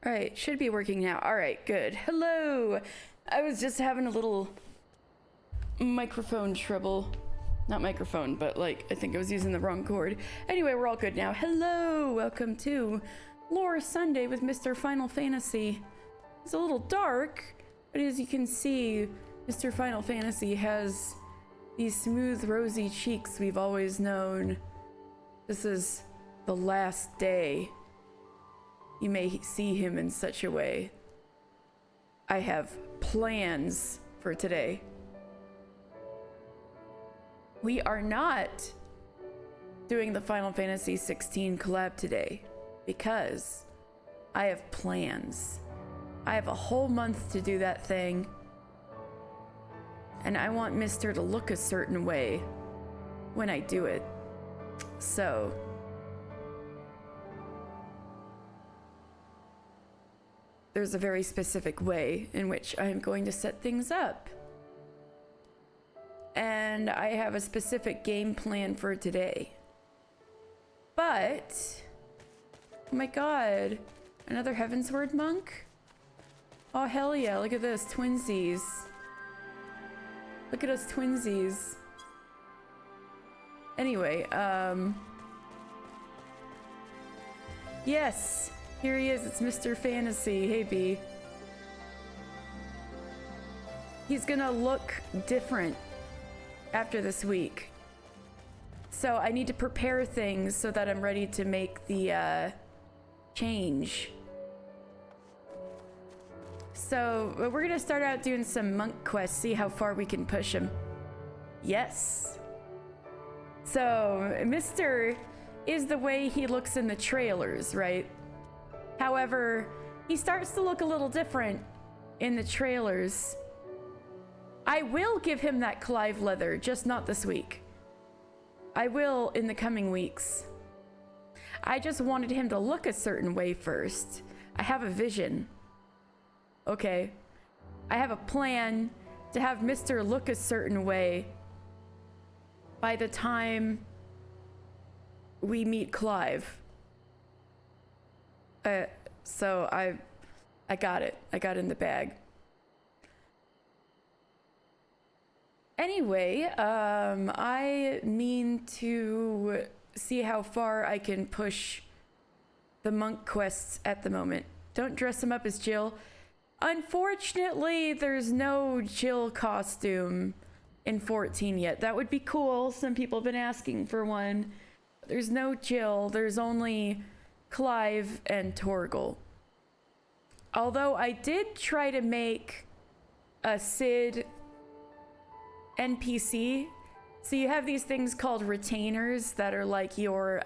Alright, should be working now. Alright, good. Hello! I was just having a little microphone trouble. Not microphone, but like, I think I was using the wrong cord. Anyway, we're all good now. Hello! Welcome to Lore Sunday with Mr. Final Fantasy. It's a little dark, but as you can see, Mr. Final Fantasy has these smooth, rosy cheeks we've always known. This is the last day. You may see him in such a way. I have plans for today. We are not doing the Final Fantasy 16 collab today because I have plans. I have a whole month to do that thing, and I want Mister to look a certain way when I do it. So there's a very specific way in which I am going to set things up. And I have a specific game plan for today. But, oh my god, another Heavensward monk? Oh hell yeah, look at this, twinsies. Look at us twinsies. Anyway, yes, here he is, it's Mr. Fantasy. Hey B. He's gonna look different after this week. So I need to prepare things so that I'm ready to make the change. So we're gonna start out doing some monk quests, see how far we can push him. Yes. So Mr. is the way he looks in the trailers, right? However, he starts to look a little different in the trailers. I will give him that Clive leather, just not this week. I will in the coming weeks. I just wanted him to look a certain way first. I have a vision. Okay. I have a plan to have Mr. look a certain way by the time we meet Clive. So I got it. I got it in the bag. Anyway, I mean to see how far I can push the monk quests at the moment. Don't dress him up as Jill. Unfortunately, there's no Jill costume in 14 yet. That would be cool. Some people have been asking for one. There's no Jill. There's only Clive and Torgal. Although I did try to make a Cid NPC. So you have these things called retainers that are like your,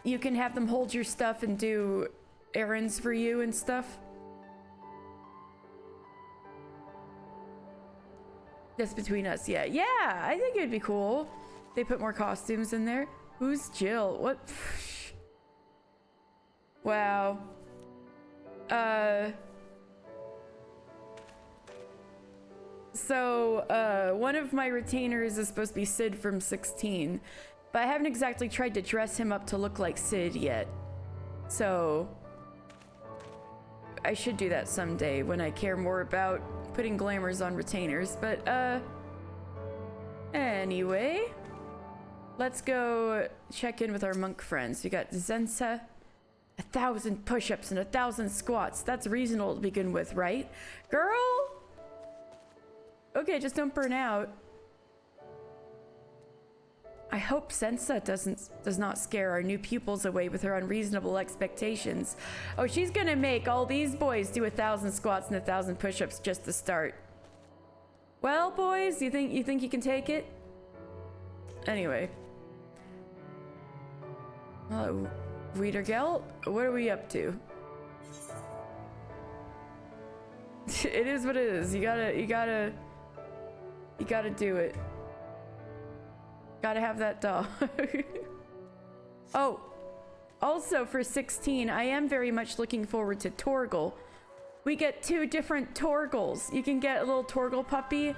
you can have them hold your stuff and do errands for you and stuff. Just between us, yeah. Yeah, I think it'd be cool. They put more costumes in there. Who's Jill? What? Wow. So, one of my retainers is supposed to be Cid from 16, but I haven't exactly tried to dress him up to look like Cid yet. So, I should do that someday when I care more about putting glamours on retainers. But, anyway, let's go check in with our monk friends. We got Zensa, 1,000 push-ups and 1,000 squats. That's reasonable to begin with, right? Girl! Okay, just don't burn out. I hope Sensa does not scare our new pupils away with her unreasonable expectations. Oh, she's gonna make all these boys do 1,000 squats and 1,000 push-ups just to start. Well, boys, you think you can take it? Anyway. Wiedergeld, what are we up to? It is what it is. You gotta do it. Gotta have that dog. Oh, also for 16, I am very much looking forward to Torgal. We get 2 different Torgals. You can get a little Torgal puppy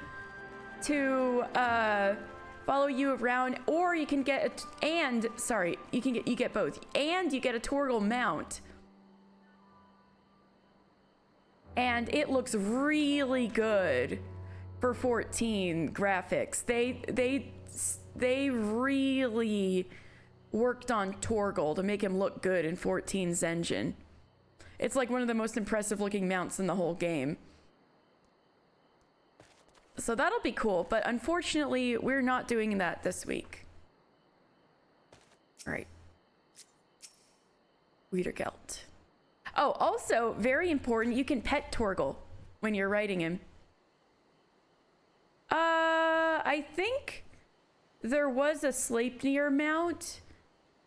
to follow follow you around, or you can get you get both, and you get a Torgal mount. And it looks really good for 14 graphics. They really worked on Torgal to make him look good in 14's engine. It's like one of the most impressive looking mounts in the whole game. So that'll be cool, but unfortunately, we're not doing that this week. All right. Wiedergeld. Oh, also, very important, you can pet Torgal when you're riding him. I think there was a Sleipnir mount,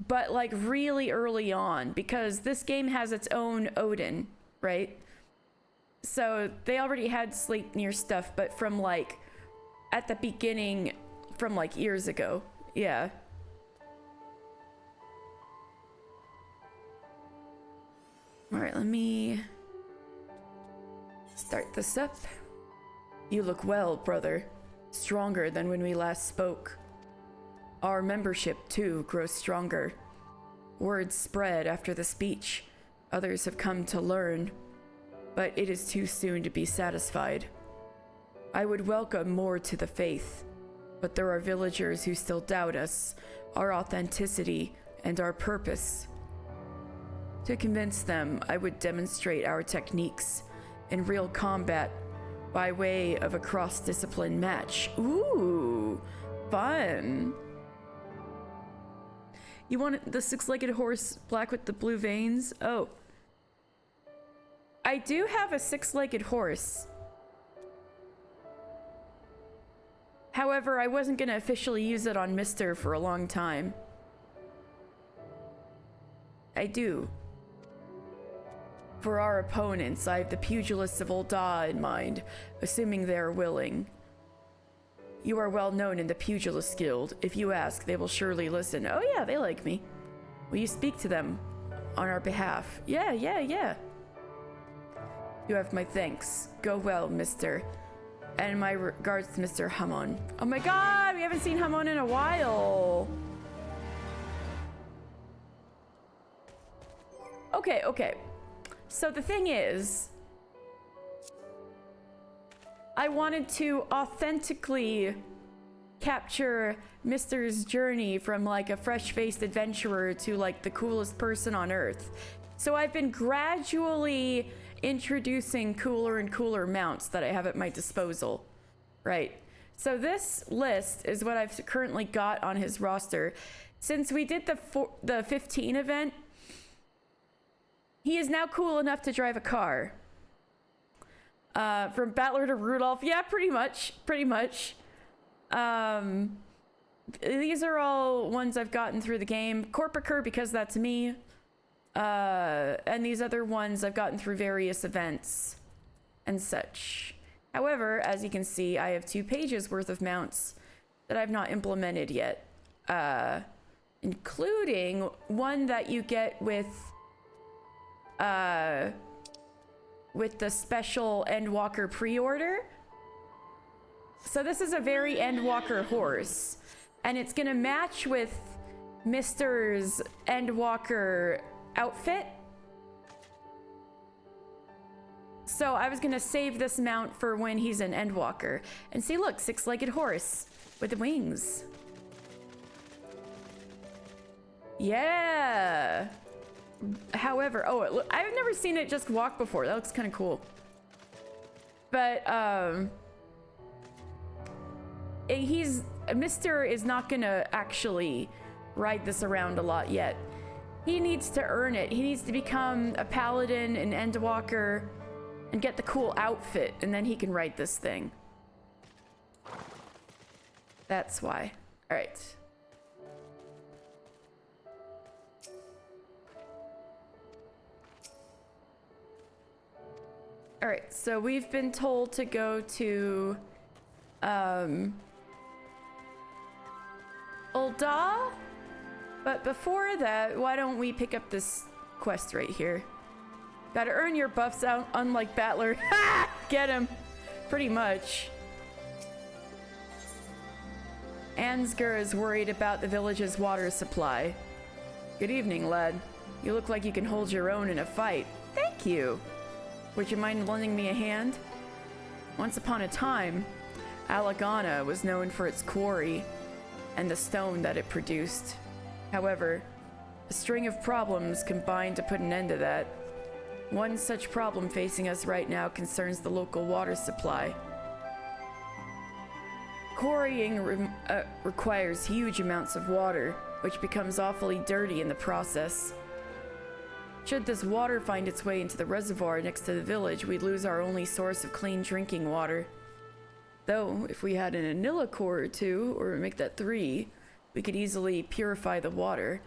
but like really early on, because this game has its own Odin, right? So they already had Sleipnir stuff, but from like at the beginning, from like years ago. Yeah. All right, let me start this up. You look well, brother. Stronger than when we last spoke. Our membership, too, grows stronger. Words spread after the speech. Others have come to learn, but it is too soon to be satisfied. I would welcome more to the faith, but there are villagers who still doubt us, our authenticity, and our purpose. To convince them, I would demonstrate our techniques in real combat by way of a cross-discipline match. Ooh, fun. You want the six-legged horse black with the blue veins? Oh. I do have a six-legged horse. However, I wasn't going to officially use it on Mister for a long time. I do. For our opponents, I have the pugilists of Ul'dah in mind, assuming they are willing. You are well known in the Pugilist Guild. If you ask, they will surely listen. Oh yeah, they like me. Will you speak to them on our behalf? Yeah. You have my thanks. Go well, Mister. And my regards to Mr. Hamon. Oh my god, we haven't seen Hamon in a while. Okay. So the thing is, I wanted to authentically capture Mister's journey from like a fresh-faced adventurer to like the coolest person on earth. So I've been gradually introducing cooler and cooler mounts that I have at my disposal. Right. So this list is what I've currently got on his roster. Since we did the 15 event, he is now cool enough to drive a car. From Battler to Rudolph. Yeah, pretty much. These are all ones I've gotten through the game. Corpicur, because that's me. And these other ones I've gotten through various events and such. However, as you can see, I have 2 pages worth of mounts that I've not implemented yet. Including one that you get with the special Endwalker pre-order. So this is a very Endwalker horse, and it's gonna match with Mister's Endwalker outfit. So I was gonna save this mount for when he's an Endwalker. And see, look, 6-legged horse with the wings. Yeah. However, I've never seen it just walk before. That looks kind of cool. But Mister is not gonna actually ride this around a lot yet. He needs to earn it. He needs to become a paladin, an Endwalker, and get the cool outfit, and then he can ride this thing. That's why. All right. All right, so we've been told to go to Ul'dah, but before that, why don't we pick up this quest right here? Gotta earn your buffs out, unlike Battler. Ha! Get him! Pretty much. Ansgar is worried about the village's water supply. Good evening, lad. You look like you can hold your own in a fight. Thank you. Would you mind lending me a hand? Once upon a time, Alagana was known for its quarry and the stone that it produced. However, a string of problems combined to put an end to that. One such problem facing us right now concerns the local water supply. Quarrying requires huge amounts of water, which becomes awfully dirty in the process. Should this water find its way into the reservoir next to the village, we'd lose our only source of clean drinking water. Though, if we had an Anilla core or two, or make that 3, we could easily purify the water.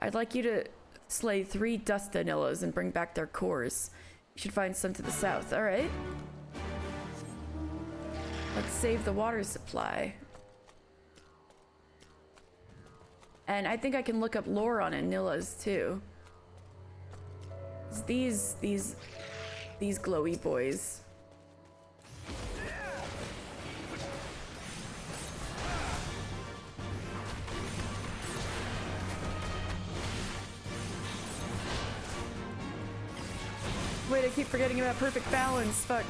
I'd like you to slay 3 dust Anillas and bring back their cores. You should find some to the south. Alright. Let's save the water supply. And I think I can look up lore on Anillas too. These glowy boys. Wait, I keep forgetting about perfect balance. Fuck.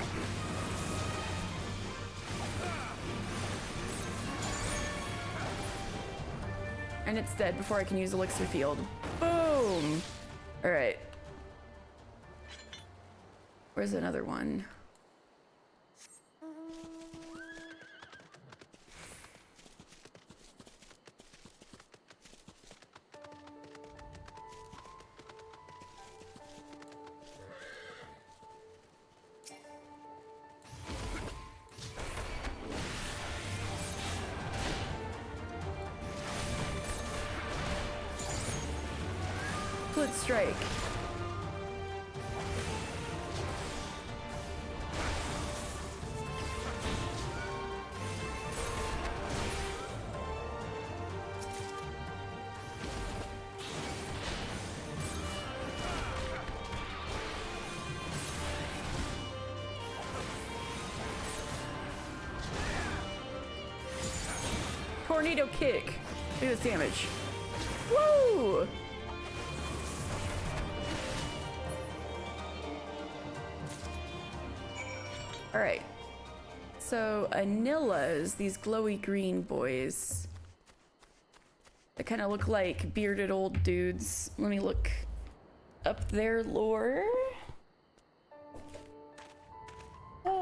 And it's dead before I can use Elixir Field. Boom! Alright. Where's another one? Split strike. Tornado kick. Do this damage. Woo! Alright. So, Anillas, these glowy green boys. They kind of look like bearded old dudes. Let me look up their lore. Da,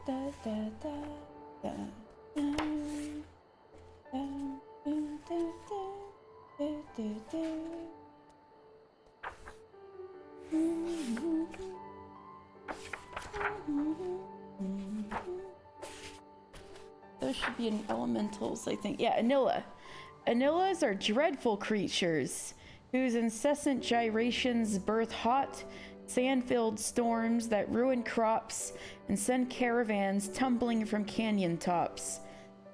da, da, da, da, da. Those should be in elementals, I think. Yeah, Anilla. Anillas are dreadful creatures whose incessant gyrations birth hot, sand-filled storms that ruin crops and send caravans tumbling from canyon tops.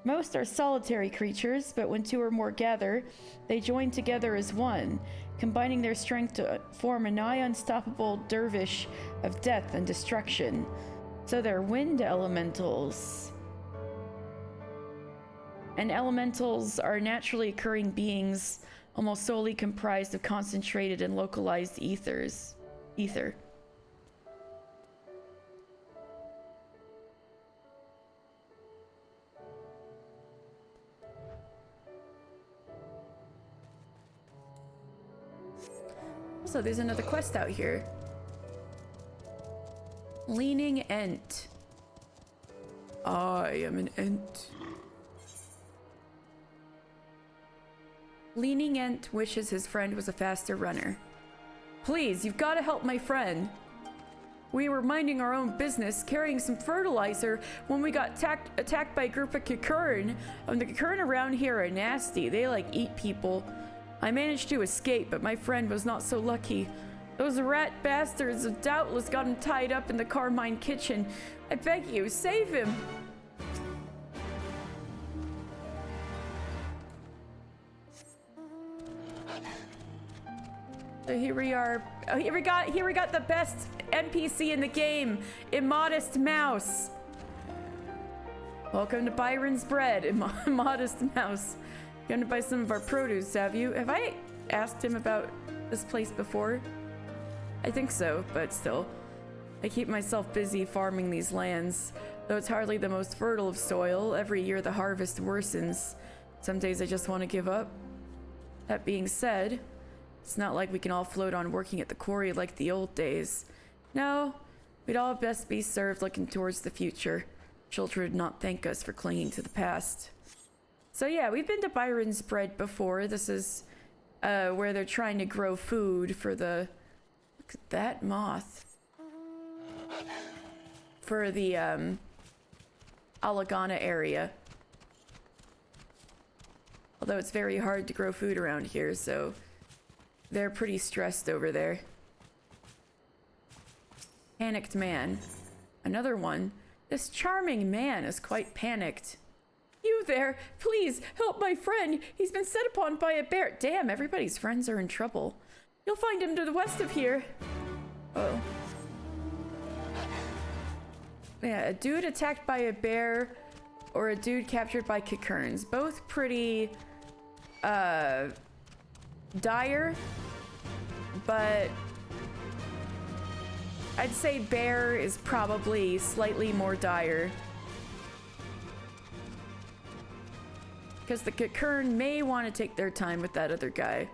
Most are solitary creatures, but when 2 or more gather, they join together as one, combining their strength to form a nigh unstoppable dervish of death and destruction. So they're wind elementals. And elementals are naturally occurring beings almost solely comprised of concentrated and localized ether. So there's another quest out here. Leaning Ent. I am an Ent. Leaning Ent wishes his friend was a faster runner. Please, you've got to help my friend. We were minding our own business, carrying some fertilizer, when we got attacked by a group of Kikurin. The Kikurin around here are nasty. They like eat people. I managed to escape, but my friend was not so lucky. Those rat bastards have doubtless got him tied up in the Carmine kitchen. I beg you, save him. So here we are. Oh, here we got the best NPC in the game, Immodest Mouse. Welcome to Byron's Bread, Modest Mouse. Gonna buy some of our produce, have you? Have I asked him about this place before? I think so, but still. I keep myself busy farming these lands. Though it's hardly the most fertile of soil, every year the harvest worsens. Some days I just want to give up. That being said, it's not like we can all float on working at the quarry like the old days. No, we'd all best be served looking towards the future. Children would not thank us for clinging to the past. So yeah, we've been to Byron's Bread before. This is where they're trying to grow food for the... Look at that moth. For the Alagana area. Although it's very hard to grow food around here, so they're pretty stressed over there. Panicked man. Another one. This charming man is quite panicked. You there, please help my friend. He's been set upon by a bear. Damn, everybody's friends are in trouble. You'll find him to the west of here. Oh. Yeah, a dude attacked by a bear or a dude captured by Cocoons. Both pretty, dire, but I'd say bear is probably slightly more dire. Because the Cocoon may want to take their time with that other guy.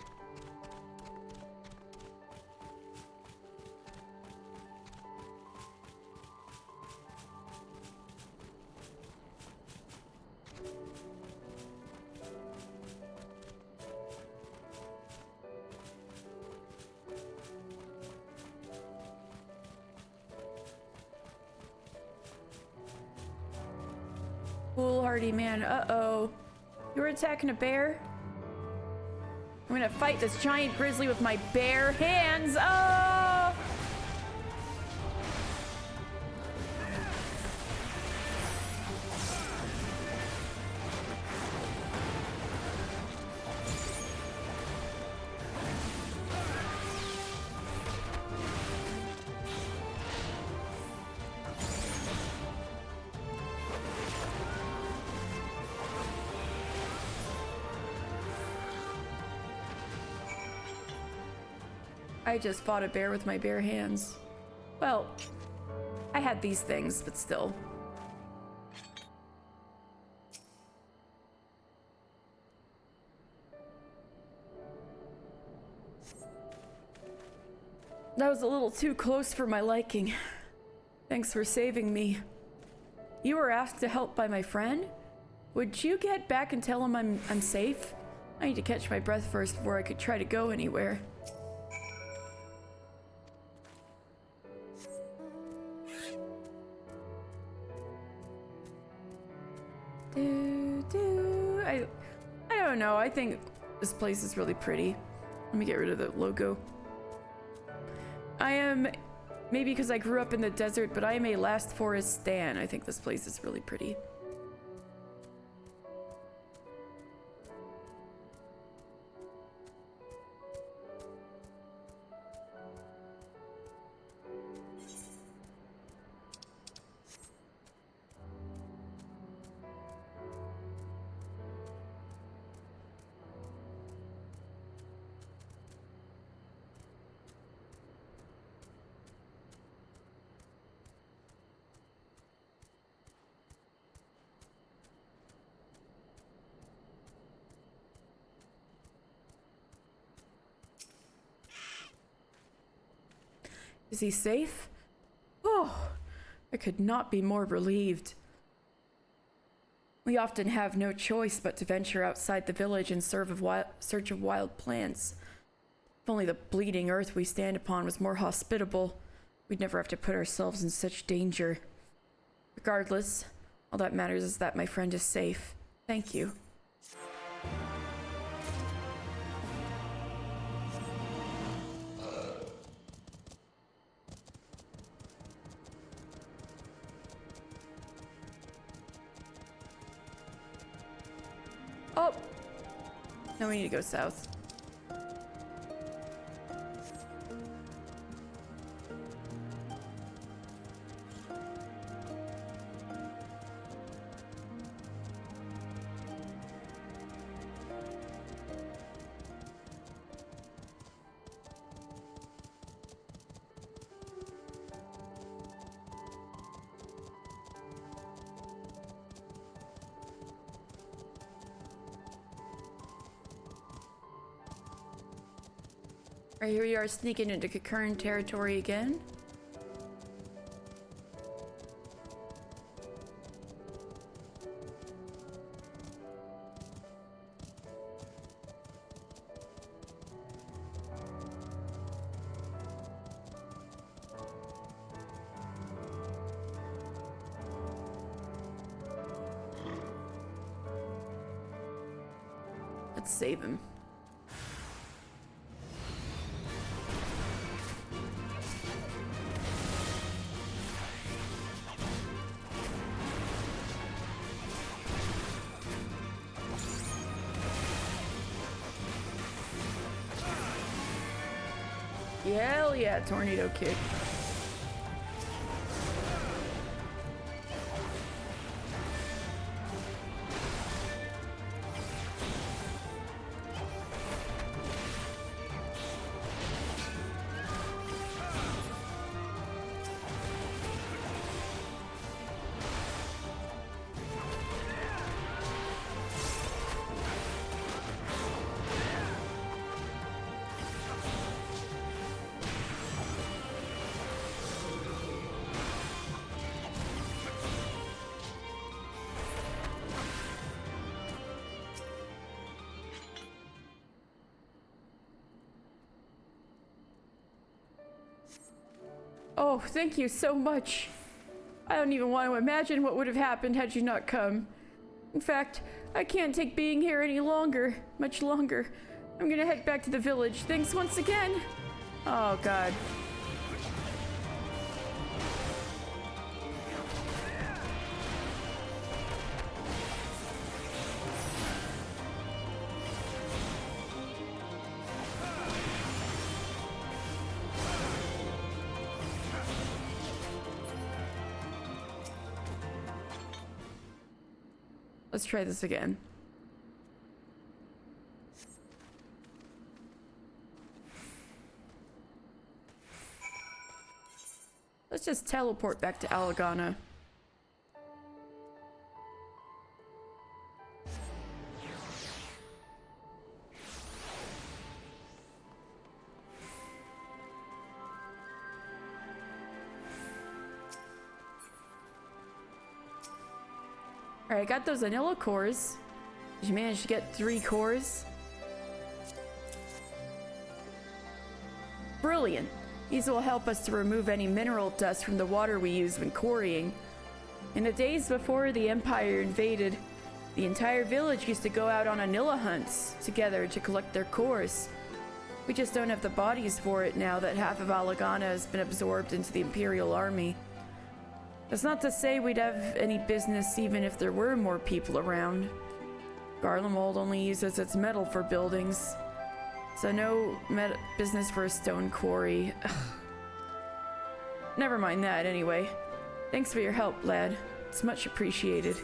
Foolhardy man, uh-oh. You were attacking a bear? I'm gonna fight this giant grizzly with my bare hands. Oh! I just fought a bear with my bare hands. Well, I had these things, but still. That was a little too close for my liking. Thanks for saving me. You were asked to help by my friend? Would you get back and tell him I'm safe? I need to catch my breath first before I could try to go anywhere. I don't know. I think this place is really pretty. Let me get rid of the logo. I am, maybe because I grew up in the desert, but I am a Last Forest stan. I think this place is really pretty. Is he safe? Oh, I could not be more relieved. We often have no choice but to venture outside the village in search of wild plants. If only the bleeding earth we stand upon was more hospitable, we'd never have to put ourselves in such danger. Regardless, all that matters is that my friend is safe. Thank you. Oh! Now we need to go south. Right, here we are sneaking into current territory again. Let's save him. Hell yeah, tornado kick. Oh, thank you so much. I don't even want to imagine what would have happened had you not come. In fact, I can't take being here any longer, much longer. I'm gonna head back to the village. Thanks once again. Oh, God. Let's try this again. Let's just teleport back to Alagana. Alright, I got those vanilla cores. Did you manage to get 3 cores? Brilliant. These will help us to remove any mineral dust from the water we use when quarrying. In the days before the Empire invaded, the entire village used to go out on anilla hunts together to collect their cores. We just don't have the bodies for it now that half of Alagana has been absorbed into the Imperial Army. That's not to say we'd have any business even if there were more people around. Garlemald only uses its metal for buildings, so no business for a stone quarry. Ugh. Never mind that anyway. Thanks for your help, lad. It's much appreciated.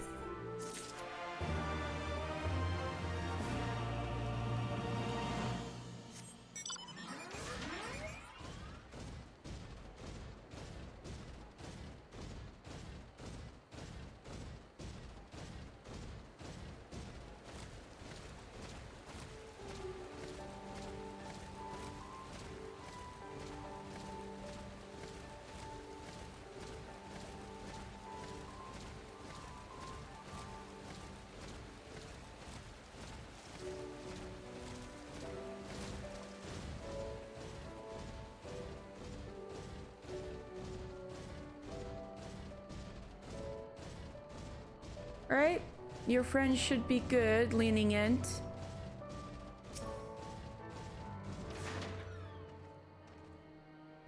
Alright, your friend should be good, lenient.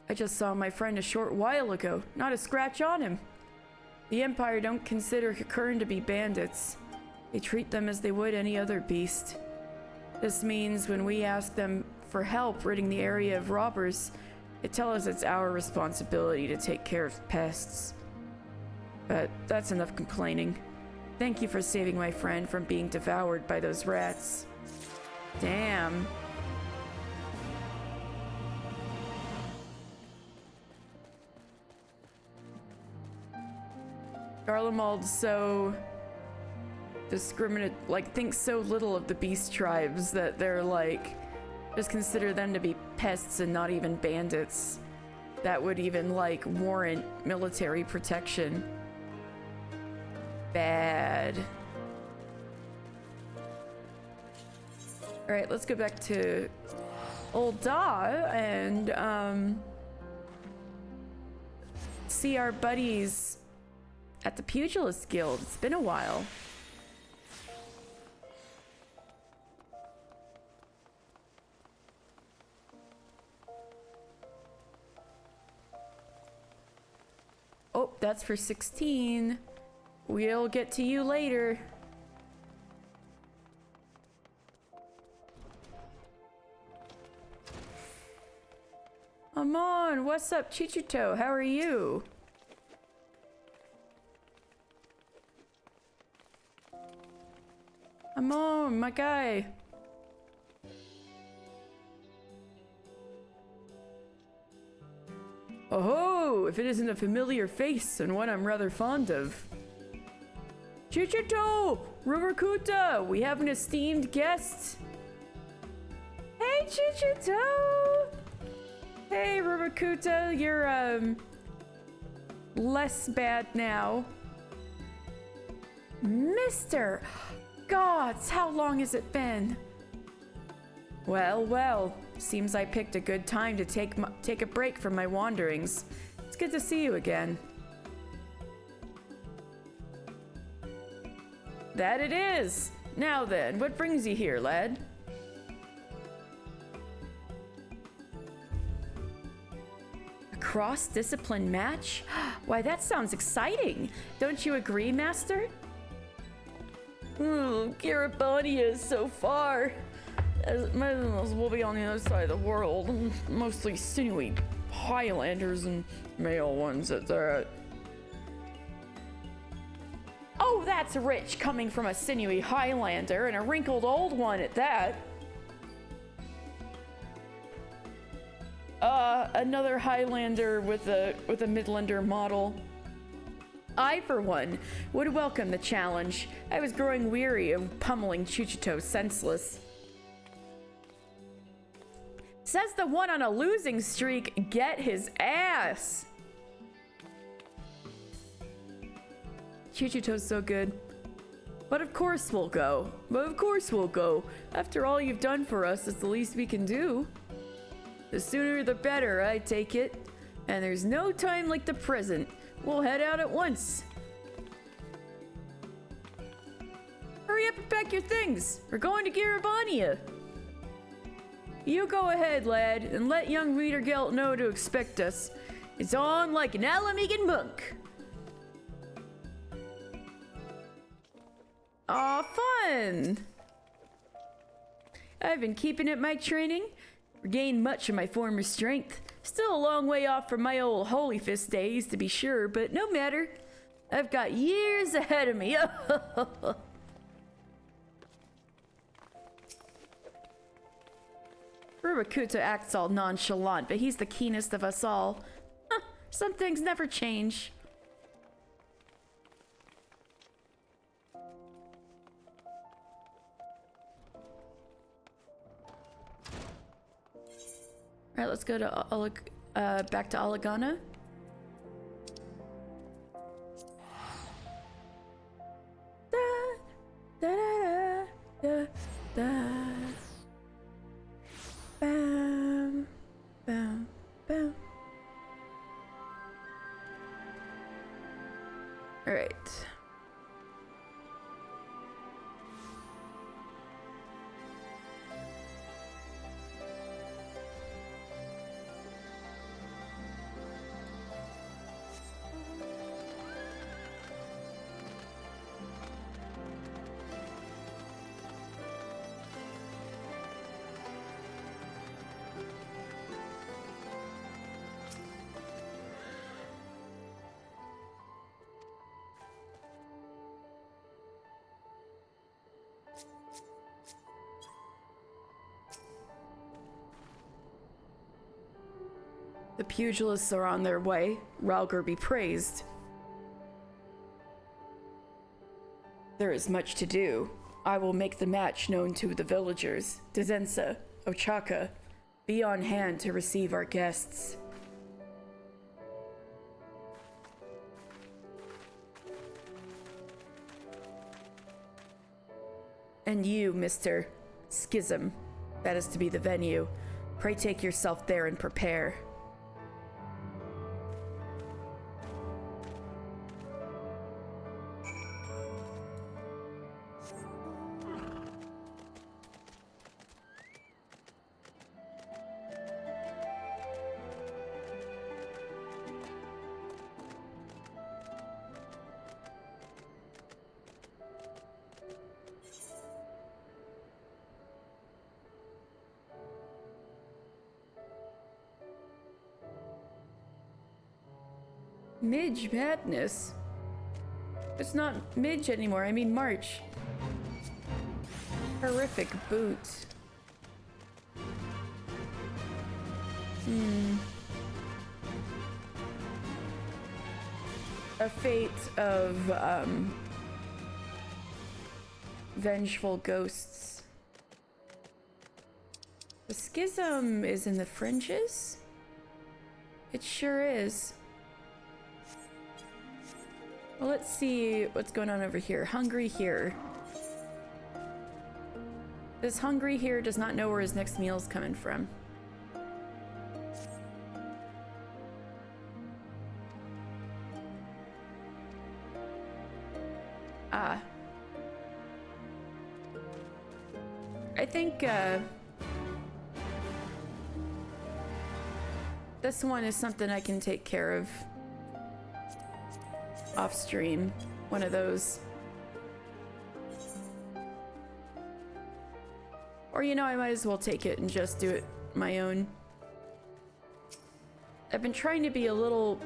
I just saw my friend a short while ago, not a scratch on him. The Empire don't consider Kakern to be bandits. They treat them as they would any other beast. This means when we ask them for help ridding the area of robbers, they tell us it's our responsibility to take care of pests. But that's enough complaining. Thank you for saving my friend from being devoured by those rats. Damn. Garlemald's so discriminate, like, thinks so little of the beast tribes that they're like, Just consider them to be pests and not even bandits. That would even, like, warrant military protection. Bad. Alright, let's go back to Old Da and, see our buddies at the Pugilist Guild. It's been a while. Oh, that's for 16. We'll get to you later. Amon, what's up, Chichito? How are you? Amon, my guy. Oh, if it isn't a familiar face and one I'm rather fond of. Chichito! Ruberkuta! We have an esteemed guest! Hey, Chichito! Hey, Ruberkuta, you're, less bad now. Mister! Gods, how long has it been? Well, well. Seems I picked a good time to take a break from my wanderings. It's good to see you again. That it is! Now then, what brings you here, lad? A cross-discipline match? Why, that sounds exciting! Don't you agree, Master? Ooh, Garabania is so far. Might as well be on the other side of the world. Mostly sinewy Highlanders and male ones at that. Oh, that's rich coming from a sinewy Highlander and a wrinkled old one at that. Another Highlander with a Midlander model. I, for one, would welcome the challenge. I was growing weary of pummeling Chichito senseless. Says the one on a losing streak, get his ass! Chichito's so good. But of course we'll go. After all you've done for us, it's the least we can do. The sooner the better, I take it. And there's no time like the present. We'll head out at once. Hurry up and pack your things. We're going to Garabania. You go ahead, lad, and let young Rhalgr know to expect us. It's on like an Alamegan monk. Aw, fun! I've been keeping up my training, regained much of my former strength. Still a long way off from my old Holy Fist days, to be sure, but no matter. I've got years ahead of me. Ruberkuta acts all nonchalant, but he's the keenest of us all. Huh, some things never change. Alright, let's go to back to Alagana. Da, da, da, da, da. Bam, bam, bam. All right. The pugilists are on their way. Rhalgr be praised. There is much to do. I will make the match known to the villagers. Dezensa, Ochaka, be on hand to receive our guests. And you, Mr. Schism, that is to be the venue. Pray take yourself there and prepare. Midge madness. It's not Midge anymore, I mean March. Horrific boot. A fate of, vengeful ghosts. The schism is in the fringes? It sure is. Well, let's see what's going on over here. Hungry here. This hungry here does not know where his next meal's coming from. Ah. I think, this one is something I can take care of off stream. One of those. Or, you know, I might as well take it and just do it my own. I've been trying to be a little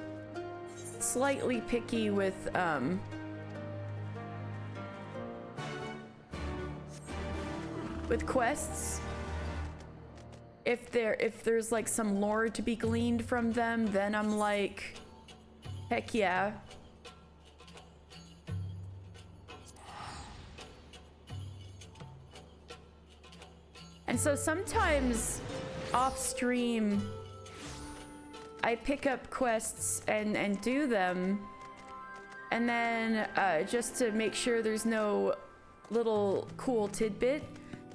slightly picky with quests. If there's like some lore to be gleaned from them, then I'm like, heck yeah. And so sometimes off stream, I pick up quests and do them. And then just to make sure there's no little cool tidbit.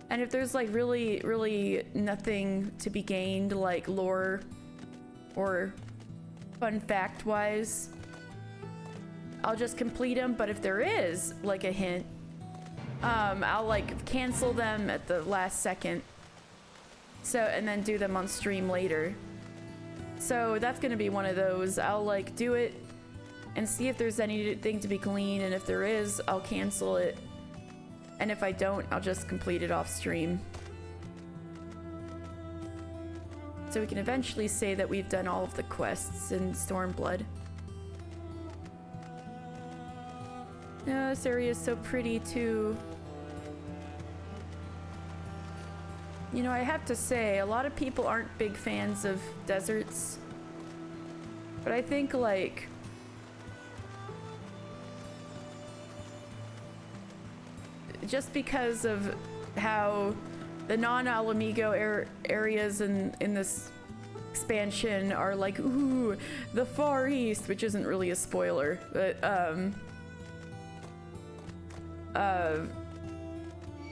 And if there's like really nothing to be gained, like lore or fun fact wise, I'll just complete them. But if there is like a hint, I'll like cancel them at the last second. So, and then do them on stream later. So that's gonna be one of those. I'll like do it and see if there's anything to be gleaned, and if there is, I'll cancel it. And if I don't, I'll just complete it off stream. So we can eventually say that we've done all of the quests in Stormblood. Oh, this area is so pretty too. You know, I have to say, a lot of people aren't big fans of deserts. But I think, like, just because of how the non-Alamigo areas in this expansion are like, ooh, the Far East, which isn't really a spoiler, but,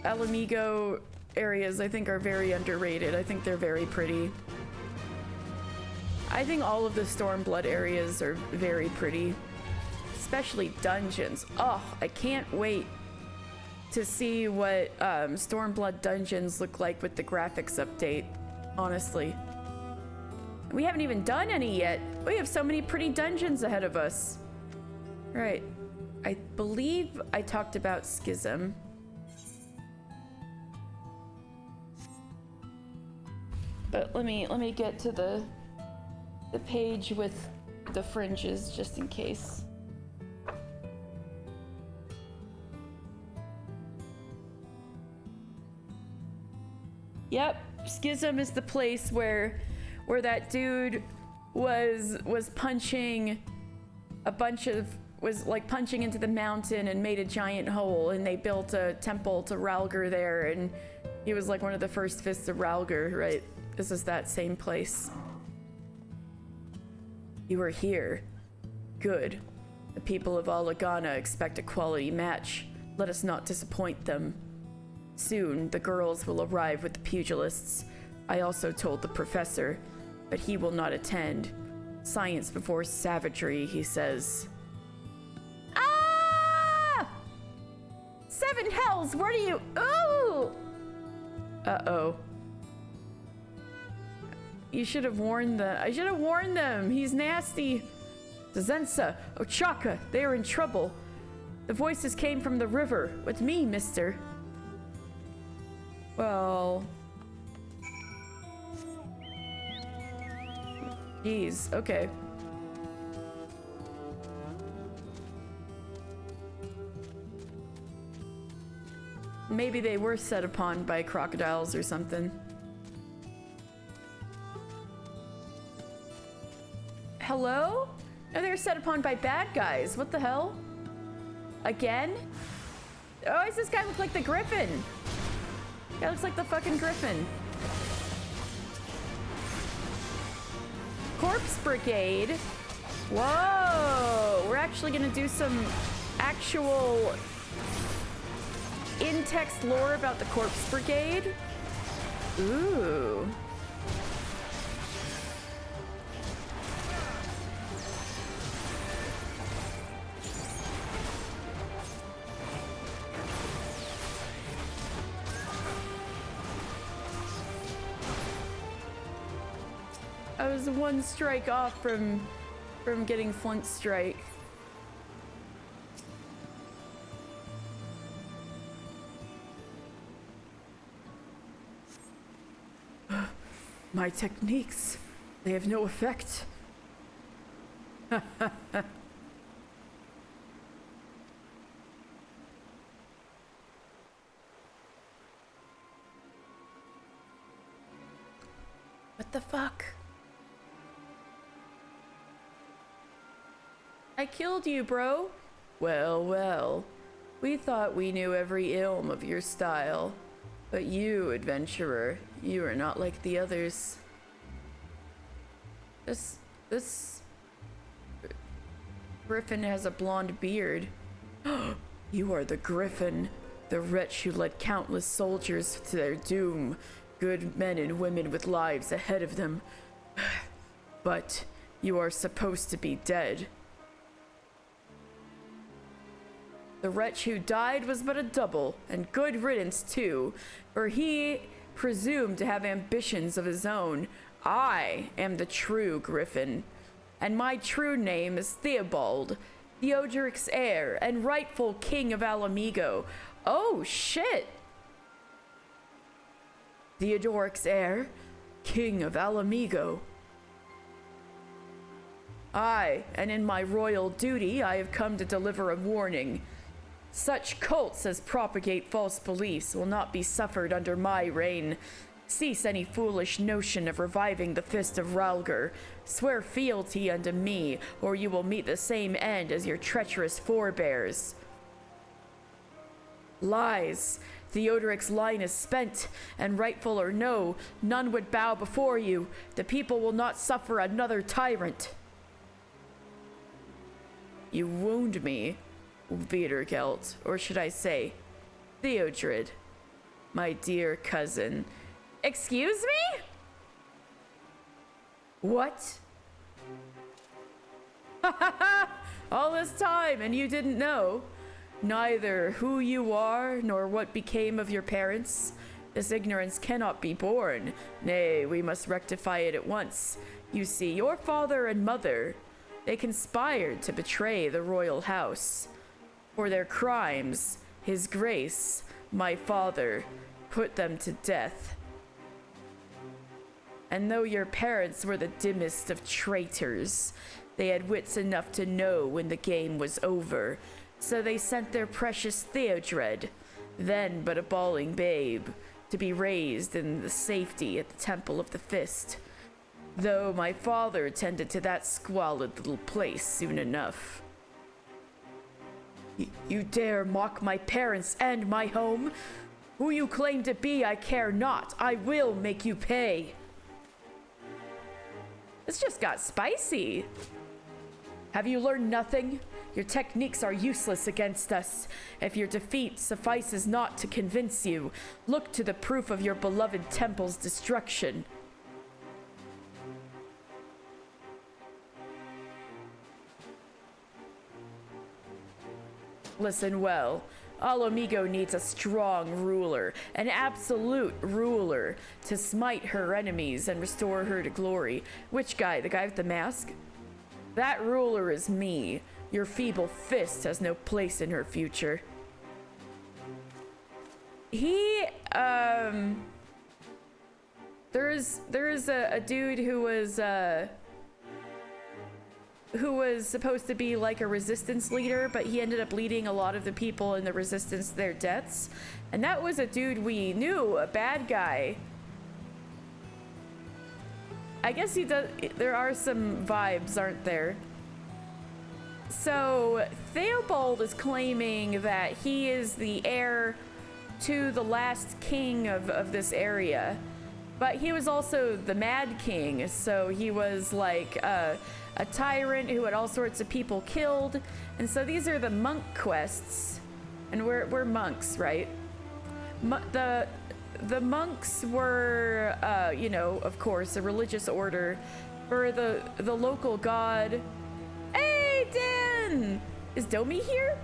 Alamigo areas I think are very underrated. I think they're very pretty. I think all of the Stormblood areas are very pretty, especially dungeons. Oh, I can't wait to see what Stormblood dungeons look like with the graphics update, honestly. We haven't even done any yet. We have so many pretty dungeons ahead of us. Right. I believe I talked about Schism. But let me get to the page with the fringes just in case. Yep, Schism is the place where that dude was punching was like punching into the mountain and made a giant hole, and they built a temple to Rhalgr there, and He was like one of the first fists of Rhalgr, right? This is that same place. You are here. Good. The people of Alagana expect a quality match. Let us not disappoint them. Soon, the girls will arrive with the pugilists. I also told the professor, but he will not attend. Science before savagery, he says. Ah! Seven hells, where do you... Ooh! Uh-oh. You should have warned them. I should have warned them. He's nasty. Zensa, Ochaka, they are in trouble. The voices came from the river. With me, mister. Well... Jeez, okay. Maybe they were set upon by crocodiles or something. Hello? No, they were set upon by bad guys. What the hell? Again? Oh, why does this guy look like the Griffin? Guy looks like the fucking Griffin. Corpse Brigade. Whoa! We're actually gonna do some actual in-text lore about the Corpse Brigade. Ooh. I was one strike off from getting Flint Strike. My techniques, they have no effect. What the fuck? I killed you, bro. Well, well. We thought we knew every ilm of your style. But you, adventurer, you are not like the others. This Griffin has a blonde beard. You are the Griffin, the wretch who led countless soldiers to their doom. Good men and women with lives ahead of them. But you are supposed to be dead. The wretch who died was but a double, and good riddance too, for he presumed to have ambitions of his own. I am the true Griffin, and my true name is Theobald, Theodoric's heir and rightful king of Alamigo. Oh, shit! Theodoric's heir, king of Alamigo. Aye, and in my royal duty, I have come to deliver a warning. Such cults as propagate false beliefs will not be suffered under my reign. Cease any foolish notion of reviving the fist of Rhalgr. Swear fealty unto me, or you will meet the same end as your treacherous forebears. Lies. Theodoric's line is spent, and rightful or no, none would bow before you. The people will not suffer another tyrant. You wound me, Vidergelt, or should I say, Theodred, my dear cousin. Excuse me? What? All this time and you didn't know? Neither who you are nor what became of your parents. This ignorance cannot be borne. Nay, we must rectify it at once. You see, your father and mother, they conspired to betray the royal house. For their crimes, his grace, my father, put them to death. And though your parents were the dimmest of traitors, they had wits enough to know when the game was over. So they sent their precious Theodred, then but a bawling babe, to be raised in the safety at the Temple of the Fist. Though my father tended to that squalid little place soon enough. You dare mock my parents and my home? Who you claim to be, I care not. I will make you pay. This just got spicy. Have you learned nothing? Your techniques are useless against us. If your defeat suffices not to convince you, look to the proof of your beloved temple's destruction. Listen well. Alamigo needs a strong ruler, an absolute ruler, to smite her enemies and restore her to glory. Which guy? The guy with the mask? That ruler is me. Your feeble fist has no place in her future. There is a dude who was supposed to be like a resistance leader, but he ended up leading a lot of the people in the resistance to their deaths. And that was a dude we knew, a bad guy. I guess he does. There are some vibes, aren't there? So Theobald is claiming that he is the heir to the last king of this area, but he was also the Mad King. So he was like a tyrant who had all sorts of people killed. And so these are the monk quests, and we're monks, right? The monks were, you know, of course, a religious order for the local god. Hey, Dan! Is Domi here?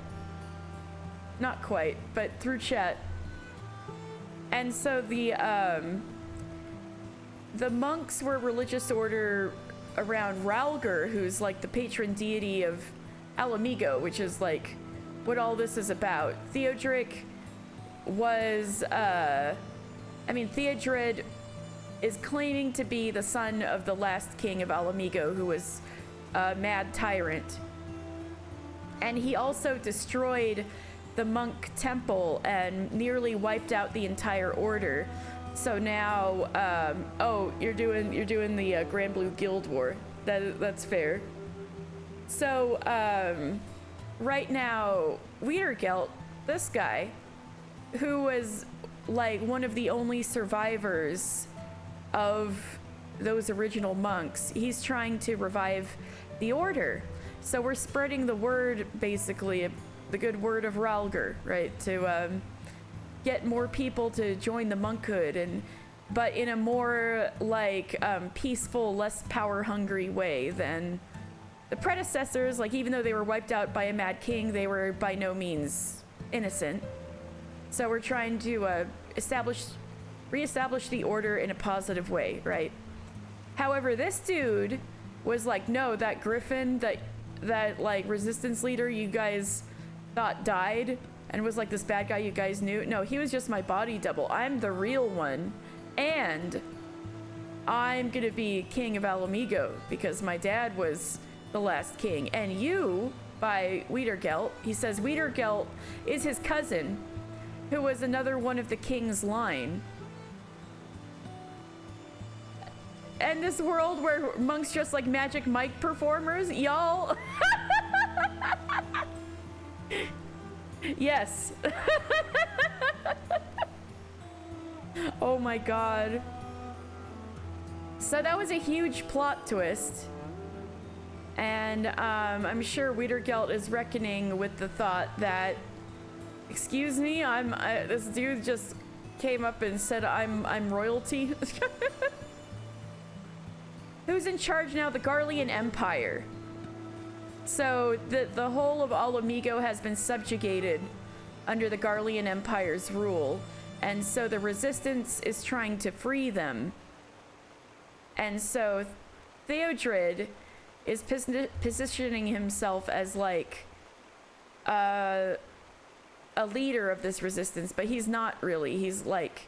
Not quite, but through chat. And so the monks were a religious order around Rhalgr, who's like the patron deity of Alamigo, which is like what all this is about. Theodric was, Theodred is claiming to be the son of the last king of Alamigo, who was a mad tyrant. And he also destroyed the monk temple and nearly wiped out the entire order. So now, oh, you're doing the Grand Blue Guild War. That's fair. So, right now, Rhalgr, this guy, who was like one of the only survivors of those original monks, he's trying to revive the order. So we're spreading the word, basically, the good word of Rhalgr, right? To get more people to join the monkhood, but in a more like peaceful, less power-hungry way than the predecessors. Like, even though they were wiped out by a mad king, they were by no means innocent. So we're trying to reestablish the order in a positive way, right? However, this dude was like, no, that griffin, that like resistance leader you guys thought died and was like this bad guy you guys knew. No, he was just my body double. I'm the real one, and I'm gonna be king of Alamigo because my dad was the last king. And you, by Rhalgr, he says Rhalgr is his cousin, who was another one of the king's line. And this world where monks just like Magic Mike performers, y'all. Yes. Oh my god. So that was a huge plot twist. And I'm sure Rhalgr is reckoning with the thought that, excuse me, this dude just came up and said I'm royalty. Who's in charge now? The Garlean Empire. So the whole of Alamigo has been subjugated under the Garlean Empire's rule. And so the resistance is trying to free them. And so Theodred is positioning himself as like a leader of this resistance, but he's not really. He's like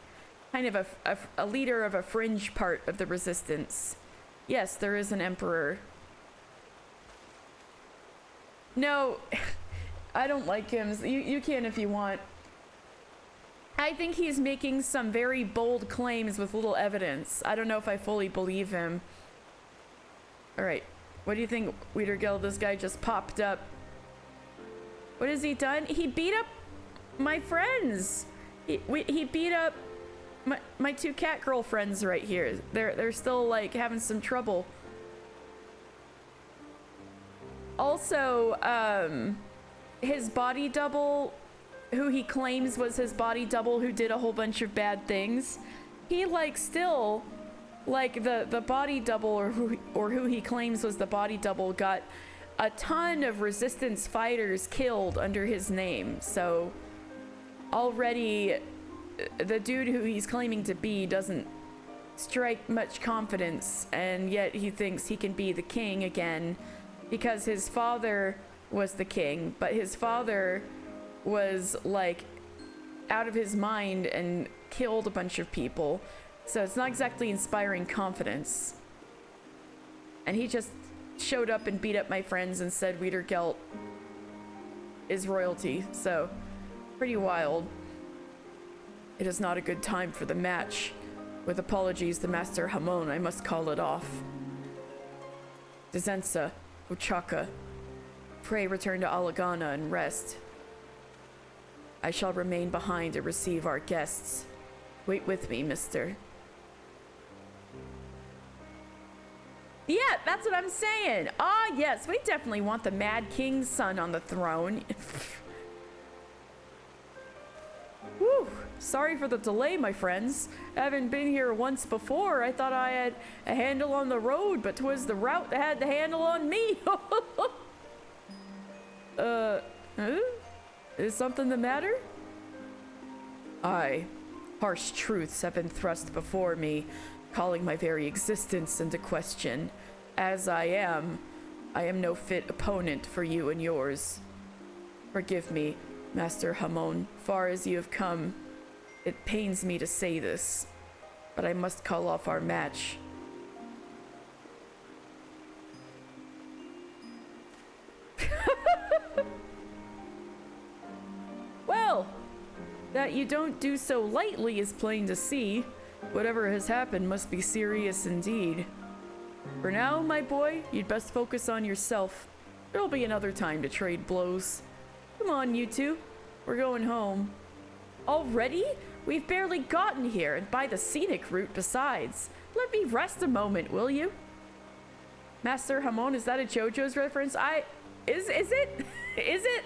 kind of a leader of a fringe part of the resistance. Yes, there is an emperor. No, I don't like him. You can if you want. I think he's making some very bold claims with little evidence. I don't know if I fully believe him. All right, what do you think, Rhalgr? This guy just popped up. What has he done? He beat up my friends. He beat up my two cat girlfriends right here. They're still like having some trouble. Also, his body double, who he claims was his body double, who did a whole bunch of bad things, he like still, like the body double or who he claims was the body double got a ton of resistance fighters killed under his name. So already the dude who he's claiming to be doesn't strike much confidence, and yet he thinks he can be the king again because his father was the king, but his father was like out of his mind and killed a bunch of people. So it's not exactly inspiring confidence. And he just showed up and beat up my friends and said Rhalgr is royalty. So pretty wild. It is not a good time for the match. With apologies to Master Hamon, I must call it off. Dizensa, Ochaka, pray return to Alagana and rest. I shall remain behind to receive our guests. Wait with me, mister. Yeah, that's what I'm saying. Ah, yes, we definitely want the Mad King's son on the throne. Whew. Sorry for the delay, my friends. Haven't been here once before. I thought I had a handle on the road, but 'twas the route that had the handle on me. Is something the matter? Aye. Harsh truths have been thrust before me, calling my very existence into question. As I am no fit opponent for you and yours. Forgive me, Master Hamon, far as you have come. It pains me to say this, but I must call off our match. Well, that you don't do so lightly is plain to see. Whatever has happened must be serious indeed. For now, my boy, you'd best focus on yourself. There'll be another time to trade blows. Come on, you two. We're going home. Already? We've barely gotten here, and by the scenic route besides. Let me rest a moment, will you? Master Hamon, is that a JoJo's reference? Is it? Is it?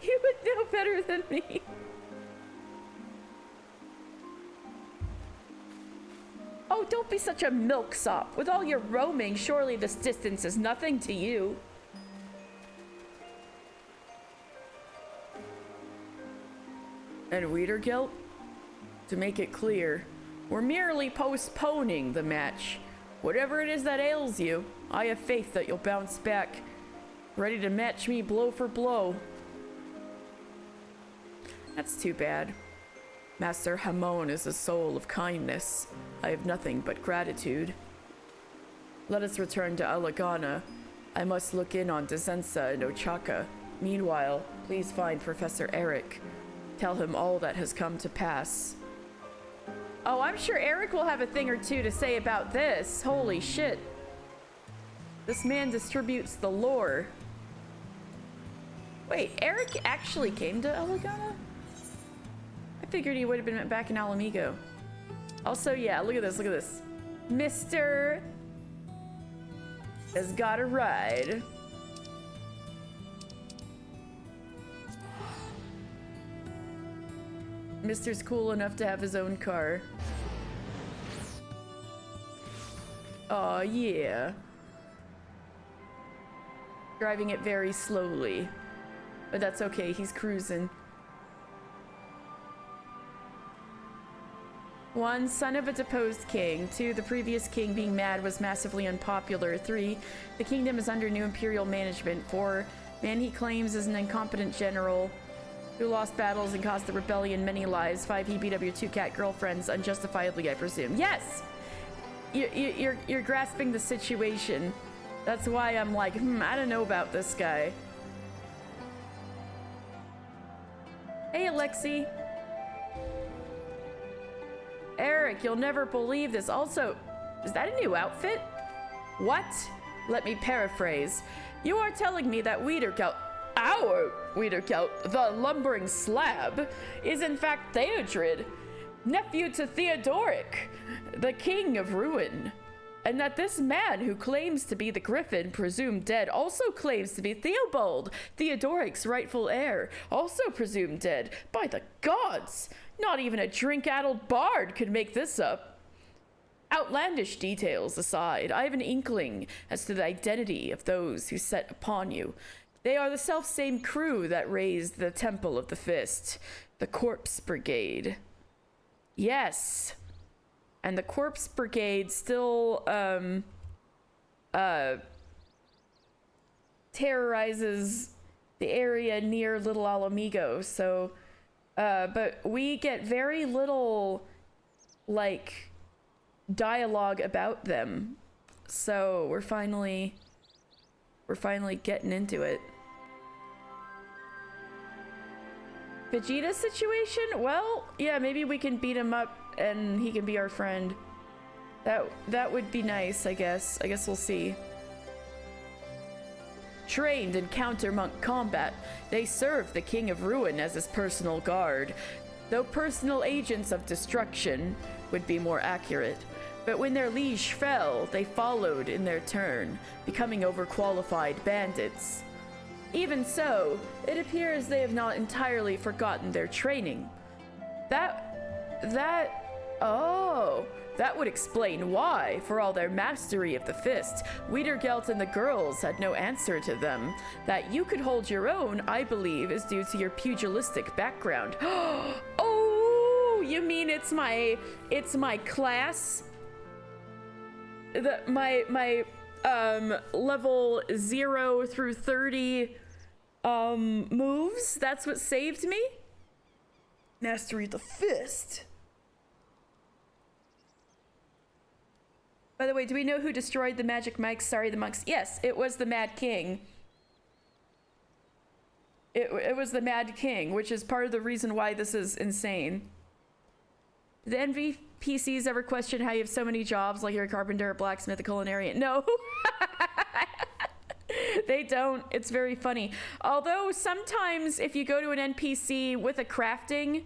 You would know better than me. Oh, don't be such a milksop. With all your roaming, surely this distance is nothing to you. And Rhalgr? To make it clear, we're merely postponing the match. Whatever it is that ails you, I have faith that you'll bounce back, ready to match me blow for blow. That's too bad. Master Hamon is a soul of kindness. I have nothing but gratitude. Let us return to Alagana. I must look in on Dizensa and Ochaka. Meanwhile, please find Professor Eric. Tell him all that has come to pass. Oh, I'm sure Eric will have a thing or two to say about this. Holy shit. This man distributes the lore. Wait, Eric actually came to Alagana? I figured he would have been back in Alamigo. Also, yeah, look at this, look at this. Mr. has got a ride. Mr's cool enough to have his own car. Aw, yeah. Driving it very slowly. But that's okay, he's cruising. 1, son of a deposed king. 2, the previous king being mad was massively unpopular. 3, the kingdom is under new imperial management. 4, man he claims is an incompetent general who lost battles and caused the rebellion many lives. 5, he beat up your 2 cat girlfriends unjustifiably, I presume. Yes! You're grasping the situation. That's why I'm like, I don't know about this guy. Hey, Alexi. Eric, you'll never believe this. Also, is that a new outfit? What? Let me paraphrase. You are telling me that Rhalgr... Wiedergelt, the lumbering slab, is in fact Theodred, nephew to Theodoric, the king of Ruin. And that this man who claims to be the Griffin, presumed dead, also claims to be Theobald, Theodoric's rightful heir, also presumed dead. By the gods! Not even a drink-addled bard could make this up. Outlandish details aside, I have an inkling as to the identity of those who set upon you. They are the self-same crew that raised the Temple of the Fist, the Corpse Brigade. Yes. And the Corpse Brigade still, terrorizes the area near Little Alamigo, so, but we get very little, like, dialogue about them. So we're finally getting into it. Vegeta situation? Well, yeah, maybe we can beat him up and he can be our friend. That would be nice, I guess. I guess we'll see. Trained in counter-monk combat, they served the King of Ruin as his personal guard, though personal agents of destruction would be more accurate. But when their liege fell, they followed in their turn, becoming overqualified bandits. Even so, it appears they have not entirely forgotten their training. That would explain why, for all their mastery of the fist, Wiedergelt and the girls had no answer to them. That you could hold your own, I believe, is due to your pugilistic background. Oh, you mean it's my class? My level 0 through 30 moves? That's what saved me? Mastery of the fist. By the way, do we know who destroyed the magic mics? Sorry, the monks. Yes, it was the Mad King. It was the Mad King, which is part of the reason why this is insane. Did the NPCs ever question how you have so many jobs, like you're a carpenter, a blacksmith, a culinarian? No. They don't. It's very funny. Although sometimes if you go to an NPC with a crafting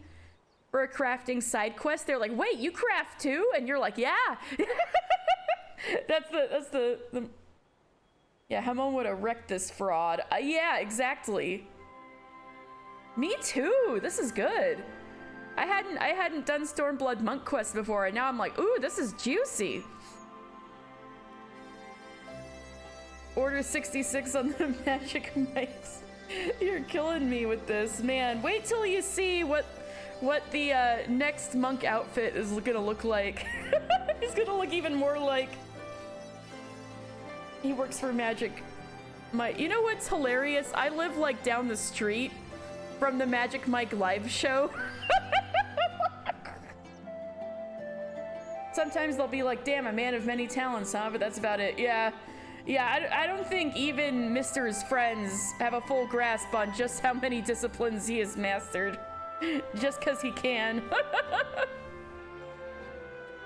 or a crafting side quest, they're like, wait, you craft too? And you're like, yeah. That's the yeah, Hamon would have wrecked this fraud. Yeah, exactly. Me too. This is good. I hadn't done Stormblood Monk quest before, and now I'm like, ooh, this is juicy. Order 66 on the magic mics. You're killing me with this, man. Wait till you see what the next monk outfit is gonna look like. He's gonna look even more like he works for Magic Mike. You know what's hilarious? I live like down the street from the Magic Mike live show. Sometimes they'll be like, damn, a man of many talents, huh? But that's about it. Yeah, I don't think even Mister's friends have a full grasp on just how many disciplines he has mastered. Just because he can.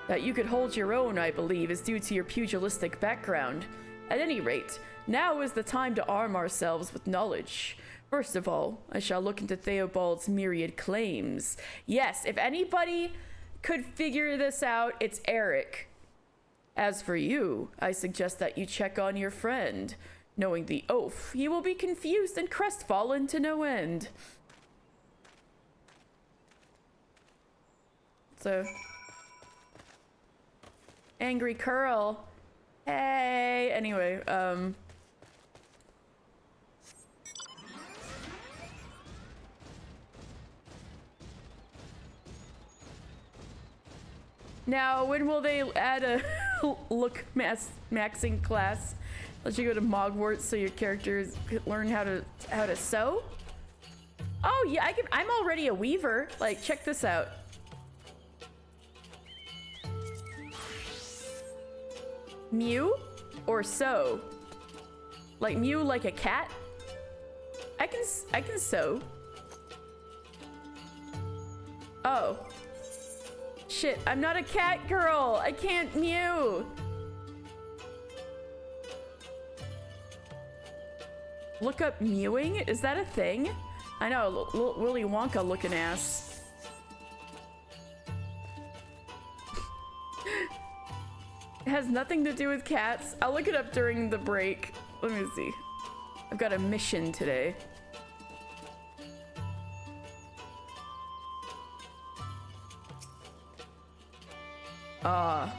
That you could hold your own, I believe, is due to your pugilistic background. At any rate, now is the time to arm ourselves with knowledge. First of all, I shall look into Theobald's myriad claims. Yes, if anybody could figure this out, it's Eric. As for you, I suggest that you check on your friend. Knowing the oath, he will be confused and crestfallen to no end. So, Angry Curl. Hey, anyway, now, when will they add a look maxing class? Let you go to Mogwarts so your characters learn how to sew? Oh yeah, I'm already a weaver. Like, check this out. Mew or sew? Like mew like a cat? I can sew. Oh. Shit, I'm not a cat girl. I can't mew. Look up mewing? Is that a thing? I know, Willy Wonka looking ass. It has nothing to do with cats. I'll look it up during the break. Let me see. I've got a mission today. Ah,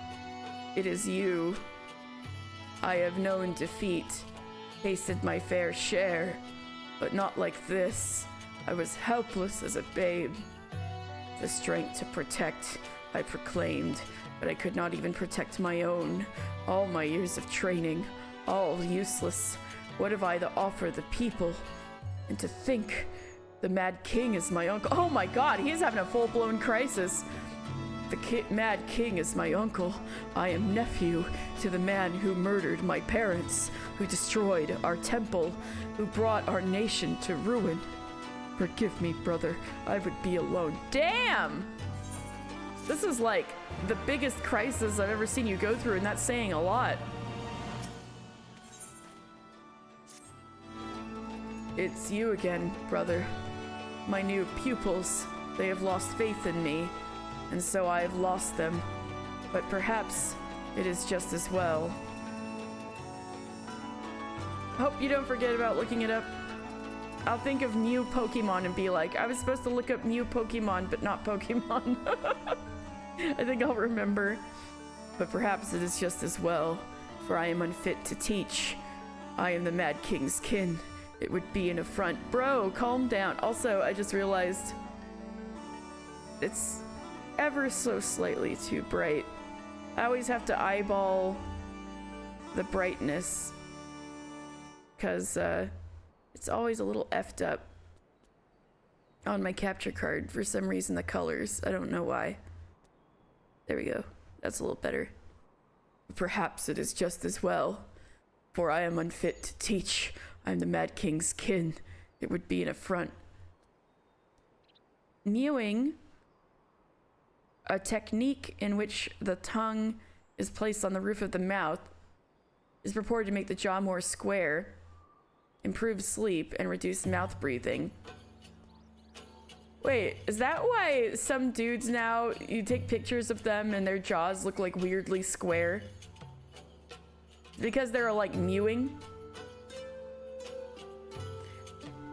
it is you. I have known defeat, tasted my fair share, but not like this. I was helpless as a babe. The strength to protect, I proclaimed, but I could not even protect my own. All my years of training, all useless. What have I to offer the people? And to think, the Mad King is my uncle. Oh my god, he's having a full-blown crisis. The Mad King is my uncle. I am nephew to the man who murdered my parents, who destroyed our temple, who brought our nation to ruin. Forgive me, brother. I would be alone. Damn! This is like the biggest crisis I've ever seen you go through, and that's saying a lot. It's you again, brother. My new pupils, they have lost faith in me, and so I have lost them. But perhaps it is just as well. Hope you don't forget about looking it up. I'll think of new Pokemon and be like, I was supposed to look up new Pokemon, but not Pokemon. I think I'll remember. But perhaps it is just as well, for I am unfit to teach. I am the Mad King's kin. It would be an affront. Bro, calm down. Also, I just realized it's ever so slightly too bright. I always have to eyeball the brightness because it's always a little effed up on my capture card. For some reason, the colors. I don't know why. There we go. That's a little better. Perhaps it is just as well, for I am unfit to teach. I am the Mad King's kin. It would be an affront. Mewing, a technique in which the tongue is placed on the roof of the mouth, is purported to make the jaw more square, improve sleep, and reduce mouth breathing. Wait, is that why some dudes now, you take pictures of them and their jaws look like weirdly square? Because they're like mewing?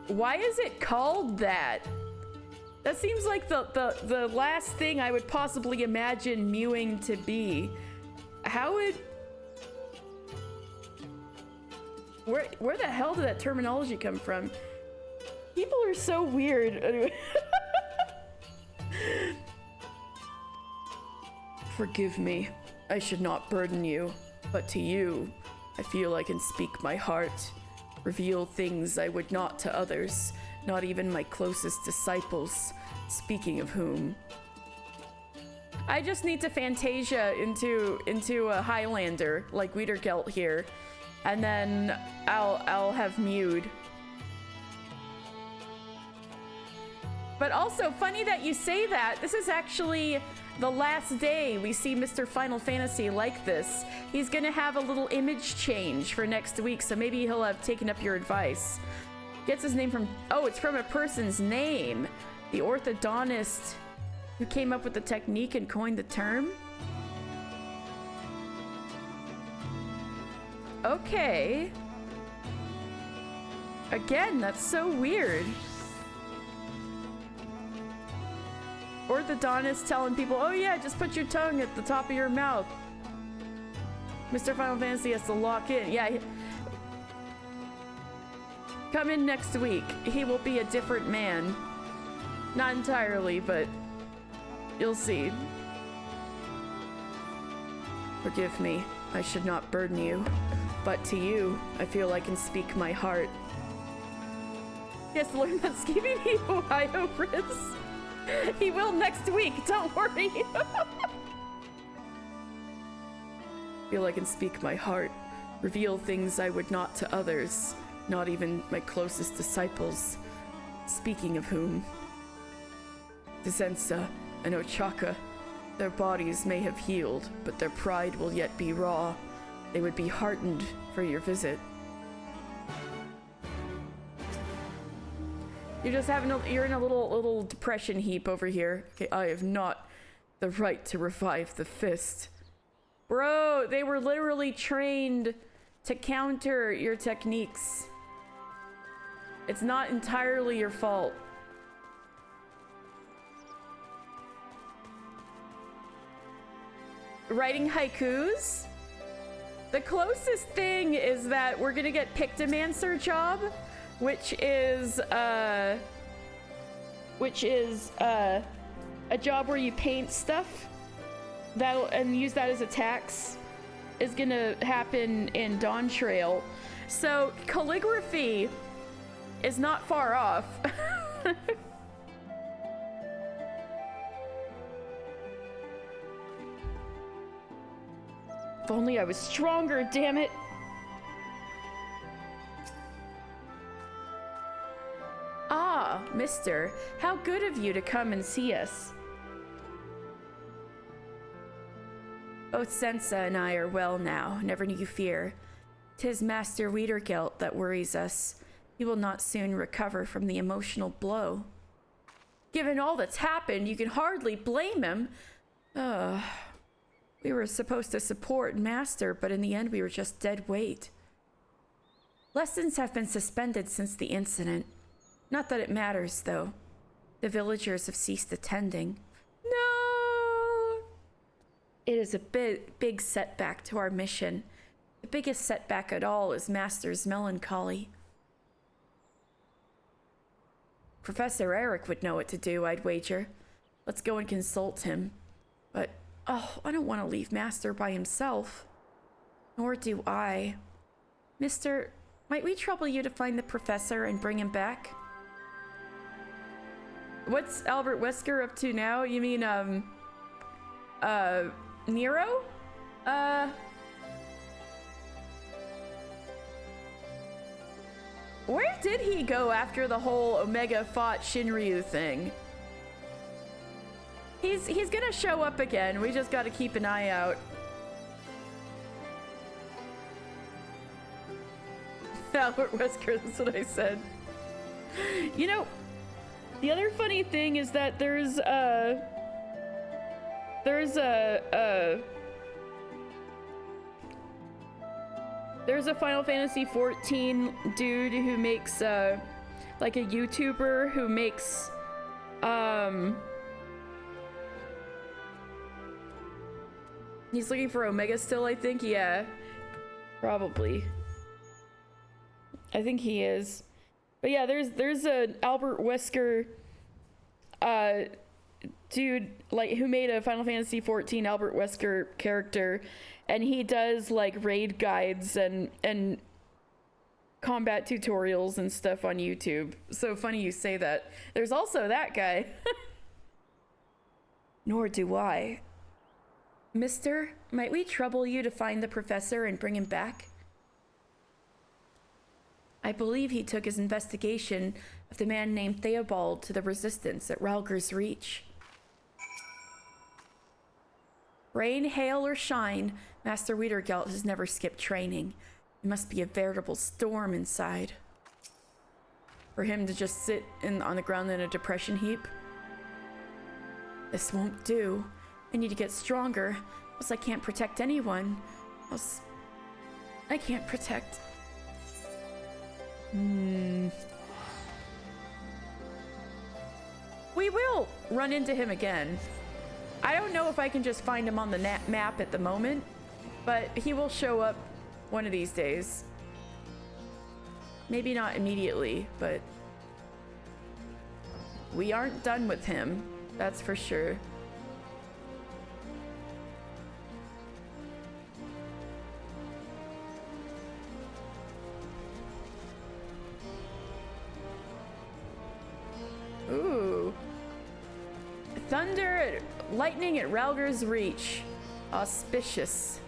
Why is it called that? That seems like the last thing I would possibly imagine mewing to be. How would... Where the hell did that terminology come from? People are so weird. Anyway. Forgive me. I should not burden you, but to you, I feel I can speak my heart, reveal things I would not to others, not even my closest disciples, speaking of whom. I just need to Fantasia into a Highlander, like Wiedergelt here, and then I'll have mewed. But also, funny that you say that. This is actually the last day we see Mr. Final Fantasy like this. He's gonna have a little image change for next week, so maybe he'll have taken up your advice. Gets his name from... Oh, it's from a person's name. The orthodontist who came up with the technique and coined the term? Okay. Again, that's so weird. Orthodontist telling people, oh yeah, just put your tongue at the top of your mouth. Mr. Final Fantasy has to lock in. Yeah. Come in next week. He will be a different man. Not entirely, but you'll see. Forgive me. I should not burden you. But to you, I feel I can speak my heart. He has to learn that Skibidi Ohio Riz. He will next week, don't worry. Feel I can speak my heart, reveal things I would not to others, not even my closest disciples, speaking of whom. Dizensa and Ochaka, their bodies may have healed, but their pride will yet be raw. They would be heartened for your visit. You're just having you're in a little depression heap over here. Okay, I have not the right to revive the fist. Bro, they were literally trained to counter your techniques. It's not entirely your fault. Writing haikus? The closest thing is that we're gonna get Pictomancer job, which is a job where you paint stuff and use that as a tax, is gonna happen in Dawn Trail. So calligraphy is not far off. If only I was stronger, damn it. Ah, mister, how good of you to come and see us. Both Sensa and I are well now, never need you fear. 'Tis Master Wiedergelt that worries us. He will not soon recover from the emotional blow. Given all that's happened, you can hardly blame him. We were supposed to support Master, but in the end we were just dead weight. Lessons have been suspended since the incident. Not that it matters, though. The villagers have ceased attending. No! It is a big setback to our mission. The biggest setback at all is Master's melancholy. Professor Eric would know what to do, I'd wager. Let's go and consult him. But, oh, I don't want to leave Master by himself. Nor do I. Mister, might we trouble you to find the professor and bring him back? What's Albert Wesker up to now? You mean, Nero? Where did he go after the whole Omega fought Shinryu thing? He's gonna show up again. We just gotta keep an eye out. Albert Wesker, that's what I said. You know, the other funny thing is that there's a Final Fantasy 14 dude who makes like a YouTuber who makes he's looking for Omega still, I think. Yeah, probably. I think he is. But yeah, there's a Albert Wesker dude like who made a Final Fantasy 14 Albert Wesker character, and he does like raid guides and combat tutorials and stuff on YouTube. So funny you say that. There's also that guy. Nor do I. Mister, might we trouble you to find the professor and bring him back? I believe he took his investigation of the man named Theobald to the Resistance at Rhalgr's Reach. Rain, hail, or shine, Master Wiedergelt has never skipped training. It must be a veritable storm inside. For him to just sit on the ground in a depression heap? This won't do. I need to get stronger, else I can't protect anyone. Else I can't protect... We will run into him again. I don't know if I can just find him on the map at the moment, but he will show up one of these days. Maybe not immediately, but we aren't done with him, that's for sure. Ooh. Thunder, lightning at Rhalgr's Reach. Auspicious.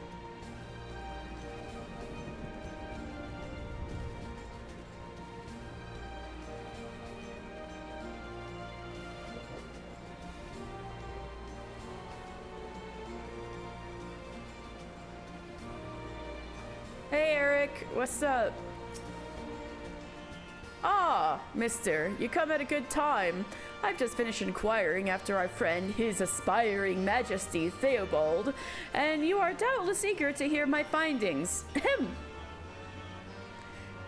Hey Eric, what's up? Ah, mister, you come at a good time. I've just finished inquiring after our friend, His Aspiring Majesty Theobald, and you are doubtless eager to hear my findings. Ahem.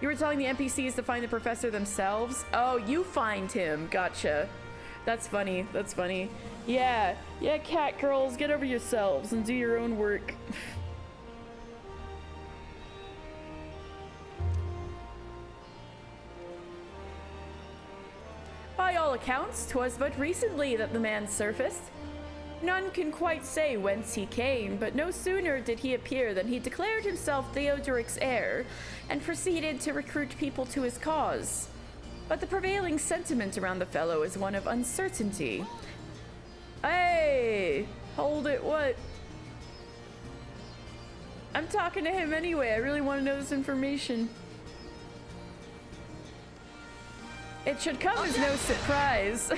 You were telling the NPCs to find the professor themselves? Oh, you find him. Gotcha. That's funny. That's funny. Yeah, cat girls, get over yourselves and do your own work. By all accounts, 'twas but recently that the man surfaced. None can quite say whence he came, but no sooner did he appear than he declared himself Theodoric's heir and proceeded to recruit people to his cause. But the prevailing sentiment around the fellow is one of uncertainty. Hey! Hold it, what? I'm talking to him anyway, I really want to know this information. It should come as no surprise.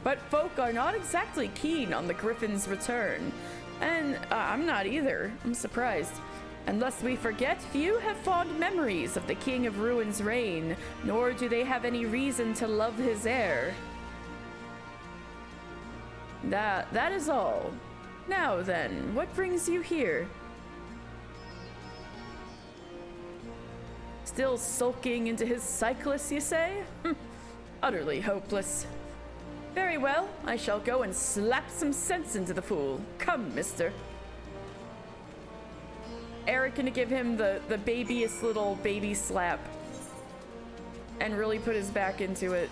But folk are not exactly keen on the Griffin's return. And I'm not either. I'm surprised. And lest we forget, few have fond memories of the King of Ruin's reign, nor do they have any reason to love his heir. That is all. Now then, what brings you here? Still sulking into his cyclist, you say? Utterly hopeless. Very well, I shall go and slap some sense into the fool. Come, mister. Eric gonna give him the babyest little baby slap and really put his back into it.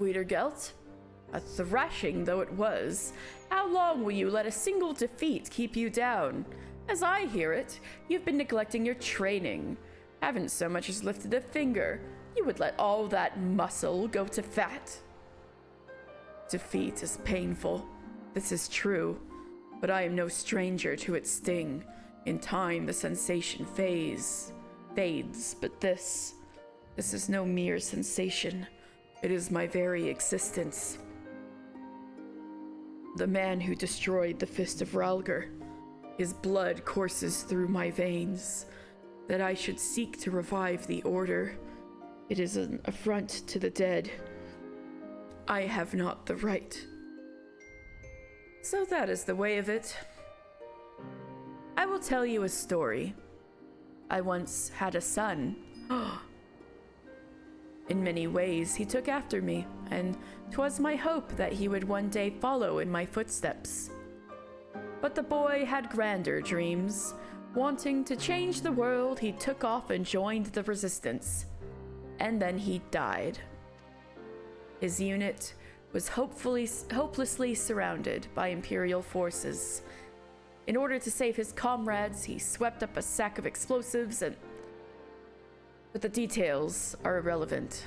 Wiedergelt, a thrashing though it was, how long will you let a single defeat keep you down? As I hear it, you've been neglecting your training. Haven't so much as lifted a finger. You would let all that muscle go to fat. Defeat is painful. This is true. But I am no stranger to its sting. In time, the sensation fades, but this is no mere sensation. It is my very existence. The man who destroyed the fist of Rhalgr. His blood courses through my veins. That I should seek to revive the order. It is an affront to the dead. I have not the right. So that is the way of it. I will tell you a story. I once had a son. In many ways, he took after me, and 'twas my hope that he would one day follow in my footsteps. But the boy had grander dreams. Wanting to change the world, he took off and joined the resistance. And then he died. His unit was hopelessly surrounded by Imperial forces. In order to save his comrades, he swept up a sack of explosives but the details are irrelevant.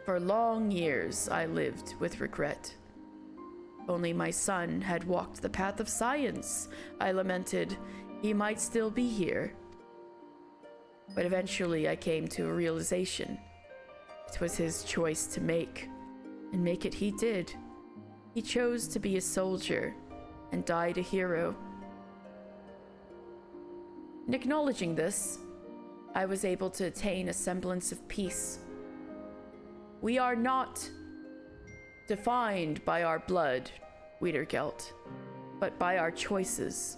For long years, I lived with regret. Only my son had walked the path of science. I lamented he might still be here. But eventually I came to a realization. It was his choice to make, and make it he did. He chose to be a soldier and died a hero. In acknowledging this, I was able to attain a semblance of peace. We are not defined by our blood, Wiedergelt, but by our choices.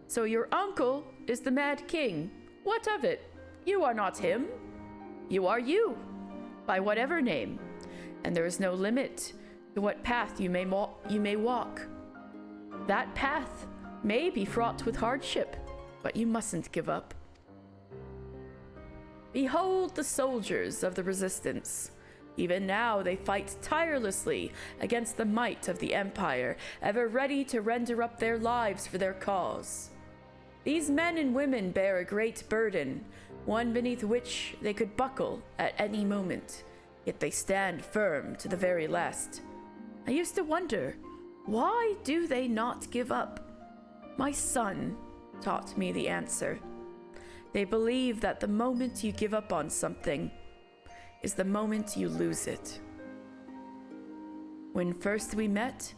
So your uncle is the Mad King. What of it? You are not him. You are you, by whatever name, and there is no limit to what path you may walk. That path may be fraught with hardship, but you mustn't give up. Behold the soldiers of the resistance. Even now they fight tirelessly against the might of the Empire, ever ready to render up their lives for their cause. These men and women bear a great burden, one beneath which they could buckle at any moment, yet they stand firm to the very last. I used to wonder, why do they not give up? My son taught me the answer. They believe that the moment you give up on something is the moment you lose it. When first we met,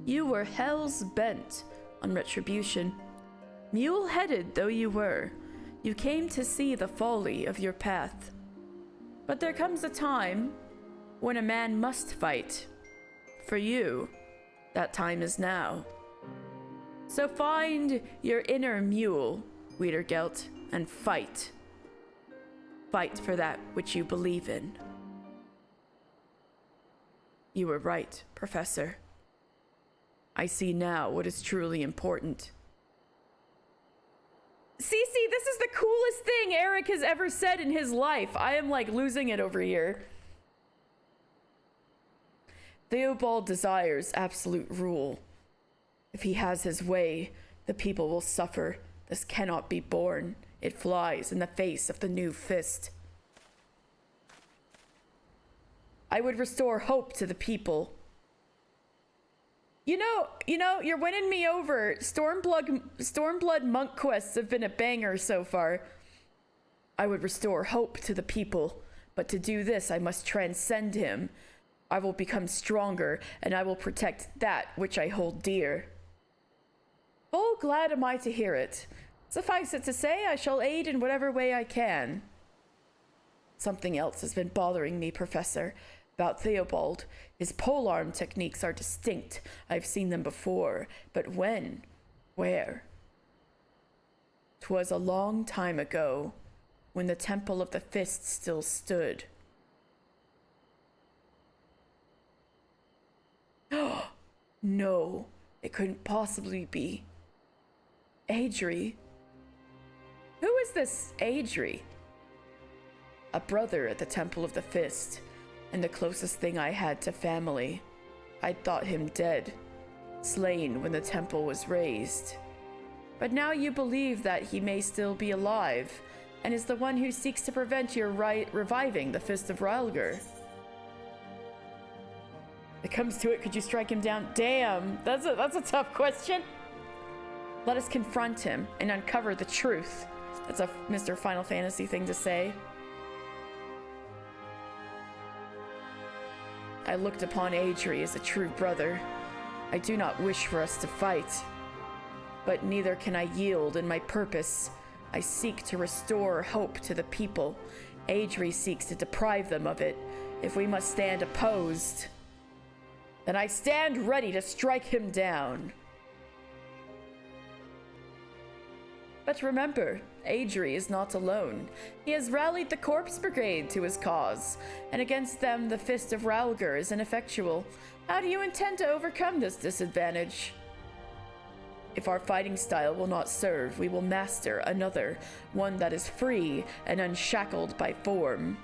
you were hell's bent on retribution. Mule-headed though you were, you came to see the folly of your path. But there comes a time when a man must fight. For you, that time is now. So find your inner mule, Wiedergelt, and fight. Fight for that which you believe in. You were right, Professor. I see now what is truly important. Cece, this is the coolest thing Eric has ever said in his life. I am like losing it over here. Theobald desires absolute rule. If he has his way, the people will suffer. This cannot be borne. It flies in the face of the new fist. I would restore hope to the people. You know, you're winning me over. Stormblood monk quests have been a banger so far. I would restore hope to the people, but to do this, I must transcend him. I will become stronger, and I will protect that which I hold dear. Oh, glad am I to hear it. Suffice it to say, I shall aid in whatever way I can. Something else has been bothering me, Professor. About Theobald. His polearm techniques are distinct. I've seen them before. But when? Where? 'Twas a long time ago, when the Temple of the Fist still stood. No, it couldn't possibly be. Adri? Who is this Adri? A brother at the Temple of the Fist, and the closest thing I had to family. I'd thought him dead, slain when the temple was raised. But now you believe that he may still be alive, and is the one who seeks to prevent your reviving the Fist of Rhalgr. It comes to it, could you strike him down? Damn, that's a tough question. Let us confront him and uncover the truth. That's a Mr. Final Fantasy thing to say. I looked upon Adri as a true brother. I do not wish for us to fight, but neither can I yield in my purpose. I seek to restore hope to the people. Adri seeks to deprive them of it. If we must stand opposed, then I stand ready to strike him down. But remember, Adri is not alone. He has rallied the Corpse Brigade to his cause, and against them the Fist of Rhalgr is ineffectual. How do you intend to overcome this disadvantage? If our fighting style will not serve, we will master another, one that is free and unshackled by form.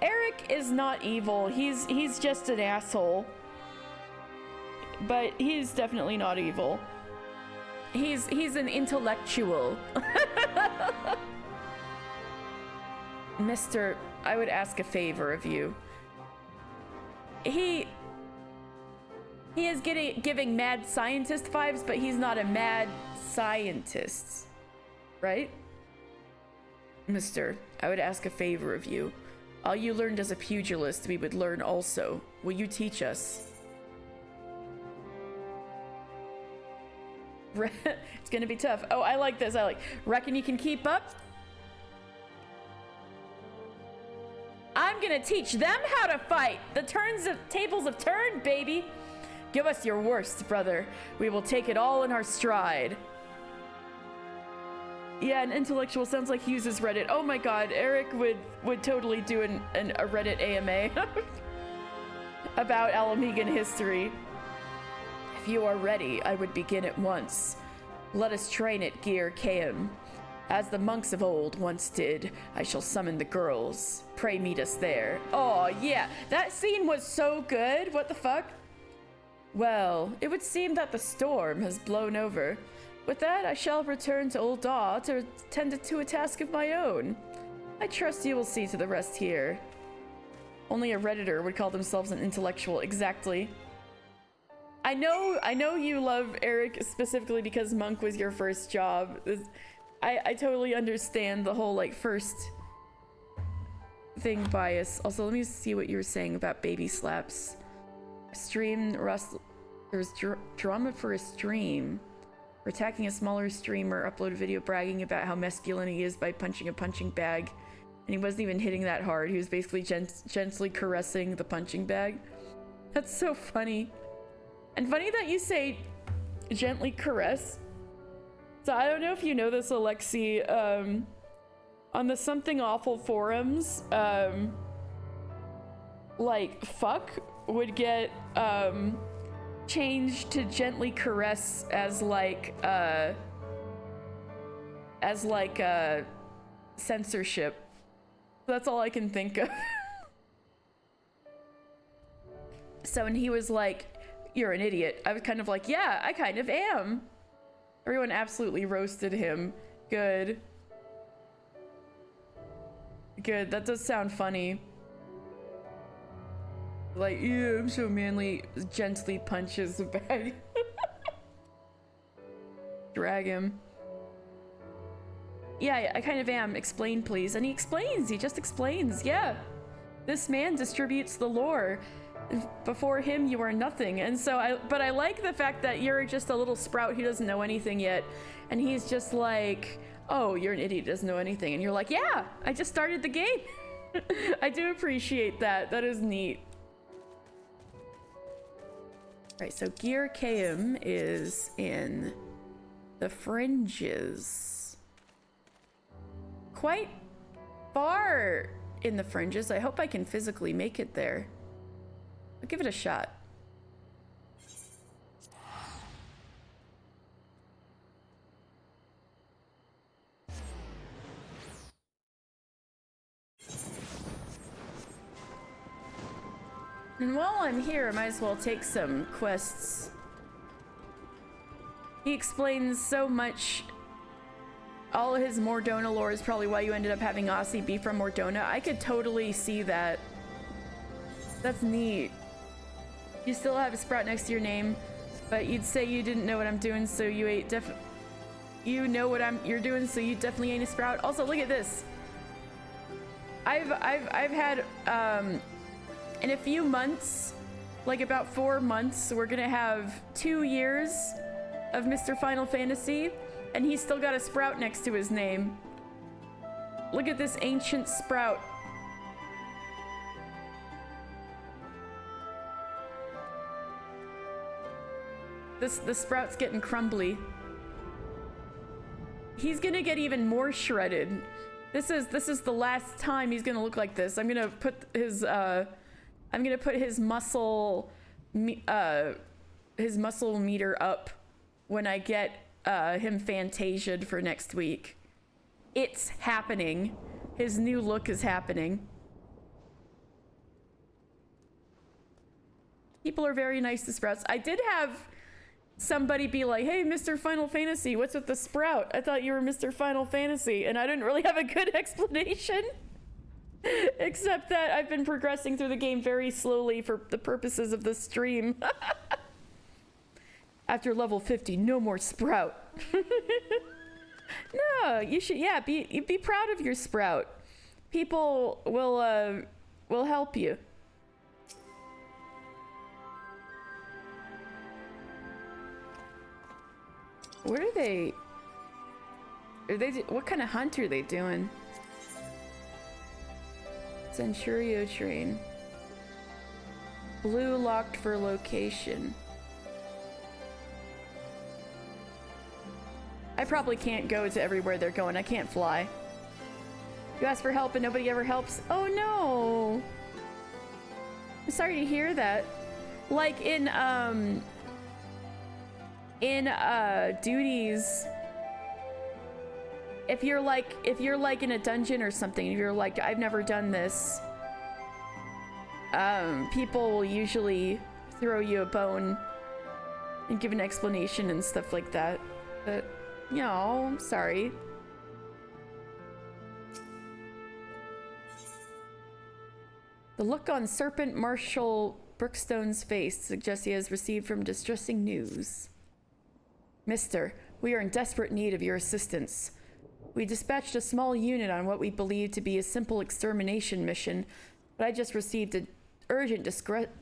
Eric is not evil. He's just an asshole. But he's definitely not evil. He's an intellectual. Mister, I would ask a favor of you. He is giving mad scientist vibes, but he's not a mad scientist, right? Mister, I would ask a favor of you. All you learned as a pugilist, we would learn also. Will you teach us? It's gonna be tough. Oh, I like this. Reckon you can keep up? I'm gonna teach them how to fight. The tables have turned, baby. Give us your worst, brother. We will take it all in our stride. Yeah, an intellectual sounds like he uses Reddit. Oh my god, Eric would totally do a Reddit AMA about Alamegan history. If you are ready, I would begin at once. Let us train at Gir Kaim. As the monks of old once did, I shall summon the girls. Pray meet us there. Oh yeah, that scene was so good. What the fuck? Well, it would seem that the storm has blown over. With that, I shall return to Old Daw to tend to a task of my own. I trust you will see to the rest here. Only a Redditor would call themselves an intellectual, exactly. I know you love Eric specifically because Monk was your first job. I totally understand the whole, like, first thing bias. Also, let me see what you were saying about baby slaps. Stream Rust. There's drama for a stream. For attacking a smaller streamer, upload a video bragging about how masculine he is by punching a punching bag. And he wasn't even hitting that hard. He was basically gently caressing the punching bag. That's so funny. And funny that you say gently caress. So I don't know if you know this, Alexi. On the Something Awful forums, like, fuck would get changed to gently caress as like censorship. That's all I can think of. So when he was like, "You're an idiot," I was kind of like, "Yeah, I kind of am." Everyone absolutely roasted him. Good. Good, that does sound funny. Like, yeah, I'm so manly. Gently punches the bag. Drag him. Yeah, I kind of am. Explain, please. And he explains. He just explains. Yeah. This man distributes the lore. Before him, you are nothing. And so but I like the fact that you're just a little sprout who doesn't know anything yet. And he's just like, oh, you're an idiot, doesn't know anything. And you're like, yeah, I just started the game. I do appreciate that. That is neat. Right, so Gear KM is in the fringes. Quite far in the fringes. I hope I can physically make it there. I'll give it a shot. And while I'm here, I might as well take some quests. He explains so much. All of his Mordona lore is probably why you ended up having Aussie be from Mordona. I could totally see that. That's neat. You still have a sprout next to your name, but you'd say you didn't know what I'm doing, so you ain't you know what you're doing, so you definitely ain't a sprout. Also, look at this. I've had in a few months, like about 4 months, we're gonna have 2 years of Mr. Final Fantasy, and he's still got a sprout next to his name. Look at this ancient sprout. The sprout's getting crumbly. He's gonna get even more shredded. This is the last time he's gonna look like this. I'm gonna put his muscle meter up when I get him fantasiaed for next week. It's happening. His new look is happening. People are very nice to sprouts. I did have somebody be like, hey, Mr. Final Fantasy, what's with the sprout? I thought you were Mr. Final Fantasy, and I didn't really have a good explanation. Except that I've been progressing through the game very slowly for the purposes of the stream. After level 50, no more sprout. No, you should, yeah, be proud of your sprout. People will help you. What are they? What kind of hunt are they doing? Centurio train. Blue locked for location. I probably can't go to everywhere they're going. I can't fly. You ask for help and nobody ever helps. Oh no! I'm sorry to hear that. Like in duties, if you're like in a dungeon or something, if you're like, I've never done this, people will usually throw you a bone and give an explanation and stuff like that. But, you know, I'm sorry. The look on Serpent Marshal Brookstone's face suggests he has received from distressing news. Mister, we are in desperate need of your assistance. We dispatched a small unit on what we believe to be a simple extermination mission, but I just received an urgent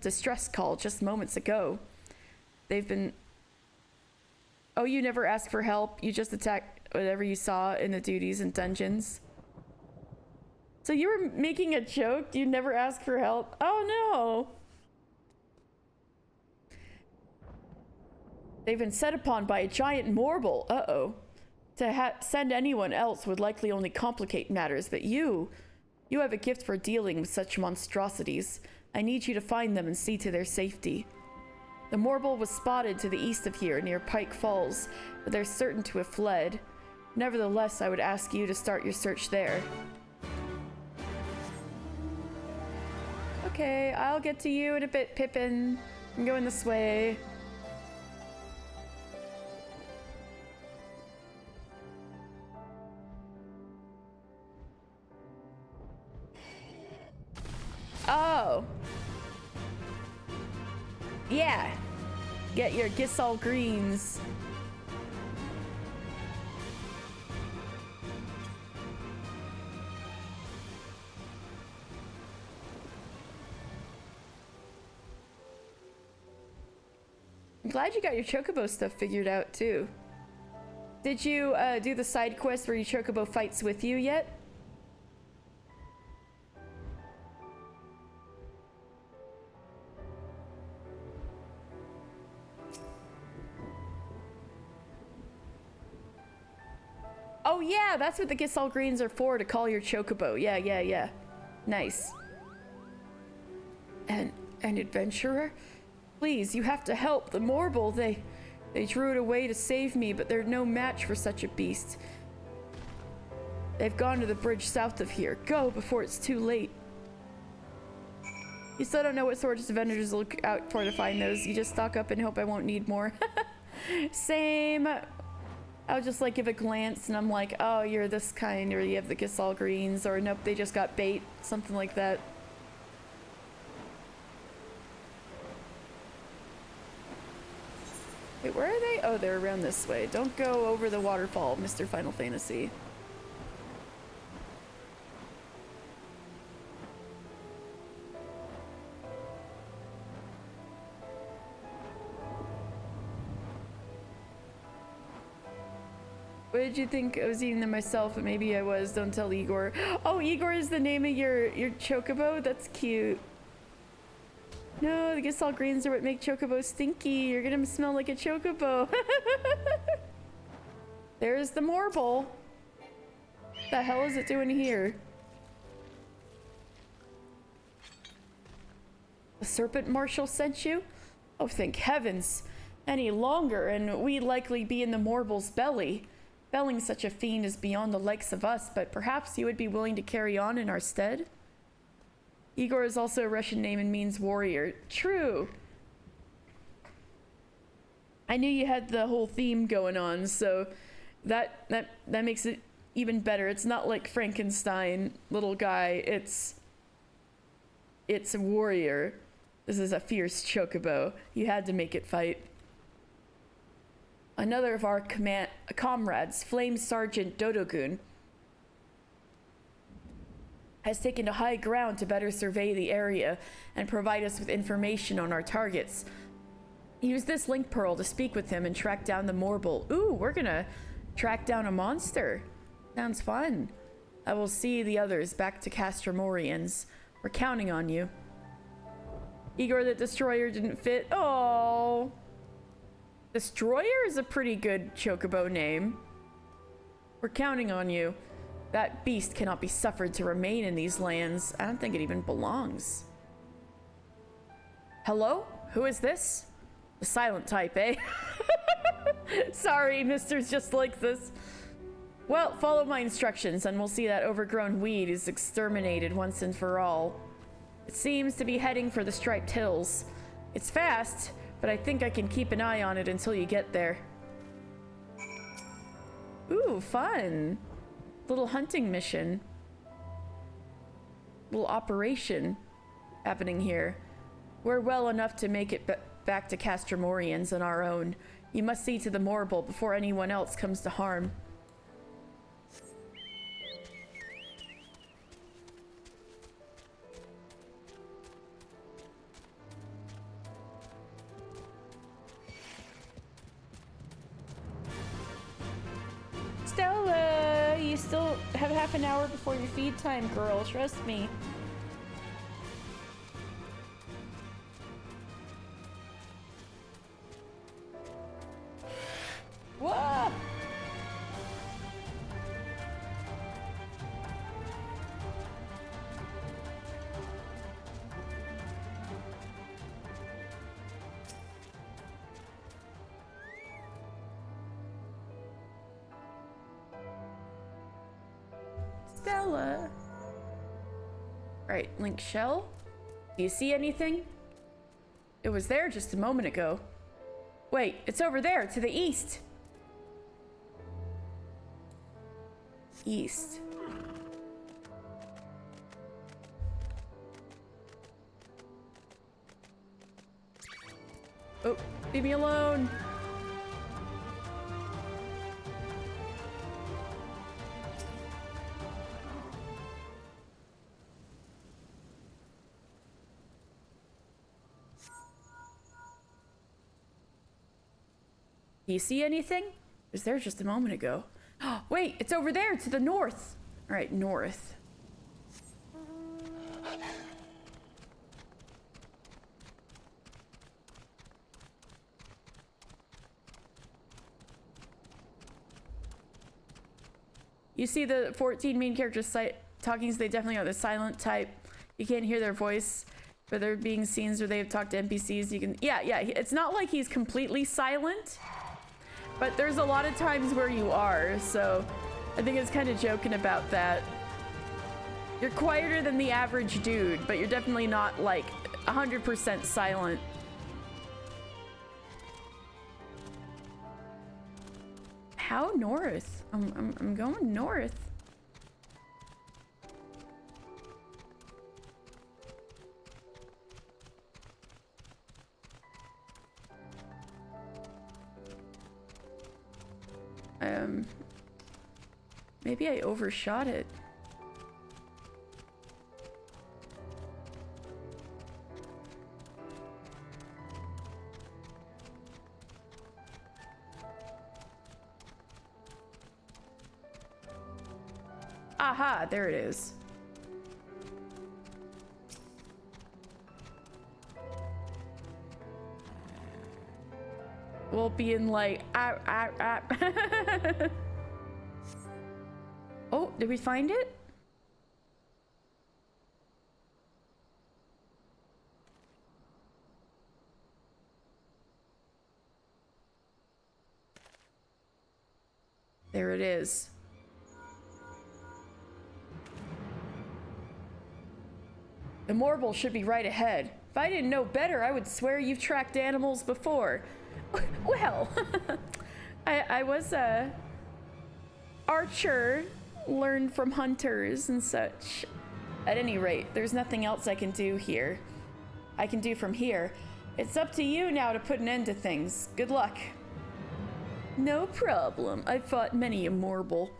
distress call just moments ago. They've been... Oh, you never asked for help? You just attacked whatever you saw in the duties and dungeons? So you were making a joke? You never asked for help? Oh no! They've been set upon by a giant morble. Uh-oh. To send anyone else would likely only complicate matters, but you have a gift for dealing with such monstrosities. I need you to find them and see to their safety. The morble was spotted to the east of here, near Pike Falls, but they're certain to have fled. Nevertheless, I would ask you to start your search there. Okay, I'll get to you in a bit, Pippin. I'm going this way. Oh. Yeah. Get your Gisal greens. I'm glad you got your chocobo stuff figured out too. Did you do the side quest where your chocobo fights with you yet? Oh yeah, that's what the Gisal greens are for, to call your chocobo. Yeah. Nice. An adventurer? Please, you have to help. The morble, they drew it away to save me, but they're no match for such a beast. They've gone to the bridge south of here. Go before it's too late. You still don't know what sorts of vendors to look out for to find those. You just stock up and hope I won't need more. Same. I'll just like give a glance and I'm like, oh, you're this kind, or you have the Gisal greens, or nope, they just got bait, something like that. Wait, where are they? Oh, they're around this way. Don't go over the waterfall, Mr. Final Fantasy. What did you think? I was eating them myself, but maybe I was. Don't tell Igor. Oh, Igor is the name of your chocobo? That's cute. No, the Gisal greens are what make chocobos stinky. You're gonna smell like a chocobo. There's the morble. What the hell is it doing here? The Serpent Marshal sent you? Oh, thank heavens. Any longer, and we'd likely be in the morble's belly. Felling such a fiend is beyond the likes of us, but perhaps you would be willing to carry on in our stead? Igor is also a Russian name and means warrior. True. I knew you had the whole theme going on, so that makes it even better. It's not like Frankenstein, little guy. It's a warrior. This is a fierce chocobo. You had to make it fight. Another of our comrades, Flame Sergeant Dodogun, has taken to high ground to better survey the area and provide us with information on our targets. Use this link pearl to speak with him and track down the morble. Ooh, we're gonna track down a monster. Sounds fun. I will see the others back to Castromorians. We're counting on you. Igor the Destroyer didn't fit. Oh. Destroyer is a pretty good chocobo name. We're counting on you. That beast cannot be suffered to remain in these lands. I don't think it even belongs. Hello? Who is this? The silent type, eh? Sorry, mister's just like this. Well, follow my instructions and we'll see that overgrown weed is exterminated once and for all. It seems to be heading for the Striped Hills. It's fast, but I think I can keep an eye on it until you get there. Ooh, fun. Little hunting mission. Little operation happening here. We're well enough to make it back to Castromorians on our own. You must see to the Morble before anyone else comes to harm. Stella, you still have half an hour before your feed time, girl. Trust me. Whoa! Stella. Right, link shell. Do you see anything? It was there just a moment ago. Wait, it's over there to the east. East. Oh, leave me alone. Do you see anything? It was there just a moment ago. Wait, it's over there to the north. All right, north. You see the 14 main characters talking, so they definitely are the silent type. You can't hear their voice, but there being scenes where they have talked to NPCs. You can, yeah, it's not like he's completely silent, but there's a lot of times where you are, so I think it's kind of joking about that. You're quieter than the average dude, but you're definitely not like 100% silent. How north? I'm going north. Maybe I overshot it. Aha, there it is. We'll be in like, Oh, did we find it? There it is. The Morble should be right ahead. If I didn't know better, I would swear you've tracked animals before. Well, I was a archer, learned from hunters and such. At any rate, there's nothing else I can do here. I can do from here. It's up to you now to put an end to things. Good luck. No problem. I've fought many a Morble.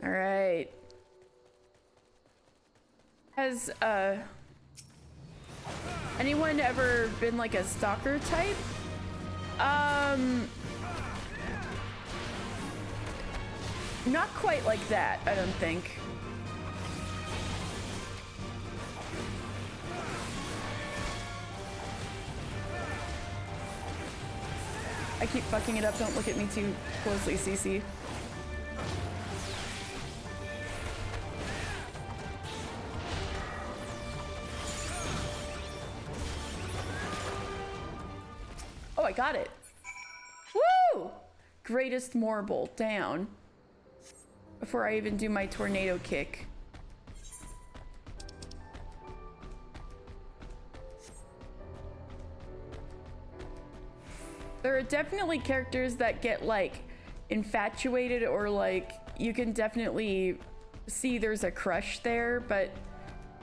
All right. Has anyone ever been like a stalker type? Not quite like that, I don't think. I keep fucking it up. Don't look at me too closely, Cece. Oh, I got it. Woo! Greatest Morble down. before I even do my tornado kick. There are definitely characters that get like infatuated, or like you can definitely see there's a crush there, but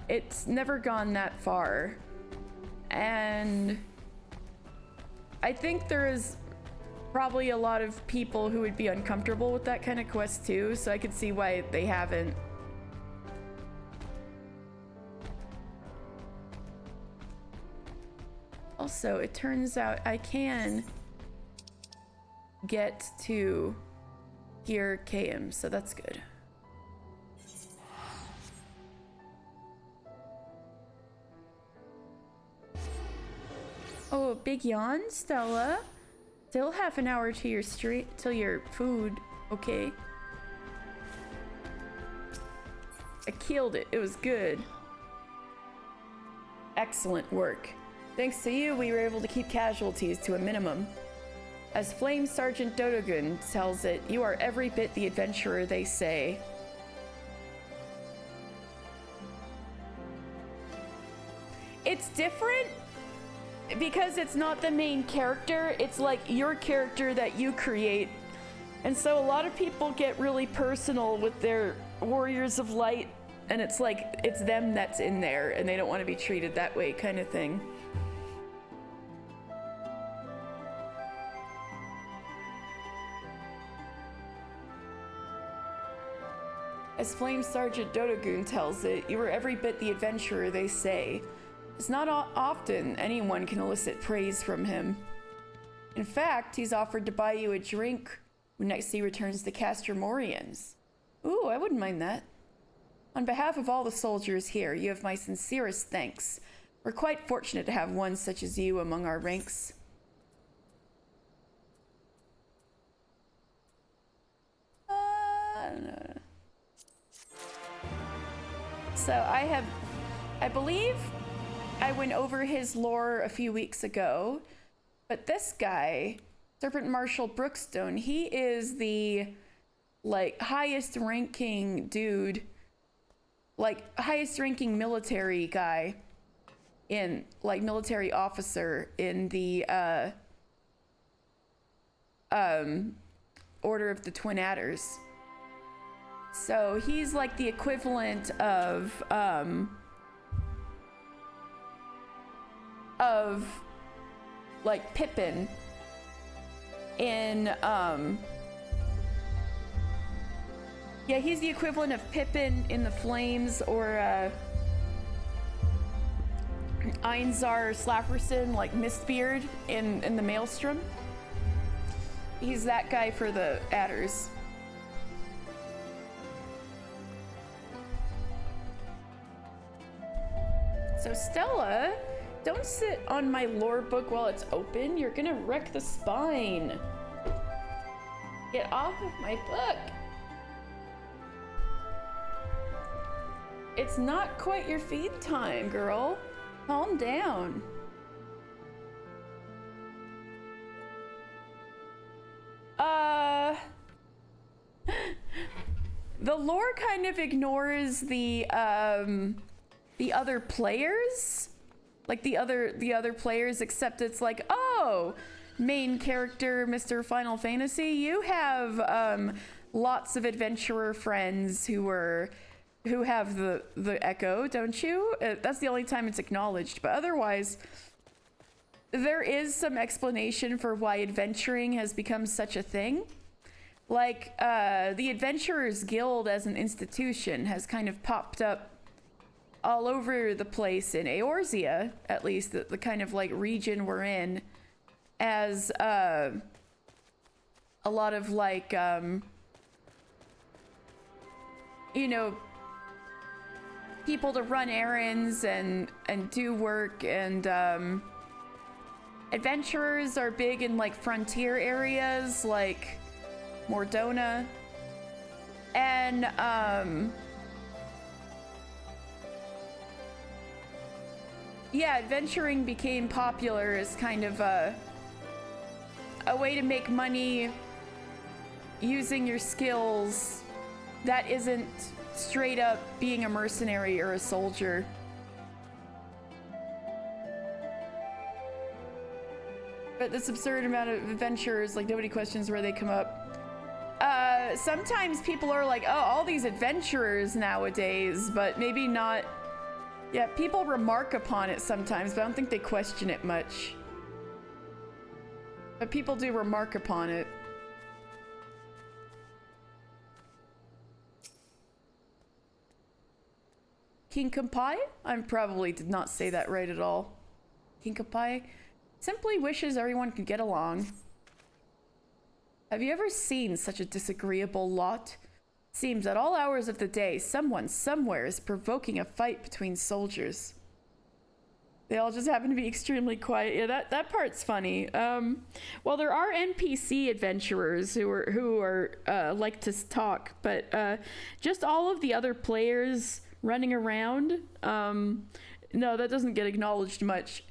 it's never gone that far. And I think there is probably a lot of people who would be uncomfortable with that kind of quest too, so I could see why they haven't. Also, it turns out I can get to Gear KM, so that's good. Oh, big yawn, Stella. Still half an hour to your till your food. Okay. I killed it. It was good. Excellent work. Thanks to you, we were able to keep casualties to a minimum. As Flame Sergeant Dodogun tells it, you are every bit the adventurer they say. It's different because it's not the main character, it's like your character that you create. And so a lot of people get really personal with their Warriors of Light, and it's like it's them that's in there and they don't want to be treated that way, kind of thing. As Flame Sergeant Dodogun tells it, you are every bit the adventurer they say. It's not often anyone can elicit praise from him. In fact, he's offered to buy you a drink when next he returns to Castor Morians. Ooh, I wouldn't mind that. On behalf of all the soldiers here, you have my sincerest thanks. We're quite fortunate to have one such as you among our ranks. I don't know. So I believe I went over his lore a few weeks ago, but this guy, Serpent Marshal Brookstone, he is the like highest ranking dude, like highest ranking military guy in like military officer in the Order of the Twin Adders. So he's like the equivalent of like Pippin in yeah, he's the equivalent of Pippin in the Flames, or Einzar Slafferson, like Mistbeard in the Maelstrom. He's that guy for the Adders. So Stella, don't sit on my lore book while it's open. You're gonna wreck the spine. Get off of my book. It's not quite your feed time, girl. Calm down. The lore kind of ignores the other players, like the other players, except it's like, oh, main character Mr. Final Fantasy, you have lots of adventurer friends who have the echo, don't you? That's the only time it's acknowledged, but otherwise there is some explanation for why adventuring has become such a thing. Like the Adventurers Guild as an institution has kind of popped up all over the place in Eorzea, at least the kind of like region we're in, as a lot of like you know, people to run errands and do work, and adventurers are big in like frontier areas like Mordona, and yeah, adventuring became popular as kind of a way to make money using your skills that isn't straight up being a mercenary or a soldier. But this absurd amount of adventures, like nobody questions where they come up. Sometimes people are like, oh, all these adventurers nowadays, but maybe not. Yeah, people remark upon it sometimes, but I don't think they question it much. But people do remark upon it. Kinkapai? I probably did not say that right at all. Kinkapai simply wishes everyone could get along. Have you ever seen such a disagreeable lot? Seems at all hours of the day, someone somewhere is provoking a fight between soldiers. They all just happen to be extremely quiet. Yeah, that part's funny. Well, there are NPC adventurers who are like to talk, but just all of the other players running around, no, that doesn't get acknowledged much.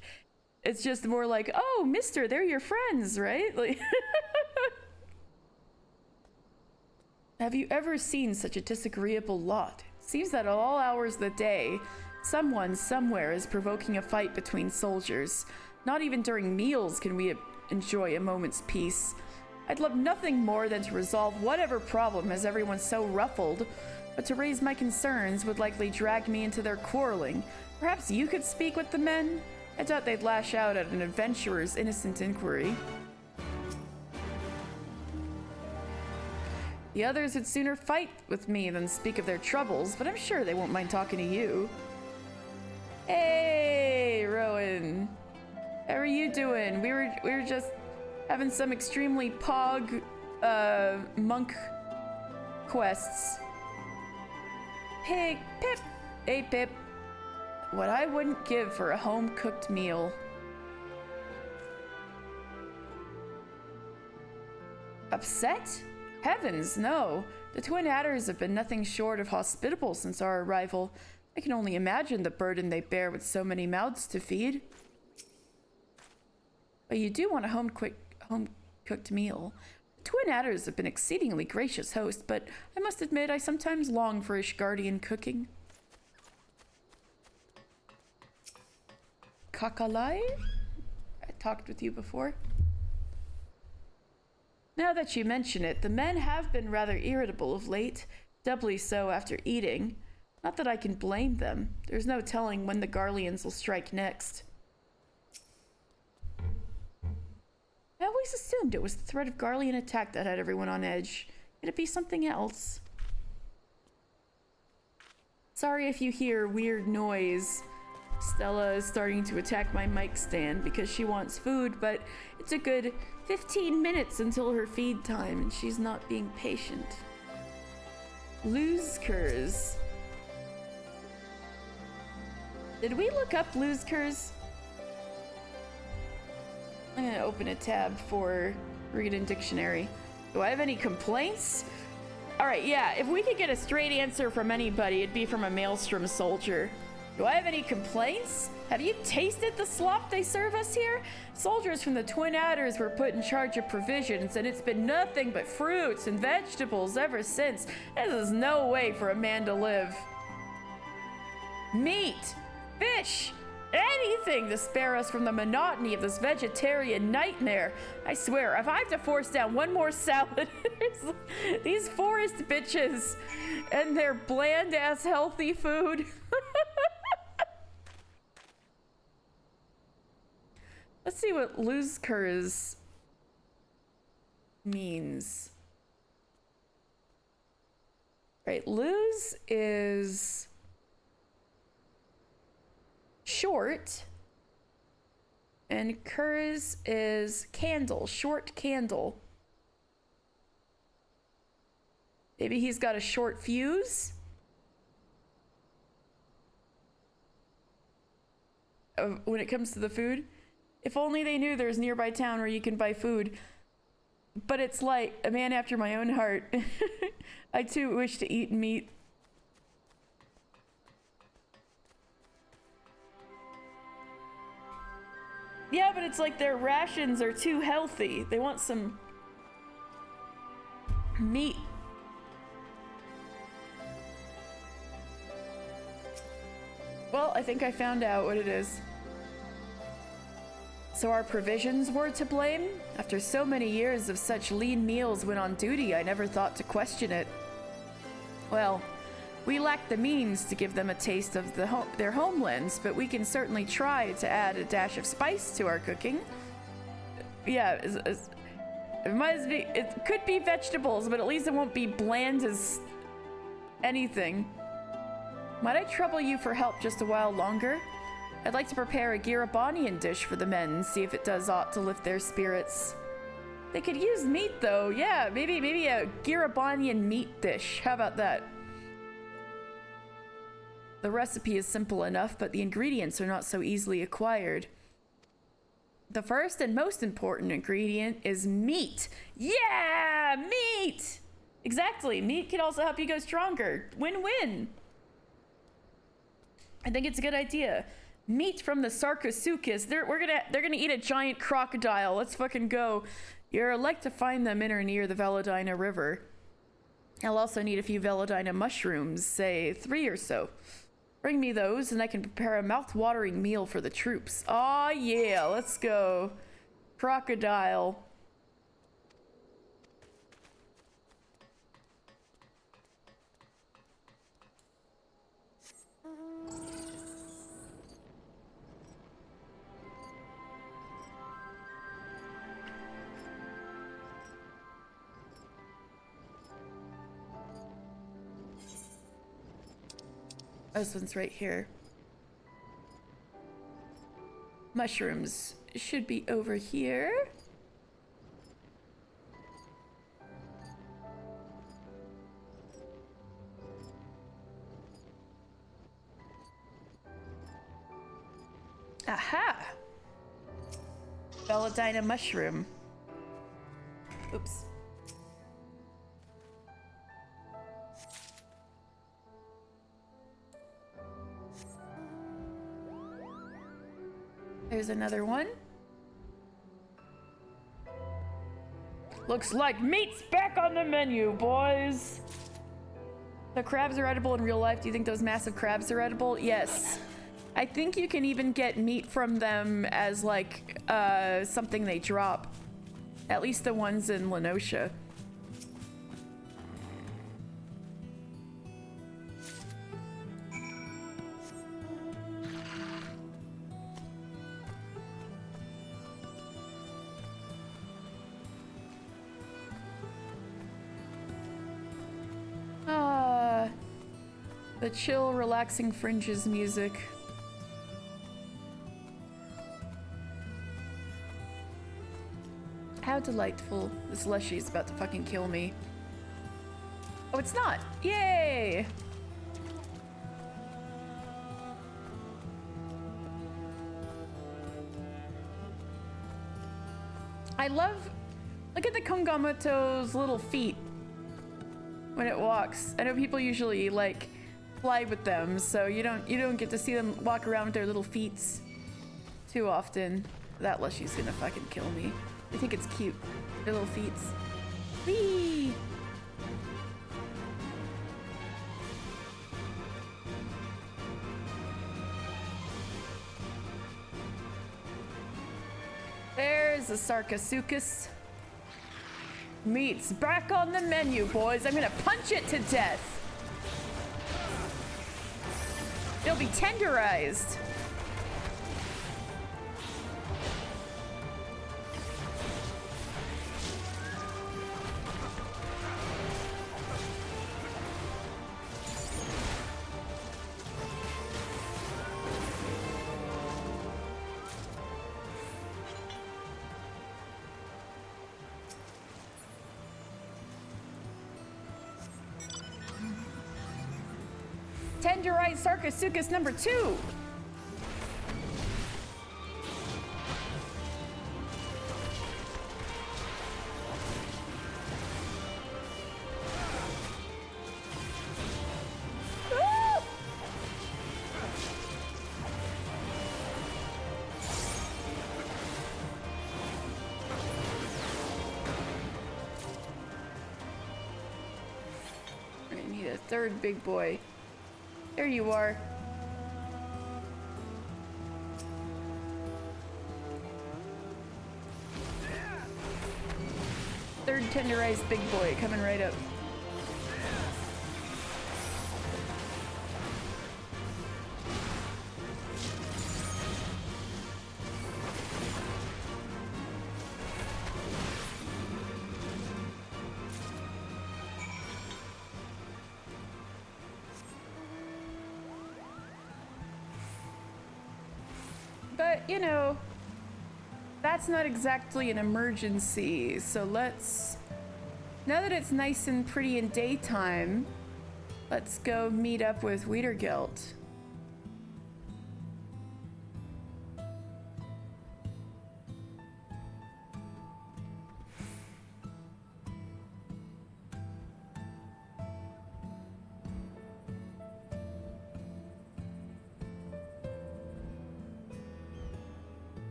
It's just more like, oh, mister, they're your friends, right? Like, have you ever seen such a disagreeable lot? Seems that at all hours of the day, someone somewhere is provoking a fight between soldiers. Not even during meals can we enjoy a moment's peace. I'd love nothing more than to resolve whatever problem has everyone so ruffled, but to raise my concerns would likely drag me into their quarreling. Perhaps you could speak with the men? I doubt they'd lash out at an adventurer's innocent inquiry. The others would sooner fight with me than speak of their troubles, but I'm sure they won't mind talking to you. Hey, Rowan. How are you doing? We were just having some extremely pog monk quests. Hey, Pip. Hey, Pip. What I wouldn't give for a home-cooked meal. Upset? Heavens, no. The Twin Adders have been nothing short of hospitable since our arrival. I can only imagine the burden they bear with so many mouths to feed. But you do want a home-cooked meal. The Twin Adders have been exceedingly gracious hosts, but I must admit I sometimes long for Ishgardian cooking. Kakalai? I talked with you before. Now that you mention it, the men have been rather irritable of late, doubly so after eating. Not that I can blame them. There's no telling when the Garleans will strike next. I always assumed it was the threat of Garlean attack that had everyone on edge. Could it be something else? Sorry if you hear weird noise. Stella is starting to attack my mic stand because she wants food, but it's a good 15 minutes until her feed time, and she's not being patient. Rhalgrs. Did we look up Rhalgrs? I'm gonna open a tab for Read in Dictionary. Do I have any complaints? Alright, yeah, if we could get a straight answer from anybody, it'd be from a Maelstrom soldier. Do I have any complaints? Have you tasted the slop they serve us here? Soldiers from the Twin Adders were put in charge of provisions, and it's been nothing but fruits and vegetables ever since. This is no way for a man to live. Meat, fish, anything to spare us from the monotony of this vegetarian nightmare. I swear, if I have to force down one more salad, these forest bitches and their bland-ass healthy food. Let's see what Rhalgrs means. Right, luz is short, and Kurs is candle, short candle. Maybe he's got a short fuse? When it comes to the food? If only they knew there's a nearby town where you can buy food. But it's like a man after my own heart. I too wish to eat meat. Yeah, but it's like their rations are too healthy. They want some meat. Well, I think I found out what it is. So our provisions were to blame? After so many years of such lean meals when on duty, I never thought to question it. Well, we lack the means to give them a taste of their homelands, but we can certainly try to add a dash of spice to our cooking. Yeah, it could be vegetables, but at least it won't be bland as anything. Might I trouble you for help just a while longer? I'd like to prepare a Girabonian dish for the men, see if it does aught to lift their spirits. They could use meat though, yeah, maybe a Girabonian meat dish. How about that? The recipe is simple enough, but the ingredients are not so easily acquired. The first and most important ingredient is meat. Yeah, meat! Exactly, meat can also help you go stronger. Win-win. I think it's a good idea. Meat from the Sarcosuchus. They're gonna eat a giant crocodile. Let's fucking go. You're like to find them in or near the Veladina River. I'll also need a few Veladina mushrooms, say 3 or so. Bring me those and I can prepare a mouth-watering meal for the troops. Aw, yeah, let's go. Crocodile. This one's right here. Mushrooms should be over here. Aha! Veladina mushroom. Oops. There's another one. Looks like meat's back on the menu, boys. The crabs are edible in real life. Do you think those massive crabs are edible? Yes. I think you can even get meat from them as like something they drop. At least the ones in Lenosha. The chill, relaxing fringes music. How delightful. This Leshy is about to fucking kill me. Oh, it's not! Yay! I love... Look at the Kongamato's little feet when it walks. I know people usually, like, fly with them, so you don't get to see them walk around with their little feet too often. That Leshy's gonna fucking kill me. I think it's cute. Their little feet. Whee! There's the Sarcosuchus. Meat's back on the menu, boys. I'm gonna punch it to death. It'll be tenderized. Tenderized Sarcosuchus number 2. I need a third big boy. There you are. tenderized big boy coming right up. But, you know, that's not exactly an emergency, so let's... Now that it's nice and pretty in daytime, let's go meet up with Rhalgr.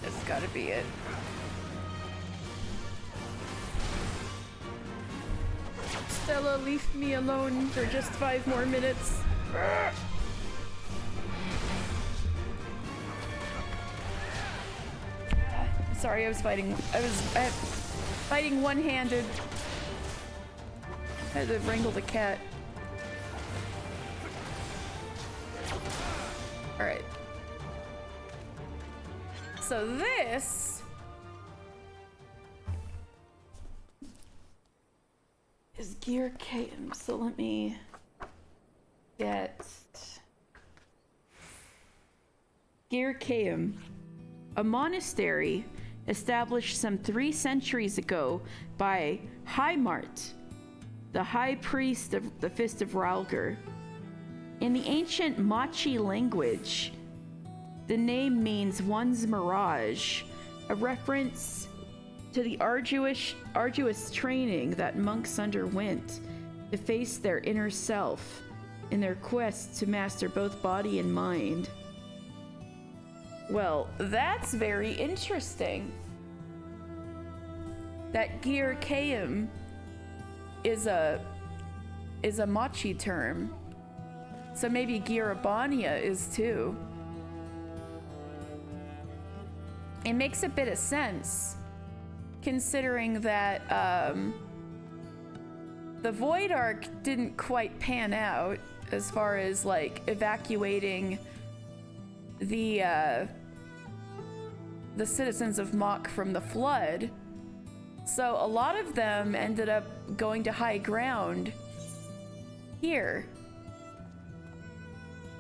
That's gotta be it. Stella, leave me alone for just 5 more minutes. Sorry, I was fighting one-handed. I had to wrangle the cat. All right. So this is Gear KM. So let me get Gear KM, a monastery established some 3 centuries ago by Mart, the high priest of the Fist of Rhalgr. In the ancient Machi language, the name means one's mirage, a reference to the arduous training that monks underwent to face their inner self in their quest to master both body and mind. Well, that's very interesting. That Gear KM is a Machi term. So maybe Gear Abania is too. It makes a bit of sense, considering that the Void Arc didn't quite pan out as far as like evacuating the citizens of Mach from the flood. So a lot of them ended up going to high ground here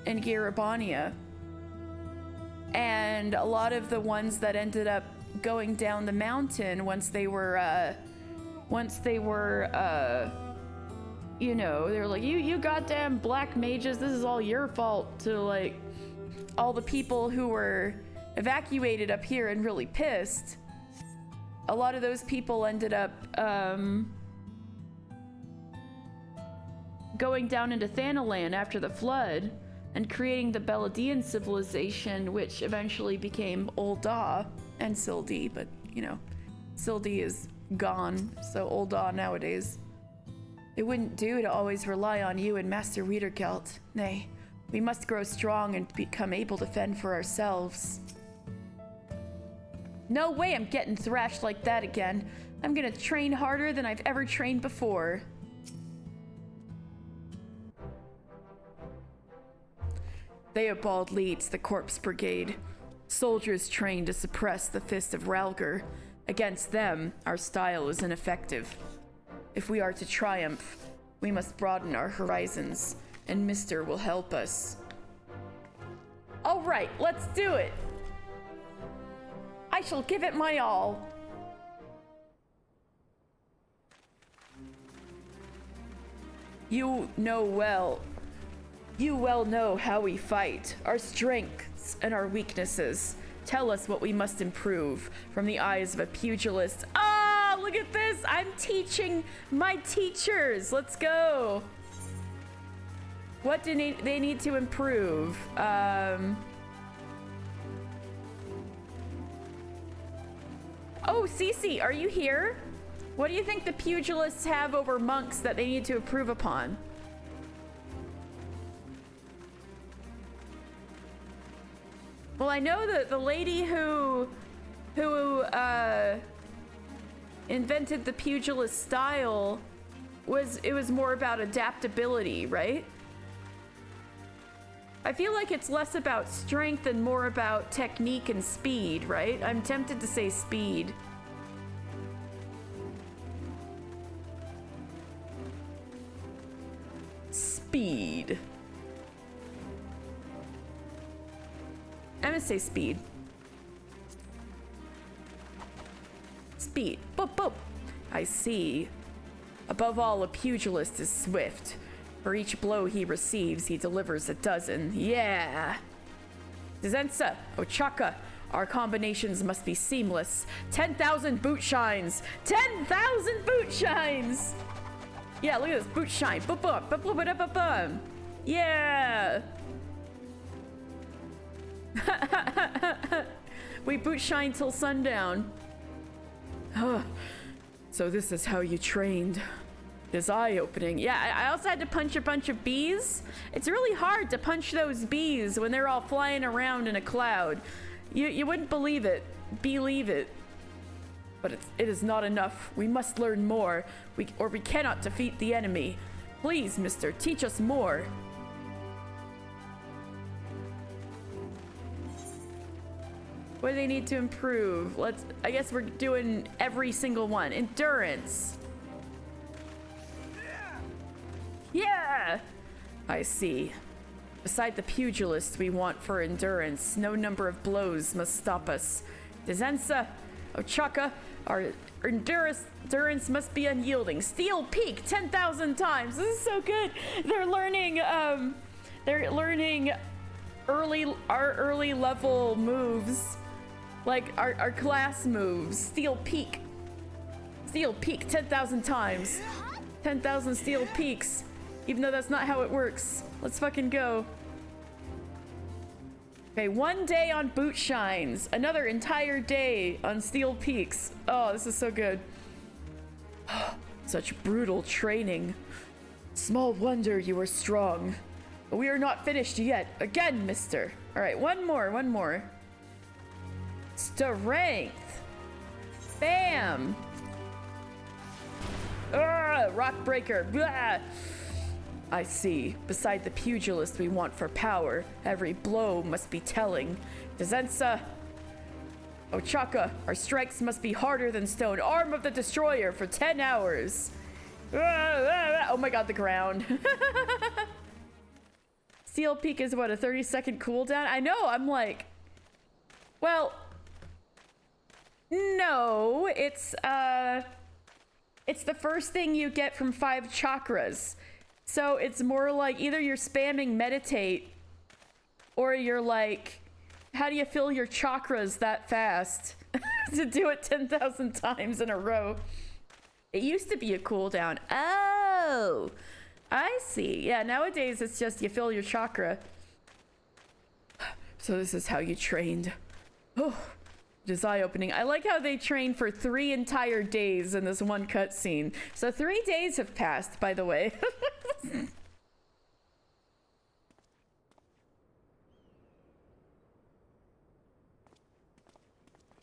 in Girabania. And a lot of the ones that ended up going down the mountain once they were, you know, they were like, you goddamn black mages, this is all your fault, to like all the people who were evacuated up here and really pissed. A lot of those people ended up going down into Thanalan after the flood and creating the Beladian civilization, which eventually became Ul'dah and Sildi, but you know, Sildi is gone, so Ul'dah nowadays. It wouldn't do to always rely on you and Master Rhalgr. Nay, we must grow strong and become able to fend for ourselves. No way I'm getting thrashed like that again. I'm gonna train harder than I've ever trained before. Theobald leads the Corpse Brigade. Soldiers trained to suppress the Fist of Rhalgr. Against them, our style is ineffective. If we are to triumph, we must broaden our horizons, and Mister will help us. All right, let's do it. I shall give it my all. You well know how we fight, our strengths and our weaknesses. Tell us what we must improve from the eyes of a pugilist. Ah, look at this! I'm teaching my teachers. Let's go. What do they need to improve? Oh, Cece, are you here? What do you think the pugilists have over monks that they need to improve upon? Well, I know that the lady who invented the pugilist style it was more about adaptability, right? I feel like it's less about strength and more about technique and speed, right? I'm tempted to say speed. Speed. I'm gonna say speed. Speed. Boop, boop. I see. Above all, a pugilist is swift. For each blow he receives, he delivers a dozen. Yeah! Dizensa, Ochaka, our combinations must be seamless. 10,000 boot shines! 10,000 boot shines! Yeah, look at this. Boot shine. Boop, boop, boop, boop, boop, boop, boop. Yeah! We boot shine till sundown. So this is how you trained. It is eye-opening. Yeah, I also had to punch a bunch of bees. It's really hard to punch those bees when they're all flying around in a cloud. You wouldn't believe it. Believe it. But it is not enough. We must learn more, or we cannot defeat the enemy. Please, mister, teach us more. What do they need to improve? I guess we're doing every single one. Endurance. Yeah! I see. Beside the pugilist we want for endurance, no number of blows must stop us. Dizensa, Ochaka, our endurance must be unyielding. Steel Peak 10,000 times. This is so good. They're learning our early level moves. Like our class moves. Steel Peak. Steel Peak 10,000 times. 10,000 steel peaks. Even though that's not how it works. Let's fucking go. Okay, 1 day on boot shines. Another entire day on steel peaks. Oh, this is so good. Such brutal training. Small wonder you are strong. But we are not finished yet. Again, mister. All right, one more. Strength. Bam. Rock breaker. Blah. I see. Beside the pugilist we want for power, every blow must be telling. Dizensa, Ochaka, our strikes must be harder than stone. Arm of the destroyer for 10 hours. Oh my god, the ground. Steel Peak is what, a 30-second cooldown? I know, I'm like, well, no, it's the first thing you get from 5 chakras. So it's more like either you're spamming meditate or you're like, how do you fill your chakras that fast to do it 10,000 times in a row? It used to be a cooldown. Oh, I see. Yeah, nowadays it's just you fill your chakra. So this is how you trained. Oh, it is eye-opening. I like how they train for 3 entire days in this one cutscene. So 3 days have passed, by the way.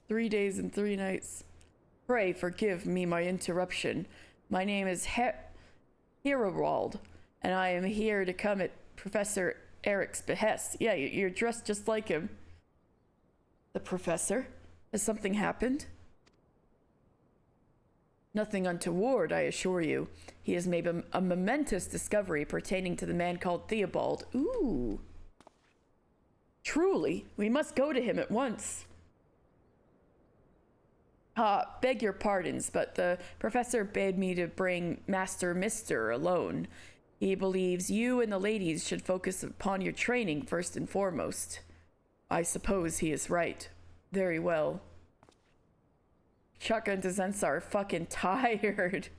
3 days and 3 nights. Pray forgive me my interruption. My name is Rhalgr, and I am here to come at Professor Eric's behest. Yeah, you're dressed just like him. The professor? Has something happened? Nothing untoward, I assure you. He has made a momentous discovery pertaining to the man called Theobald. Ooh. Truly, we must go to him at once. Beg your pardons, but the professor bade me to bring Master Mister alone. He believes you and the ladies should focus upon your training first and foremost. I suppose he is right. Very well. Shotgun to Zensar, fucking tired.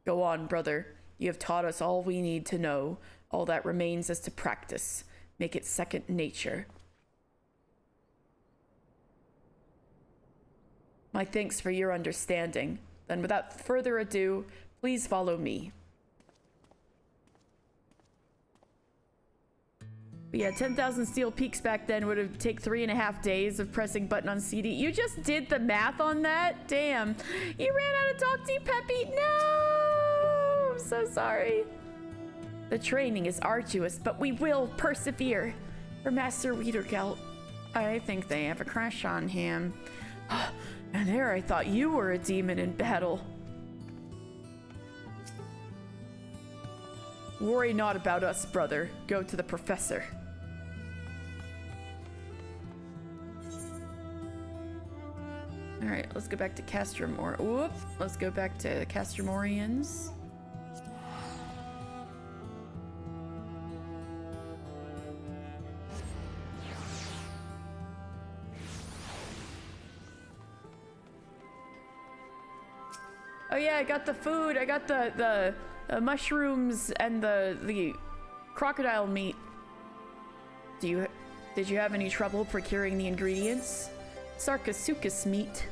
Go on, brother. You have taught us all we need to know. All that remains is to practice. Make it second nature. My thanks for your understanding. Then without further ado, please follow me. But yeah, 10,000 steel peaks back then would have taken 3.5 days of pressing button on CD. You just did the math on that? Damn. You ran out of talk to you, Peppy. No! I'm so sorry. The training is arduous, but we will persevere. For Master Wiedergelt, I think they have a crush on him. And there I thought you were a demon in battle. Worry not about us, brother. Go to the professor. Alright, let's go back to Castromor. Whoop! Let's go back to Castromorians. Oh yeah, I got the food. I got the mushrooms and the crocodile meat. Did you have any trouble procuring the ingredients? Sarcosuchus meat.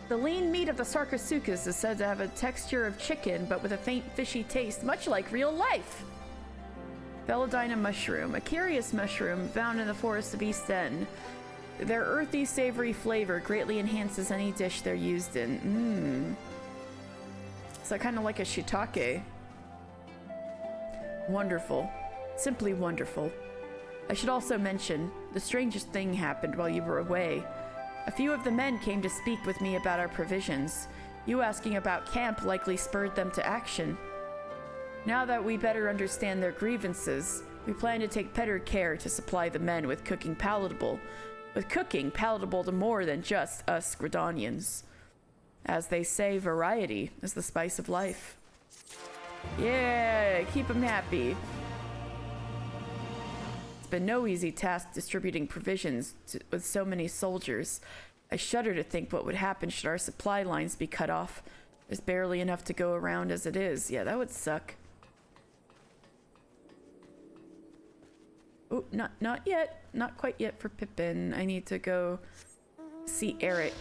The lean meat of the Sarcosuchus is said to have a texture of chicken, but with a faint fishy taste, much like real life. Belladina mushroom, a curious mushroom found in the forest of East End. Their earthy, savory flavor greatly enhances any dish they're used in. So kind of like a shiitake. Wonderful. Simply wonderful. I should also mention, the strangest thing happened while you were away. A few of the men came to speak with me about our provisions. You asking about camp likely spurred them to action. Now that we better understand their grievances, we plan to take better care to supply the men with cooking palatable to more than just us Gridanians. As they say, variety is the spice of life. Yeah, keep them happy. It's been no easy task distributing provisions with so many soldiers. I shudder to think what would happen should our supply lines be cut off. There's barely enough to go around as it is. Yeah, that would suck. Oh, not yet. Not quite yet for Pippin. I need to go see Eric.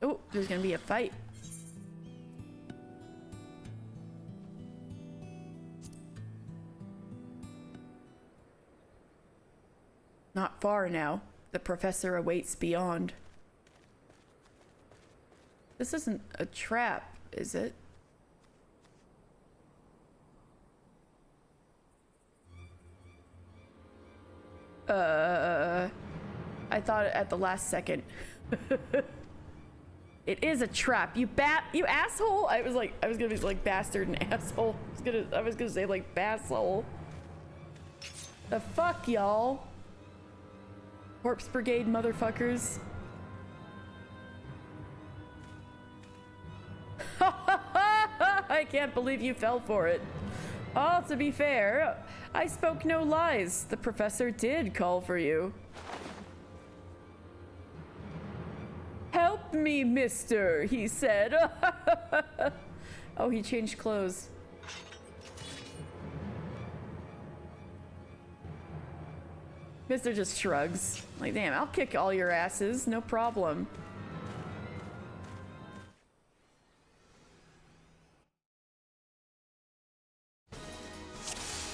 Oh, there's gonna be a fight. Not far now. The professor awaits beyond. This isn't a trap, is it? I thought it at the last second. It is a trap. You asshole. I was gonna be like bastard and asshole. I was gonna say like basshole. The fuck, y'all? Corpse Brigade motherfuckers. I can't believe you fell for it. Oh, to be fair, I spoke no lies. The professor did call for you. Help me, mister, he said. Oh, he changed clothes. Mister just shrugs. Like, damn, I'll kick all your asses, no problem.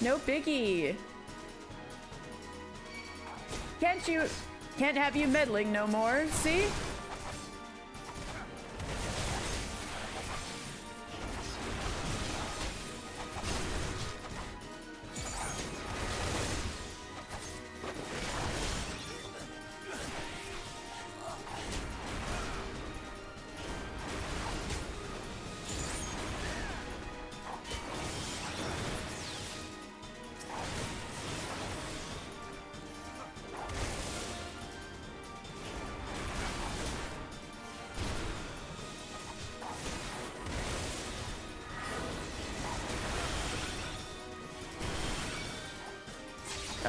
No biggie. Can't have you meddling no more, see?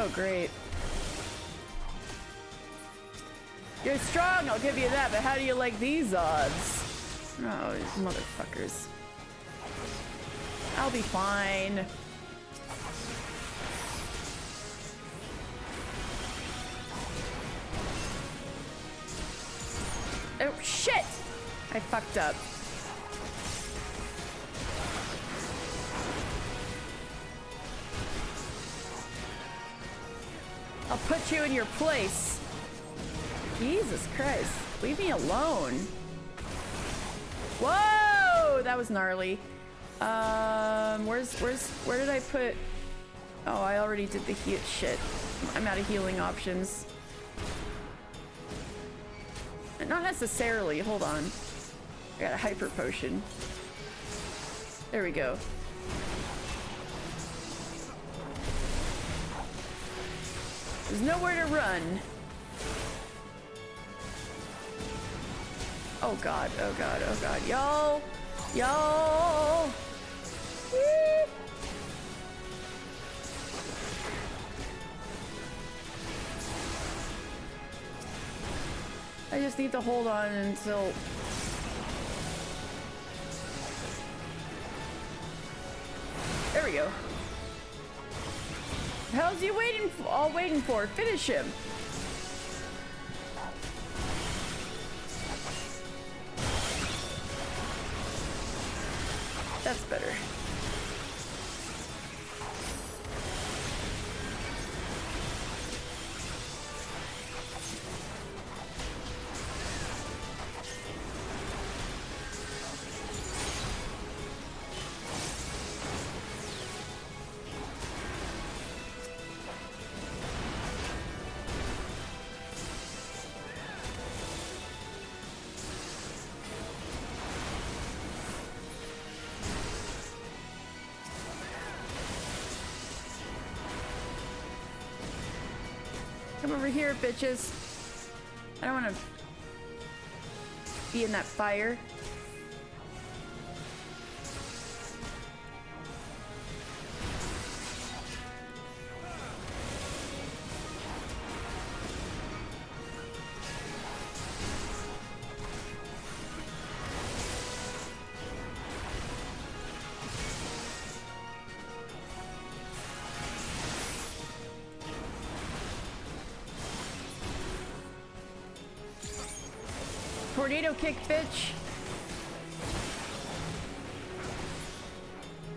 Oh, great. You're strong, I'll give you that, but how do you like these odds? Oh, these motherfuckers. I'll be fine. Oh, shit! I fucked up. I'll put you in your place. Jesus Christ. Leave me alone. Whoa! That was gnarly. Where did I put... Oh, I already did the heal... Shit. I'm out of healing options. Not necessarily. Hold on. I got a hyper potion. There we go. There's nowhere to run. Oh god, oh god, oh god. Y'all! Y'all! I just need to hold on until... There we go. How's he waiting for? Finish him. That's better. Come over here, bitches. I don't want to be in that fire. Tornado kick, bitch.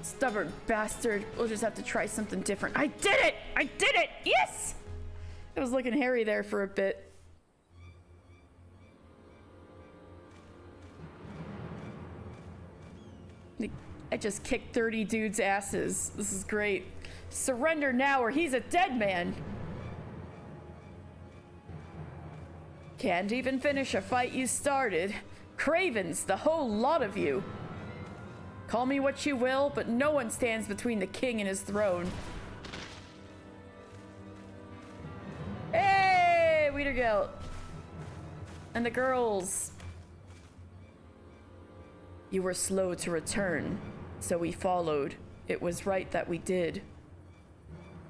Stubborn bastard. We'll just have to try something different. I did it! I did it! Yes! It was looking hairy there for a bit. I just kicked 30 dudes' asses. This is great. Surrender now or he's a dead man. Can't even finish a fight you started. Cravens, the whole lot of you. Call me what you will, but no one stands between the king and his throne. Hey, Wiedergelt. And the girls. You were slow to return, so we followed. It was right that we did.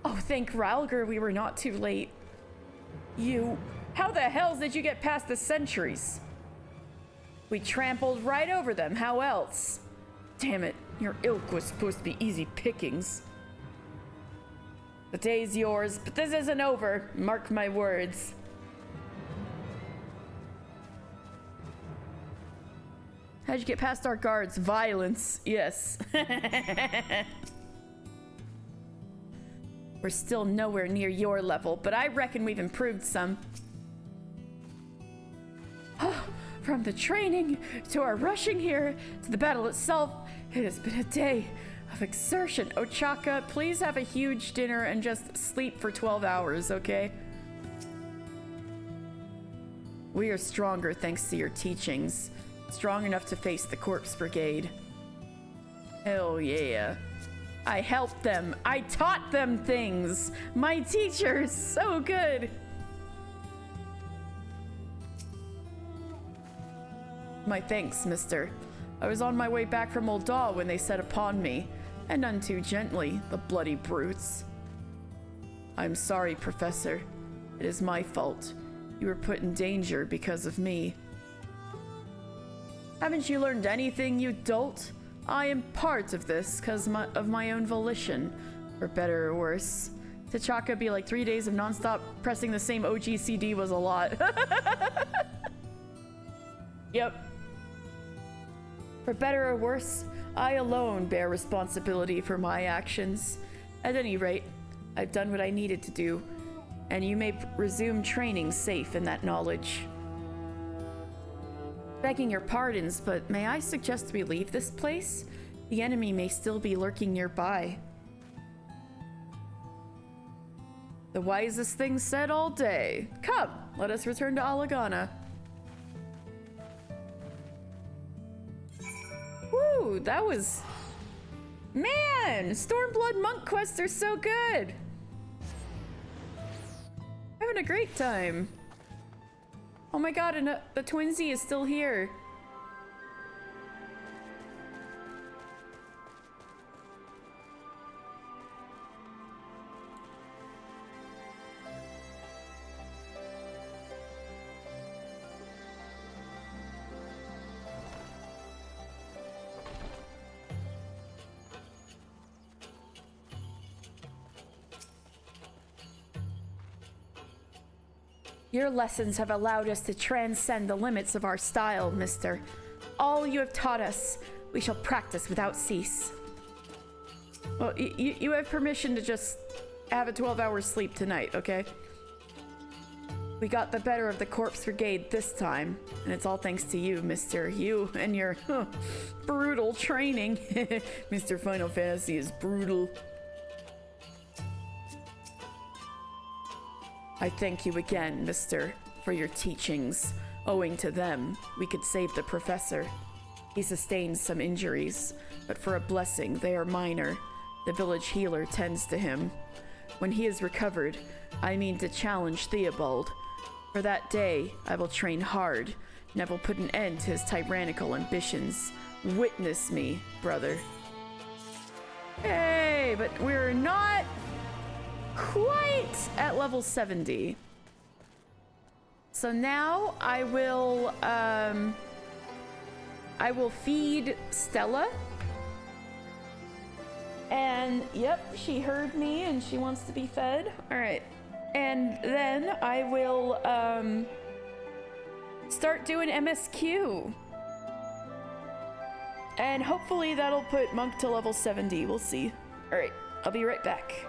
Oh, thank Rhalgr we were not too late. You... How the hell did you get past the sentries? We trampled right over them, how else? Damn it, your ilk was supposed to be easy pickings. The day's yours, but this isn't over, mark my words. How'd you get past our guards? Violence, yes. We're still nowhere near your level, but I reckon we've improved some. From the training, to our rushing here, to the battle itself, it has been a day of exertion. Ochaka, please have a huge dinner and just sleep for 12 hours, okay? We are stronger thanks to your teachings. Strong enough to face the corpse brigade. Hell yeah. I helped them. I taught them things. My teachers, so good. My thanks, mister. I was on my way back from Ul'dah when they set upon me, and none too gently, the bloody brutes. I'm sorry, Professor. It is my fault. You were put in danger because of me. Haven't you learned anything, you dolt? I am part of this because of my own volition, for better or worse. T'Chaka be like 3 days of nonstop pressing the same OG CD was a lot. Yep. For better or worse, I alone bear responsibility for my actions. At any rate, I've done what I needed to do, and you may resume training safe in that knowledge. Begging your pardons, but may I suggest we leave this place? The enemy may still be lurking nearby. The wisest thing said all day. Come, let us return to Alagana. Woo, that was... Man, Stormblood monk quests are so good. Having a great time. Oh my god, and the twinsy is still here. Your lessons have allowed us to transcend the limits of our style, mister. All you have taught us, we shall practice without cease. Well, you have permission to just have a 12-hour sleep tonight, okay? We got the better of the Corpse Brigade this time, and it's all thanks to you, mister. You and your brutal training. Mr. Final Fantasy is brutal. I thank you again, mister, for your teachings. Owing to them, we could save the professor. He sustained some injuries, but for a blessing, they are minor. The village healer tends to him. When he is recovered, I mean to challenge Theobald. For that day, I will train hard, and I will put an end to his tyrannical ambitions. Witness me, brother. Hey, but we're not quite at level 70. So now I will feed Stella. And yep, she heard me and she wants to be fed. All right. And then I will start doing MSQ. And hopefully that'll put Monk to level 70. We'll see. All right, I'll be right back.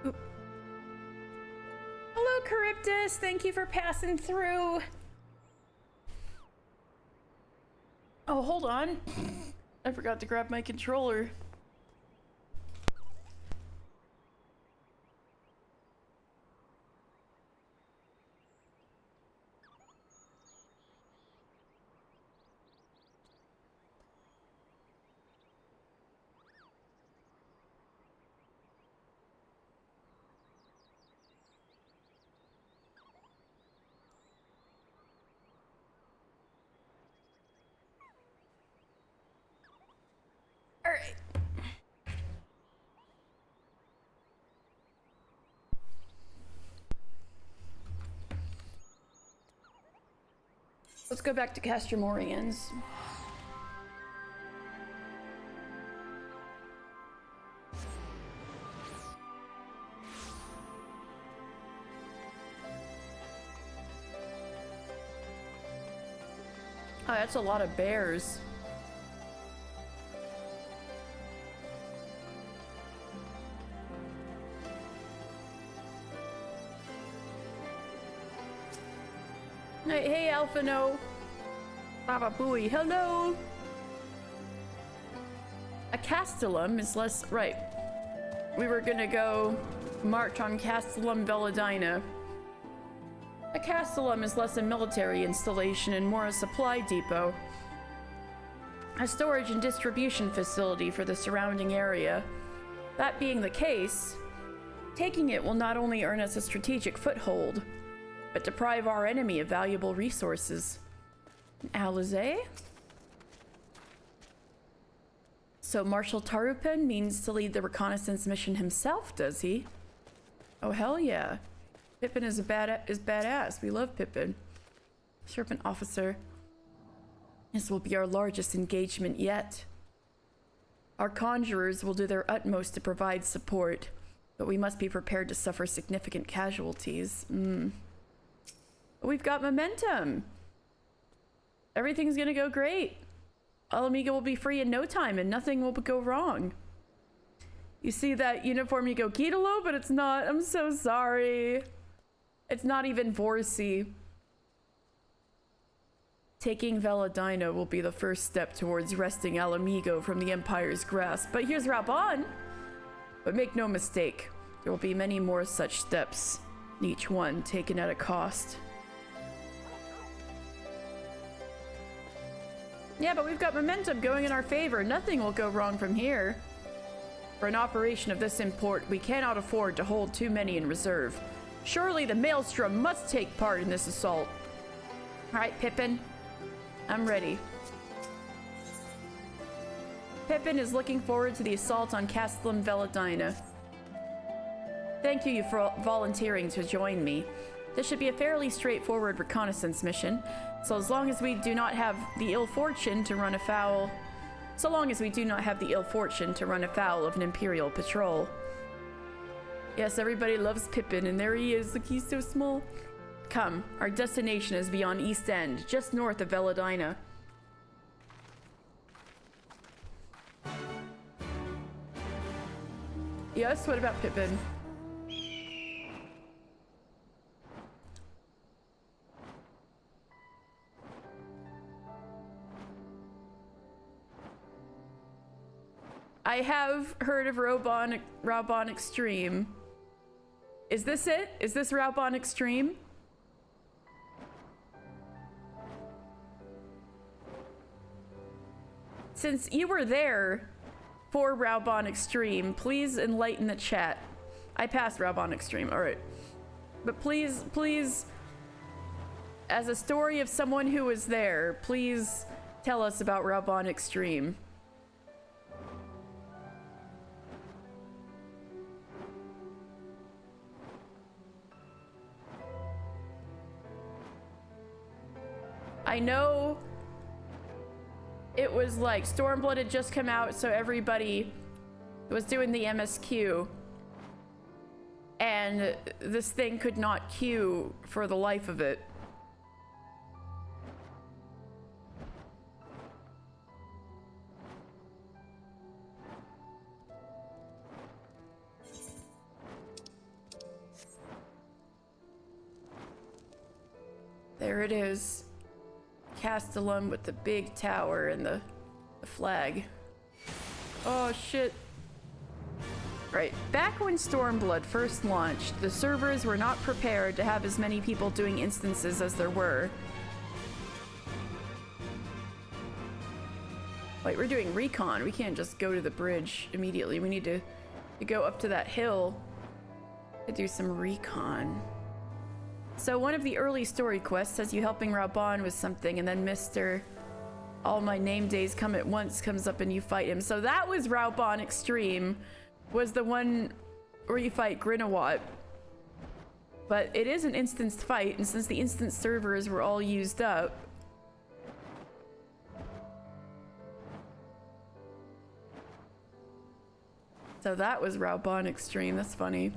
Oop. Hello, Charybdis. Thank you for passing through. Oh, hold on. I forgot to grab my controller. All right. Let's go back to Castromorians. Oh, that's a lot of bears. Hey, Alphino. Baba Booey, hello. A castellum is less... Right. We were gonna go march on Castellum Veladina. A castellum is less a military installation and more a supply depot. A storage and distribution facility for the surrounding area. That being the case, taking it will not only earn us a strategic foothold, but deprive our enemy of valuable resources. Alizé? So Marshal Tarupin means to lead the reconnaissance mission himself, does he? Oh, hell yeah. Pippin is badass. We love Pippin. Serpent officer. This will be our largest engagement yet. Our conjurers will do their utmost to provide support, but we must be prepared to suffer significant casualties. We've got momentum. Everything's gonna go great. Alamiga will be free in no time and nothing will go wrong. You see that uniform, you go, Kitalo, but it's not. I'm so sorry. It's not even Vorsi. Taking Veladina will be the first step towards wresting Alamigo from the Empire's grasp. But here's Raban. But make no mistake, there will be many more such steps, each one taken at a cost. Yeah, but we've got momentum going in our favor. Nothing will go wrong from here. For an operation of this import, we cannot afford to hold too many in reserve. Surely the Maelstrom must take part in this assault. All right, Pippin. I'm ready. Pippin is looking forward to the assault on Castellum Veladina. Thank you for volunteering to join me. This should be a fairly straightforward reconnaissance mission, so as long as we do not have the ill fortune to run afoul... of an Imperial patrol. Yes, everybody loves Pippin, and there he is. Look, he's so small. Come, our destination is beyond East End, just north of Veladina. Yes, what about Pippin? I have heard of Raubon Extreme. Is this it? Is this Raubon Extreme? Since you were there for Raubon Extreme, please enlighten the chat. I passed Raubon Extreme, alright. But please, as a story of someone who was there, please tell us about Raubon Extreme. I know it was like Stormblood had just come out, so everybody was doing the MSQ. And this thing could not queue for the life of it. There it is. Castellum with the big tower and the flag. Oh shit. Right, back when Stormblood first launched, the servers were not prepared to have as many people doing instances as there were. Wait, we're doing recon. We can't just go to the bridge immediately. We need to go up to that hill to do some recon. So one of the early story quests has you helping Rhalgr with something, and then Mr. All My Name Days Come at Once comes up and you fight him. So that was Rhalgr Extreme, was the one where you fight Grinawat. But it is an instanced fight, and since the instance servers were all used up, so that was Rhalgr Extreme. That's funny.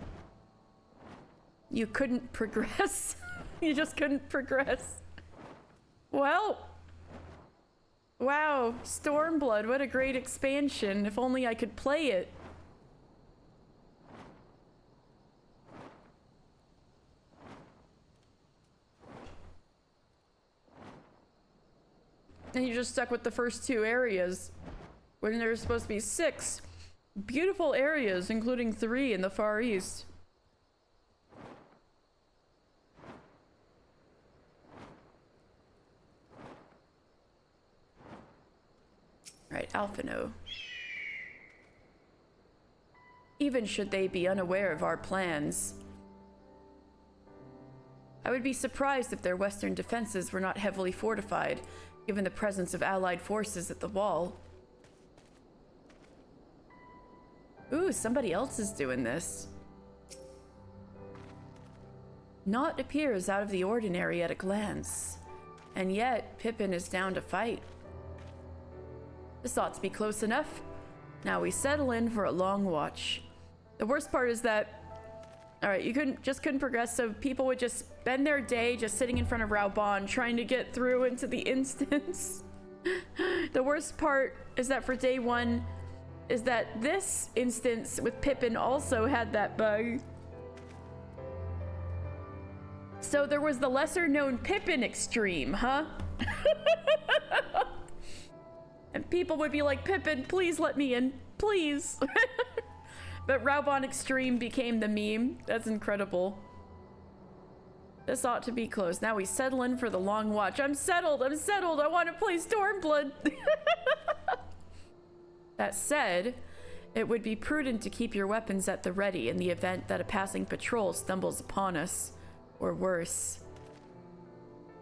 You couldn't progress. You just couldn't progress. Well, wow, Stormblood, what a great expansion. If only I could play it. And you're just stuck with the first 2 areas when there's supposed to be 6 beautiful areas, including 3 in the Far East. Right, Alphino. Even should they be unaware of our plans, I would be surprised if their western defenses were not heavily fortified, given the presence of allied forces at the wall. Ooh, somebody else is doing this. Naught appears out of the ordinary at a glance, and yet Pippin is down to fight. This ought to be close enough. Now we settle in for a long watch. The worst part is that, all right, you couldn't progress, so people would just spend their day just sitting in front of Rhalgr trying to get through into the instance. The worst part is that for day 1, is that this instance with Pippin also had that bug. So there was the lesser known Pippin Extreme, huh? And people would be like, Pippin, please let me in, please. But Rhalgr Extreme became the meme. That's incredible. This ought to be close. Now we settle in for the long watch. I'm settled. I want to play Stormblood. That said, it would be prudent to keep your weapons at the ready in the event that a passing patrol stumbles upon us, or worse.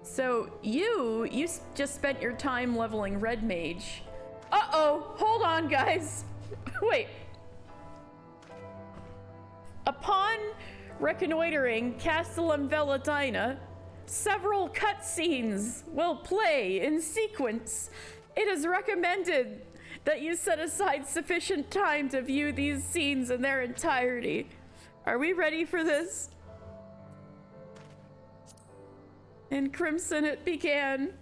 So you just spent your time leveling Red Mage. Uh-oh, hold on, guys. Wait. Upon reconnoitering Castellum Veladina, several cutscenes will play in sequence. It is recommended that you set aside sufficient time to view these scenes in their entirety. Are we ready for this? In Crimson it began.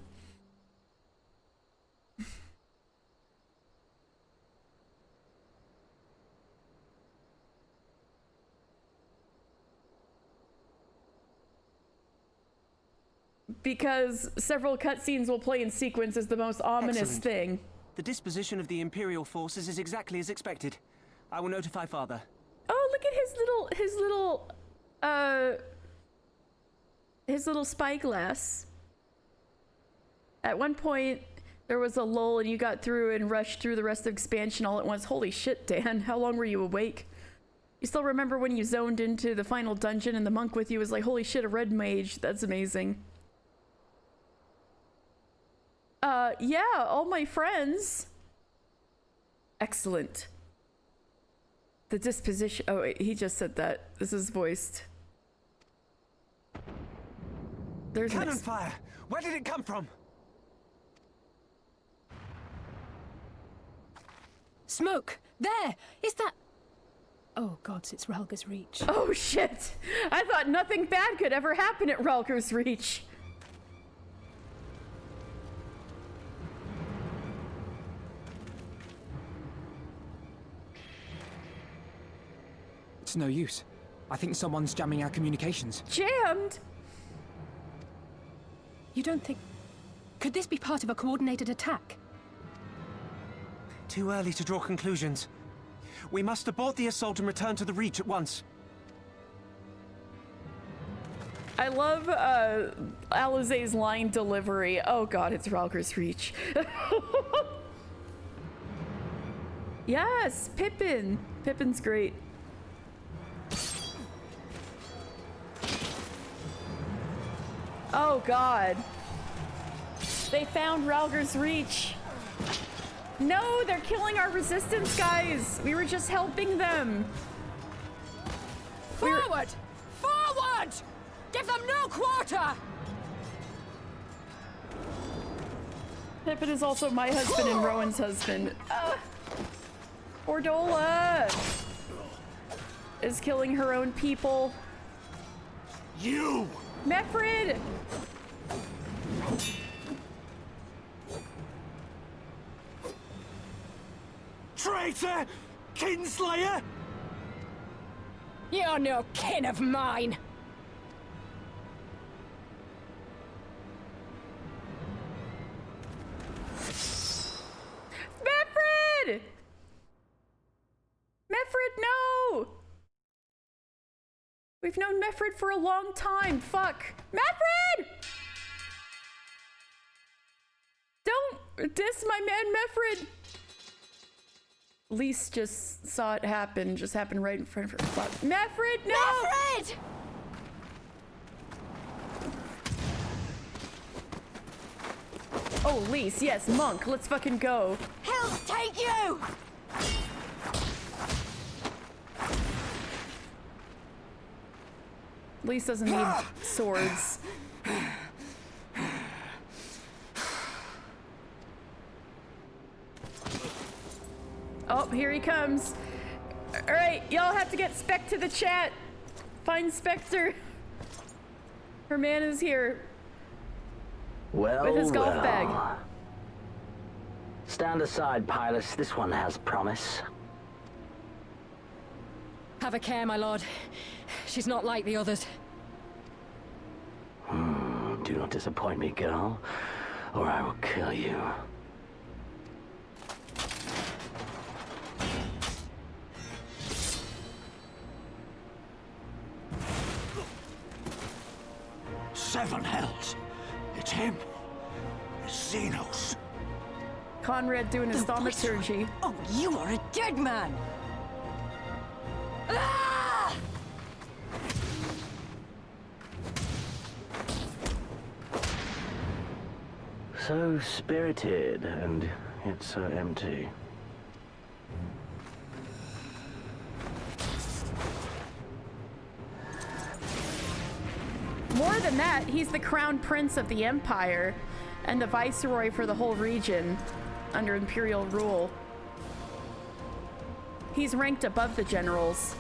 Because several cutscenes will play in sequence is the most ominous thing. The disposition of the Imperial forces is exactly as expected. I will notify Father. Oh, look at his little spyglass. At one point, there was a lull and you got through and rushed through the rest of expansion all at once. Holy shit, Dan. How long were you awake? You still remember when you zoned into the final dungeon and the monk with you was like, holy shit, a red mage. That's amazing. Yeah, all my friends. Excellent. The disposition. Oh, wait, he just said that. This is voiced. There's cannon fire. Where did it come from? Smoke! There! Is that... Oh gods, it's Rhalgr's Reach. Oh shit! I thought nothing bad could ever happen at Rhalgr's Reach. It's no use. I think someone's jamming our communications. Jammed? You don't think... Could this be part of a coordinated attack? Too early to draw conclusions. We must abort the assault and return to the Reach at once. I love Alizé's line delivery. Oh god, it's Rhalgr's Reach. Yes, Pippin. Pippin's great. Oh god. They found Rhalgr's Reach. No, they're killing our resistance guys. We were just helping them. Forward! Forward! Give them no quarter! Pippin is also my husband and Rowan's husband. Ordola is killing her own people. You! Mefrid! Traitor! Kinslayer! You're no kin of mine! Mefrid! Mefrid, no! We've known Mefrid for a long time. Fuck. Mefrid! Don't diss my man Mefrid! Lise just saw it happen. Just happened right in front of her. Fuck. Mefrid, no! Mefrid! Oh, Lise, yes, Monk. Let's fucking go. Hell take you! Lise doesn't need swords. Oh, here he comes. All right, y'all have to get Spec to the chat. Find Spectre. Her man is here. Well, with his golf well. bag. Stand aside, Pilus. This one has promise. Have a care, my lord. She's not like the others. Do not disappoint me, girl, or I will kill you. Seven hells. It's him. It's Xenos. Conrad doing his thaumaturgy. Oh, you are a dead man! Ah! So spirited, and yet so empty. More than that, he's the crown prince of the Empire and the viceroy for the whole region under Imperial rule. He's ranked above the generals.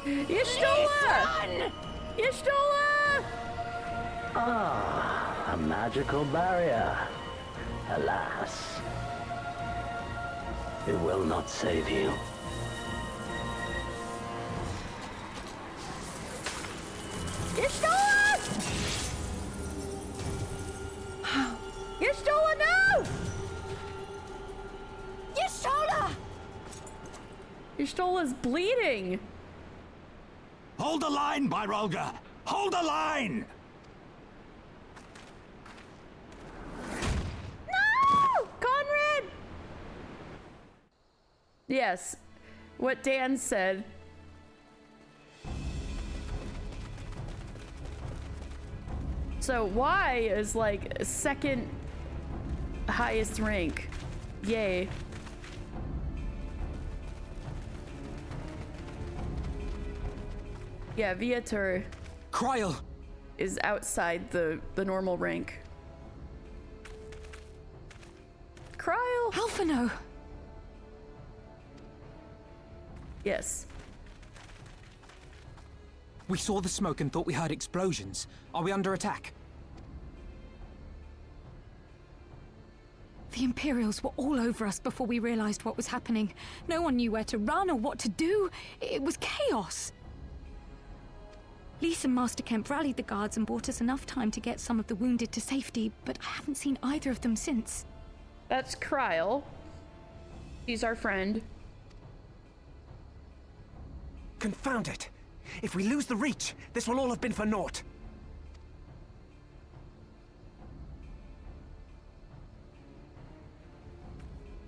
Y'shtola! Y'shtola! Ah, a magical barrier. Alas, it will not save you. Y'shtola! Y'shtola, no! Y'shtola! Y'shtola's bleeding. Hold the line, Rhalgr. Hold the line! No! Conrad! Yes, what Dan said. So Y is like second highest rank. Yay. Yeah, Viator Kryl! is outside the normal rank. Kryl! Alphino! Yes. We saw the smoke and thought we heard explosions. Are we under attack? The Imperials were all over us before we realized what was happening. No one knew where to run or what to do. It was chaos. Lise and Master Kemp rallied the guards and bought us enough time to get some of the wounded to safety, but I haven't seen either of them since. That's Rhalgr. He's our friend. Confound it! If we lose the Reach, this will all have been for naught.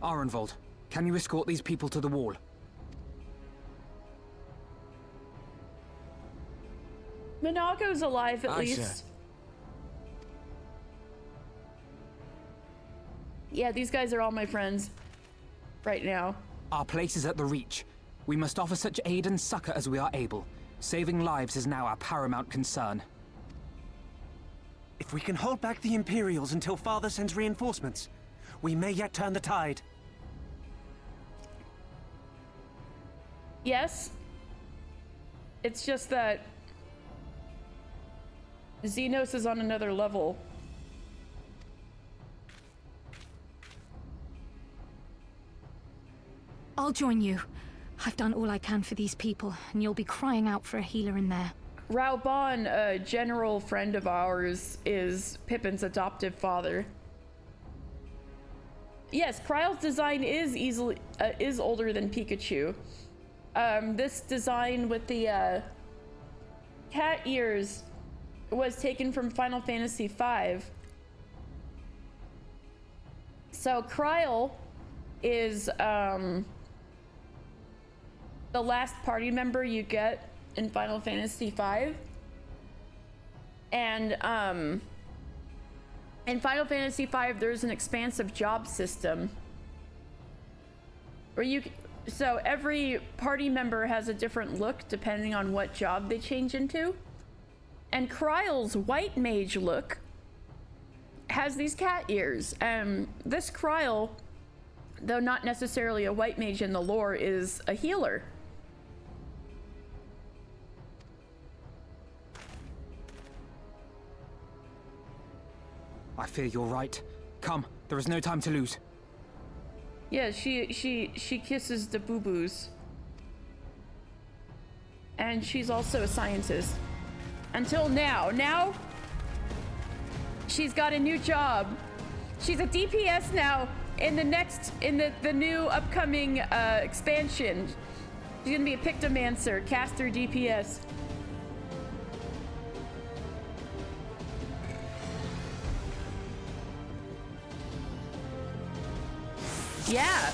Arenvold, can you escort these people to the wall? Monaco's alive at Aye, least. sir. Yeah, these guys are all my friends right now. Our place is at the Reach. We must offer such aid and succor as we are able. Saving lives is now our paramount concern. If we can hold back the Imperials until Father sends reinforcements, we may yet turn the tide. Yes. It's just that Xenos is on another level. I'll join you. I've done all I can for these people, and you'll be crying out for a healer in there. Rhalgr, a general friend of ours, is Pippin's adoptive father. Yes, Kryle's design is older than Pikachu. This design with the cat ears was taken from Final Fantasy V. So Kryle is the last party member you get in Final Fantasy V. And in Final Fantasy V, there's an expansive job system where so every party member has a different look depending on what job they change into. And Kryle's white mage look has these cat ears. This Kryle, though not necessarily a white mage in the lore, is a healer. I fear you're right. Come, there is no time to lose. Yeah, she kisses the boo-boos. And she's also a scientist. Until now. Now, she's got a new job. She's a DPS now in the new upcoming expansion. She's gonna be a Pictomancer, caster DPS. Yeah.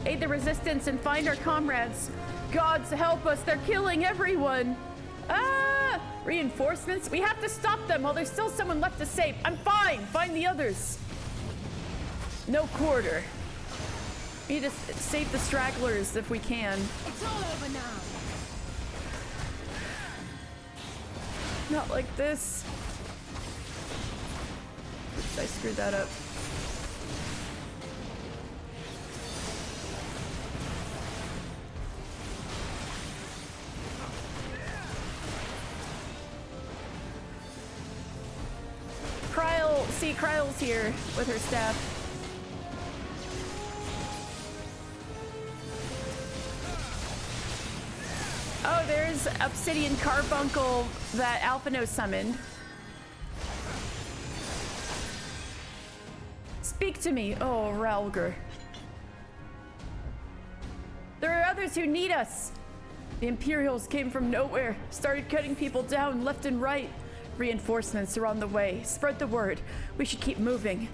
Aid the resistance and find our comrades. Gods help us, they're killing everyone. Ah! Reinforcements? We have to stop them while there's still someone left to save. I'm fine, find the others. No quarter. We need to save the stragglers if we can. It's all over now. Not like this. Oops, I screwed that up. Kryle's here with her staff. Oh, there's Obsidian Carbuncle that Alphino summoned. Speak to me, oh Rhalgr. There are others who need us. The Imperials came from nowhere, started cutting people down left and right. Reinforcements are on the way. Spread the word. We should keep moving.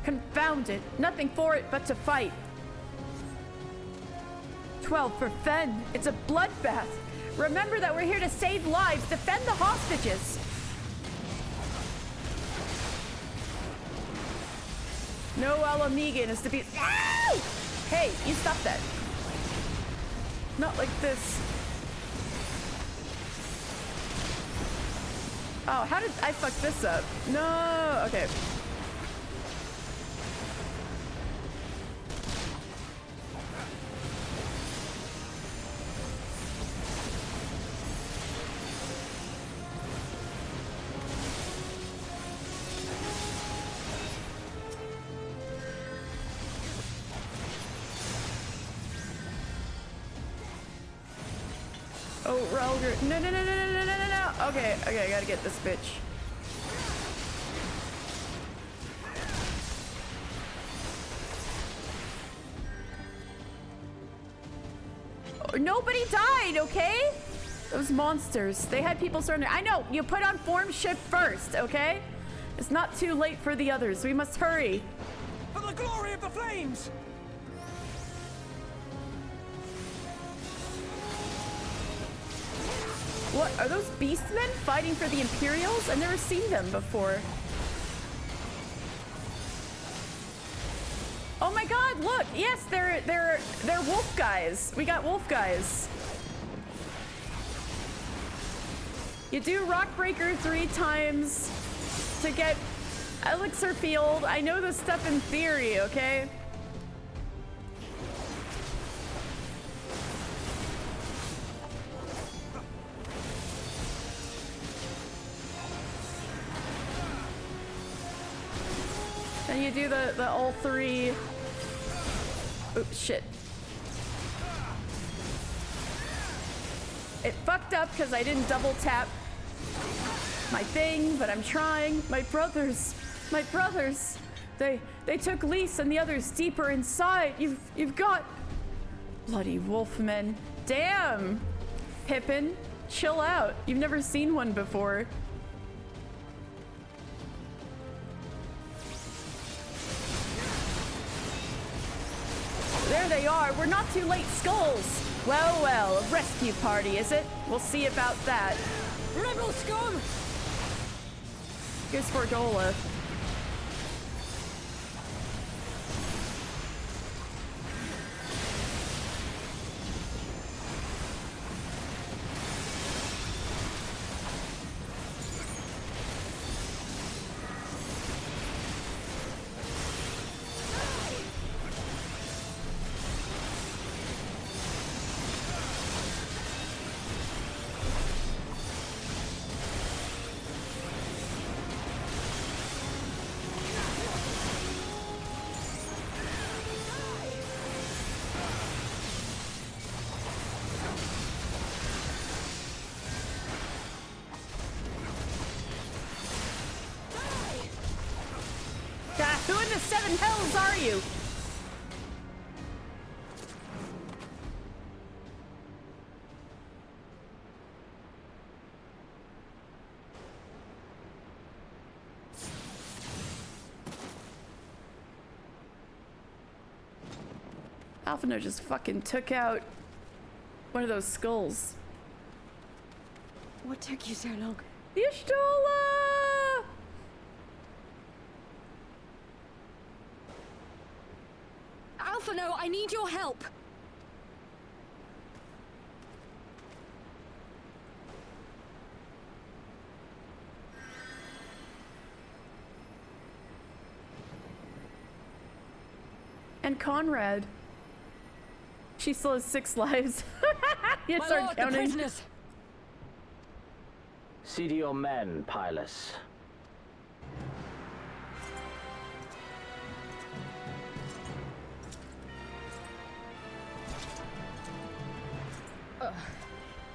Confound it. Nothing for it but to fight. 12 for Fen. It's a bloodbath. Remember that we're here to save lives, defend the hostages. No Alamegan is to be... Ow! Hey, you stop that. Not like this. Oh, how did I fuck this up? No, okay. No, Rhalgr. No, no, no, no, no, no, no, no, no. Okay, okay, I gotta get this bitch. Nobody died, okay? Those monsters, they had people surrender. I know, you put on form shift first, okay? It's not too late for the others. We must hurry. For the glory of the flames! What, are those beastmen fighting for the Imperials? I've never seen them before. Oh my god, look! Yes, they're wolf guys. We got wolf guys. You do Rockbreaker 3 times to get Elixir Field. I know this stuff in theory, okay? Then you do the all 3. Oops, shit. It fucked up because I didn't double tap my thing, but I'm trying. My brothers, they took Lise and the others deeper inside. You've got bloody wolfmen. Damn, Pippin, chill out. You've never seen one before. There they are. We're not too late, skulls. Well, well, a rescue party, is it? We'll see about that. Rebel scum! Here's Fordola. Who in the 7 hells are you? Alphino just fucking took out one of those skulls. What took you so long? Y'shtola! Alphino, I need your help! And Conrad. She still has 6 lives. You My start lord, the counting. prisoners! See to your men, Pylus.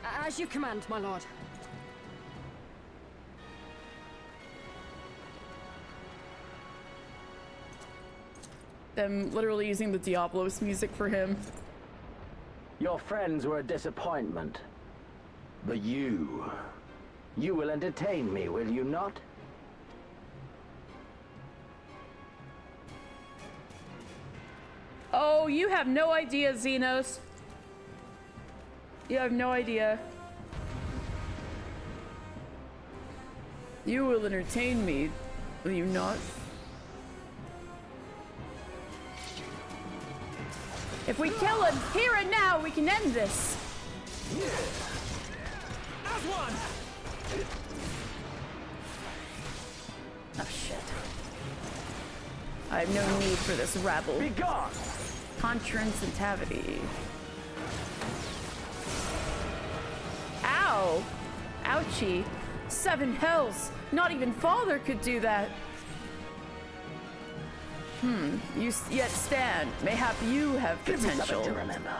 As you command, my lord. Them literally using the Diablos music for him. Your friends were a disappointment. But you will entertain me, will you not? Oh, you have no idea, Xenos. You have no idea. You will entertain me, will you not? If we kill him here and now, we can end this. As one! Oh shit. I have no need for this rabble. Be gone! Contrance and Tavity. Ow! Ouchie. 7 hells. Not even Father could do that. You yet stand. Mayhap you have Give me something potential. to remember.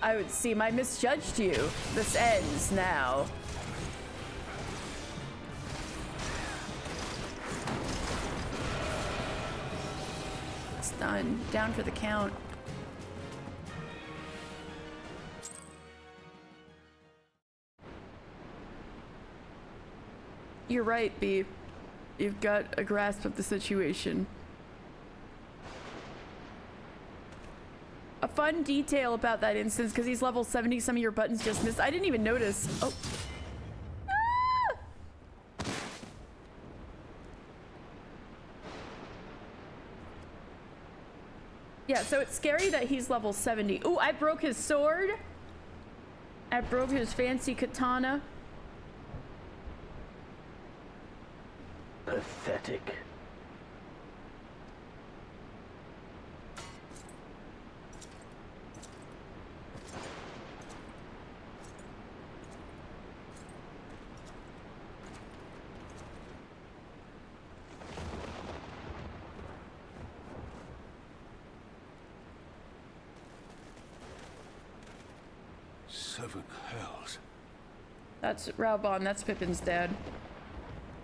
I would seem I misjudged you. This ends now. It's done. Down for the count. You're right, B. You've got a grasp of the situation. A fun detail about that instance, because he's level 70, some of your buttons just missed. I didn't even notice. Oh. Ah! Yeah, so it's scary that he's level 70. Ooh, I broke his sword. I broke his fancy katana. Pathetic. Seven hells. That's Rhalgr, that's Pippin's dad.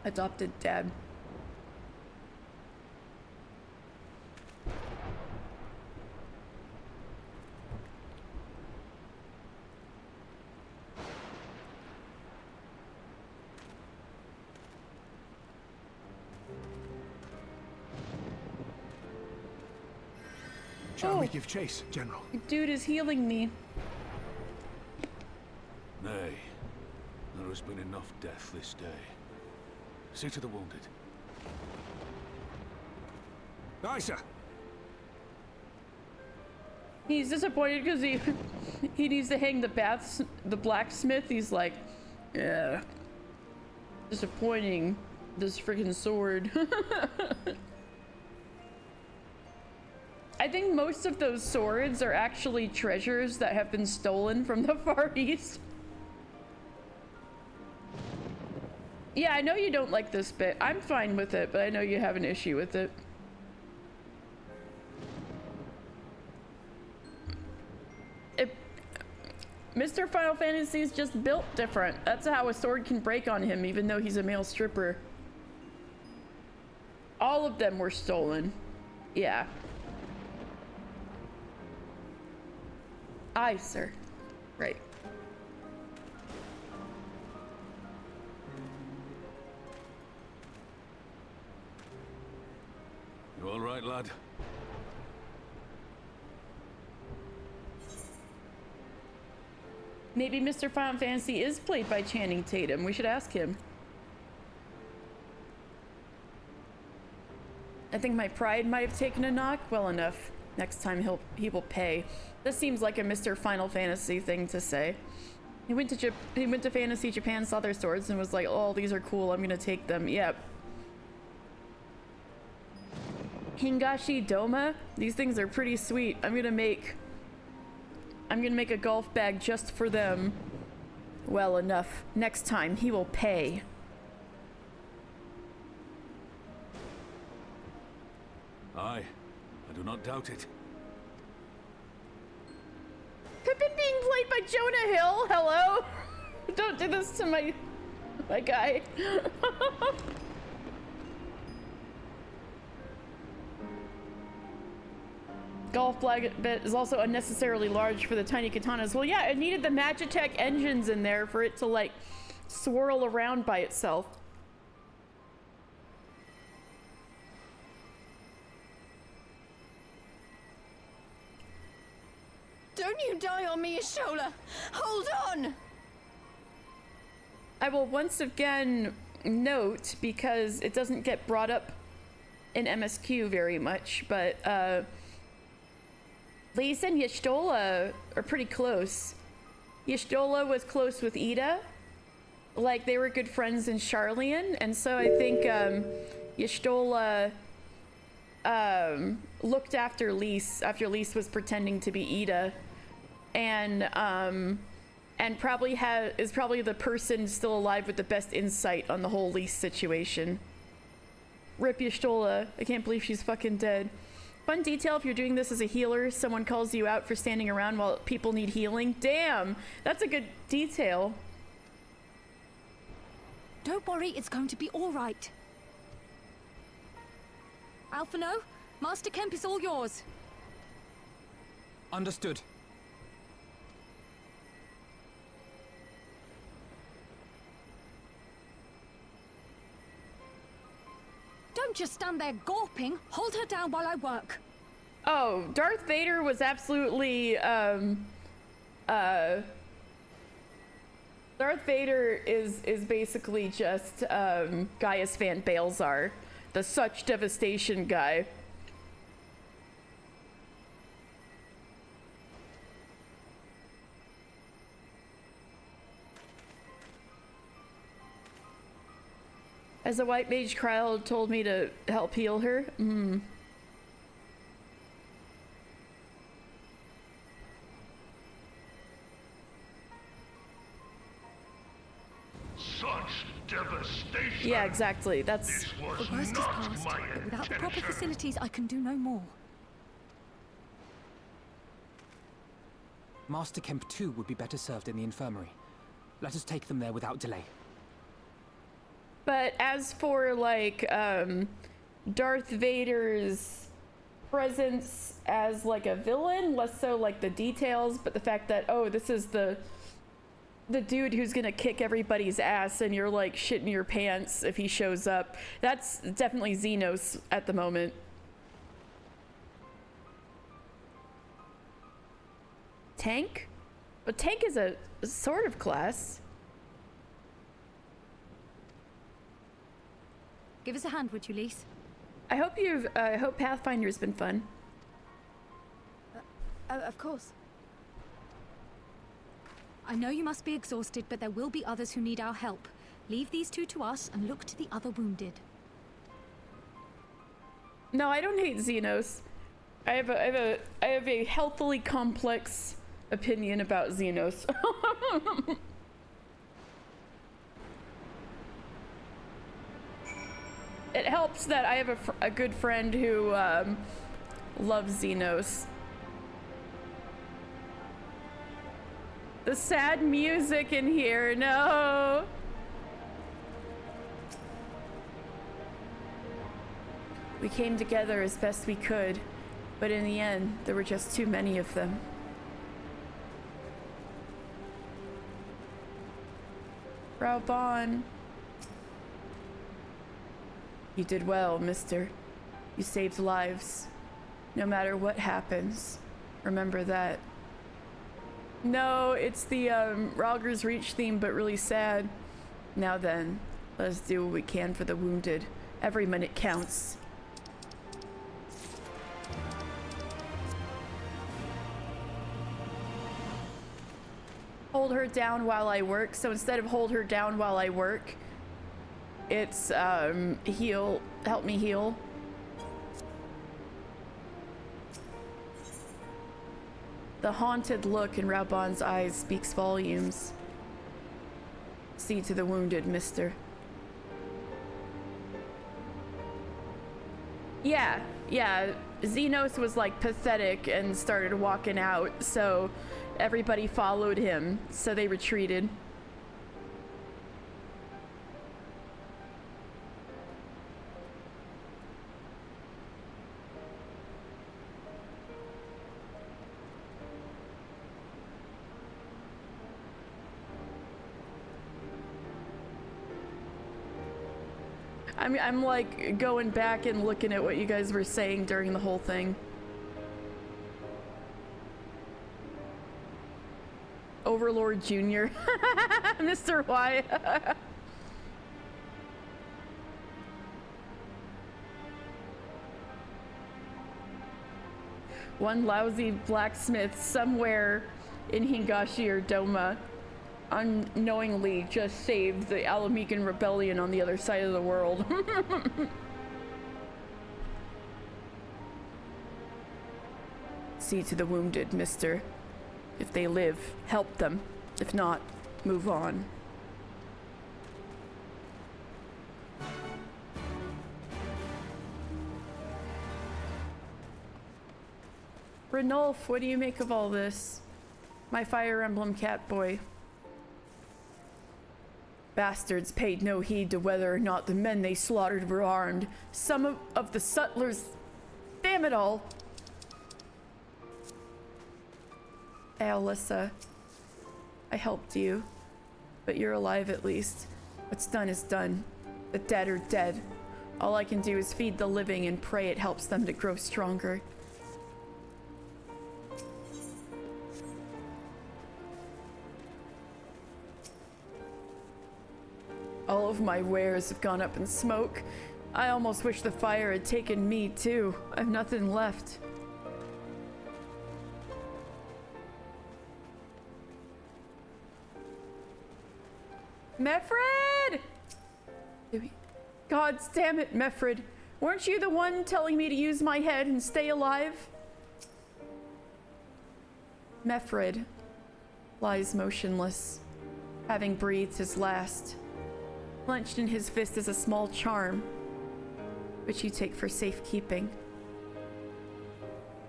Adopted dad. Shall we give chase, General? Dude is healing me. Nay. There has been enough death this day. See to the wounded. Aye, sir. He's disappointed because he needs to hang the blacksmith. He's like, yeah, disappointing. This freaking sword. I think most of those swords are actually treasures that have been stolen from the Far East. Yeah, I know you don't like this bit. I'm fine with it, but I know you have an issue with it. Mr. Final Fantasy is just built different. That's how a sword can break on him, even though he's a male stripper. All of them were stolen. Yeah. Aye, sir. Right. You all right, lad? Maybe Mr. Final Fantasy is played by Channing Tatum. We should ask him. I think my pride might have taken a knock. Well enough. Next time he will pay. This seems like a Mr. Final Fantasy thing to say. He went to Fantasy Japan, saw their swords, and was like, "Oh, these are cool. I'm gonna take them." Yep. Hingashi Doma. These things are pretty sweet. I'm gonna make a golf bag just for them. Well enough. Next time he will pay. Aye, I do not doubt it. Pippin being played by Jonah Hill. Hello. Don't do this to my guy. Golf bag bit is also unnecessarily large for the tiny katanas. Well, yeah, it needed the Magitech engines in there for it to, like, swirl around by itself. Don't you die on me, Ashola! Hold on! I will once again note, because it doesn't get brought up in MSQ very much, but, Lise and Y'shtola are pretty close. Y'shtola was close with Ida. Like, they were good friends in Sharlayan, and so I think, Y'shtola, looked after Lise after Lise was pretending to be Ida, and probably is probably the person still alive with the best insight on the whole Lise situation. Rip Y'shtola. I can't believe she's fucking dead. Fun detail, if you're doing this as a healer, someone calls you out for standing around while people need healing. Damn, that's a good detail. Don't worry, it's going to be all right. Alphino, Master Kemp is all yours. Understood. Don't just stand there gawping. Hold her down while I work. Oh, Darth Vader was absolutely, Darth Vader is basically just, Gaius Van Balezar, the such devastation guy. As a white mage, Kryl told me to help heal her. Such devastation. Yeah, exactly. That's This was The worst is not past, my but without the proper intention. facilities, I can do no more. Master Kemp too would be better served in the infirmary. Let us take them there without delay. But as for like Darth Vader's presence as like a villain, less so like the details, but the fact that, oh, this is the dude who's gonna kick everybody's ass and you're like shitting your pants if he shows up. That's definitely Xenos at the moment. Tank? But tank is a sort of class. Give us a hand, would you, Lise? I hope Pathfinder's been fun. Of course. I know you must be exhausted, but there will be others who need our help. Leave these two to us and look to the other wounded. No, I don't hate Xenos. I have a healthily complex opinion about Xenos. It helps that I have a good friend who loves Xenos. The sad music in here, no. We came together as best we could, but in the end, there were just too many of them. Rhalgr. You did well, mister. You saved lives. No matter what happens, remember that. No, it's the Rhalgr's Reach theme, but really sad. Now then, let's do what we can for the wounded. Every minute counts. Hold her down while I work. So instead of hold her down while I work, it's heal, help me heal. The haunted look in Rhalgr's eyes speaks volumes. See to the wounded, mister. Yeah, Xenos was like pathetic and started walking out, so everybody followed him, so they retreated. I'm like going back and looking at what you guys were saying during the whole thing. Overlord Jr. Mr. Y. One lousy blacksmith somewhere in Hingashi or Doma unknowingly just saved the Alamican rebellion on the other side of the world. See to the wounded, mister. If they live, help them. If not, move on. Ranulf, what do you make of all this? My Fire Emblem cat boy. Bastards paid no heed to whether or not the men they slaughtered were armed. Some of the sutlers... Damn it all! Alyssa, I helped you, but you're alive at least. What's done is done. The dead are dead. All I can do is feed the living and pray it helps them to grow stronger. All of my wares have gone up in smoke. I almost wish the fire had taken me too. I've nothing left. Meffred! God damn it, Meffred. Weren't you the one telling me to use my head and stay alive? Meffred lies motionless, having breathed his last. Clenched in his fist is a small charm, which you take for safekeeping.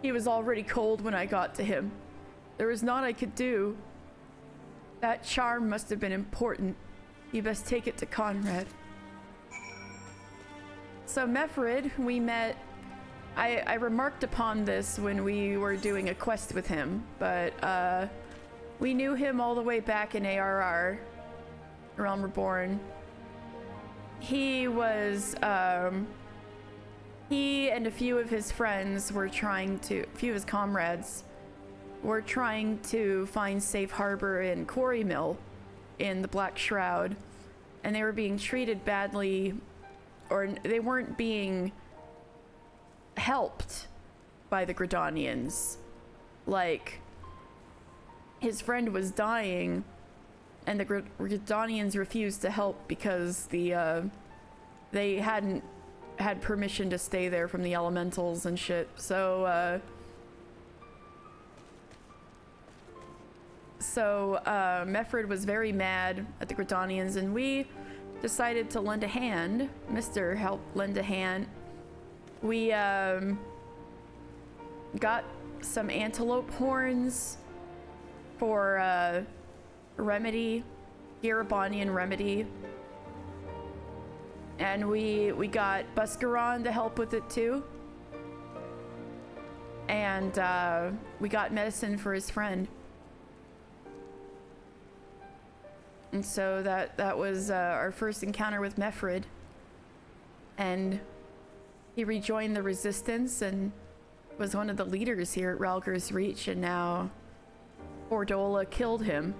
He was already cold when I got to him. There was naught I could do. That charm must have been important. You best take it to Conrad. So Meffred, we met... I remarked upon this when we were doing a quest with him, but we knew him all the way back in ARR, Realm Reborn. He was, he and a few of his friends were trying to, a few of his comrades were trying to find safe harbor in Quarry Mill in the Black Shroud, and they were being treated badly, or they weren't being helped by the Gridanians. Like, his friend was dying, and the Gridanians refused to help because they hadn't had permission to stay there from the elementals and shit. So Meffred was very mad at the Gridanians, and we decided to lend a hand. Mr. helped lend a hand. We got some antelope horns for remedy, Garabonian remedy, and we got Buscaron to help with it too, and we got medicine for his friend, and so that was our first encounter with Meffred, and he rejoined the Resistance and was one of the leaders here at Rhalgr's Reach, and now Ordola killed him.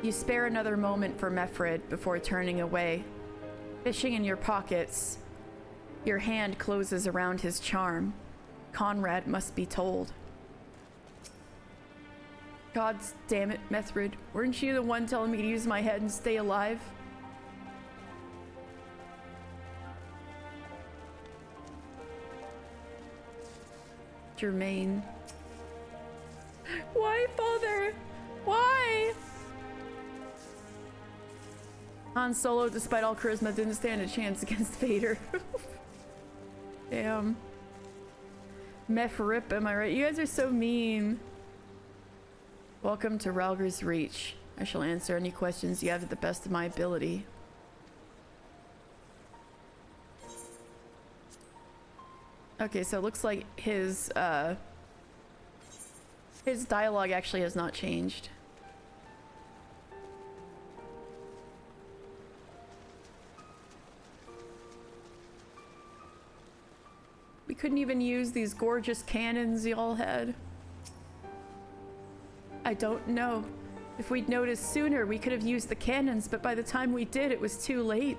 You spare another moment for Meffred before turning away. Fishing in your pockets, your hand closes around his charm. Conrad must be told. God damn it, Meffred. Weren't you the one telling me to use my head and stay alive? Germaine. Why, Father? Why? Han Solo, despite all charisma, didn't stand a chance against Vader. Damn. Mephrip, am I right? You guys are so mean. Welcome to Rhalgr's Reach. I shall answer any questions you have to the best of my ability. Okay, so it looks like his dialogue actually has not changed. We couldn't even use these gorgeous cannons y'all had. I don't know. If we'd noticed sooner, we could have used the cannons, but by the time we did, it was too late.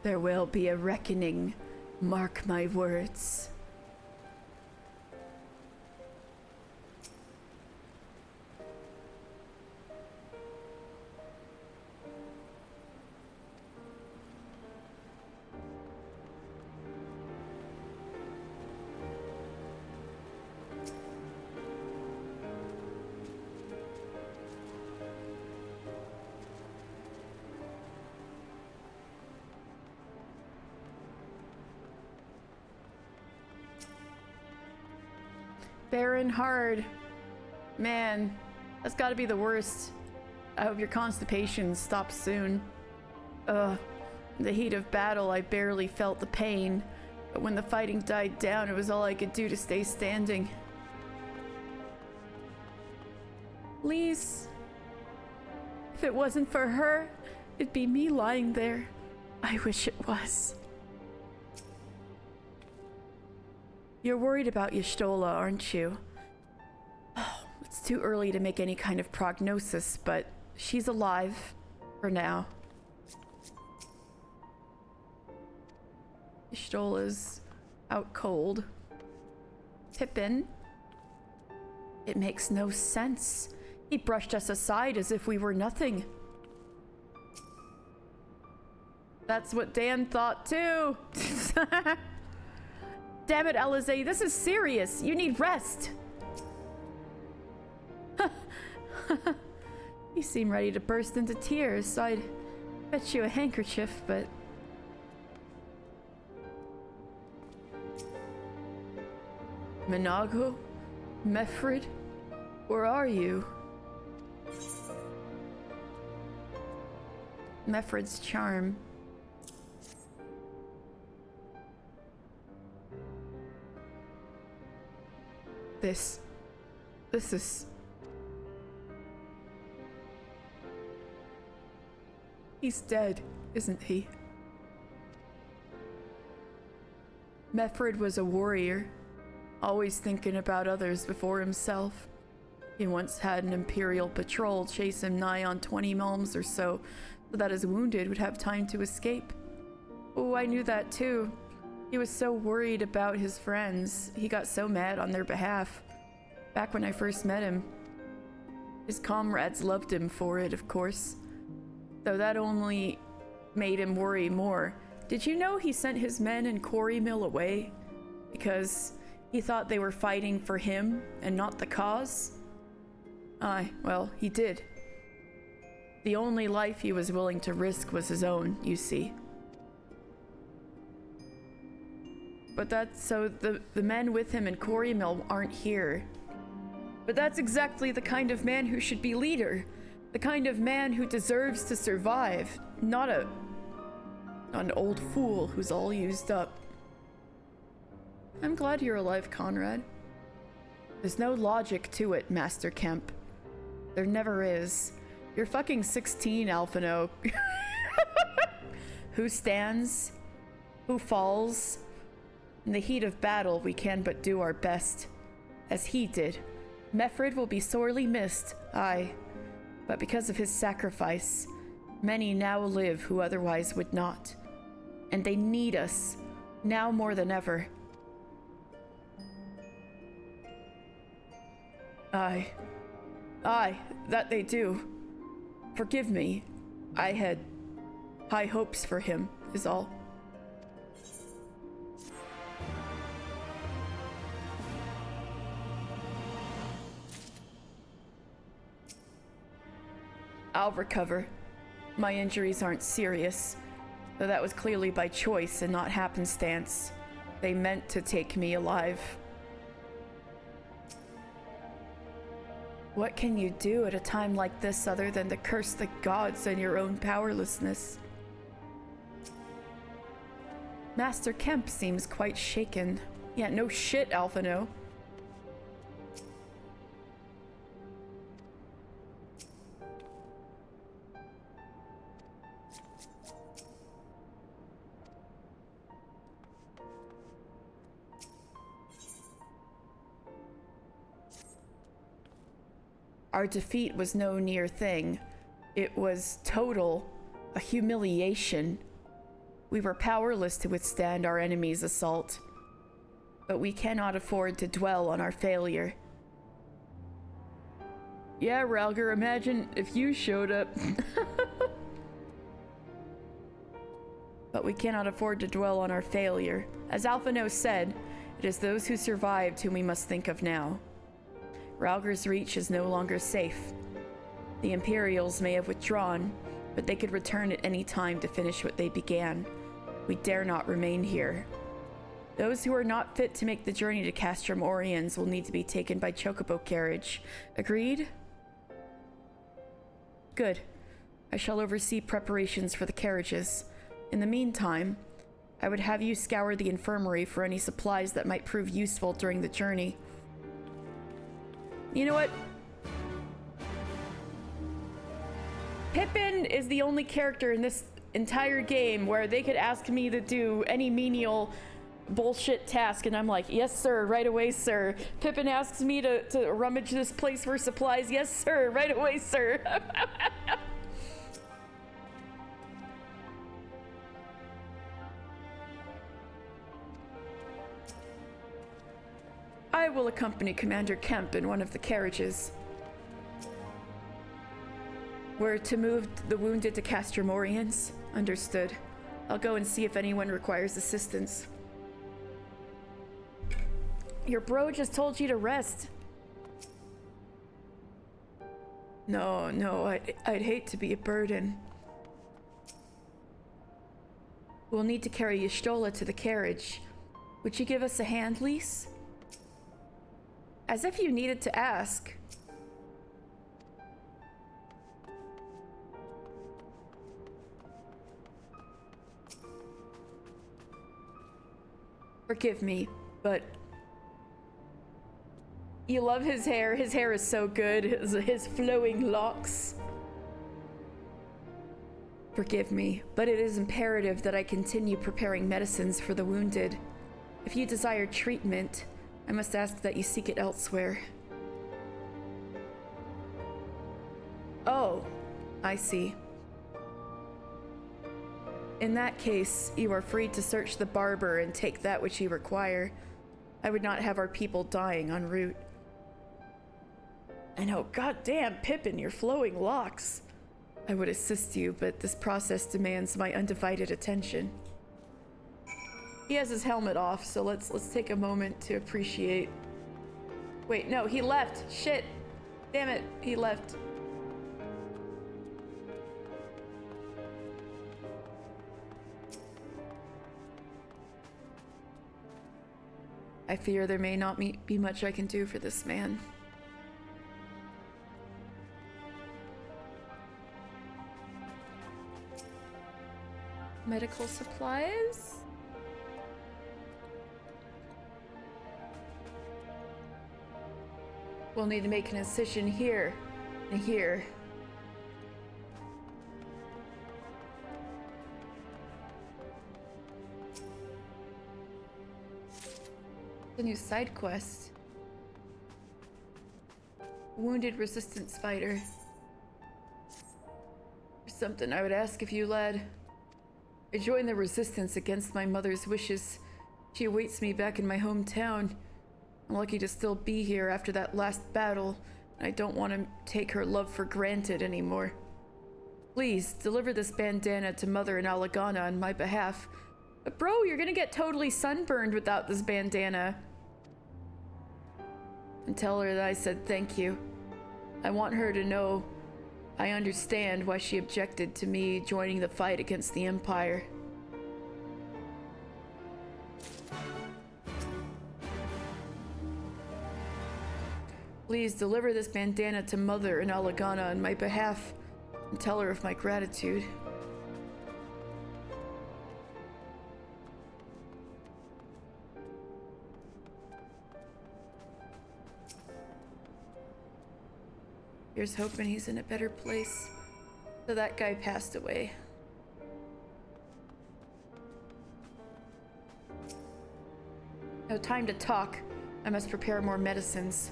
There will be a reckoning. Mark my words. Barren hard. Man, that's gotta be the worst. I hope your constipation stops soon. In the heat of battle, I barely felt the pain. But when the fighting died down, it was all I could do to stay standing. Lise, if it wasn't for her, it'd be me lying there. I wish it was. You're worried about Y'shtola, aren't you? Oh, it's too early to make any kind of prognosis, but she's alive for now. Y'shtola's out cold. Pippin? It makes no sense. He brushed us aside as if we were nothing. That's what Dan thought too. Damn it, Alizé, this is serious. You need rest. You seem ready to burst into tears, so I'd bet you a handkerchief, but... Minago? Meffred? Where are you? Meffred's charm. This is... He's dead, isn't he? Meffred was a warrior, always thinking about others before himself. He once had an Imperial patrol chase him nigh on 20 milms or so that his wounded would have time to escape. Oh, I knew that too. He was so worried about his friends. He got so mad on their behalf. Back when I first met him. His comrades loved him for it, of course. Though that only made him worry more. Did you know he sent his men in Quarry Mill away? Because he thought they were fighting for him and not the cause? Aye, well, he did. The only life he was willing to risk was his own, you see. But that's so the men with him in Quarry Mill aren't here. But that's exactly the kind of man who should be leader. The kind of man who deserves to survive. Not an old fool who's all used up. I'm glad you're alive, Conrad. There's no logic to it, Master Kemp. There never is. You're fucking 16, Alphino. Who stands? Who falls? In the heat of battle, we can but do our best. As he did. Meffred will be sorely missed, aye. But because of his sacrifice, many now live who otherwise would not. And they need us, now more than ever. Aye, that they do. Forgive me. I had high hopes for him, is all. I'll recover. My injuries aren't serious, though that was clearly by choice and not happenstance. They meant to take me alive. What can you do at a time like this other than to curse the gods and your own powerlessness? Master Kemp seems quite shaken. Yeah, no shit, Alphino. Our defeat was no near thing. It was total, a humiliation. We were powerless to withstand our enemy's assault, but we cannot afford to dwell on our failure. Yeah, Rhalgr, imagine if you showed up. But we cannot afford to dwell on our failure. As Alphino said, it is those who survived whom we must think of now. Rhalgr's reach is no longer safe. The Imperials may have withdrawn, but they could return at any time to finish what they began. We dare not remain here. Those who are not fit to make the journey to Castrum Oriens will need to be taken by chocobo carriage. Agreed? Good. I shall oversee preparations for the carriages. In the meantime, I would have you scour the infirmary for any supplies that might prove useful during the journey. You know what? Pippin is the only character in this entire game where they could ask me to do any menial bullshit task and I'm like, yes sir, right away sir. Pippin asks me to rummage this place for supplies. Yes sir, right away sir. I will accompany Commander Kemp in one of the carriages. We're to move the wounded to Castrum Oriens. Understood. I'll go and see if anyone requires assistance. Your bro just told you to rest. No, I'd hate to be a burden. We'll need to carry Y'shtola to the carriage. Would you give us a hand, Lise? As if you needed to ask. Forgive me, but you love his hair. His hair is so good. His flowing locks. Forgive me, but it is imperative that I continue preparing medicines for the wounded. If you desire treatment, I must ask that you seek it elsewhere. Oh, I see. In that case, you are free to search the barber and take that which you require. I would not have our people dying en route. I know, goddamn, Pippin, your flowing locks. I would assist you, but this process demands my undivided attention. He has his helmet off, so let's take a moment to appreciate. Wait, no, he left. Shit. Damn it, he left. I fear there may not be much I can do for this man. Medical supplies? We'll need to make an incision here and here. The new side quest. Wounded resistance fighter. Something I would ask if you led. I joined the resistance against my mother's wishes. She awaits me back in my hometown. I'm lucky to still be here after that last battle, and I don't want to take her love for granted anymore. Please, deliver this bandana to Mother in Alagana on my behalf. But bro, you're gonna get totally sunburned without this bandana. And tell her that I said thank you. I want her to know I understand why she objected to me joining the fight against the Empire. Please deliver this bandana to Mother in Alagana on my behalf and tell her of my gratitude. Here's hoping he's in a better place. So that guy passed away. No time to talk. I must prepare more medicines.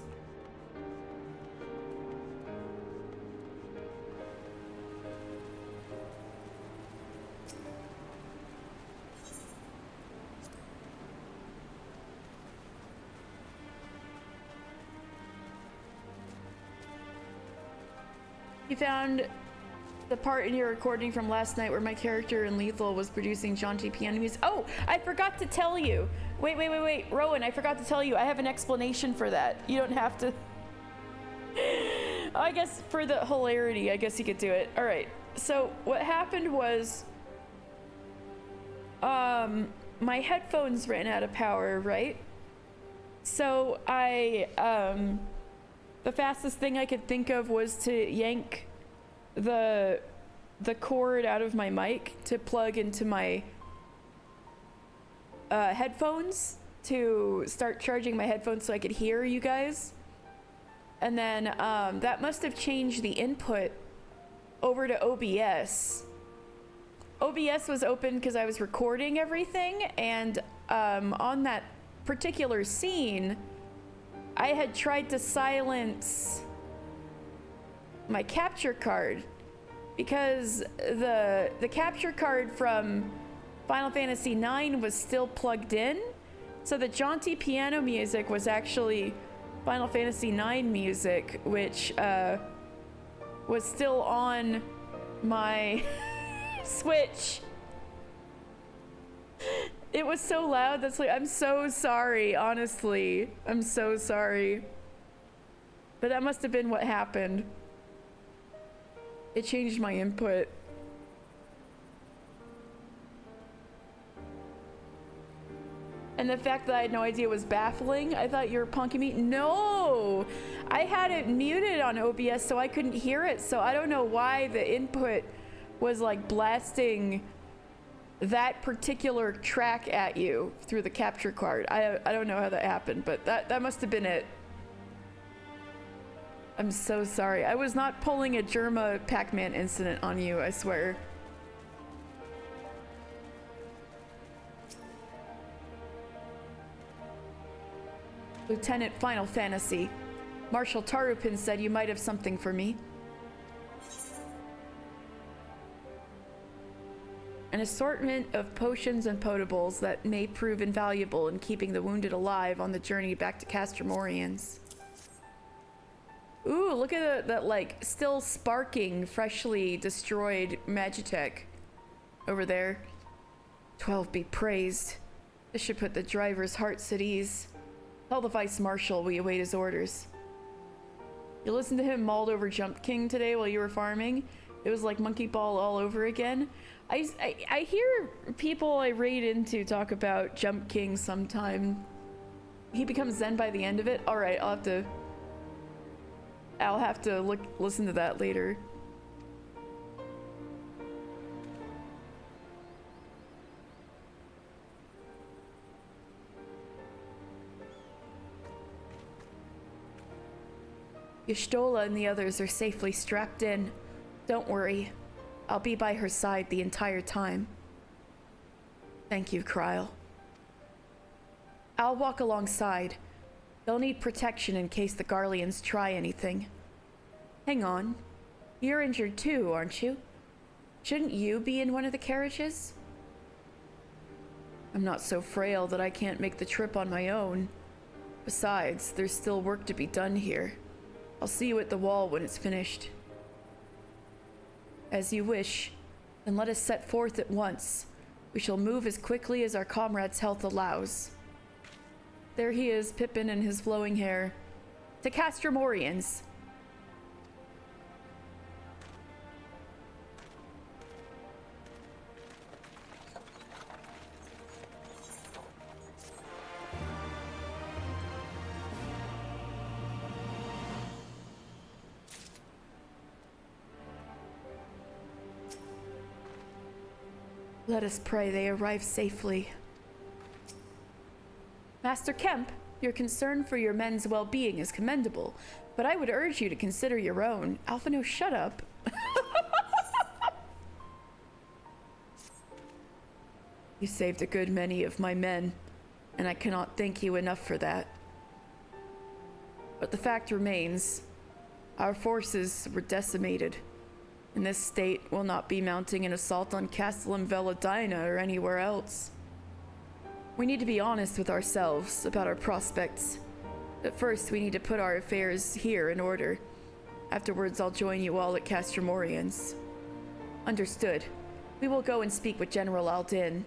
You found the part in your recording from last night where my character in Lethal was producing jaunty piano music. Oh, I forgot to tell you. Wait. Rowan, I forgot to tell you. I have an explanation for that. You don't have to. I guess for the hilarity, I guess you could do it. All right. So what happened was, my headphones ran out of power, right? So the fastest thing I could think of was to yank the cord out of my mic to plug into my headphones to start charging my headphones so I could hear you guys. And then that must have changed the input over to OBS. OBS was open because I was recording everything, and on that particular scene, I had tried to silence my capture card because the capture card from Final Fantasy IX was still plugged in, so the jaunty piano music was actually Final Fantasy IX music, which was still on my Switch. It was so loud. That's like, I'm so sorry, honestly. I'm so sorry. But that must have been what happened. It changed my input. And the fact that I had no idea was baffling. I thought you were punking me. No! I had it muted on OBS so I couldn't hear it, so I don't know why the input was like blasting that particular track at you through the capture card. I don't know how that happened, but that must have been it. I'm so sorry. I was not pulling a Germa Pac-Man incident on you, I swear. Lieutenant Final Fantasy. Marshal Tarupin said you might have something for me. An assortment of potions and potables that may prove invaluable in keeping the wounded alive on the journey back to Castromorians. Ooh, look at that like still sparking, freshly destroyed Magitech over there. 12 be praised. This should put the driver's hearts at ease. Tell the Vice Marshal we await his orders. You listened to him mauled over Jump King today while you were farming? It was like Monkey Ball all over again. I hear people I raid into talk about Jump King sometime. He becomes Zen by the end of it. All right, I'll have to listen to that later. Y'shtola and the others are safely strapped in. Don't worry. I'll be by her side the entire time. Thank you, Kryle. I'll walk alongside. They'll need protection in case the Garleans try anything. Hang on. You're injured too, aren't you? Shouldn't you be in one of the carriages? I'm not so frail that I can't make the trip on my own. Besides, there's still work to be done here. I'll see you at the wall when it's finished. As you wish, then let us set forth at once. We shall move as quickly as our comrade's health allows. There he is, Pippin and his flowing hair. To Castromorians! Let us pray they arrive safely. Master Kemp, your concern for your men's well-being is commendable, but I would urge you to consider your own. Alphino, shut up. You saved a good many of my men, and I cannot thank you enough for that. But the fact remains, our forces were decimated. And this state will not be mounting an assault on Castellum Veladina or anywhere else. We need to be honest with ourselves about our prospects. But first, we need to put our affairs here in order. Afterwards, I'll join you all at Castramorian's. Understood. We will go and speak with General Aldin.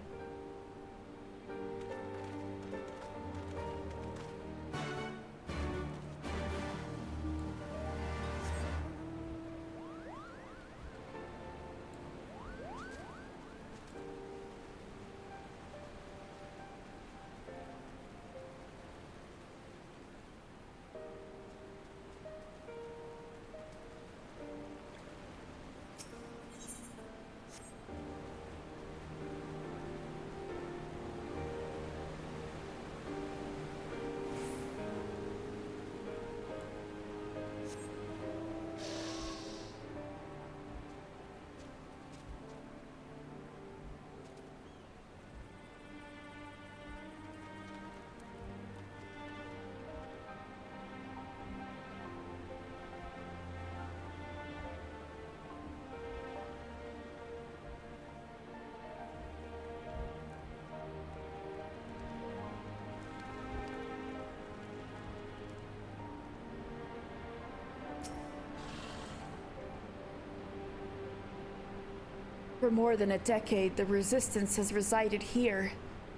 For more than a decade, the Resistance has resided here,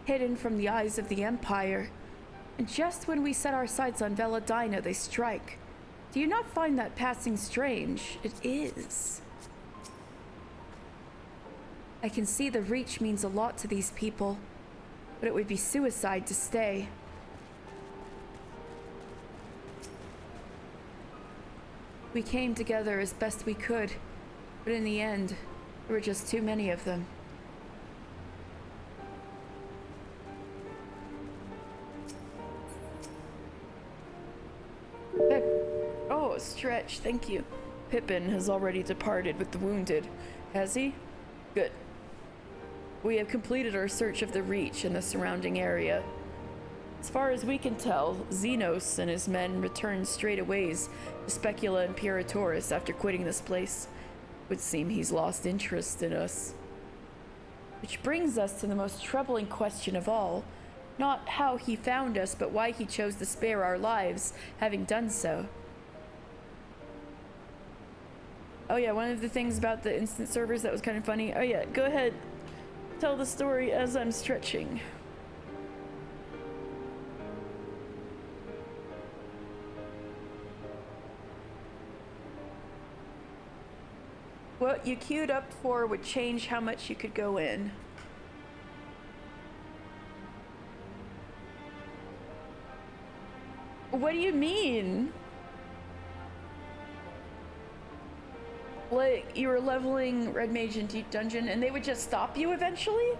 hidden from the eyes of the Empire. And just when we set our sights on Veladina, they strike. Do you not find that passing strange? It is. I can see the Reach means a lot to these people, but it would be suicide to stay. We came together as best we could, but in the end, there were just too many of them. Oh, stretch, thank you. Pippin has already departed with the wounded. Has he? Good. We have completed our search of the Reach and the surrounding area. As far as we can tell, Xenos and his men returned straightaways to Specula Imperatoris after quitting this place. Would seem he's lost interest in us. Which brings us to the most troubling question of all. Not how he found us, but why he chose to spare our lives, having done so. Oh yeah, one of the things about the instant servers that was kind of funny. Oh yeah, go ahead. Tell the story as I'm stretching. What you queued up for would change how much you could go in. What do you mean? Like, you were leveling Red Mage in Deep Dungeon and they would just stop you eventually?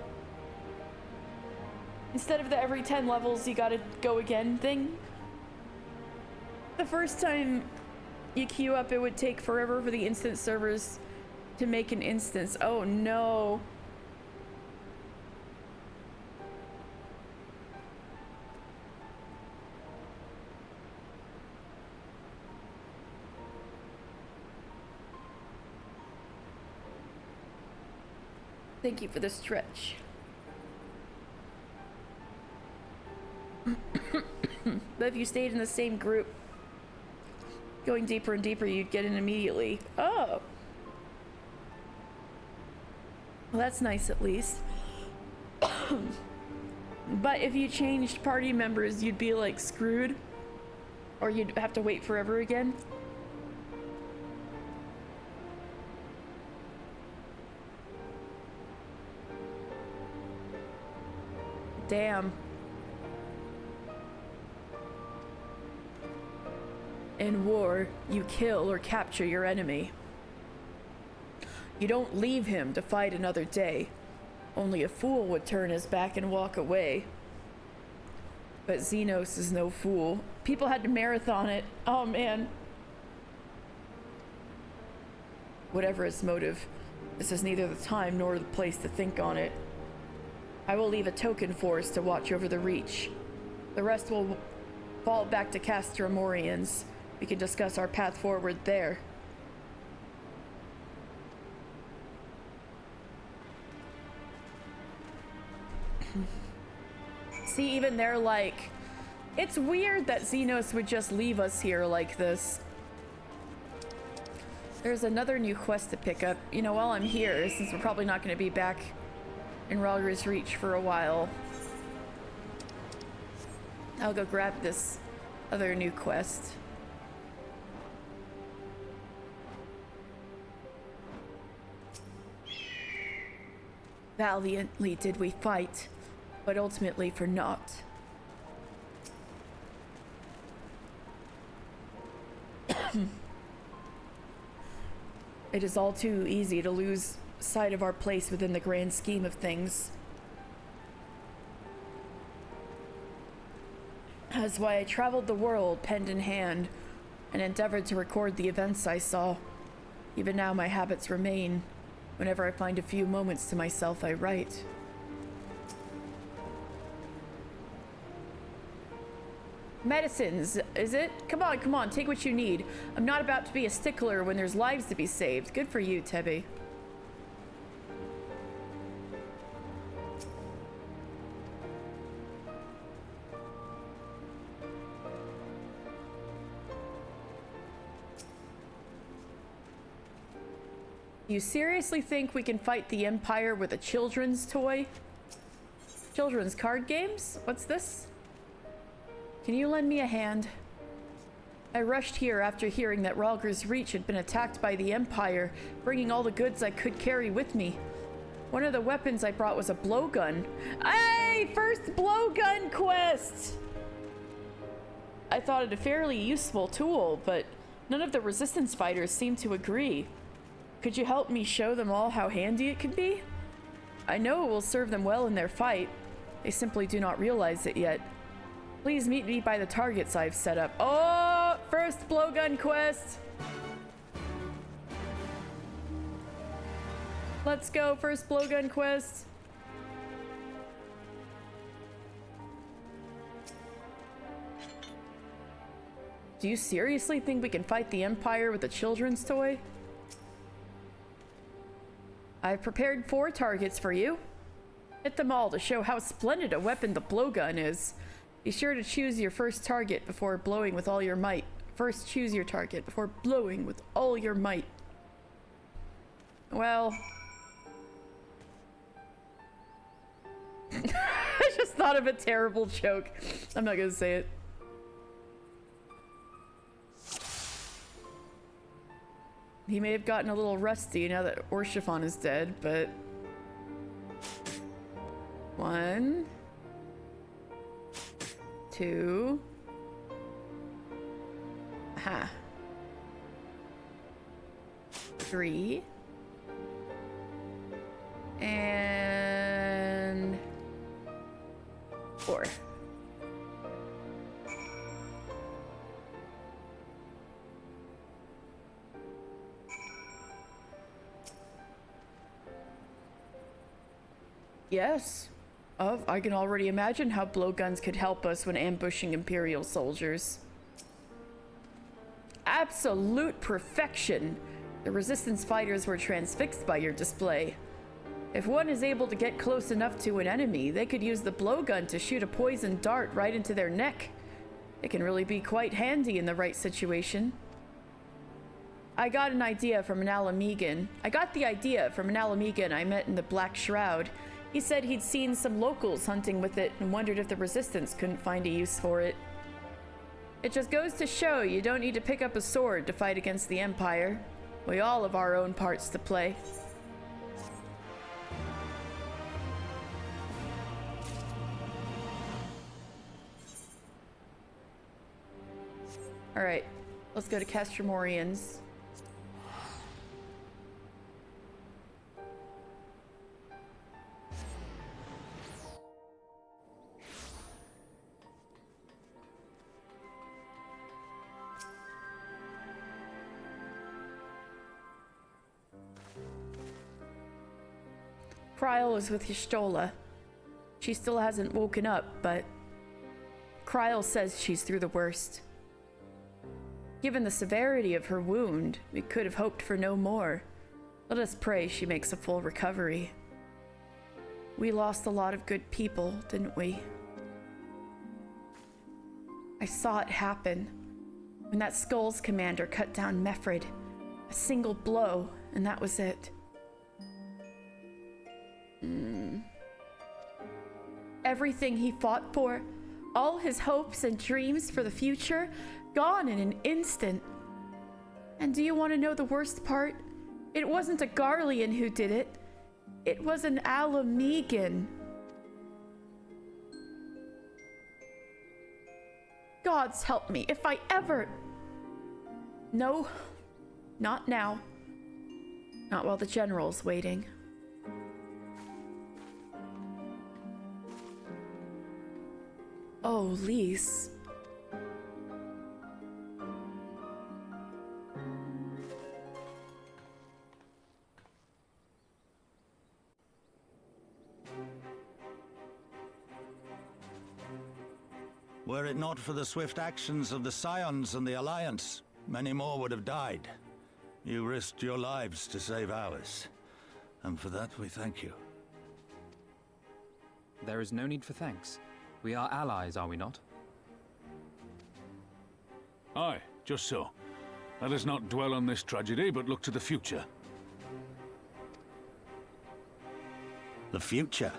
Instead of the every 10 levels you gotta go again thing? The first time you queue up, it would take forever for the instant servers to make an instance. Oh no. Thank you for the stretch. But if you stayed in the same group, going deeper and deeper, you'd get in immediately. Oh. Well, that's nice at least. But if you changed party members, you'd be like screwed. Or you'd have to wait forever again. Damn. In war, you kill or capture your enemy. You don't leave him to fight another day. Only a fool would turn his back and walk away. But Xenos is no fool. People had to marathon it. Oh man. Whatever its motive, this is neither the time nor the place to think on it. I will leave a token force to watch over the Reach. The rest will fall back to Castramorians. We can discuss our path forward there. See, even they're like, it's weird that Xenos would just leave us here like this. There's another new quest to pick up. You know, while I'm here, since we're probably not going to be back in Rhalgr's Reach for a while, I'll go grab this other new quest. Valiantly did we fight, but ultimately for naught. It is all too easy to lose sight of our place within the grand scheme of things. That's why I traveled the world, pen in hand, and endeavored to record the events I saw. Even now my habits remain. Whenever I find a few moments to myself, I write. Medicines, is it? Come on, take what you need. I'm not about to be a stickler when there's lives to be saved. Good for you, Tebby. You seriously think we can fight the Empire with a children's toy? Children's card games? What's this? Can you lend me a hand? I rushed here after hearing that Rhalgr's Reach had been attacked by the Empire, bringing all the goods I could carry with me. One of the weapons I brought was a blowgun. Hey! First blowgun quest! I thought it a fairly useful tool, but none of the Resistance fighters seemed to agree. Could you help me show them all how handy it can be? I know it will serve them well in their fight. They simply do not realize it yet. Please meet me by the targets I've set up. Oh, first blowgun quest. Let's go, first blowgun quest. Do you seriously think we can fight the Empire with a children's toy? I've prepared 4 targets for you. Hit them all to show how splendid a weapon the blowgun is. Be sure to choose your first target before blowing with all your might. First, choose your target before blowing with all your might. Well... I just thought of a terrible joke. I'm not gonna say it. He may have gotten a little rusty now that Orshifon is dead, but... 1... 2... Aha. 3... And... 4. Yes. I can already imagine how blowguns could help us when ambushing Imperial soldiers. Absolute perfection! The Resistance fighters were transfixed by your display. If one is able to get close enough to an enemy, they could use the blowgun to shoot a poison dart right into their neck. It can really be quite handy in the right situation. I got the idea from an Alamegan I met in the Black Shroud. He said he'd seen some locals hunting with it and wondered if the Resistance couldn't find a use for it. It just goes to show you don't need to pick up a sword to fight against the Empire. We all have our own parts to play. Alright, let's go to Castromorians. Kryl is with Y'shtola. She still hasn't woken up, but Kryl says she's through the worst. Given the severity of her wound, we could have hoped for no more. Let us pray she makes a full recovery. We lost a lot of good people, didn't we? I saw it happen. When that Skulls commander cut down Mefred, A single blow, and that was it. Everything he fought for, all his hopes and dreams for the future, gone in an instant. And do you want to know the worst part? It wasn't a Garlean who did it. It was an Alamegan. Gods help me if I ever... No, not now. Not while the general's waiting. Oh, Lise. Were it not for the swift actions of the Scions and the Alliance, many more would have died. You risked your lives to save ours, and for that we thank you. There is no need for thanks. We are allies, are we not? Aye, just so. Let us not dwell on this tragedy, but look to the future. The future?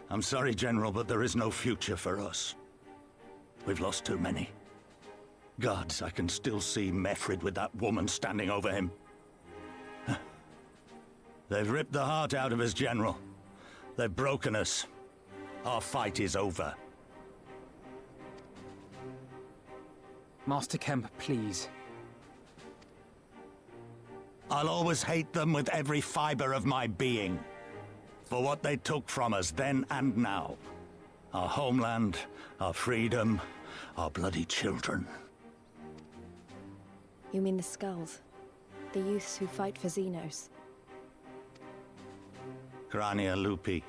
I'm sorry, General, but there is no future for us. We've lost too many. Gods, I can still see Mefrid with that woman standing over him. They've ripped the heart out of us, General. They've broken us. Our fight is over. Master Kemp, please. I'll always hate them with every fiber of my being. For what they took from us then and now. Our homeland, our freedom, our bloody children. You mean the Skulls? The youths who fight for Xenos? Grania Lupi,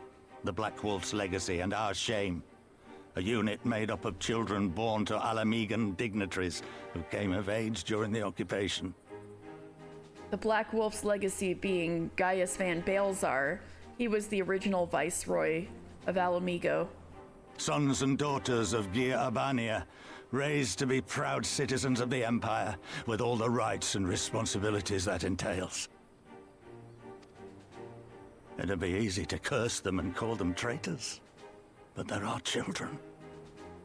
the Black Wolf's legacy and our shame. A unit made up of children born to Alamegan dignitaries who came of age during the occupation. The Black Wolf's legacy being Gaius Van Balzar. He was the original viceroy of Alamigo. Sons and daughters of Gir Abania, raised to be proud citizens of the Empire, with all the rights and responsibilities that entails. It'd be easy to curse them and call them traitors. But they're our children.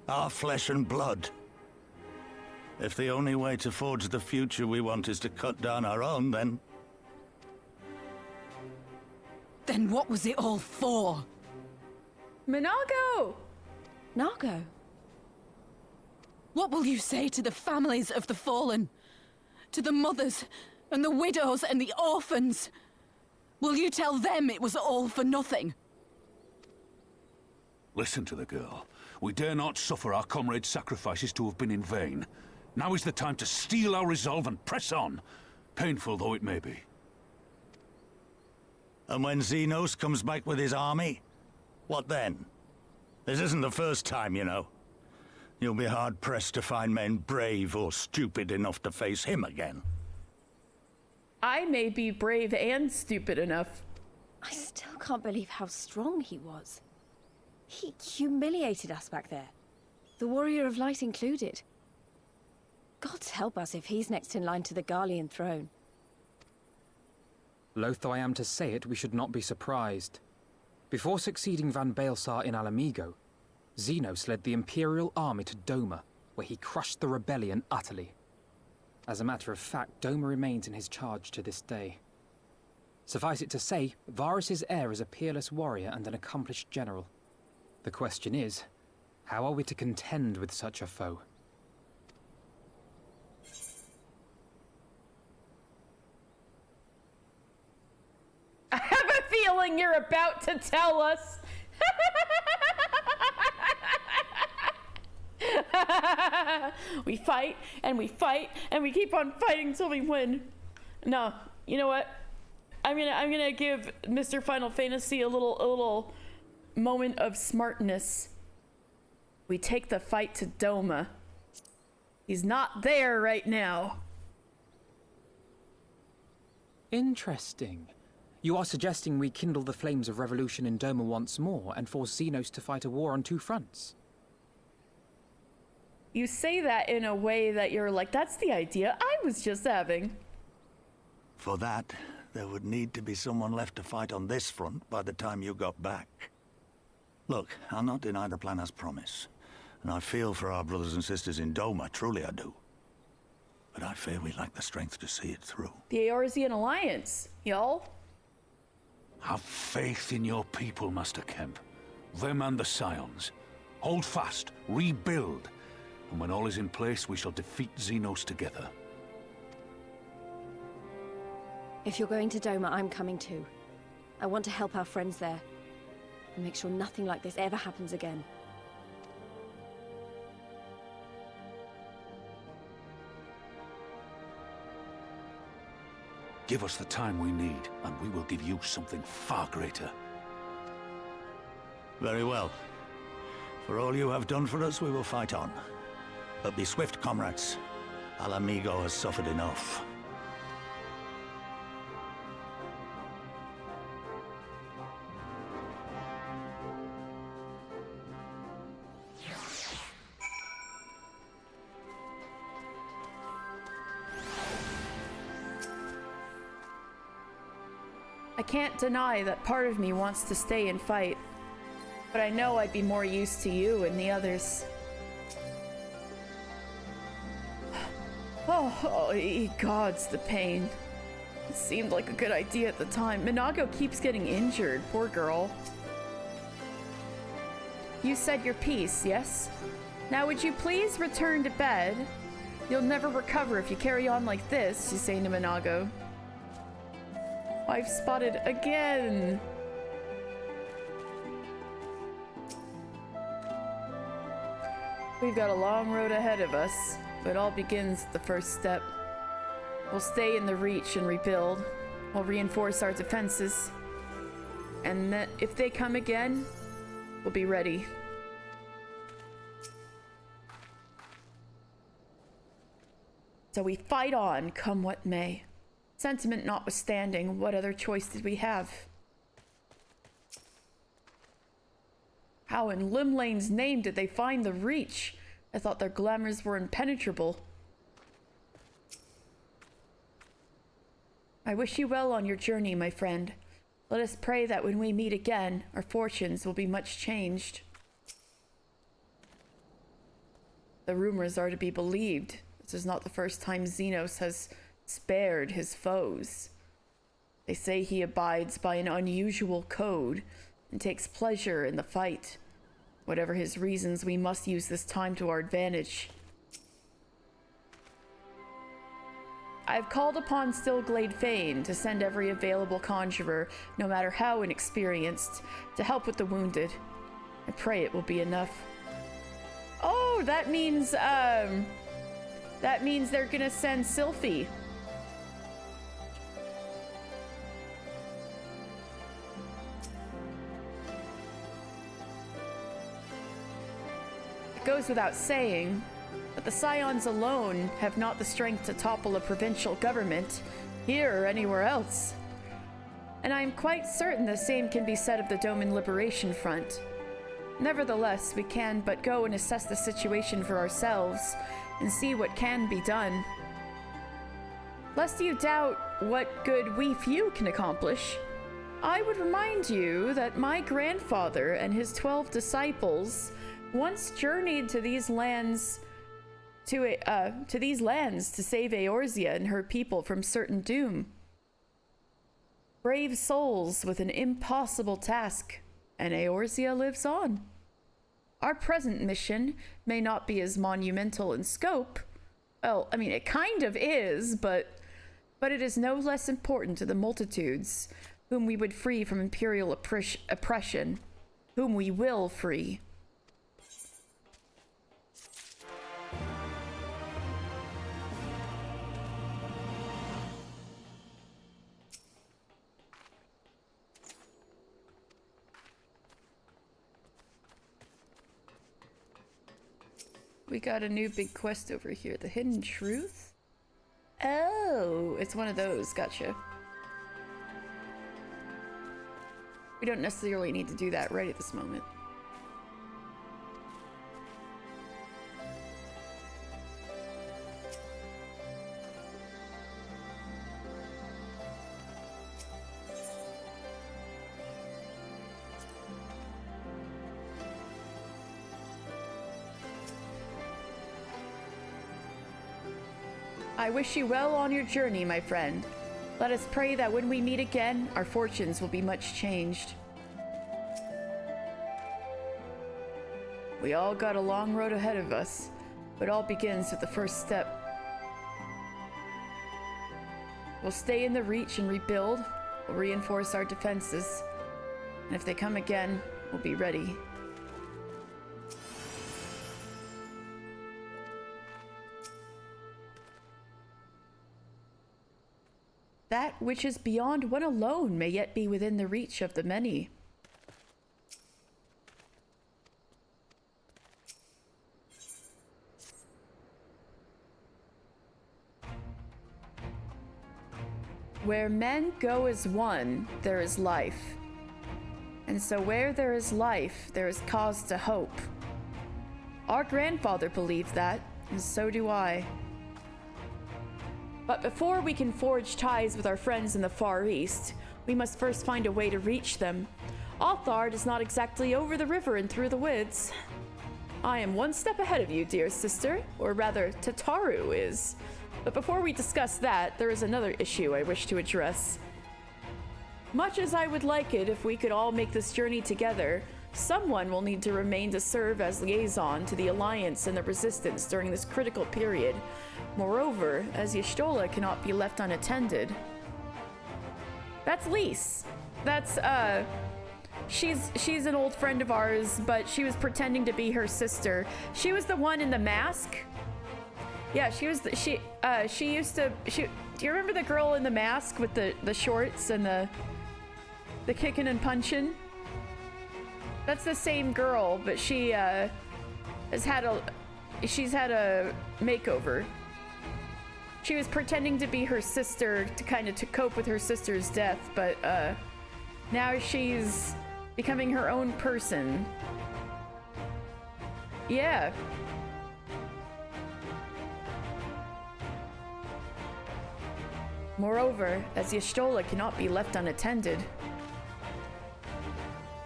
Our flesh and blood. If the only way to forge the future we want is to cut down our own, then... Then what was it all for? Minago! Nago? What will you say to the families of the fallen? To the mothers, and the widows, and the orphans? Will you tell them it was all for nothing? Listen to the girl. We dare not suffer our comrades' sacrifices to have been in vain. Now is the time to steel our resolve and press on, painful though it may be. And when Xenos comes back with his army, what then? This isn't the first time, you know. You'll be hard-pressed to find men brave or stupid enough to face him again. I may be brave and stupid enough. I still can't believe how strong he was. He humiliated us back there. The Warrior of Light included. Gods help us if he's next in line to the Garlean throne. Loath though I am to say it, we should not be surprised. Before succeeding Van Balsar in Alamigo, Xenos led the Imperial army to Doma, where he crushed the rebellion utterly. As a matter of fact, Doma remains in his charge to this day. Suffice it to say, Varus's heir is a peerless warrior and an accomplished general. The question is, how are we to contend with such a foe? I have a feeling you're about to tell us. We fight and we fight and we keep on fighting until we win. No, you know what? I'm gonna give Mr. Final Fantasy a little moment of smartness. We take the fight to Doma. He's not there right now. Interesting. You are suggesting we kindle the flames of revolution in Doma once more and force Xenos to fight a war on two fronts? You say that in a way that you're like, that's the idea I was just having. For that, there would need to be someone left to fight on this front by the time you got back. Look, I'll not deny the plan as promised. And I feel for our brothers and sisters in Doma, truly I do. But I fear we lack the strength to see it through. The Eorzean Alliance, y'all. Have faith in your people, Master Kemp. Them and the Scions. Hold fast, rebuild. And when all is in place, we shall defeat Xenos together. If you're going to Doma, I'm coming too. I want to help our friends there. And make sure nothing like this ever happens again. Give us the time we need, and we will give you something far greater. Very well. For all you have done for us, we will fight on. But be swift, comrades. Alamigo has suffered enough. I can't deny that part of me wants to stay and fight, but I know I'd be more use to you and the others. Oh, ye gods, the pain. It seemed like a good idea at the time. Minago keeps getting injured, poor girl. You said your piece, yes? Now would you please return to bed? You'll never recover if you carry on like this, she's saying to Minago. I've spotted again. We've got a long road ahead of us, but it all begins at the first step. We'll stay in the Reach and rebuild. We'll reinforce our defenses. And then, if they come again, we'll be ready. So we fight on, come what may. Sentiment notwithstanding, what other choice did we have? How in Limlane's name did they find the Reach? I thought their glamours were impenetrable. I wish you well on your journey, my friend. Let us pray that when we meet again, our fortunes will be much changed. The rumors are to be believed. This is not the first time Xenos has spared his foes. They say he abides by an unusual code and takes pleasure in the fight. Whatever his reasons, we must use this time to our advantage. I've called upon Stillglade Fane to send every available conjurer, no matter how inexperienced, to help with the wounded. I pray it will be enough. Oh, that means they're gonna send Sylphie. It goes without saying, but the Scions alone have not the strength to topple a provincial government, here or anywhere else. And I am quite certain the same can be said of the Doman Liberation Front. Nevertheless, we can but go and assess the situation for ourselves and see what can be done. Lest you doubt what good we few can accomplish, I would remind you that my grandfather and his 12 disciples once journeyed to these lands to save Eorzea and her people from certain doom. Brave souls with an impossible task, and Eorzea lives on. Our present mission may not be as monumental in scope. Well, I mean, it kind of is, but it is no less important to the multitudes whom we would free from imperial oppression, whom we will free. We got a new big quest over here. The Hidden Truth? Oh, it's one of those. Gotcha. We don't necessarily need to do that right at this moment. I wish you well on your journey, my friend. Let us pray that when we meet again, our fortunes will be much changed. We all got a long road ahead of us, but all begins with the first step. We'll stay in the Reach and rebuild. We'll reinforce our defenses. And if they come again, we'll be ready. That which is beyond one alone may yet be within the reach of the many. Where men go as one, there is life. And so where there is life, there is cause to hope. Our grandfather believed that, and so do I. But before we can forge ties with our friends in the Far East, we must first find a way to reach them. Althard is not exactly over the river and through the woods. I am one step ahead of you, dear sister, or rather, Tataru is. But before we discuss that, there is another issue I wish to address. Much as I would like it if we could all make this journey together, someone will need to remain to serve as liaison to the Alliance and the Resistance during this critical period. Moreover, as Y'shtola cannot be left unattended. That's Lise. That's, she's an old friend of ours, but she was pretending to be her sister. She was the one in the mask. Yeah, she was, she used to, do you remember the girl in the mask with the shorts and the kicking and punching? That's the same girl, but she, she's had a makeover. She was pretending to be her sister to cope with her sister's death, but now she's becoming her own person. Yeah. Moreover, as Y'shtola cannot be left unattended,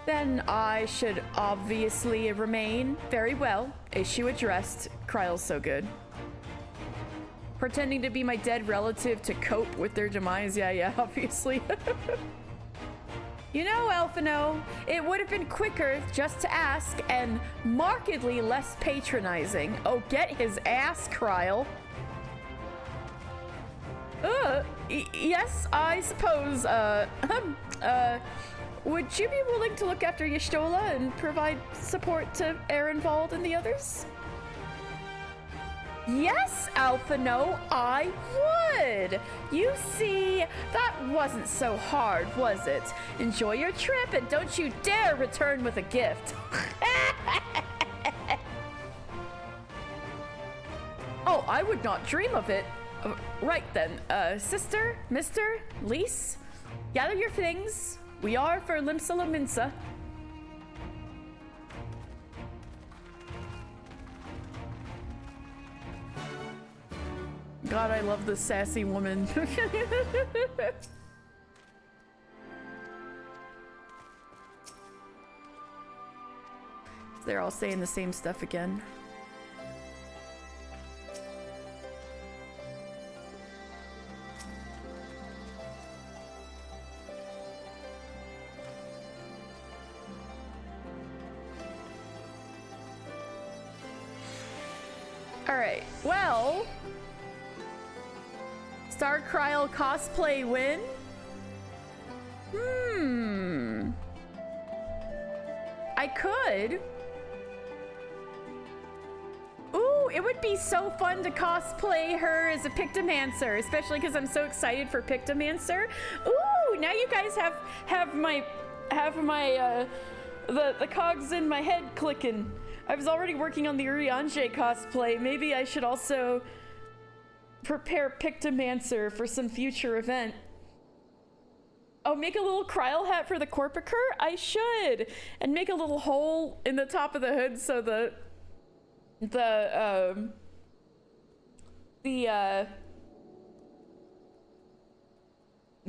then I should obviously remain. Very well. Issue addressed. Kryle's so good. Pretending to be my dead relative to cope with their demise. Yeah, obviously. You know, Elfino, it would have been quicker just to ask and markedly less patronizing. Oh, get his ass, Kryle. Yes, I suppose, would you be willing to look after Y'shtola and provide support to Ehrenwald and the others? Yes, Alphino, I would! You see, that wasn't so hard, was it? Enjoy your trip and don't you dare return with a gift. Oh, I would not dream of it. Right then, sister, mister, Lise, gather your things. We are for Limsa Minsa. God, I love this sassy woman. They're all saying the same stuff again. Alright, well... Star Kryle cosplay win? I could. Ooh, it would be so fun to cosplay her as a Pictomancer, especially because I'm so excited for Pictomancer. Ooh, now you guys have my the cogs in my head clicking. I was already working on the Urianger cosplay. Maybe I should also prepare Pictomancer for some future event. Oh, make a little Kryle hat for the Corpicur? I should! And make a little hole in the top of the hood so the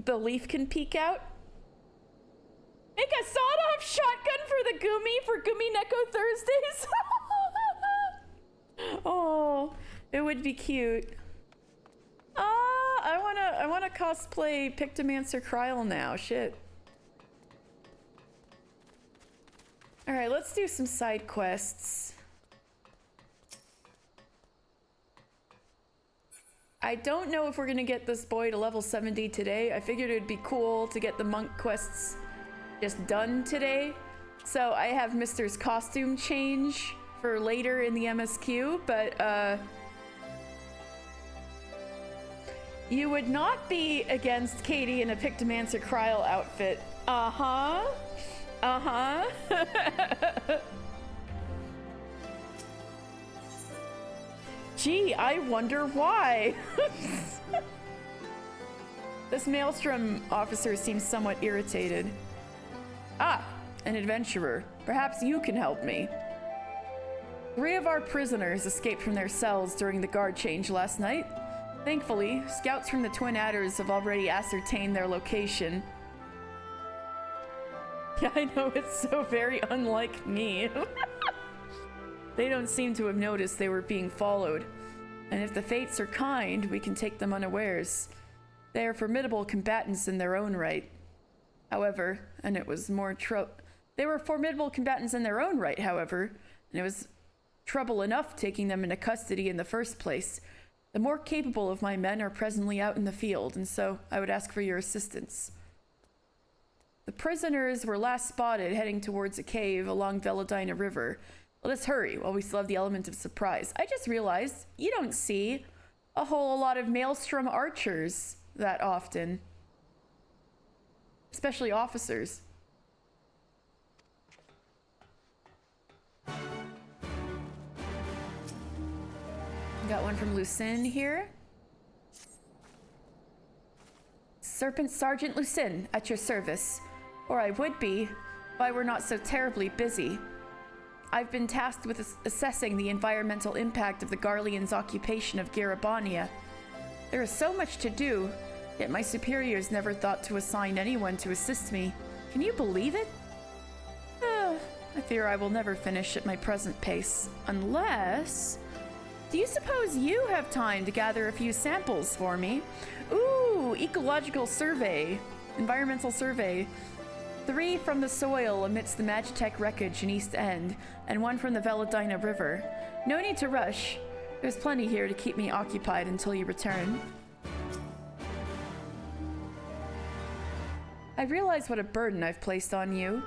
leaf can peek out. Make a sawed-off shotgun for the Gumi for Gumi Neko Thursdays. Oh, it would be cute. wanna cosplay Pictomancer Kryl now. Shit. All right, let's do some side quests. I don't know if we're gonna get this boy to level 70 today. I figured it'd be cool to get the monk quests just done today. So I have Mr's costume change for later in the MSQ, but you would not be against Katie in a Pictomancer Kryl outfit. Uh-huh. Uh-huh. Gee, I wonder why. This Maelstrom officer seems somewhat irritated. Ah, an adventurer. Perhaps you can help me. 3 of our prisoners escaped from their cells during the guard change last night. Thankfully, scouts from the Twin Adders have already ascertained their location. Yeah, I know, it's so very unlike me. They don't seem to have noticed they were being followed. And if the fates are kind, we can take them unawares. They are formidable combatants in their own right. However, and it was trouble enough taking them into custody in the first place. The more capable of my men are presently out in the field, and so I would ask for your assistance. The prisoners were last spotted heading towards a cave along Veladina River. Let us hurry while we still have the element of surprise. I just realized you don't see a whole lot of Maelstrom archers that often. Especially officers. Got one from Lucin here. Serpent Sergeant Lucin, at your service. Or I would be, if I were not so terribly busy. I've been tasked with assessing the environmental impact of the Garleans' occupation of Garabania. There is so much to do, yet my superiors never thought to assign anyone to assist me. Can you believe it? I fear I will never finish at my present pace, unless... Do you suppose you have time to gather a few samples for me? Ooh, ecological survey, environmental survey. 3 from the soil amidst the Magitech wreckage in East End, and 1 from the Veladina River. No need to rush. There's plenty here to keep me occupied until you return. I realize what a burden I've placed on you,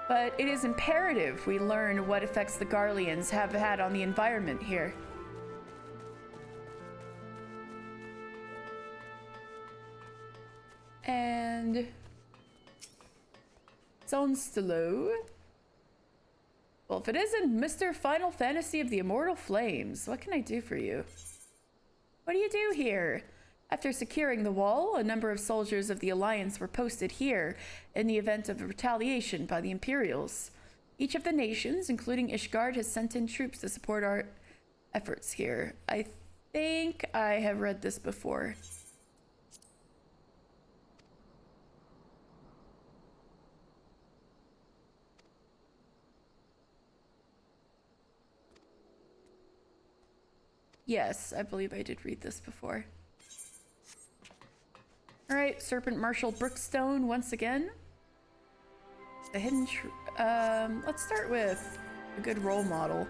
but it is imperative we learn what effects the Garleans have had on the environment here. And... Sonstelo. Well, if it isn't Mr. Final Fantasy of the Immortal Flames, what can I do for you? What do you do here? After securing the wall, a number of soldiers of the Alliance were posted here in the event of a retaliation by the Imperials. Each of the nations, including Ishgard, has sent in troops to support our efforts here. I think I have read this before. Yes, I believe I did read this before. Alright, Serpent Marshal Brookstone once again. The hidden let's start with a good role model.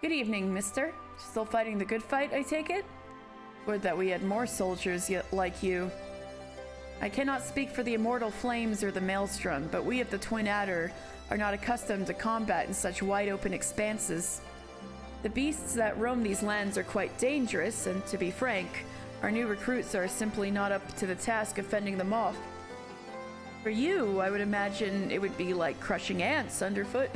Good evening, mister. Still fighting the good fight, I take it? Would that we had more soldiers like you. I cannot speak for the Immortal Flames or the Maelstrom, but we of the Twin Adder are not accustomed to combat in such wide-open expanses. The beasts that roam these lands are quite dangerous, and to be frank, our new recruits are simply not up to the task of fending them off. For you, I would imagine it would be like crushing ants underfoot.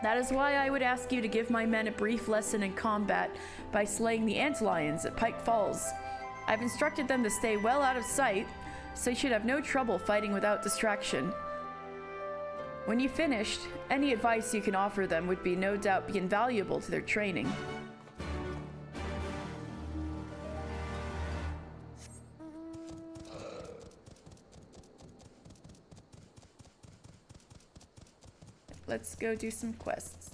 That is why I would ask you to give my men a brief lesson in combat by slaying the antlions at Pike Falls. I've instructed them to stay well out of sight, so you should have no trouble fighting without distraction. When you've finished, any advice you can offer them would be no doubt be invaluable to their training. Let's go do some quests.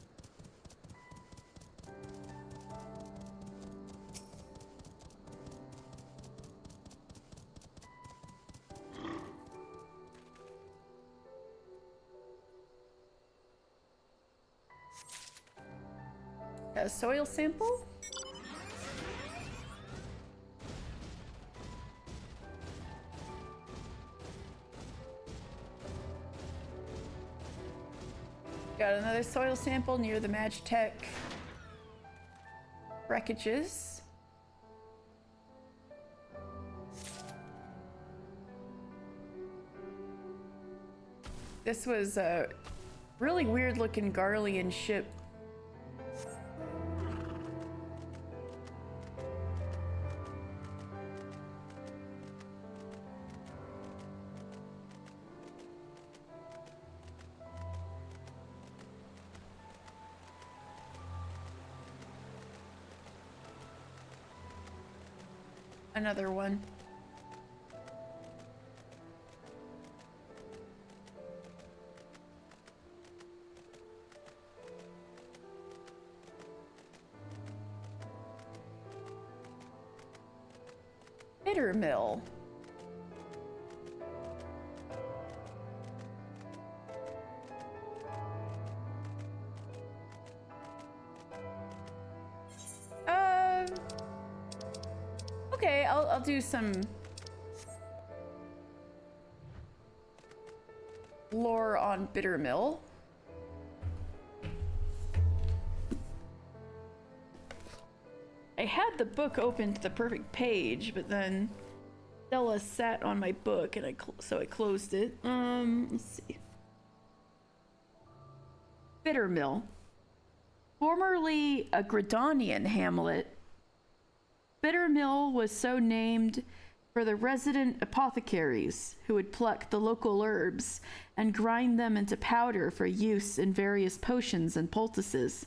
A soil sample? Got another soil sample near the Magitech wreckages. This was a really weird looking Garlean ship. Another one. Bitter mill. Okay, I'll do some lore on Bitter Mill. I had the book open to the perfect page, but then Stella sat on my book, and so I closed it. Let's see. Bitter Mill, formerly a Gridanian hamlet. Bitter Mill was so named for the resident apothecaries who would pluck the local herbs and grind them into powder for use in various potions and poultices.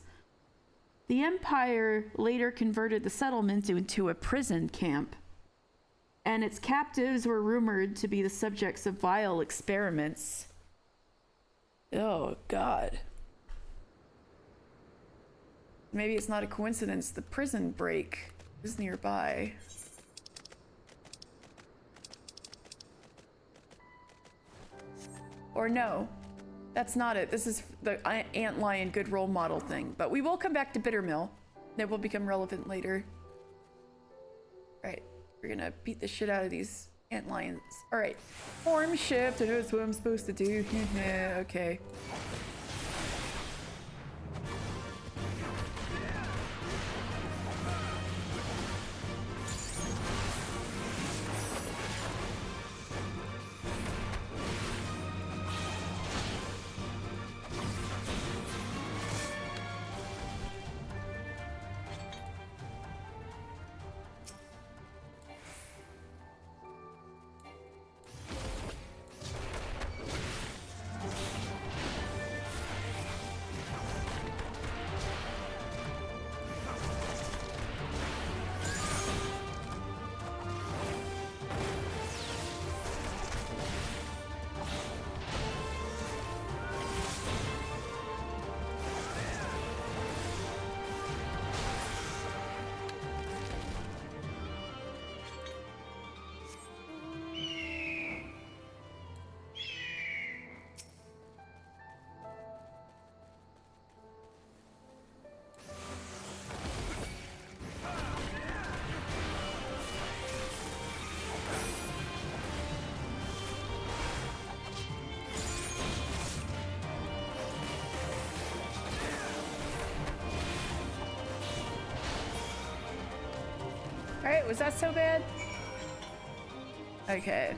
The Empire later converted the settlement into a prison camp, and its captives were rumored to be the subjects of vile experiments. Oh, God. Maybe it's not a coincidence the prison break is nearby. Or no, that's not it. This is the antlion good role model thing. But we will come back to Bitter Mill. That will become relevant later. Alright, we're gonna beat the shit out of these antlions. Alright, form shift. I know that's what I'm supposed to do. Okay. Alright, was that so bad? Okay.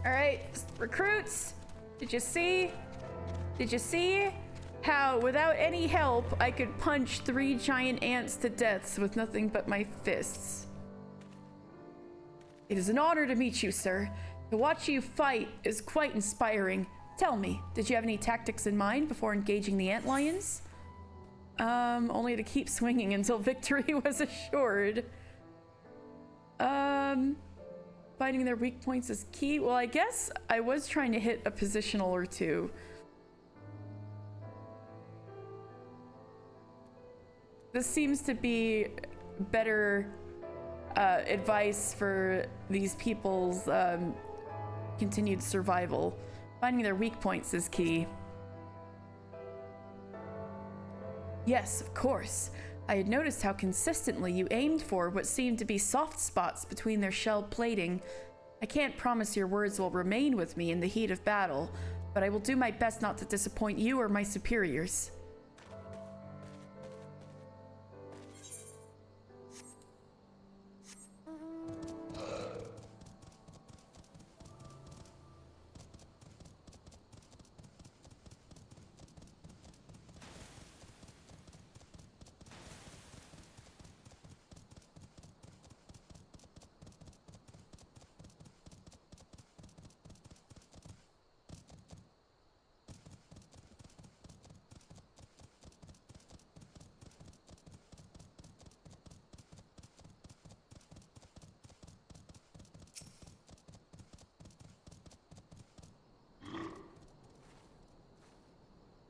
Alright, recruits! Did you see? Did you see how, without any help, I could punch 3 giant ants to death with nothing but my fists? It is an honor to meet you, sir. To watch you fight is quite inspiring. Tell me, did you have any tactics in mind before engaging the antlions? Only to keep swinging until victory was assured. Finding their weak points is key. Well, I guess I was trying to hit a positional or two. This seems to be better advice for these people's continued survival. Finding their weak points is key. Yes, of course. I had noticed how consistently you aimed for what seemed to be soft spots between their shell plating. I can't promise your words will remain with me in the heat of battle, but I will do my best not to disappoint you or my superiors.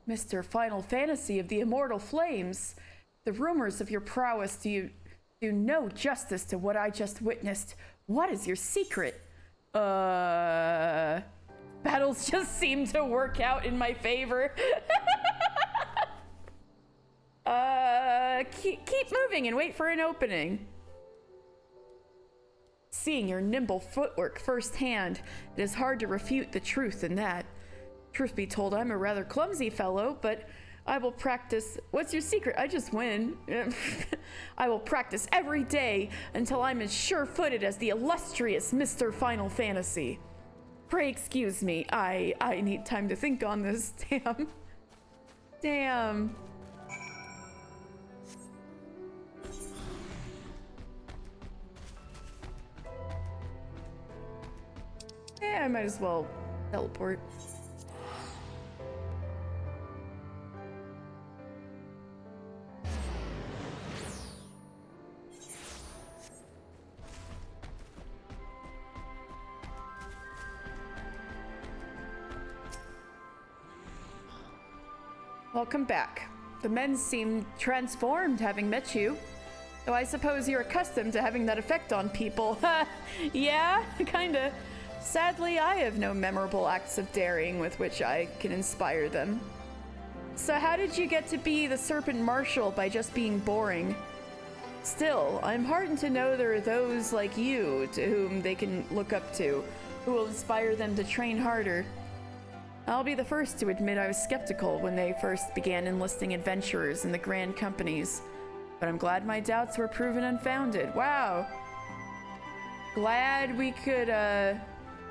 Mr. Final Fantasy of the Immortal Flames, the rumors of your prowess do no justice to what I just witnessed. What is your secret? Battles just seem to work out in my favor. Keep moving and wait for an opening. Seeing your nimble footwork firsthand, it is hard to refute the truth in that. Truth be told, I'm a rather clumsy fellow, but I will practice. What's your secret? I just win. I will practice every day until I'm as sure-footed as the illustrious Mr. Final Fantasy. Pray excuse me. I need time to think on this. Damn. Yeah, I might as well teleport. Welcome back. The men seem transformed having met you. Though I suppose you're accustomed to having that effect on people. Yeah, kinda. Sadly, I have no memorable acts of daring with which I can inspire them. So how did you get to be the Serpent Marshal by just being boring? Still, I'm heartened to know there are those like you to whom they can look up to, who will inspire them to train harder. I'll be the first to admit I was skeptical when they first began enlisting adventurers in the grand companies, but I'm glad my doubts were proven unfounded. Wow. Glad we could,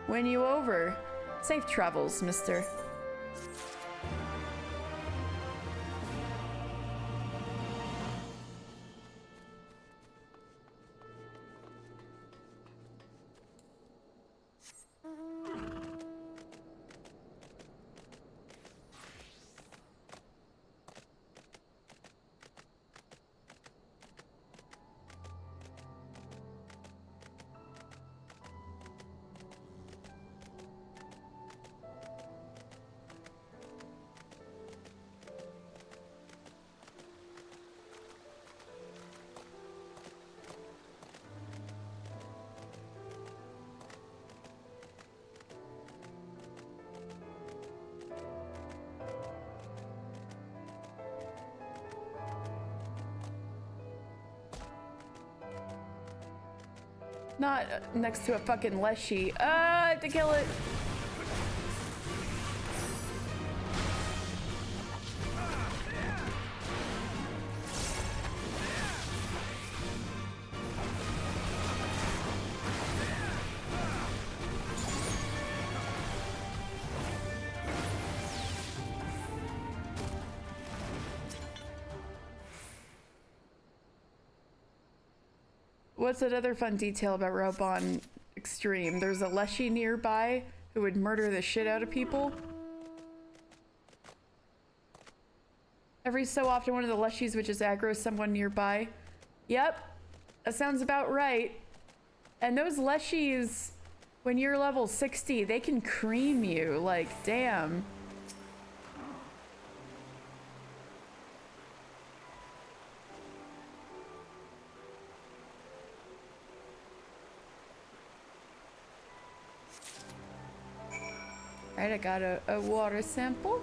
win you over. Safe travels, mister. Not next to a fucking Leshy. I have to kill it. What's another fun detail about Raubon Extreme? There's a Leshy nearby who would murder the shit out of people. Every so often one of the Leshies would just aggro someone nearby. Yep, that sounds about right. And those Leshies, when you're level 60, they can cream you, like, damn. Alright, I got a water sample.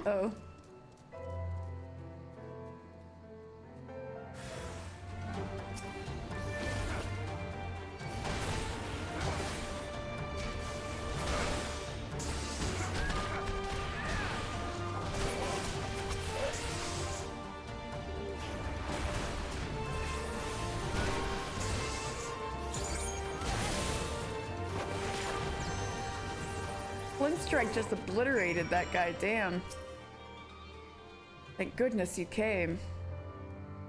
Uh-oh. Flint Strike just obliterated that guy, damn. Thank goodness you came.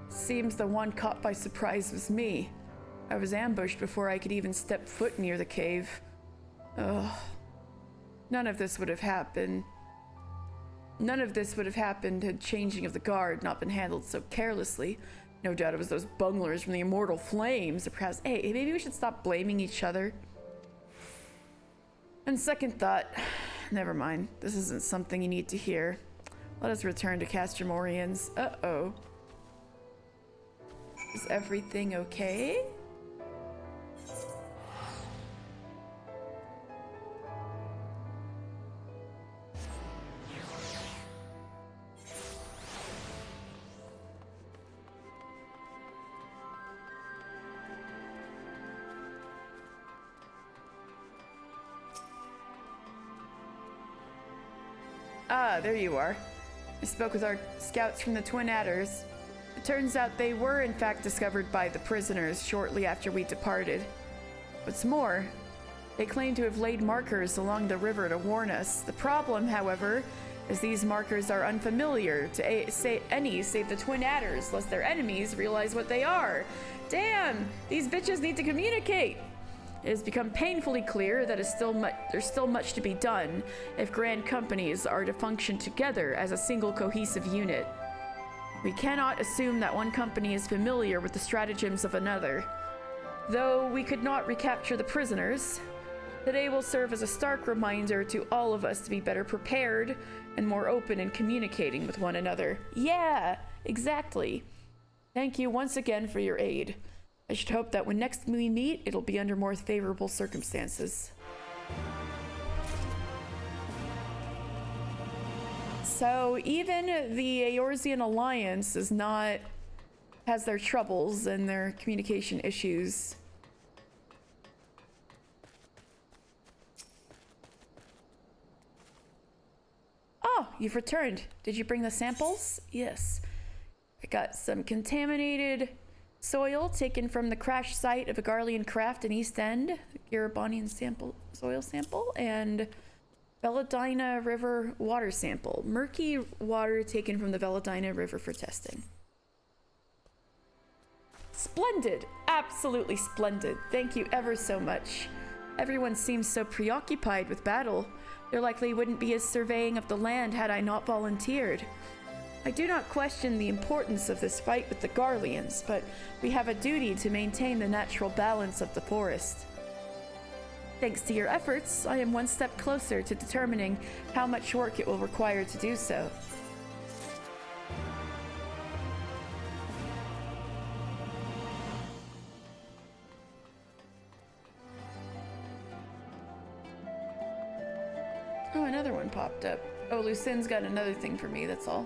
Seems the one caught by surprise was me. I was ambushed before I could even step foot near the cave. Ugh. None of this would have happened. None of this would have happened had changing of the guard not been handled so carelessly. No doubt it was those bunglers from the Immortal Flames. Or perhaps, hey, maybe we should stop blaming each other. And second thought, never mind. This isn't something you need to hear. Let us return to Castor Morians. Uh-oh. Is everything okay? Ah, there you are. I spoke with our scouts from the Twin Adders. It turns out they were in fact discovered by the prisoners shortly after we departed. What's more, they claim to have laid markers along the river to warn us. The problem, however, is these markers are unfamiliar to say any save the Twin Adders, lest their enemies realize what they are. Damn! These bitches need to communicate! It has become painfully clear that there's still much to be done if grand companies are to function together as a single cohesive unit. We cannot assume that one company is familiar with the stratagems of another. Though we could not recapture the prisoners, today will serve as a stark reminder to all of us to be better prepared and more open in communicating with one another. Yeah, exactly. Thank you once again for your aid. I should hope that when next we meet, it'll be under more favorable circumstances. So even the Eorzean Alliance has their troubles and their communication issues. Oh, you've returned. Did you bring the samples? Yes. I got some contaminated soil taken from the crash site of a Garlean craft in East End, Garabonian soil sample, and Veladina River water sample. Murky water taken from the Veladina River for testing. Splendid! Absolutely splendid. Thank you ever so much. Everyone seems so preoccupied with battle. There likely wouldn't be a surveying of the land had I not volunteered. I do not question the importance of this fight with the Garleans, but we have a duty to maintain the natural balance of the forest. Thanks to your efforts, I am one step closer to determining how much work it will require to do so. Oh, another one popped up. Oh, Lucine's got another thing for me, that's all.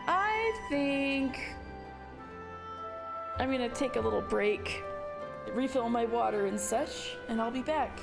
I think I'm gonna take a little break, refill my water and such, and I'll be back.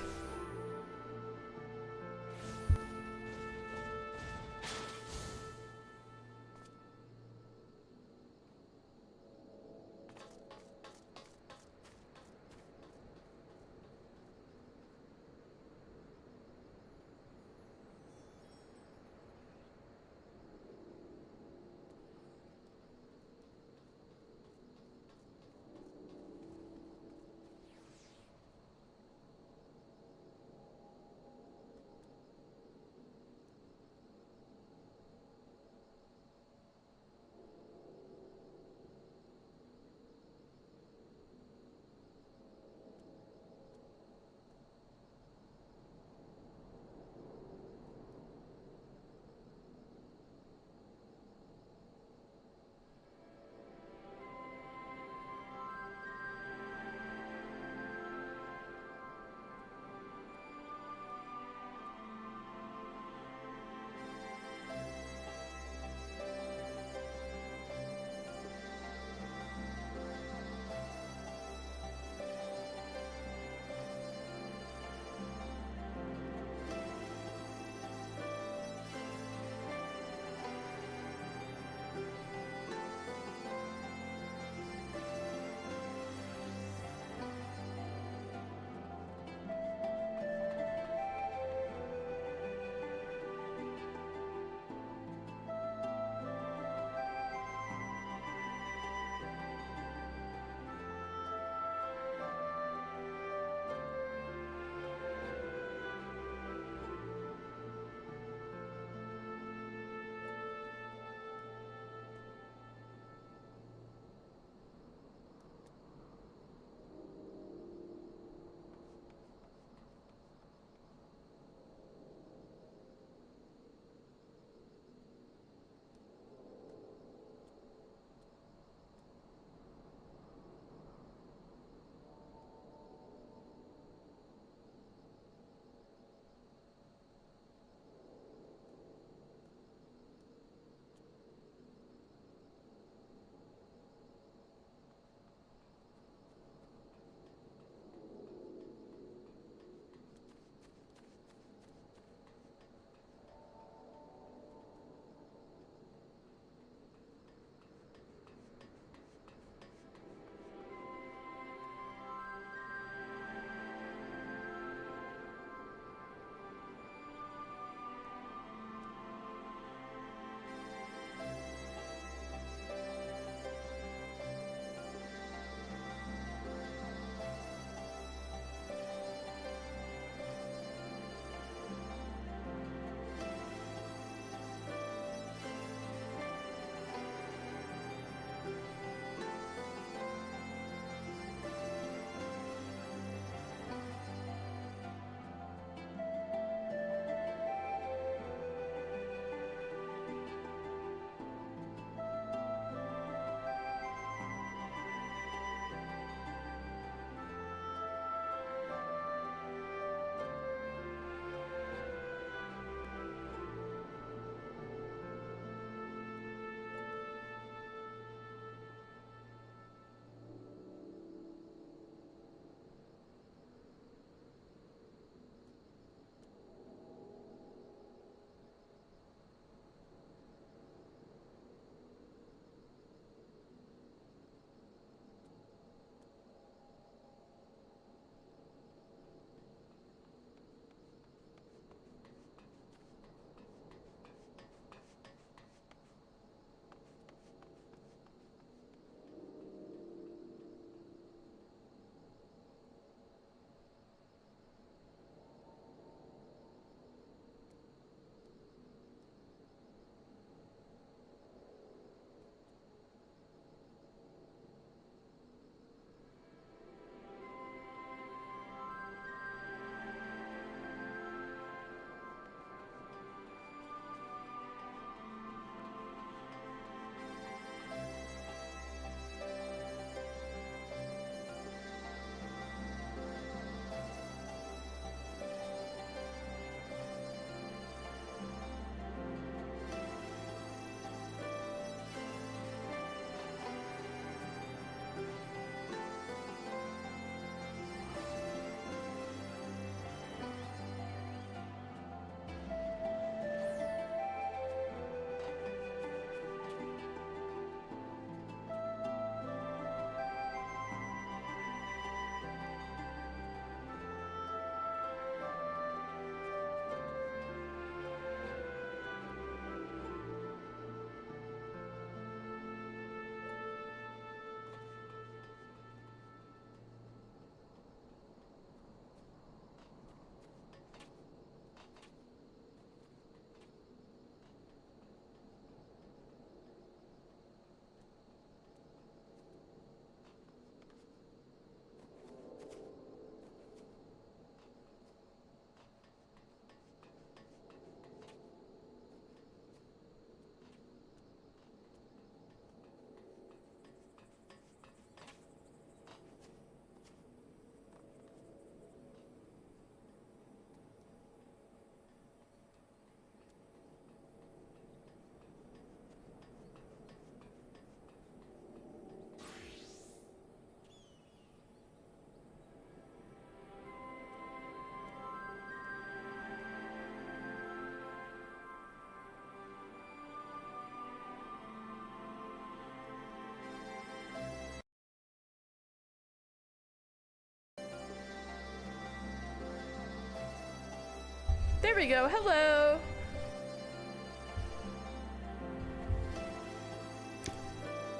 There we go. Hello.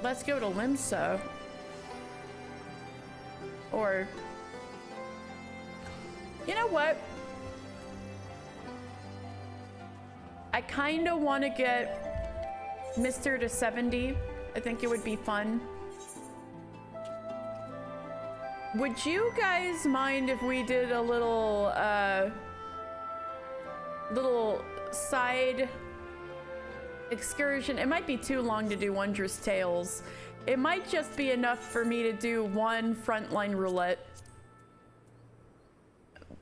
Let's go to Limsa. Or... You know what? I kind of want to get Mr. to 70. I think it would be fun. Would you guys mind if we did a little side excursion? It might be too long to do Wondrous Tales. It might just be enough for me to do one frontline roulette.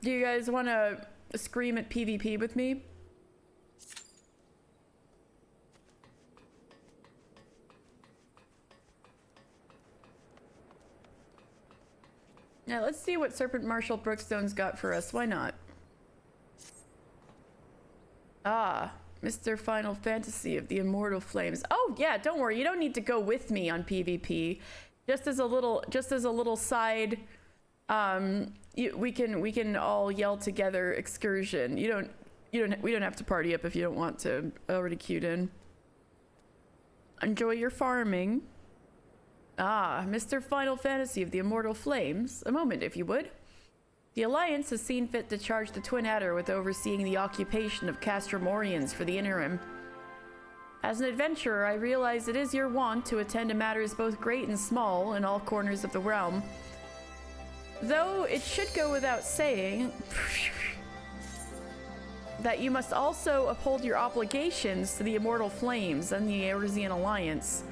Do you guys want to scream at PvP with me? Now let's see what Serpent Marshal Brookstone's got for us. Why not? Ah, Mr. Final Fantasy of the Immortal Flames. Oh yeah, don't worry. You don't need to go with me on PvP. Just as a little side, we can all yell together excursion. We don't have to party up if you don't want to. Already queued in. Enjoy your farming. Ah, Mr. Final Fantasy of the Immortal Flames. A moment, if you would. The Alliance has seen fit to charge the Twin Adder with overseeing the occupation of Castromorians for the interim. As an adventurer, I realize it is your wont to attend to matters both great and small in all corners of the realm. Though it should go without saying that you must also uphold your obligations to the Immortal Flames and the Eorzean Alliance.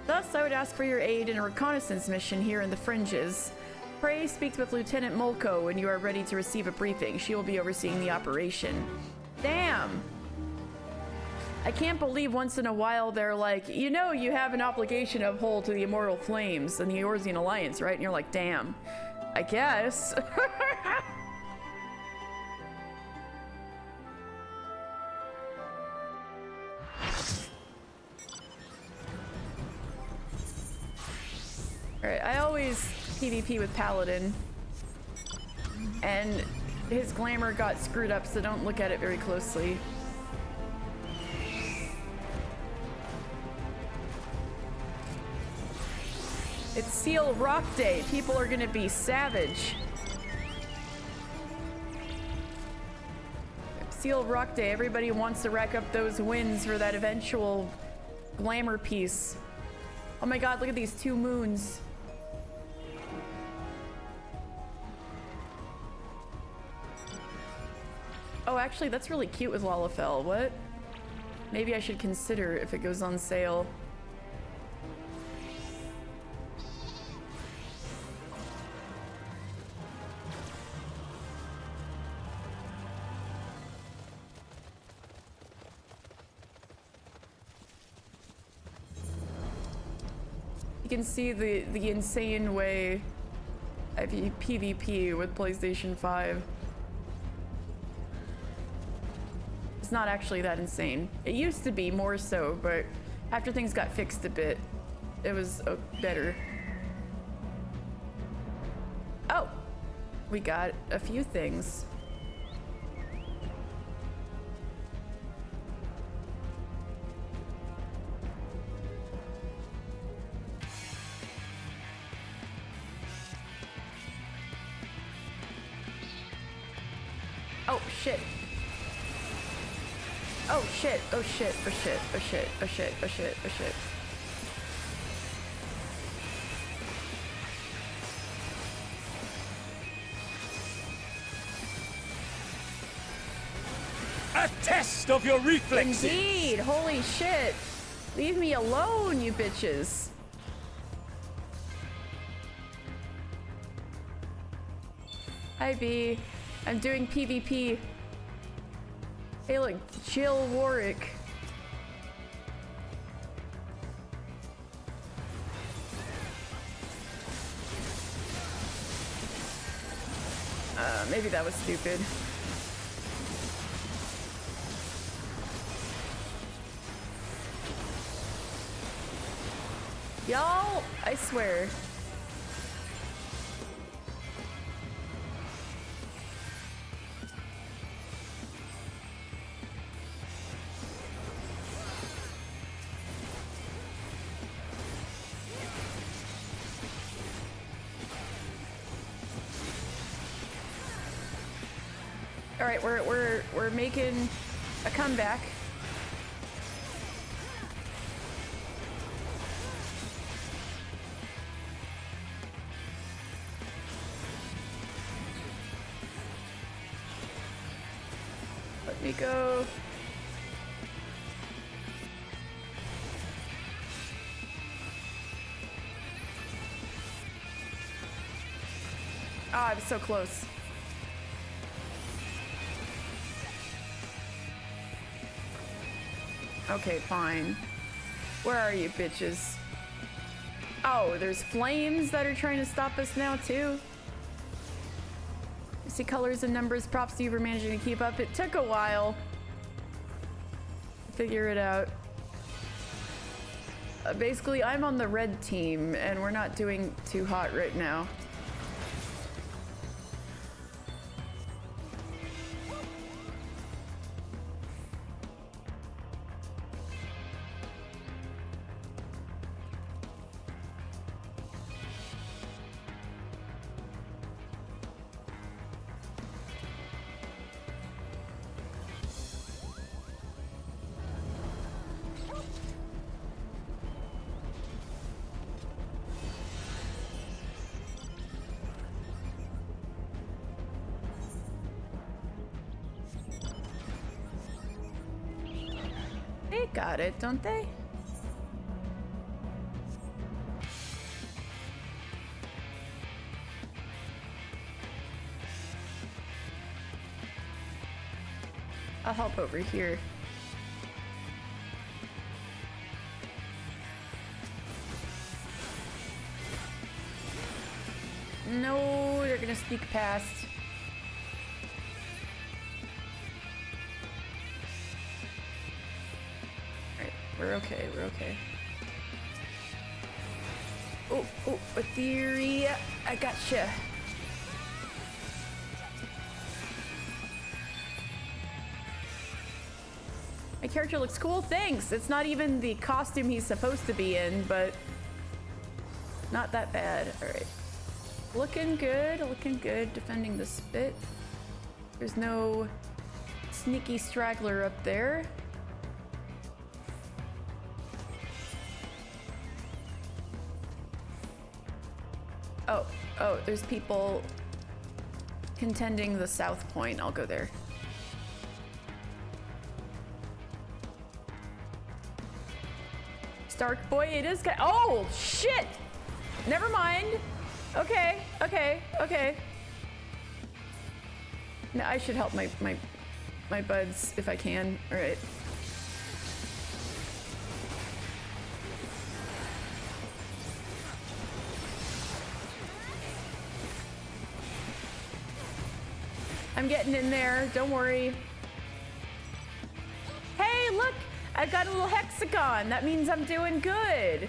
Thus, I would ask for your aid in a reconnaissance mission here in the Fringes. Pray speak with Lieutenant Molko when you are ready to receive a briefing. She will be overseeing the operation. Damn! I can't believe once in a while they're like, you know you have an obligation to uphold to the Immortal Flames and the Eorzean Alliance, right? And you're like, damn. I guess. Alright, I always PvP with Paladin. And his glamour got screwed up, so don't look at it very closely. It's Seal Rock Day. People are gonna be savage. Seal Rock Day. Everybody wants to rack up those wins for that eventual glamour piece. Oh my god, look at these 2 moons. Oh, actually, that's really cute with Lalafell. What? Maybe I should consider if it goes on sale. You can see the insane way I PvP with PlayStation 5. It's not actually that insane. It used to be more so, but after things got fixed a bit, it was better. Oh, we got a few things. Oh shit. Oh shit, oh shit, oh shit, oh shit, oh shit, oh shit, oh shit. A test of your reflexes! Indeed, holy shit. Leave me alone, you bitches. Hi B, I'm doing PvP. Hey look, Jill Warwick. Maybe that was stupid. Y'all, I swear. All right, we're making a comeback. Let me go. Ah, I was so close. Okay, fine. Where are you, bitches? Oh, there's flames that are trying to stop us now, too. I see colors and numbers. Props to you for managing to keep up. It took a while to figure it out. Basically, I'm on the red team, and we're not doing too hot right now. They got it, don't they? I'll help over here. No, they're gonna sneak past. Alright, we're okay, we're okay. Oh, a theory. I gotcha. My character looks cool, thanks. It's not even the costume he's supposed to be in, but not that bad. All right. Looking good, defending the spit. There's no sneaky straggler up there. Oh, there's people contending the south point. I'll go there. Stark boy, it is oh, shit! Never mind. Okay. No, I should help my buds if I can. All right. I'm getting in there, don't worry. Hey, look! I've got a little hexagon. That means I'm doing good.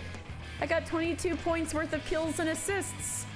I got 22 points worth of kills and assists.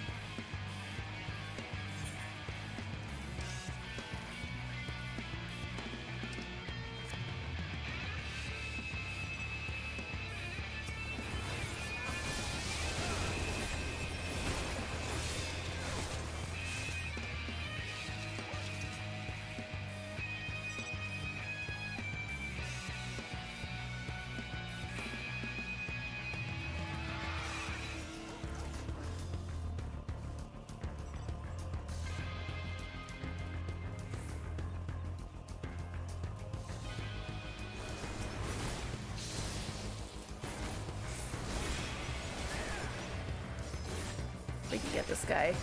We can get this guy.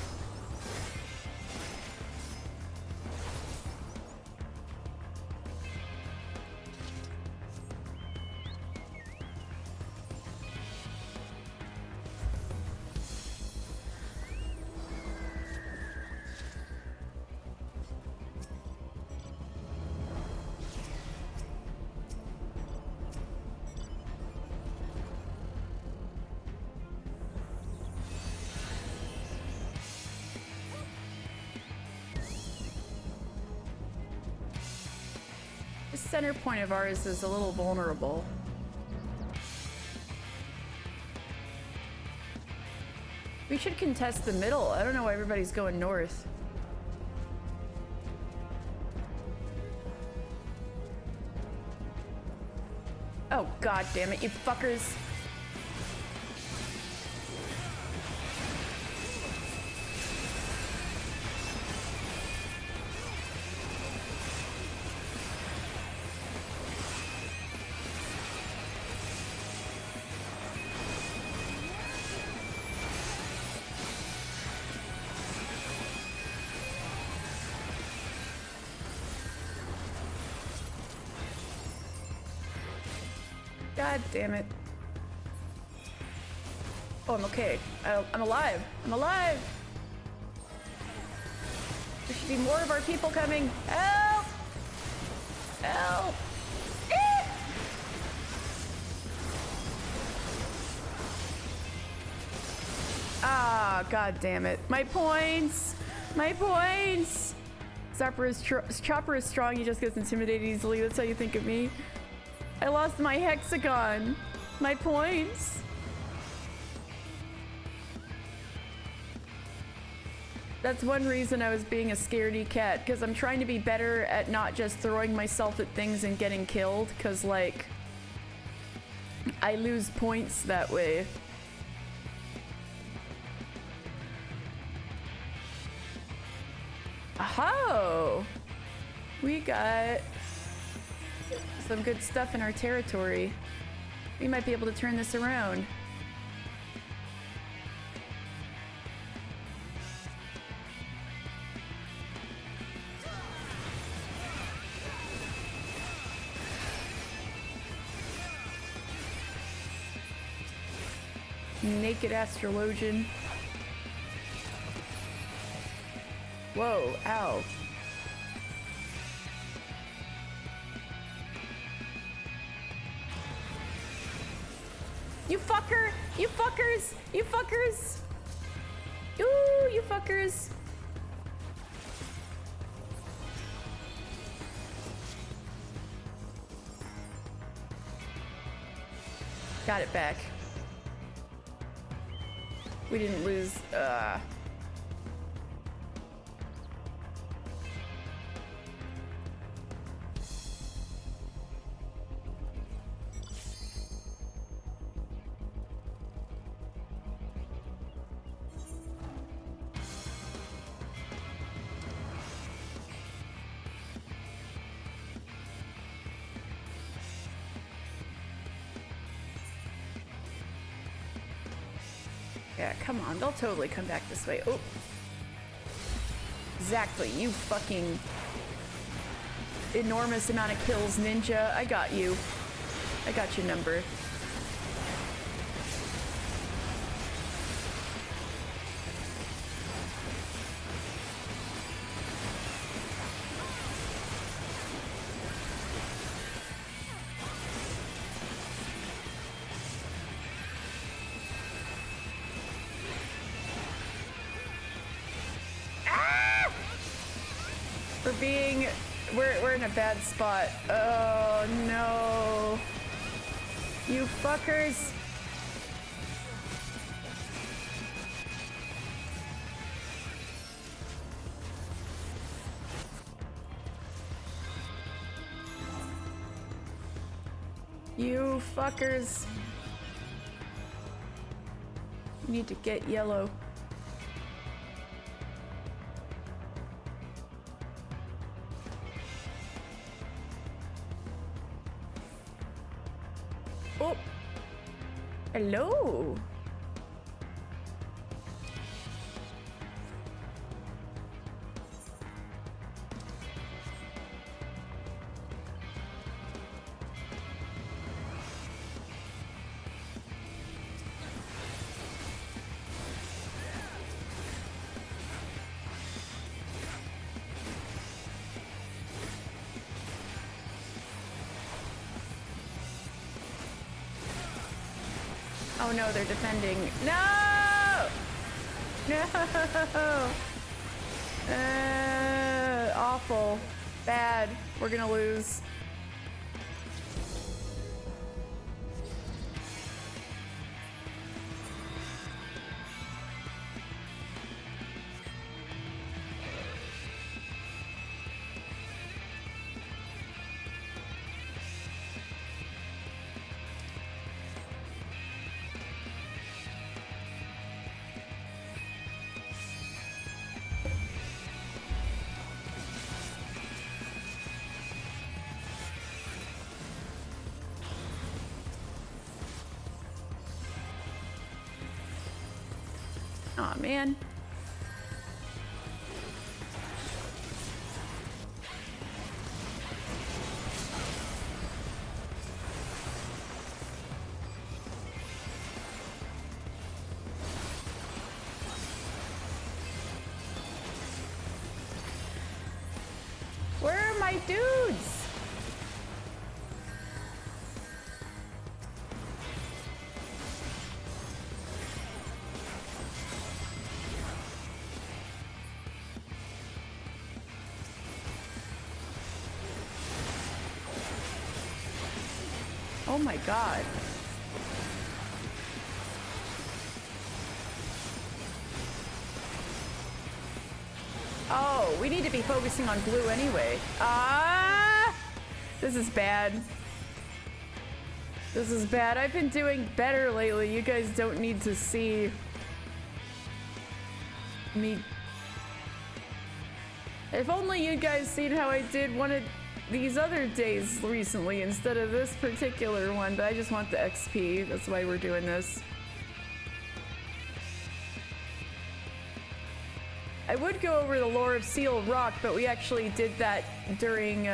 This center point of ours is a little vulnerable. We should contest the middle. I don't know why everybody's going north. God damn it, you fuckers. God damn it. Oh, I'm okay. I'm alive. I'm alive. There should be more of our people coming. Help! Help! Eh! Ah, god damn it. My points! My points! Chopper is strong, he just gets intimidated easily. That's how you think of me. I lost my hexagon. My points. That's one reason I was being a scaredy cat, because I'm trying to be better at not just throwing myself at things and getting killed, because, like, I lose points that way. Oh! We got some good stuff in our territory. We might be able to turn this around. Naked astrologian. Whoa, ow. You fucker! You fuckers! You fuckers! Ooh, you fuckers! Got it back. We didn't lose, yeah, come on, they'll totally come back this way. Oh. Exactly, you fucking enormous amount of kills, ninja. I got you. I got your number. We're in a bad spot. Oh no. You fuckers. You fuckers. You need to get yellow. Oh, hello. Oh no, they're defending. No! No! Awful. Bad. We're gonna lose. Aw, man. Where are my dudes? Oh my god. Oh, we need to be focusing on blue anyway. Ah! This is bad. This is bad. I've been doing better lately. You guys don't need to see me. If only you guys seen how I did one of these other days recently instead of this particular one, but I just want the XP. That's why we're doing this. I would go over the lore of Seal Rock, but we actually did that during,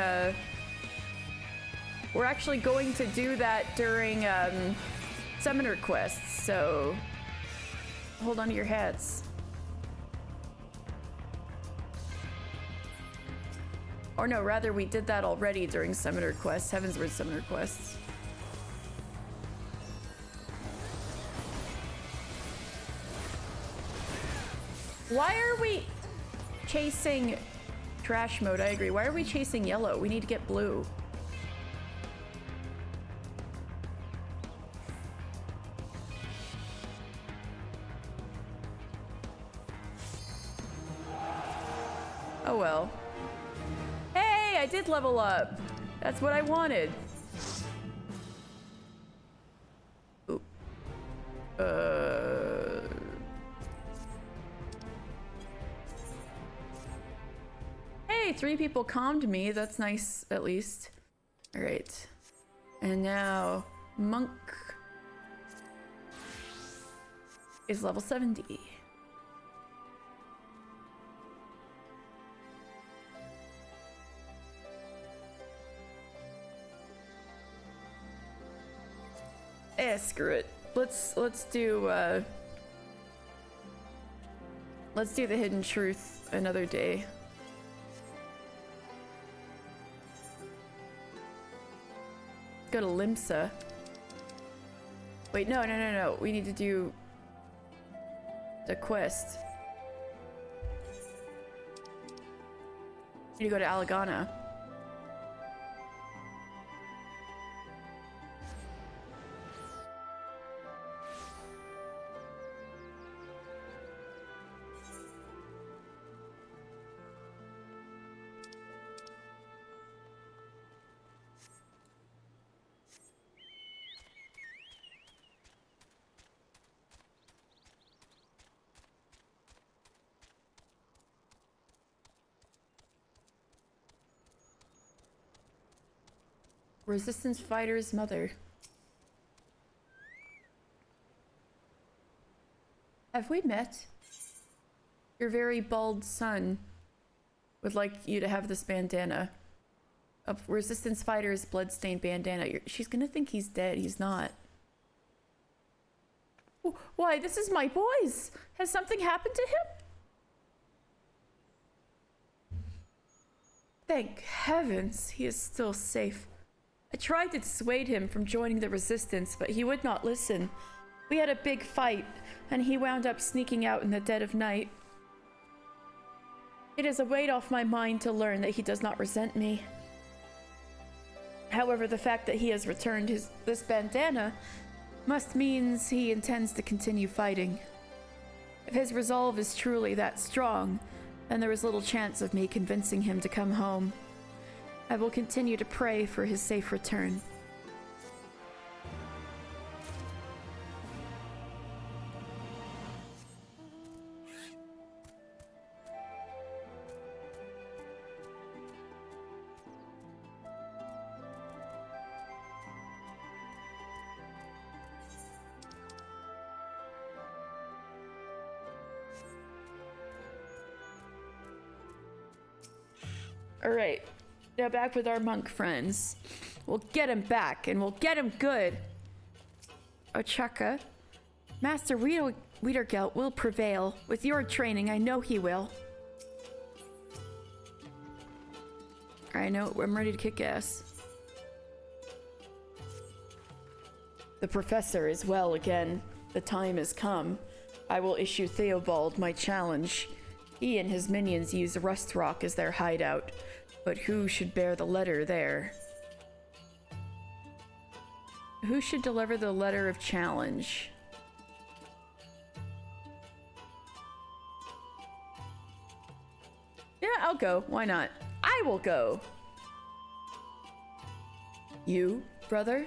we're actually going to do that during, Summoner quests, so hold on to your hats. Or no, rather we did that already during Summoner quests, Heavensward Summoner quests. Why are we chasing trash mode? I agree. Why are we chasing yellow? We need to get blue. Oh well. Hey, I did level up. That's what I wanted. Ooh. Hey, 3 people calmed me. That's nice, at least. All right. And now, Monk is level 70. Eh, screw it. Let's do the Hidden Truth another day. Go to Limsa. Wait, no. We need to do the quest. We need to go to Alagana. Resistance fighter's mother. Have we met? Your very bald son would like you to have this bandana. A resistance fighter's bloodstained bandana. She's gonna think he's dead. He's not. Why, this is my boy's. Has something happened to him? Thank heavens he is still safe. I tried to dissuade him from joining the resistance, but he would not listen. We had a big fight, and he wound up sneaking out in the dead of night. It is a weight off my mind to learn that he does not resent me. However, the fact that he has returned this bandana must means he intends to continue fighting. If his resolve is truly that strong, then there is little chance of me convincing him to come home. I will continue to pray for his safe return. Alright, now back with our monk friends. We'll get him back, and we'll get him good. Ochaka, Master Wiedergelt will prevail. With your training, I know he will. I know, I'm ready to kick ass. The professor is well again. The time has come. I will issue Theobald my challenge. He and his minions use Rust Rock as their hideout. But who should bear the letter there? Who should deliver the letter of challenge? Yeah, I'll go. Why not? I will go. You, brother?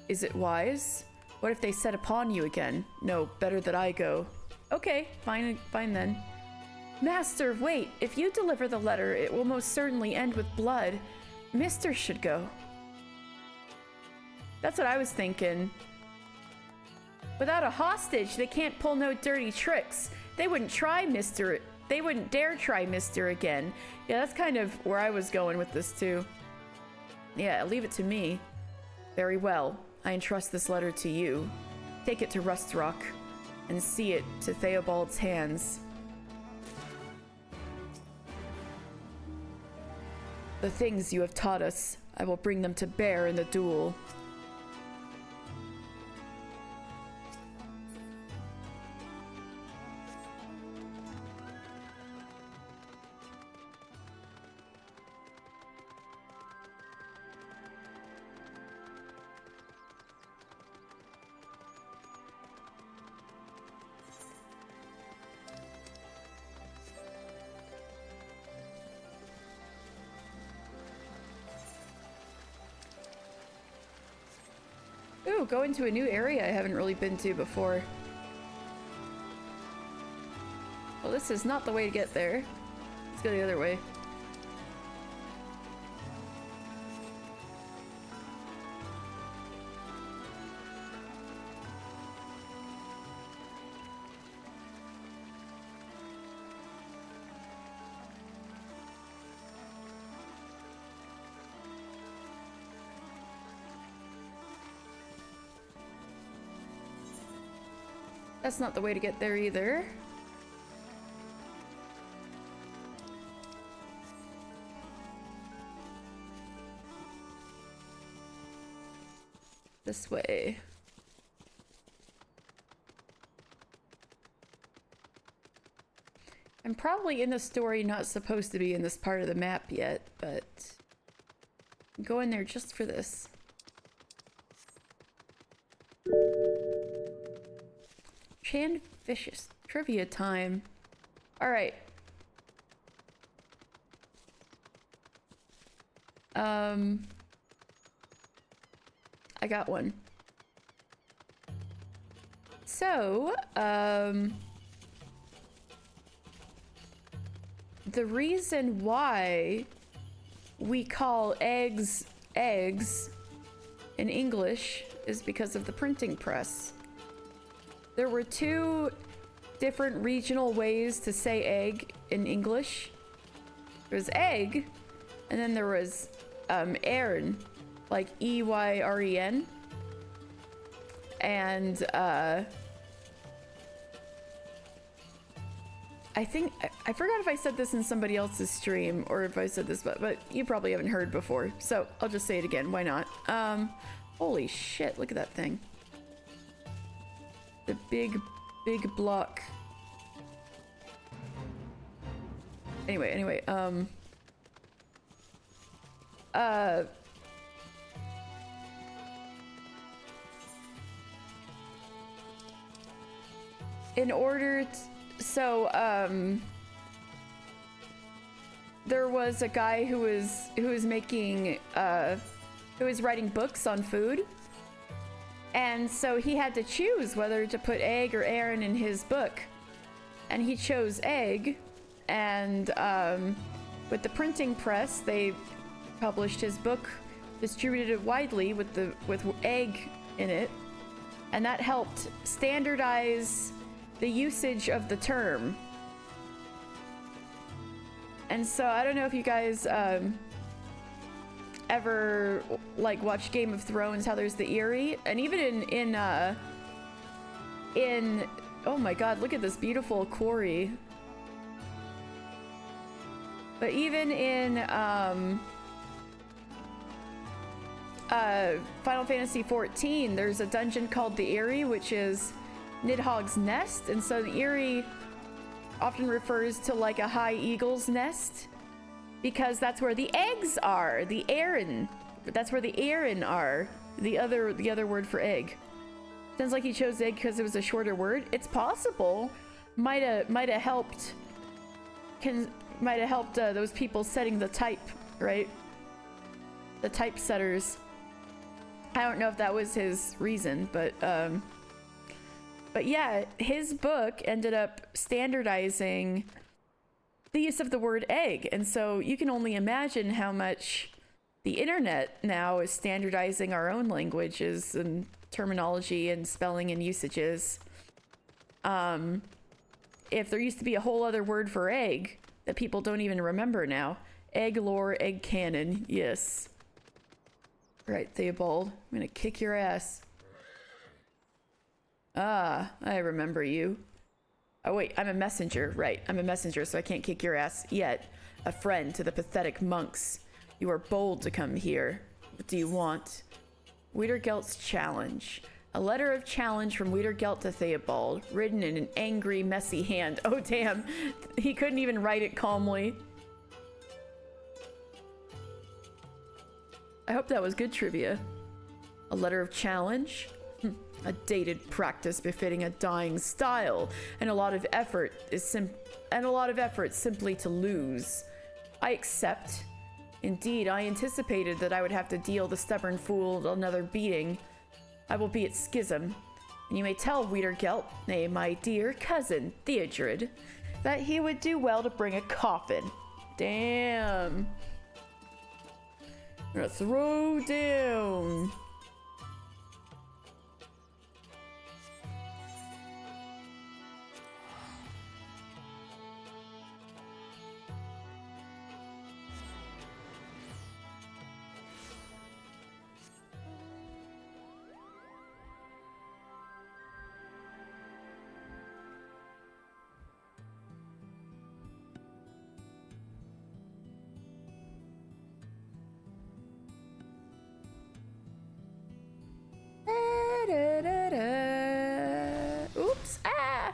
Is it wise? What if they set upon you again? No, better that I go. Okay, fine then. Master, wait. If you deliver the letter, it will most certainly end with blood. Mister should go. That's what I was thinking. Without a hostage, they can't pull no dirty tricks. They wouldn't dare try Mister again. Yeah, that's kind of where I was going with this too. Yeah, leave it to me. Very well. I entrust this letter to you. Take it to Rust Rock and see it to Theobald's hands. The things you have taught us, I will bring them to bear in the duel. Ooh, go into a new area I haven't really been to before. Well, this is not the way to get there. Let's go the other way. That's not the way to get there either. This way. I'm probably in the story not supposed to be in this part of the map yet, but I'm going there just for this. Chan Vicious. Trivia time. Alright. I got one. So, the reason why we call eggs eggs in English is because of the printing press. There were two different regional ways to say egg in English. There was egg, and then there was Eyrn, like E-Y-R-E-N. And I think, I forgot if I said this in somebody else's stream or if I said this, but you probably haven't heard before. So I'll just say it again, why not? Holy shit, look at that thing. The big block. Anyway, in order to, there was a guy who was making, who was writing books on food. And so he had to choose whether to put egg or Eyrn in his book. And he chose egg. And with the printing press, they published his book, distributed it widely with egg in it. And that helped standardize the usage of the term. And so I don't know if you guys ever like watch Game of Thrones, how there's the Eyrie, and even in oh my god, look at this beautiful quarry. But even in Final Fantasy XIV, there's a dungeon called the Eyrie, which is Nidhogg's nest, and so the Eyrie often refers to like a high eagle's nest because that's where the eggs are. The Aerin, that's where the Aerin are. The other word for egg. Sounds like he chose egg because it was a shorter word. It's possible. Might have helped. Might have helped those people setting the type, right? The typesetters. I don't know if that was his reason, but yeah, his book ended up standardizing the use of the word egg, and so you can only imagine how much the internet now is standardizing our own languages and terminology and spelling and usages. If there used to be a whole other word for egg that people don't even remember now. Egg lore, egg canon, yes. Right, Theobald, I'm gonna kick your ass. Ah, I remember you. Oh wait, I'm a messenger, right. I'm a messenger, so I can't kick your ass yet. A friend to the pathetic monks. You are bold to come here. What do you want? Wiedergelt's challenge. A letter of challenge from Wiedergelt to Theobald, written in an angry, messy hand. Oh damn, he couldn't even write it calmly. I hope that was good trivia. A letter of challenge? A dated practice befitting a dying style, and a lot of effort simply to lose. I accept. Indeed, I anticipated that I would have to deal the stubborn fool another beating. I will be at Schism, and you may tell Wiedergelt, nay, my dear cousin Theodred, that he would do well to bring a coffin. Damn. I'm gonna throw down. Oops, ah!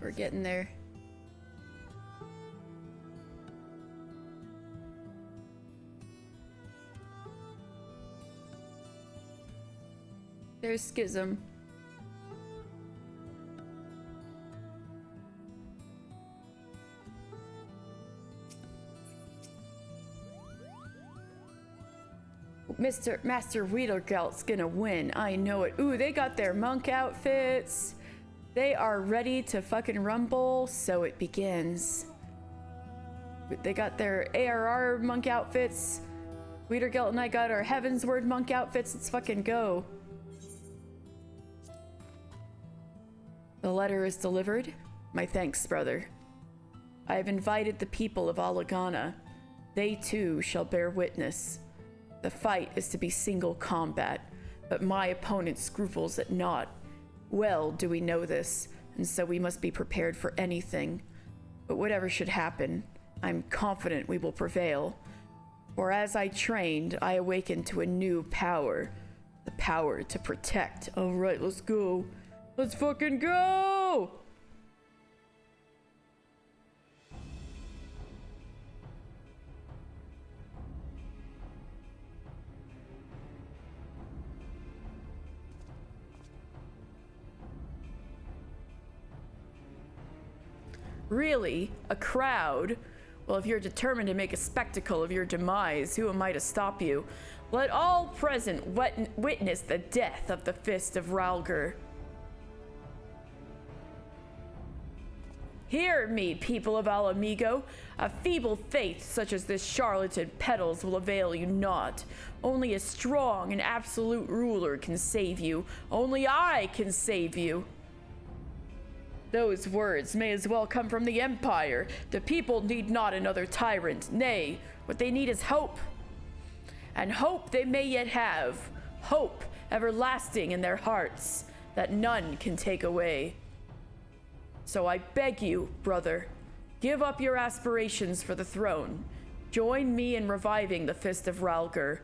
We're getting there. There's Schism. Master Wiedergelt's gonna win. I know it. Ooh, they got their monk outfits. They are ready to fucking rumble, so it begins. They got their ARR monk outfits. Wiedergelt and I got our Heavensward monk outfits. Let's fucking go. The letter is delivered. My thanks, brother. I have invited the people of Alagana. They too shall bear witness. The fight is to be single combat, but my opponent scruples at naught. Well do we know this, and so we must be prepared for anything. But whatever should happen, I'm confident we will prevail. For as I trained, I awakened to a new power. The power to protect. Alright, let's go. Let's fucking go! Really? A crowd? Well, if you're determined to make a spectacle of your demise, who am I to stop you? Let all present witness the death of the fist of Rhalgr. Hear me, people of Alamigo. A feeble faith such as this charlatan peddles will avail you not. Only a strong and absolute ruler can save you. Only I can save you. Those words may as well come from the Empire. The people need not another tyrant. Nay, what they need is hope. And hope they may yet have. Hope everlasting in their hearts that none can take away. So I beg you, brother, give up your aspirations for the throne. Join me in reviving the Fist of Rhalgr,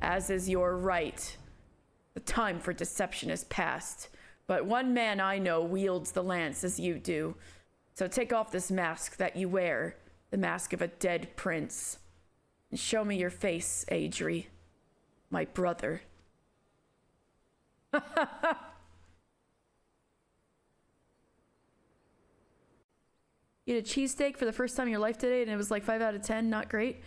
as is your right. The time for deception is past. But one man I know wields the lance as you do. So take off this mask that you wear, the mask of a dead prince. And show me your face, Adri, my brother. You had a cheesesteak for the first time in your life today and it was like 5 out of 10, not great.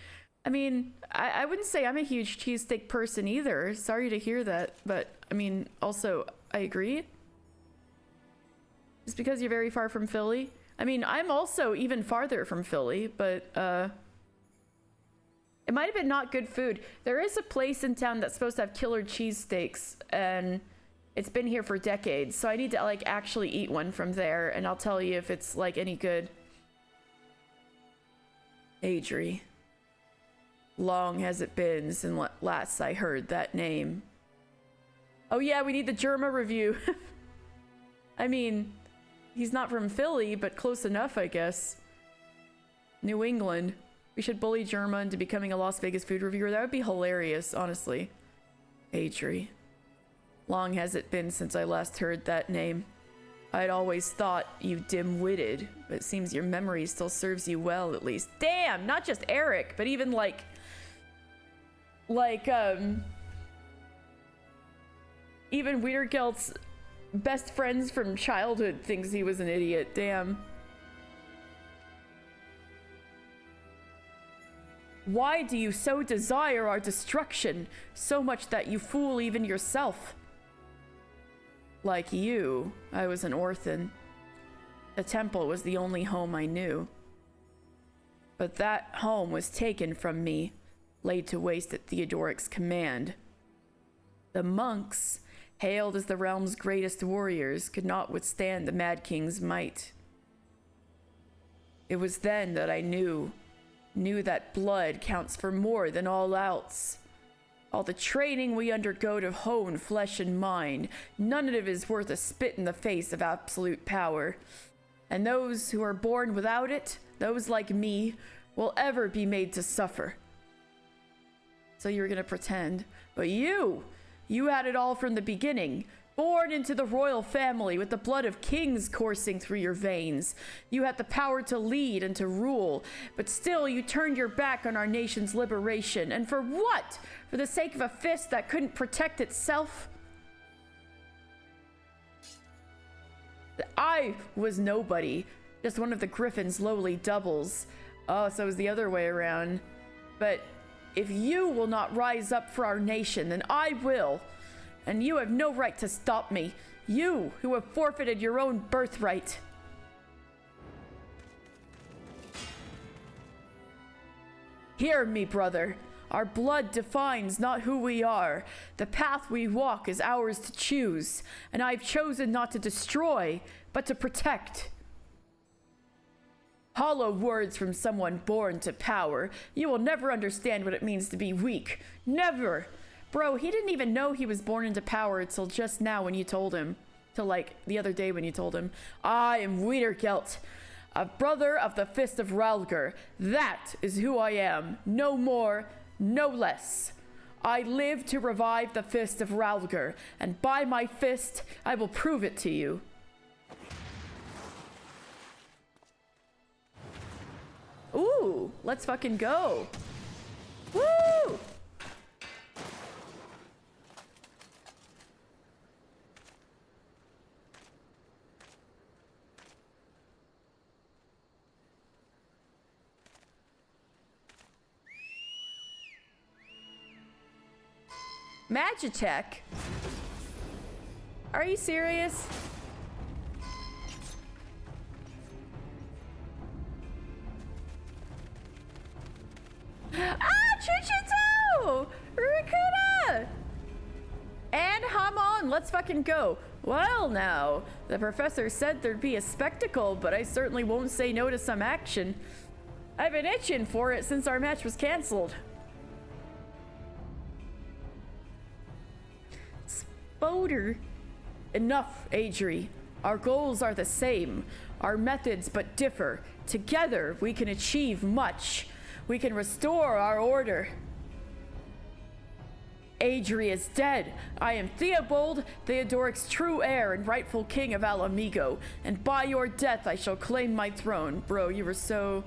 I mean, I wouldn't say I'm a huge cheesesteak person either. Sorry to hear that, but I mean, also, I agree. Just because you're very far from Philly. I mean, I'm also even farther from Philly, but it might have been not good food. There is a place in town that's supposed to have killer cheesesteaks, and it's been here for decades, so I need to like actually eat one from there, and I'll tell you if it's like any good. Adri. Long has it been since last I heard that name. Oh yeah, we need the Germa review. I mean, he's not from Philly, but close enough, I guess. New England. We should bully Germa into becoming a Las Vegas food reviewer. That would be hilarious, honestly. Adri. Long has it been since I last heard that name. I'd always thought you dim-witted, but it seems your memory still serves you well, at least. Damn, not just Eric, but even even Weirgelt's best friends from childhood thinks he was an idiot. Damn. Why do you so desire our destruction, so much that you fool even yourself? Like you, I was an orphan. The temple was the only home I knew. But that home was taken from me, laid to waste at Theodoric's command. The monks, hailed as the realm's greatest warriors, could not withstand the Mad King's might. It was then that I knew that blood counts for more than all else. All the training we undergo to hone flesh and mind, none of it is worth a spit in the face of absolute power. And those who are born without it, those like me, will ever be made to suffer. So you're gonna pretend. But you had it all from the beginning. Born into the royal family with the blood of kings coursing through your veins. You had the power to lead and to rule, but still you turned your back on our nation's liberation. And for what? For the sake of a fist that couldn't protect itself? I was nobody, just one of the Griffin's lowly doubles. Oh, so it was the other way around. But if you will not rise up for our nation, then I will. And you have no right to stop me. You, who have forfeited your own birthright. Hear me, brother. Our blood defines not who we are. The path we walk is ours to choose. And I've chosen not to destroy, but to protect. Hollow words from someone born to power. You will never understand what it means to be weak. Never. Bro, he didn't even know he was born into power until just now when you told him. Till like the other day when you told him. I am Weirgelt, a brother of the Fist of Rhalgr. That is who I am. No more, no less. I live to revive the fist of Rhalgr, and by my fist, I will prove it to you. Ooh, let's fucking go. Woo! Magitech? Are you serious? Ah, Chuchito! Rikuda! And Hamon, let's fucking go. Well now, the professor said there'd be a spectacle, but I certainly won't say no to some action. I've been itching for it since our match was cancelled. Spoder. Enough, Adri. Our goals are the same. Our methods but differ. Together, we can achieve much. We can restore our order. Adri is dead. I am Theobald, Theodoric's true heir and rightful king of Alamigo. And by your death, I shall claim my throne. Bro, you were so...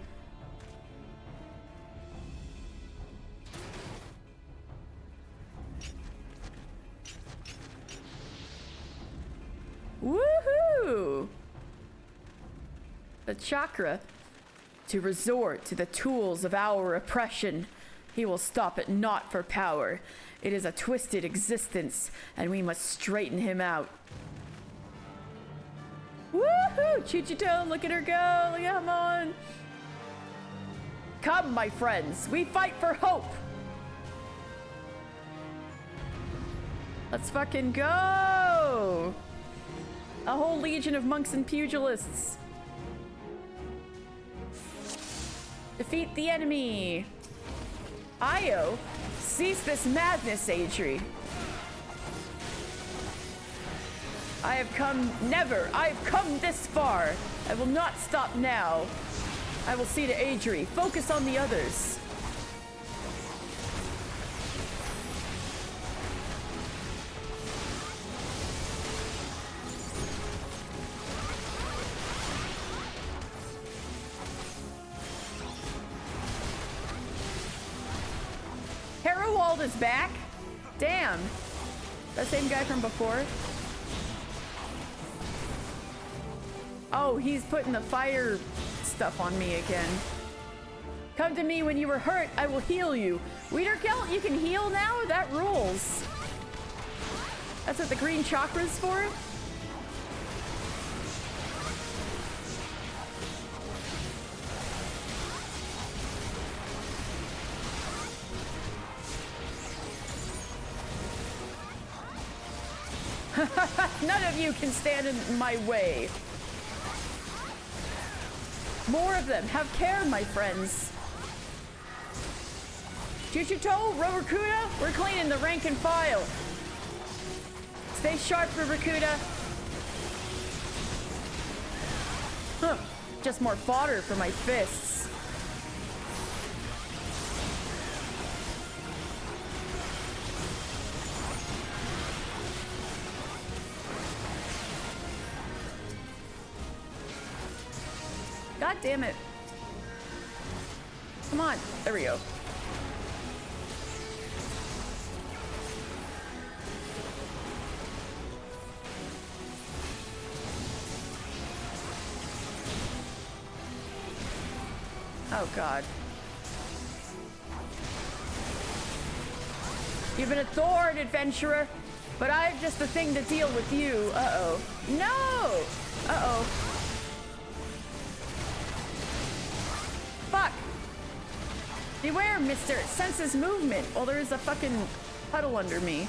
Woohoo! The chakra. To resort to the tools of our oppression. He will stop it not for power. It is a twisted existence, and we must straighten him out. Woohoo! Chuchito, look at her go! Look at him on! Come, my friends, we fight for hope! Let's fucking go! A whole legion of monks and pugilists. Defeat the enemy. Io, cease this madness, Adri. I have come this far. I will not stop now. I will see to Adri. Focus on the others. Herowald is back? Damn. That same guy from before? Oh, he's putting the fire stuff on me again. Come to me when you were hurt, I will heal you. Wiederkelt, you can heal now? That rules. That's what the green chakra's for? None of you can stand in my way. More of them. Have care, my friends. Chuchito, Rorakuda, we're cleaning the rank and file. Stay sharp, Rorakuda. Huh. Just more fodder for my fists. God damn it. Come on. There we go. Oh, God. You've been a thorn, adventurer, but I've just the thing to deal with you. Uh-oh. No! Uh-oh. Fuck! Beware, mister. It senses movement. Well, there is a fucking puddle under me.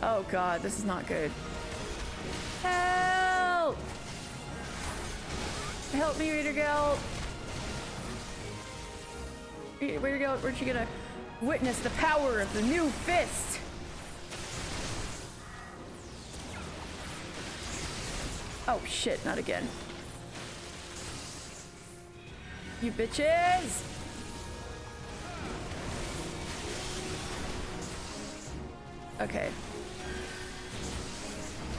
Oh, God. This is not good. Help! Help me, Wiederkelt. Wiederkelt, weren't you gonna witness the power of the new fist? Oh, shit. Not again. You bitches! Okay.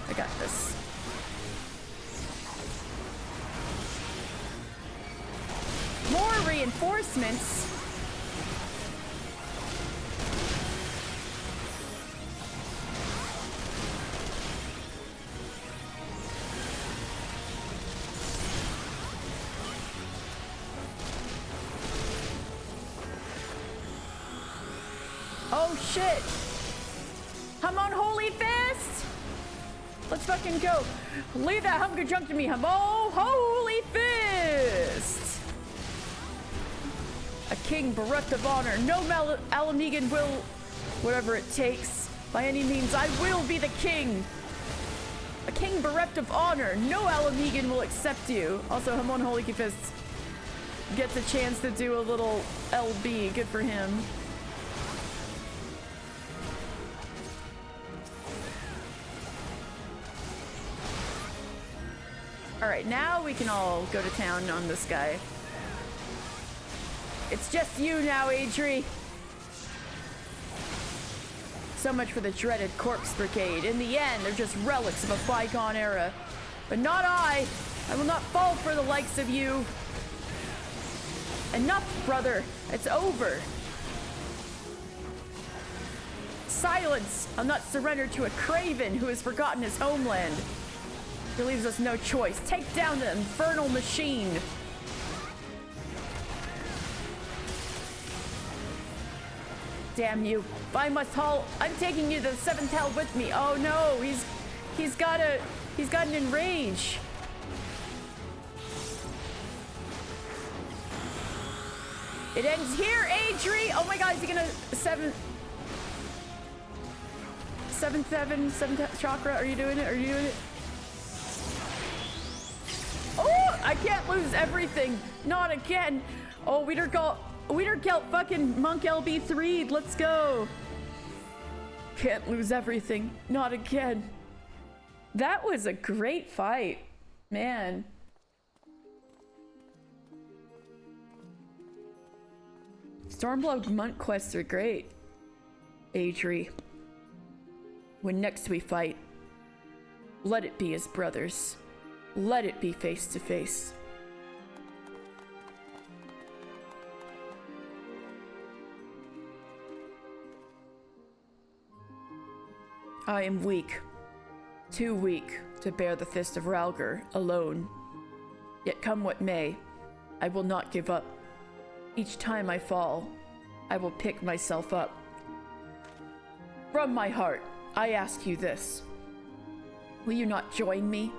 I got this. More reinforcements? Oh shit! Come on, Holy Fist! Let's fucking go. Leave that hunger junk to me, Hamo! Holy Fist! A king bereft of honor. No Alamegan will, whatever it takes. By any means, I will be the king. A king bereft of honor. No Alamegan will accept you. Also, Hamon Holy Fist gets a chance to do a little LB. Good for him. Alright, now we can all go to town on this guy. It's just you now, Adri. So much for the dreaded Corpse Brigade. In the end, they're just relics of a bygone era. But not I! I will not fall for the likes of you. Enough, brother. It's over. Silence! I'll not surrender to a craven who has forgotten his homeland. He leaves us no choice. Take down the infernal machine. Damn you. I must haul. I'm taking you to the seventh hell with me. Oh no, he's got an enrage. It ends here, Adri. Oh my god, is he gonna seventh chakra? Are you doing it? Are you doing it? Oh, I can't lose everything. Not again. Oh, Wiedergelt fucking Monk LB3. Let's go. Can't lose everything. Not again. That was a great fight. Man. Stormblood Monk quests are great. Adri. When next we fight, let it be as brothers. Let it be face to face. I am weak. Too weak to bear the fist of Rhalgr alone. Yet come what may, I will not give up. Each time I fall, I will pick myself up. From my heart, I ask you this. Will you not join me?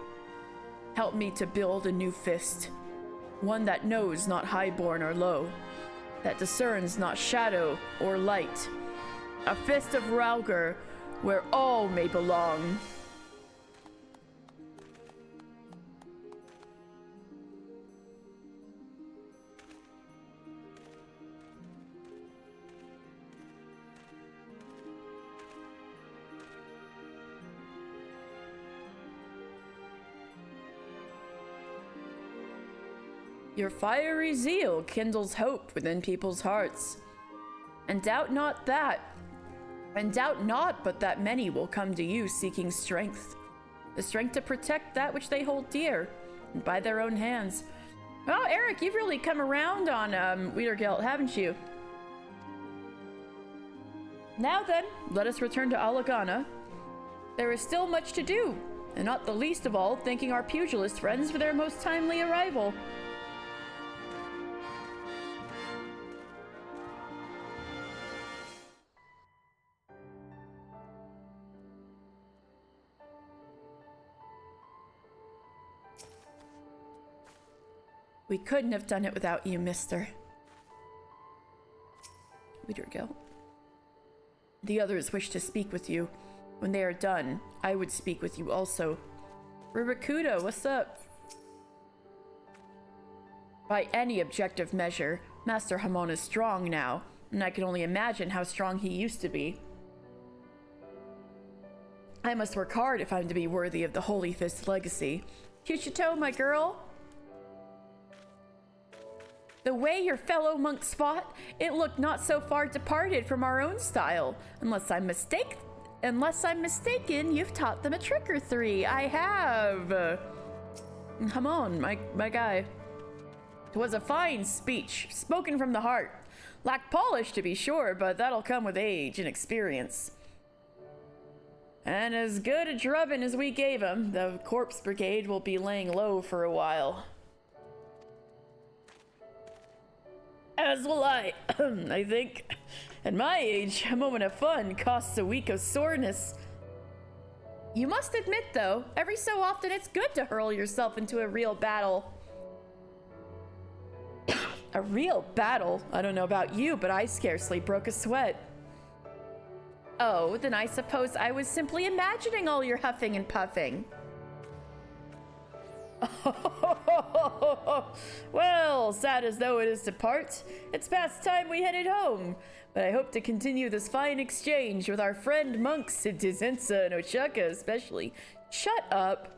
Help me to build a new fist. One that knows not highborn or low. That discerns not shadow or light. A fist of Rhalgr where all may belong. Your fiery zeal kindles hope within people's hearts. And doubt not but that many will come to you seeking strength. The strength to protect that which they hold dear, and by their own hands. Oh, Eric, you've really come around on Wiedergelt, haven't you? Now then, let us return to Alagana. There is still much to do, and not the least of all, thanking our pugilist friends for their most timely arrival. We couldn't have done it without you, mister. Wiedergelt. The others wish to speak with you. When they are done, I would speak with you also. Rubakuda, what's up? By any objective measure, Master Hamon is strong now, and I can only imagine how strong he used to be. I must work hard if I'm to be worthy of the Holy Fist legacy. Chuchito, my girl. The way your fellow monks fought, it looked not so far departed from our own style, unless I'm mistaken. Unless I'm mistaken, you've taught them a trick or three. I have. Come on, my guy. It was a fine speech, spoken from the heart. Lacked polish, to be sure, but that'll come with age and experience. And as good a drubbing as we gave him, the corpse brigade will be laying low for a while. As will I, I think. At my age, a moment of fun costs a week of soreness. You must admit, though, every so often it's good to hurl yourself into a real battle. A real battle? I don't know about you, but I scarcely broke a sweat. Oh, then I suppose I was simply imagining all your huffing and puffing. Well, sad as though it is to part, it's past time we headed home. But I hope to continue this fine exchange with our friend monks in Dizensa and Ochaka especially. Shut up.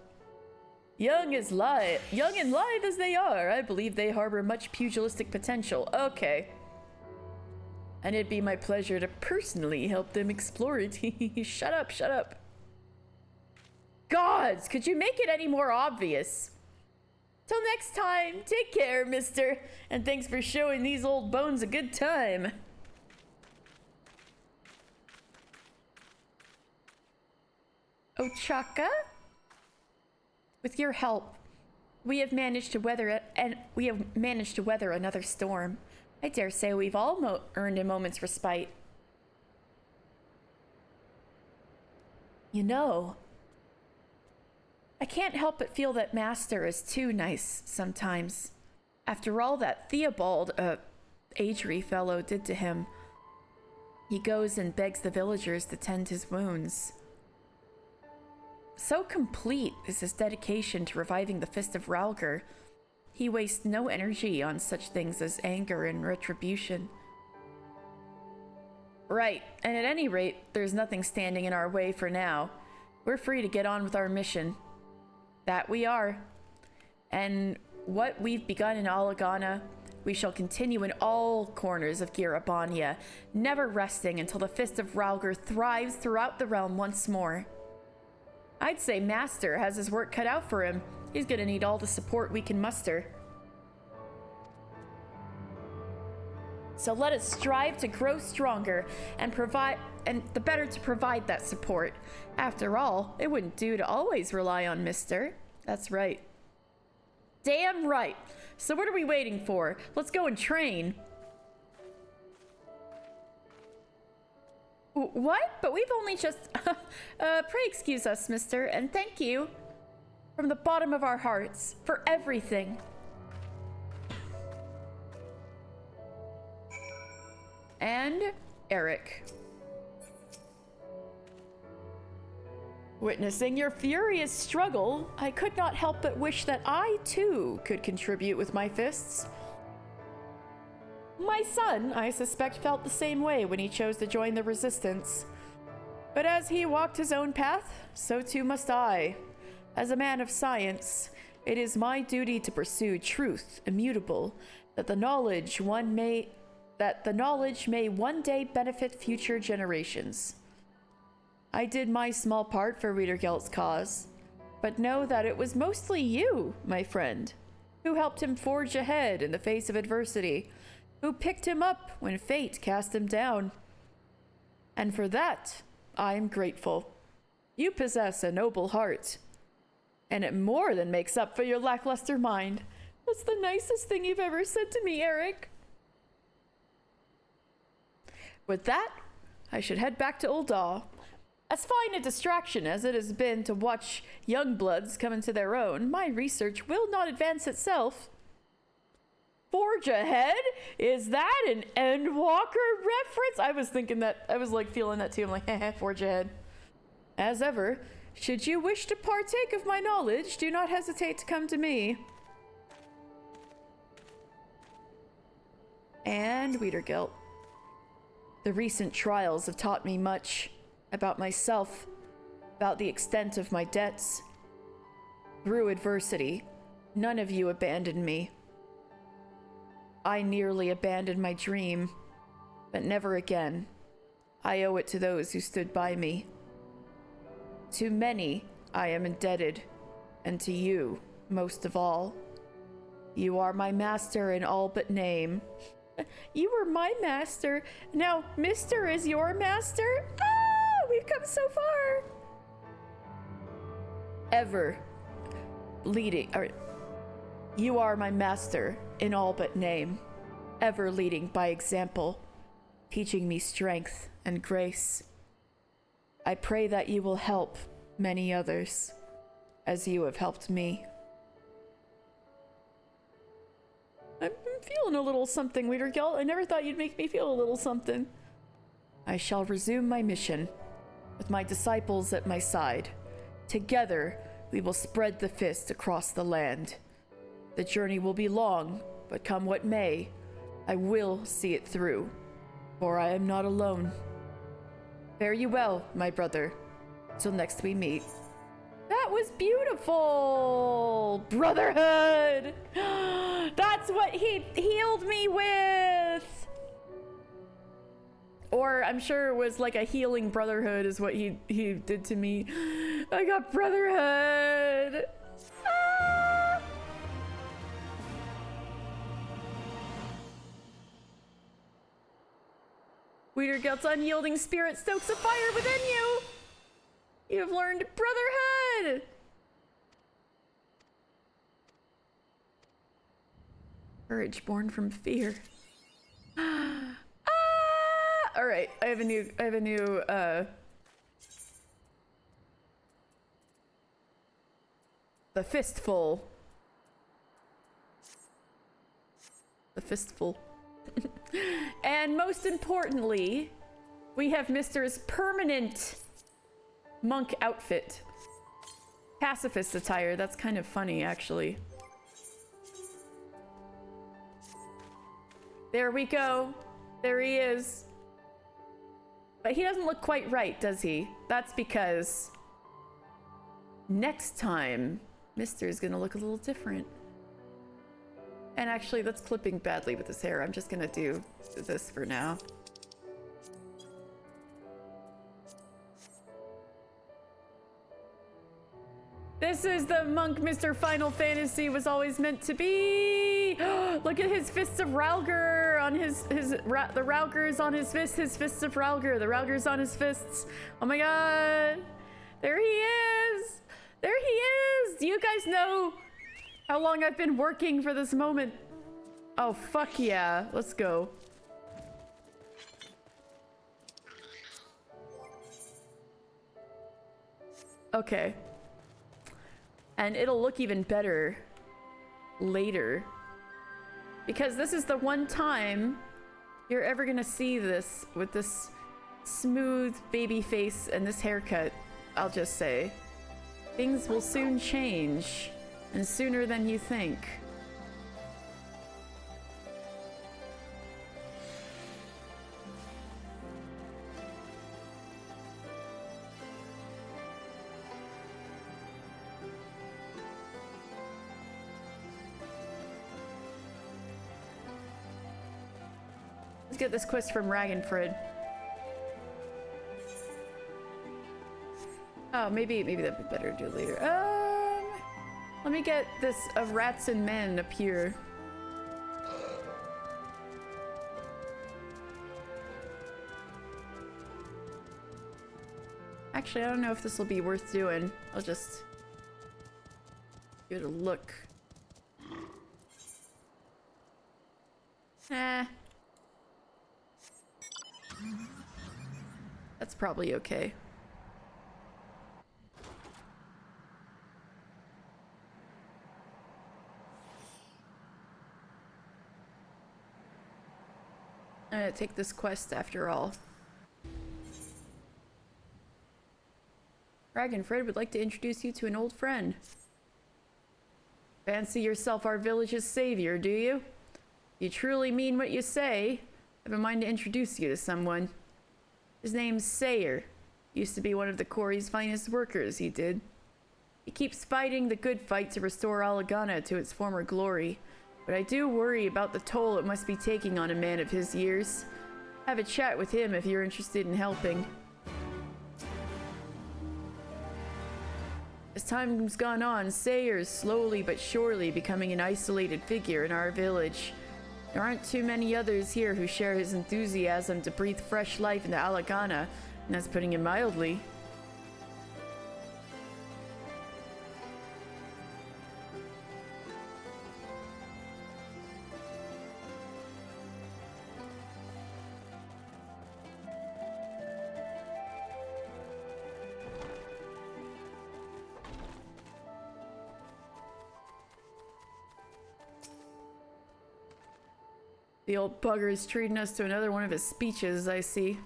Young and lithe as they are, I believe they harbor much pugilistic potential. Okay. And it'd be my pleasure to personally help them explore it. Shut up, shut up. Gods, could you make it any more obvious? Till next time, take care, mister. And thanks for showing these old bones a good time. Ochaka? With your help, we have managed to weather it, and we have managed to weather another storm. I dare say we've all earned a moment's respite. You know, I can't help but feel that Master is too nice sometimes. After all that Theobald, Adri fellow did to him, he goes and begs the villagers to tend his wounds. So complete is his dedication to reviving the Fist of Rhalgr. He wastes no energy on such things as anger and retribution. Right, and at any rate, there's nothing standing in our way for now. We're free to get on with our mission. That we are. And what we've begun in Alagana, we shall continue in all corners of Girabania, never resting until the Fist of Rhalgr thrives throughout the realm once more. I'd say Master has his work cut out for him. He's gonna need all the support we can muster. So let us strive to grow stronger and the better to provide that support. After all, it wouldn't do to always rely on Mister. That's right. Damn right. So what are we waiting for? Let's go and train. What? But we've only just... pray excuse us, mister, and thank you from the bottom of our hearts for everything. And Eric. Witnessing your furious struggle, I could not help but wish that I, too, could contribute with my fists. My son, I suspect, felt the same way when he chose to join the Resistance. But as he walked his own path, so too must I. As a man of science, it is my duty to pursue truth immutable, that the knowledge may one day benefit future generations. I did my small part for Rhalgr's cause, but know that it was mostly you, my friend, who helped him forge ahead in the face of adversity, who picked him up when fate cast him down. And for that, I am grateful. You possess a noble heart, and it more than makes up for your lackluster mind. That's the nicest thing you've ever said to me, Eric. With that, I should head back to Ul'dah. As fine a distraction as it has been to watch young bloods come into their own, my research will not advance itself. Forge ahead? Is that an Endwalker reference? I was thinking that, I was like feeling that too. I'm like, heh, forge ahead. As ever, should you wish to partake of my knowledge, do not hesitate to come to me. And Rhalgr. The recent trials have taught me much about myself, about the extent of my debts. Through adversity, none of you abandoned me. I nearly abandoned my dream, but never again. I owe it to those who stood by me, To many I am indebted, and to you most of all. You are my master in all but name. You were my master. Now, Mr. is your master? Ah, we've come so far. Ever leading, or you are my master in all but name, ever leading by example, teaching me strength and grace. I pray that you will help many others, as you have helped me. I'm feeling a little something, Rhalgr. I never thought you'd make me feel a little something. I shall resume my mission, with my disciples at my side. Together, we will spread the fist across the land. The journey will be long, but come what may, I will see it through, for I am not alone. Fare you well, my brother, till next we meet. That was beautiful! Brotherhood! That's what he healed me with! Or I'm sure it was like a healing brotherhood is what he did to me. I got brotherhood! Ah! Rhalgr's unyielding spirit stokes a fire within you! You have learned brotherhood! Courage born from fear. Ah! Alright, I have a new, the fistful. The fistful. And most importantly, we have Mr.'s permanent monk outfit. Pacifist attire, that's kind of funny, actually. There we go. There he is. But he doesn't look quite right, does he? That's because next time, Mr. is gonna look a little different. And actually, that's clipping badly with his hair. I'm just gonna do this for now. This is the monk Mr. Final Fantasy was always meant to be. Look at his fists of Rhalgr on the Rhalgr's on his fists of Rhalgr. The Rhalgr's on his fists. Oh my god. There he is. There he is. Do you guys know how long I've been working for this moment? Oh, fuck yeah. Let's go. Okay. And it'll look even better later. Because this is the one time you're ever gonna see this with this smooth baby face and this haircut, I'll just say. Things will soon change, and sooner than you think. Let's get this quest from Ragnfrid. Oh, maybe that'd be better to do later. Let me get this of rats and men up here. Actually, I don't know if this will be worth doing. I'll just give it a look. That's probably okay. I'm gonna take this quest after all. Ragnfrid would like to introduce you to an old friend. Fancy yourself our village's savior, do you? You truly mean what you say. I have a mind to introduce you to someone. His name's Sayer. Used to be one of the quarry's finest workers, he did. He keeps fighting the good fight to restore Alagana to its former glory. But I do worry about the toll it must be taking on a man of his years. Have a chat with him if you're interested in helping. As time's gone on, Sayer is slowly but surely becoming an isolated figure in our village. There aren't too many others here who share his enthusiasm to breathe fresh life into Alagana, and that's putting it mildly. The old bugger is treating us to another one of his speeches, I see.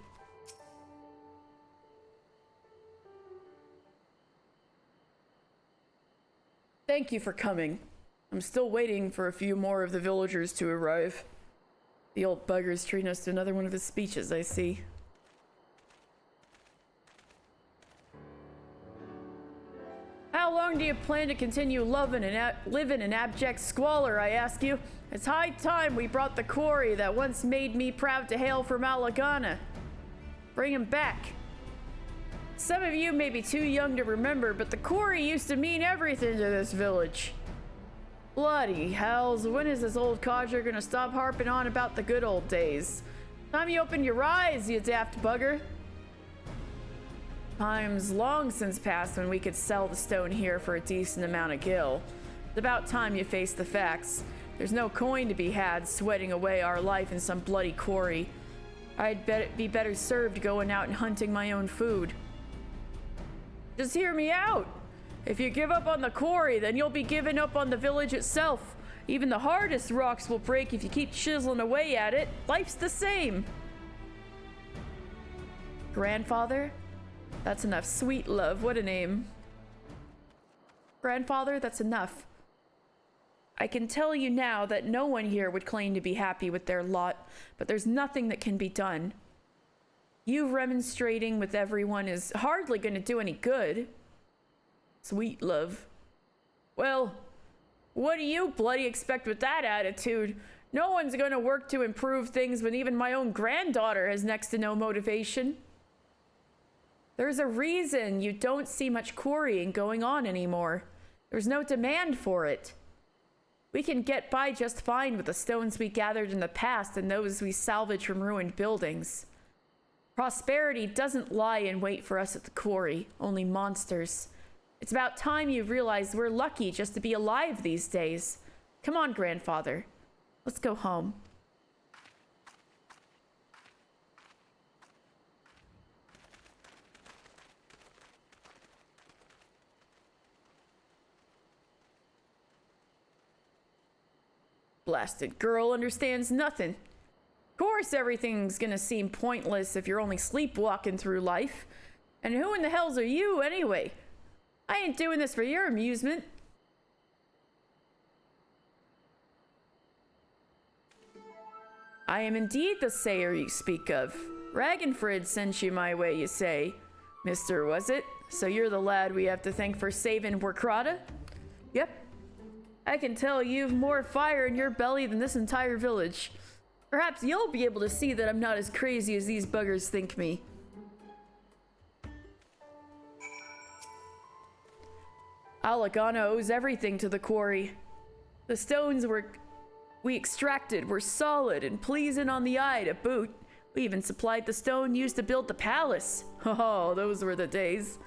Thank you for coming. I'm still waiting for a few more of the villagers to arrive. The old bugger is treating us to another one of his speeches, I see. How long do you plan to continue living in abject squalor, I ask you? It's high time we brought the quarry that once made me proud to hail from Alagana. Bring him back. Some of you may be too young to remember, but the quarry used to mean everything to this village. Bloody hells, when is this old codger gonna stop harping on about the good old days? Time you open your eyes, you daft bugger. Time's long since passed when we could sell the stone here for a decent amount of gil. It's about time you face the facts. There's no coin to be had sweating away our life in some bloody quarry. I'd be better served going out and hunting my own food. Just hear me out. If you give up on the quarry, then you'll be giving up on the village itself. Even the hardest rocks will break if you keep chiseling away at it. Life's the same. Grandfather? That's enough. Sweet love, what a name. Grandfather, that's enough. I can tell you now that no one here would claim to be happy with their lot, but there's nothing that can be done. You remonstrating with everyone is hardly going to do any good. Sweet love. Well, what do you bloody expect with that attitude? No one's going to work to improve things when even my own granddaughter has next to no motivation. There's a reason you don't see much quarrying going on anymore. There's no demand for it. We can get by just fine with the stones we gathered in the past and those we salvage from ruined buildings. Prosperity doesn't lie in wait for us at the quarry, only monsters. It's about time you realize we're lucky just to be alive these days. Come on, grandfather. Let's go home. Blasted girl understands nothing. Of course everything's gonna seem pointless if you're only sleepwalking through life. And who in the hells are you anyway? I ain't doing this for your amusement. I am indeed the Sayer you speak of. Ragnfrid sent you my way, you say. Mister, was it? So you're the lad we have to thank for saving Warkrata? Yep. I can tell you've more fire in your belly than this entire village. Perhaps you'll be able to see that I'm not as crazy as these buggers think me. Alagana owes everything to the quarry. The stones we extracted were solid and pleasing on the eye to boot. We even supplied the stone used to build the palace. Oh, those were the days.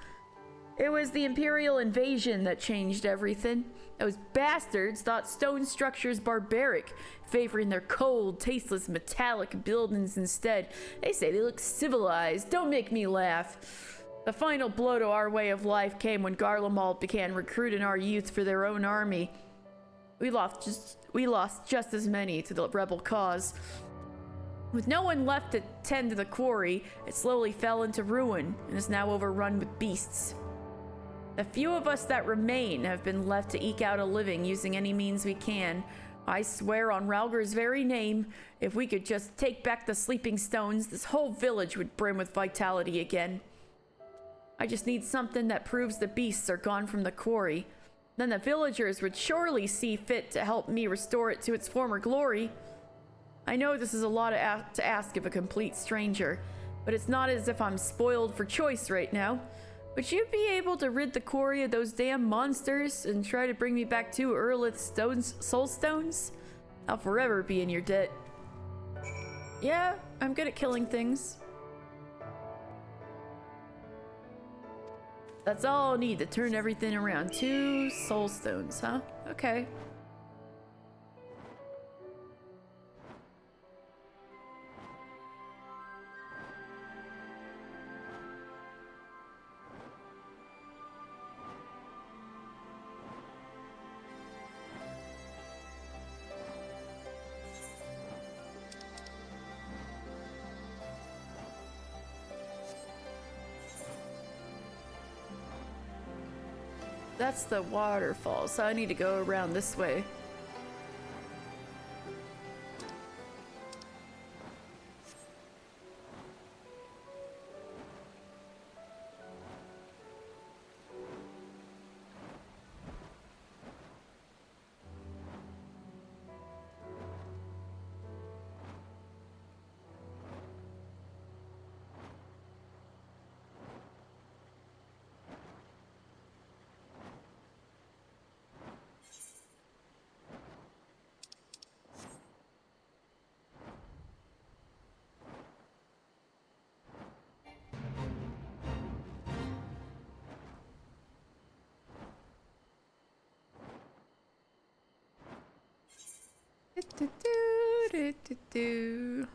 It was the Imperial invasion that changed everything. Those bastards thought stone structures barbaric, favoring their cold, tasteless, metallic buildings instead. They say they look civilized. Don't make me laugh. The final blow to our way of life came when Garlemald began recruiting our youth for their own army. We lost just as many to the rebel cause. With no one left to tend to the quarry, it slowly fell into ruin and is now overrun with beasts. The few of us that remain have been left to eke out a living using any means we can. I swear on Rhalgr's very name, if we could just take back the sleeping stones, this whole village would brim with vitality again. I just need something that proves the beasts are gone from the quarry. Then the villagers would surely see fit to help me restore it to its former glory. I know this is a lot to ask of a complete stranger, but it's not as if I'm spoiled for choice right now. Would you be able to rid the quarry of those damn monsters and try to bring me back 2 Urlith soul stones? I'll forever be in your debt. Yeah, I'm good at killing things. That's all I'll need to turn everything around. 2 soul stones, huh? Okay. That's the waterfall, so I need to go around this way. Do.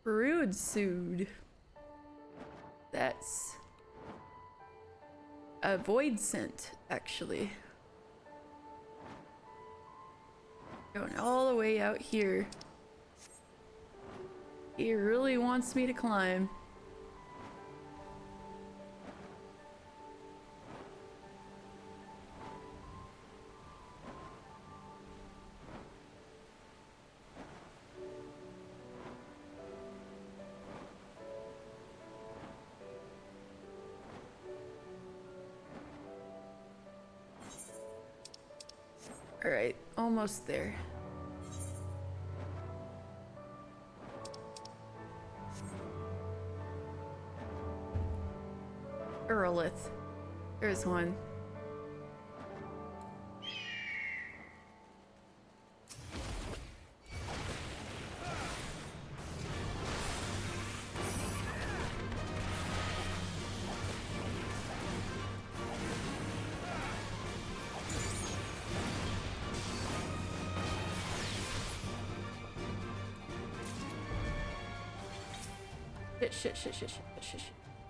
Brood sued. That's a void scent, actually. Going all the way out here. He really wants me to climb. Alright, almost there. Urlith. There's one.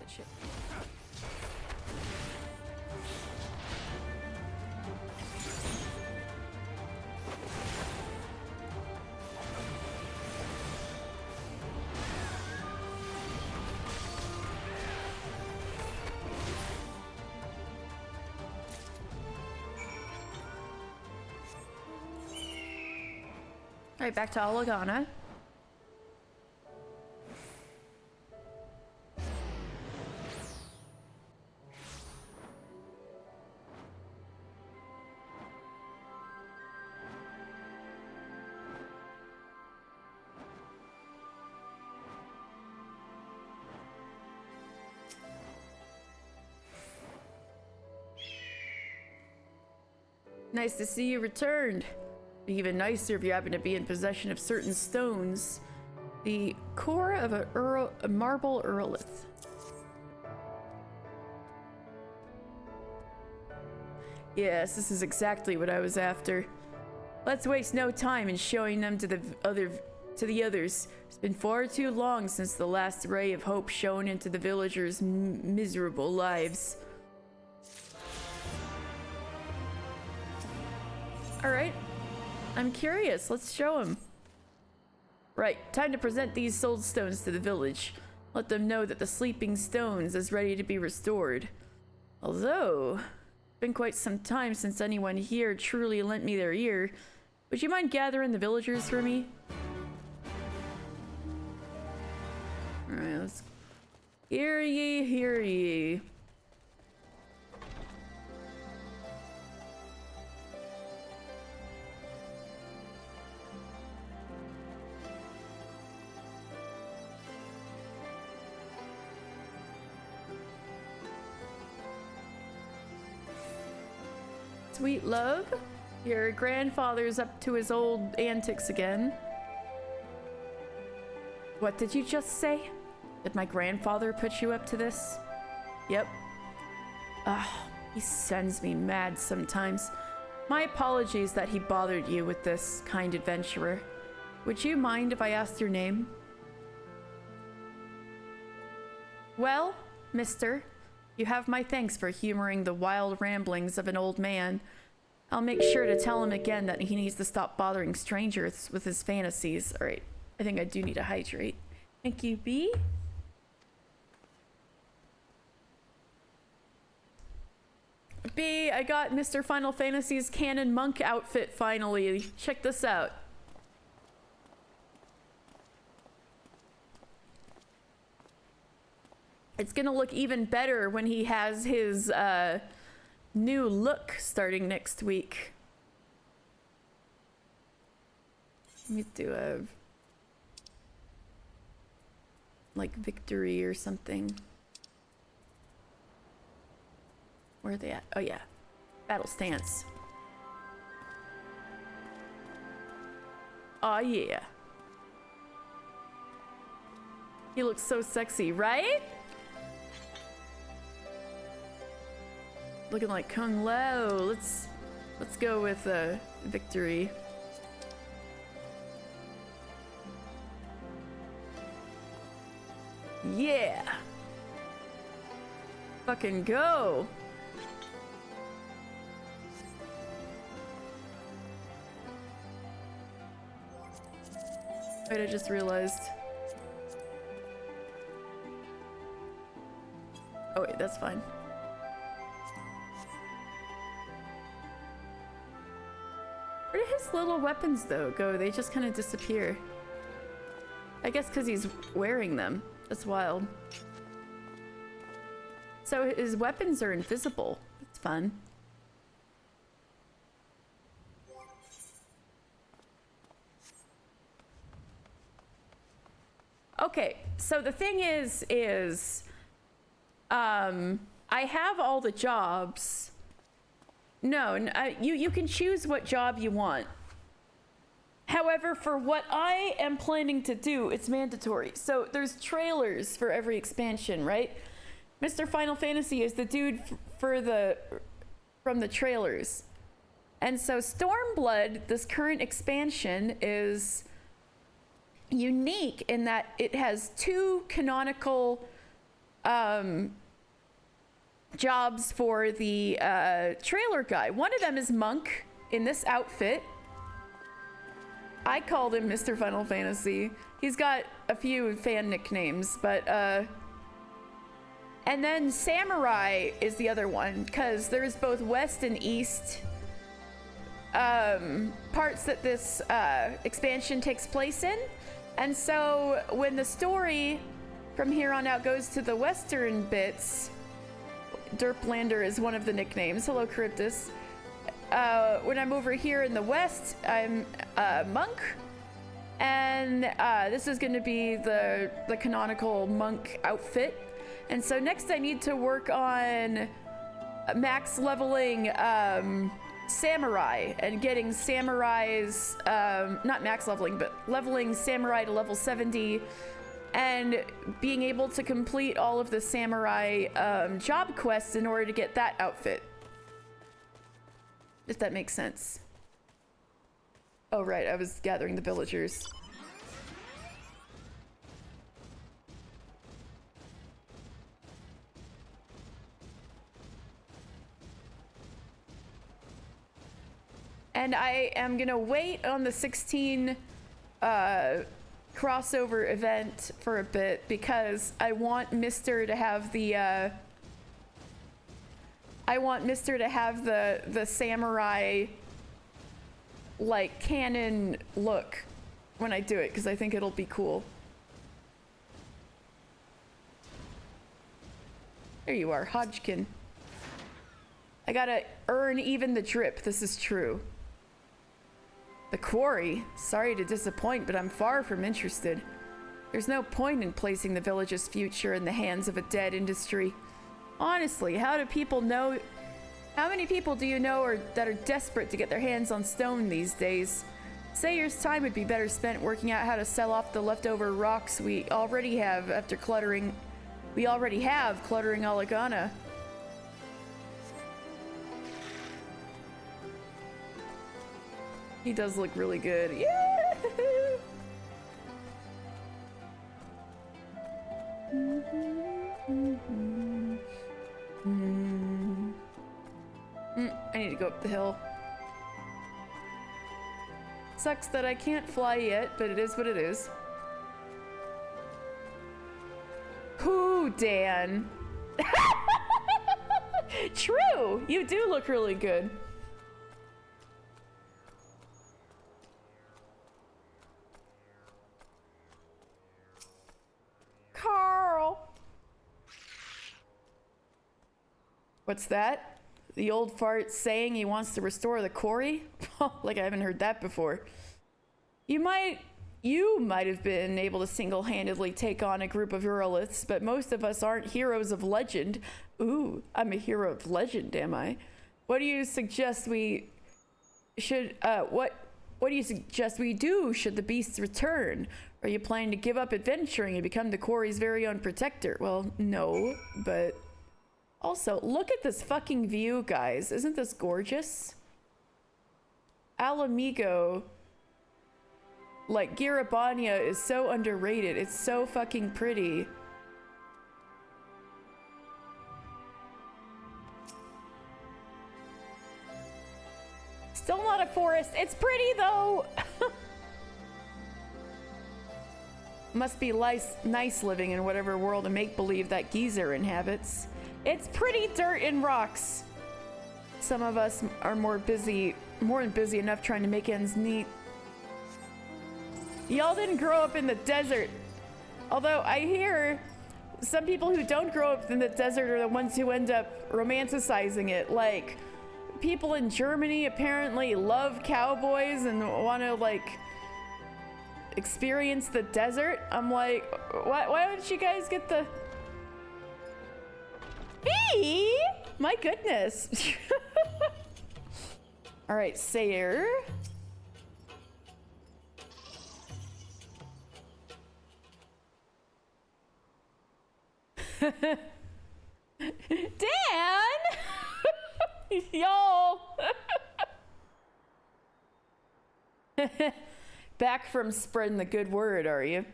Shit. Alright, back to Alagana. Nice to see you returned. Be even nicer if you happen to be in possession of certain stones. The core of a marble Urlith. Yes, this is exactly what I was after. Let's waste no time in showing them to the others. It's been far too long since the last ray of hope shone into the villagers' miserable lives. Alright, I'm curious. Let's show them. Right, time to present these soul stones to the village. Let them know that the sleeping stones is ready to be restored. Although, it's been quite some time since anyone here truly lent me their ear. Would you mind gathering the villagers for me? Alright, let's... Hear ye, hear ye. Sweet love, your grandfather's up to his old antics again. What did you just say? Did my grandfather put you up to this? Yep. He sends me mad sometimes. My apologies that he bothered you with this, kind adventurer. Would you mind if I asked your name? Well, mister, you have my thanks for humoring the wild ramblings of an old man. I'll make sure to tell him again that he needs to stop bothering strangers with his fantasies. All right, I think I do need to hydrate. Thank you, B. B, I got Mr. Final Fantasy's canon monk outfit finally. Check this out. It's gonna look even better when he has his new look starting next week. Let me do a like victory or something. Where are they at? Oh yeah, battle stance. Oh yeah. He looks so sexy, right? Looking like Kung Lao. Let's go with victory. Yeah. Fucking go. Wait, I just realized. Oh wait, that's fine. Where did his little weapons though go? They just kind of disappear. I guess because he's wearing them. That's wild. So his weapons are invisible. That's fun. Okay, so the thing is I have all the jobs. No, you can choose what job you want. However, for what I am planning to do, it's mandatory. So there's trailers for every expansion, right? Mr. Final Fantasy is the dude from the trailers. And so Stormblood, this current expansion, is unique in that it has two canonical jobs for the trailer guy. One of them is Monk in this outfit. I called him Mr. Final Fantasy. He's got a few fan nicknames, but and then Samurai is the other one, because there's both West and East parts that this expansion takes place in. And so when the story from here on out goes to the Western bits, Derplander is one of the nicknames. Hello, Cryptus. When I'm over here in the West, I'm Monk. And this is going to be the canonical Monk outfit. And so next I need to work on max leveling Samurai and getting Samurai's, not max leveling, but leveling Samurai to level 70 and being able to complete all of the Samurai job quests in order to get that outfit. If that makes sense. Oh right, I was gathering the villagers. And I am gonna wait on the 16 crossover event for a bit because I want Mr. to have the the samurai like canon look when I do it, because I think it'll be cool. There you are, Hodgkin. I gotta earn even the drip, this is true. The quarry? Sorry to disappoint, but I'm far from interested. There's no point in placing the village's future in the hands of a dead industry. Honestly, how do people know How many people do you know that are desperate to get their hands on stone these days? Sayer's time would be better spent working out how to sell off the leftover rocks we already have after cluttering. We already have cluttering Oligana. He does look really good. Yeah! I need to go up the hill. Sucks that I can't fly yet, but it is what it is. Who, Dan? True! You do look really good. Carl! What's that? The old fart saying he wants to restore the quarry? Like I haven't heard that before. You might have been able to single-handedly take on a group of Uroliths, but most of us aren't heroes of legend. Ooh, I'm a hero of legend, am I? What do you suggest we should, what do you suggest we do should the beasts return? Are you planning to give up adventuring and become the quarry's very own protector? Well, no, but... Also, look at this fucking view, guys. Isn't this gorgeous? Alamigo, like Garabania, is so underrated. It's so fucking pretty. Still not a forest. It's pretty though. Must be nice living in whatever world of make-believe that geezer inhabits. It's pretty dirt and rocks. Some of us are more than busy enough trying to make ends meet. Y'all didn't grow up in the desert. Although I hear some people who don't grow up in the desert are the ones who end up romanticizing it. Like, people in Germany apparently love cowboys and want to, like, experience the desert. I'm like, why don't you guys get the... Me? My goodness. All right, Sayer. Dan! Y'all! Back from spreading the good word, are you?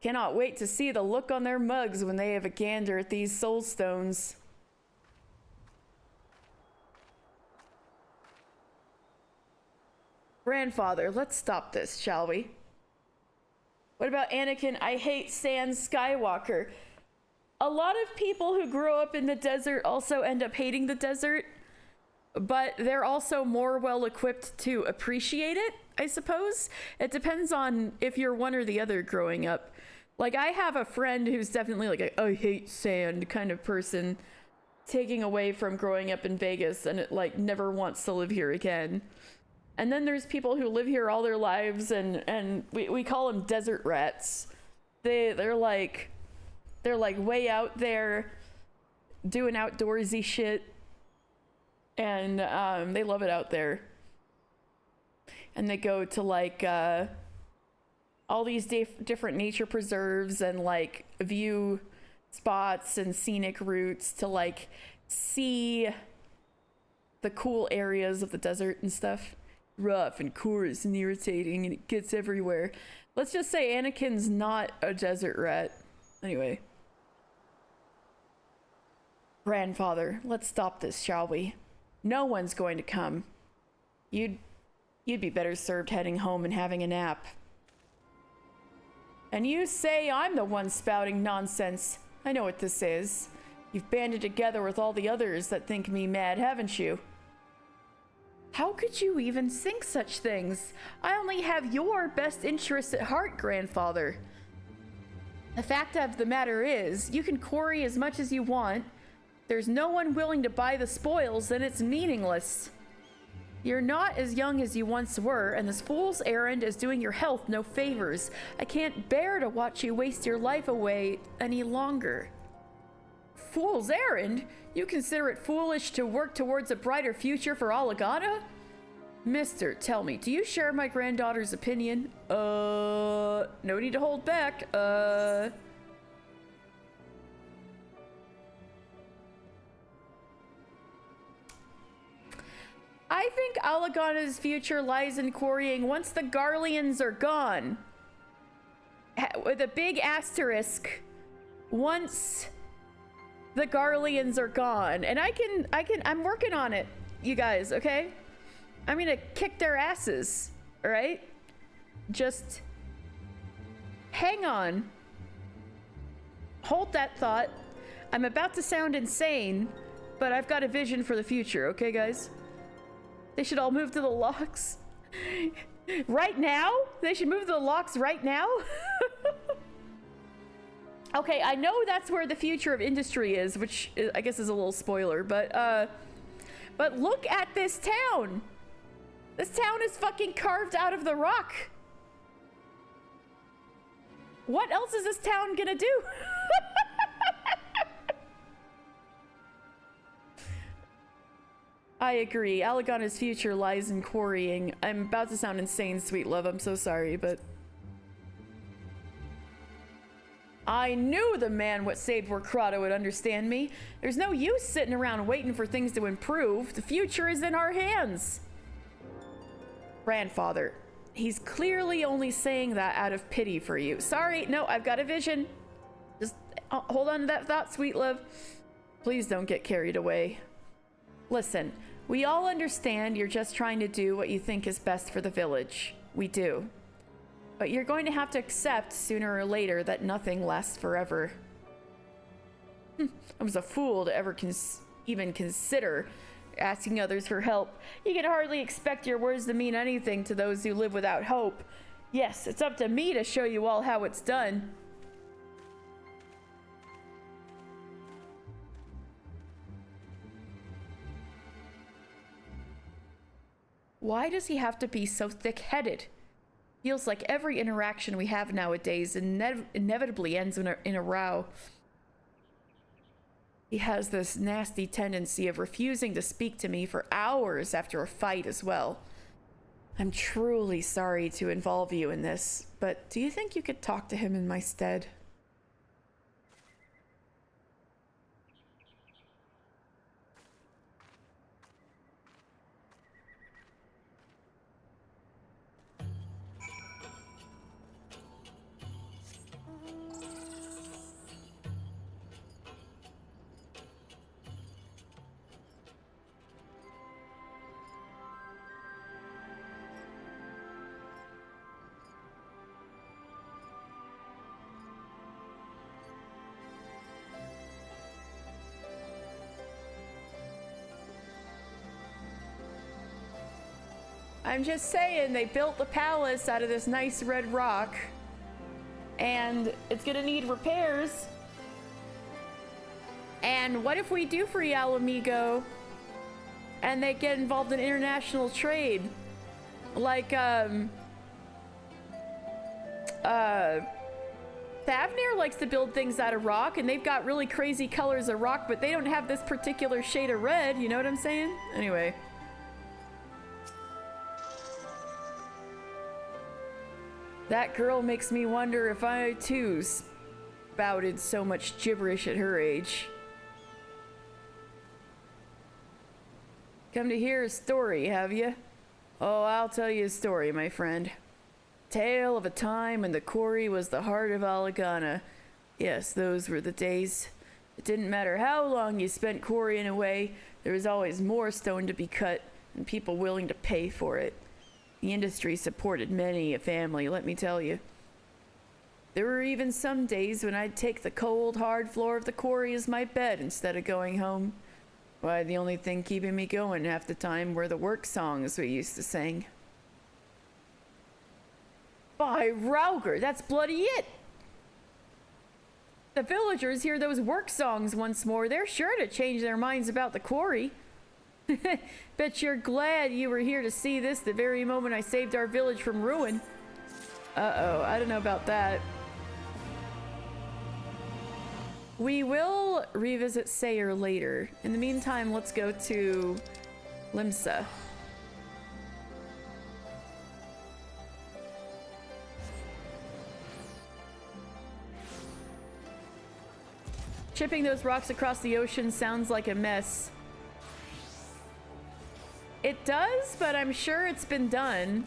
Cannot wait to see the look on their mugs when they have a gander at these soul stones. Grandfather, let's stop this, shall we? What about Anakin, I hate Sans Skywalker? A lot of people who grow up in the desert also end up hating the desert, but they're also more well equipped to appreciate it, I suppose. It depends on if you're one or the other growing up. Like, I have a friend who's definitely like a I hate sand kind of person, taking away from growing up in Vegas and it like never wants to live here again. And then there's people who live here all their lives and we call them desert rats. They're like way out there doing outdoorsy shit, and they love it out there. And they go to like all these different nature preserves and like view spots and scenic routes to like see the cool areas of the desert and stuff. Rough and coarse and irritating, and it gets everywhere. Let's just say Anakin's not a desert rat. Anyway. Grandfather, let's stop this, shall we? No one's going to come. You'd be better served heading home and having a nap. And you say I'm the one spouting nonsense. I know what this is. You've banded together with all the others that think me mad, haven't you? How could you even think such things? I only have your best interests at heart, Grandfather. The fact of the matter is, you can quarry as much as you want. There's no one willing to buy the spoils, and it's meaningless. You're not as young as you once were, and this fool's errand is doing your health no favors. I can't bear to watch you waste your life away any longer. fool's errand? You consider it foolish to work towards a brighter future for Alagana? Mister, tell me, do you share my granddaughter's opinion? No need to hold back. I think Alagana's future lies in quarrying once the Garleans are gone. With a big asterisk. Once the Garleans are gone. And I'm working on it, you guys, okay? I'm gonna kick their asses, alright? Just hang on. Hold that thought. I'm about to sound insane, but I've got a vision for the future, okay, guys? They should all move to the locks. Right now? They should move to the locks right now? Okay, I know that's where the future of industry is, which I guess is a little spoiler, but look at this town. This town is fucking carved out of the rock. What else is this town gonna do? I agree. Alagana's future lies in quarrying. I'm about to sound insane, sweet love. I'm so sorry, but I knew the man what saved Warkrata would understand me. There's no use sitting around waiting for things to improve. The future is in our hands. Grandfather, he's clearly only saying that out of pity for you. Sorry, no, I've got a vision. Just hold on to that thought, sweet love. Please don't get carried away. Listen, we all understand you're just trying to do what you think is best for the village. We do. But you're going to have to accept sooner or later that nothing lasts forever. I was a fool to ever even consider asking others for help. You can hardly expect your words to mean anything to those who live without hope. Yes, it's up to me to show you all how it's done. Why does he have to be so thick-headed? Feels like every interaction we have nowadays inevitably ends in a row. He has this nasty tendency of refusing to speak to me for hours after a fight as well. I'm truly sorry to involve you in this, but do you think you could talk to him in my stead? I'm just saying, they built the palace out of this nice red rock, and it's gonna need repairs. And what if we do free Alamigo, and they get involved in international trade? Like, Thavnir likes to build things out of rock, and they've got really crazy colors of rock, but they don't have this particular shade of red, you know what I'm saying? Anyway. That girl makes me wonder if I, too, spouted so much gibberish at her age. Come to hear a story, have you? Oh, I'll tell you a story, my friend. Tale of a time when the quarry was the heart of Alagana. Yes, those were the days. It didn't matter how long you spent quarrying away, there was always more stone to be cut, and people willing to pay for it. The industry supported many a family, let me tell you. There were even some days when I'd take the cold, hard floor of the quarry as my bed instead of going home. Why, the only thing keeping me going half the time were the work songs we used to sing. By Rhalgr, that's bloody it! The villagers hear those work songs once more, they're sure to change their minds about the quarry. Bet you're glad you were here to see this the very moment I saved our village from ruin. Uh-oh, I don't know about that. We will revisit Sayer later. In the meantime, let's go to Limsa. Shipping those rocks across the ocean sounds like a mess. It does, but I'm sure it's been done.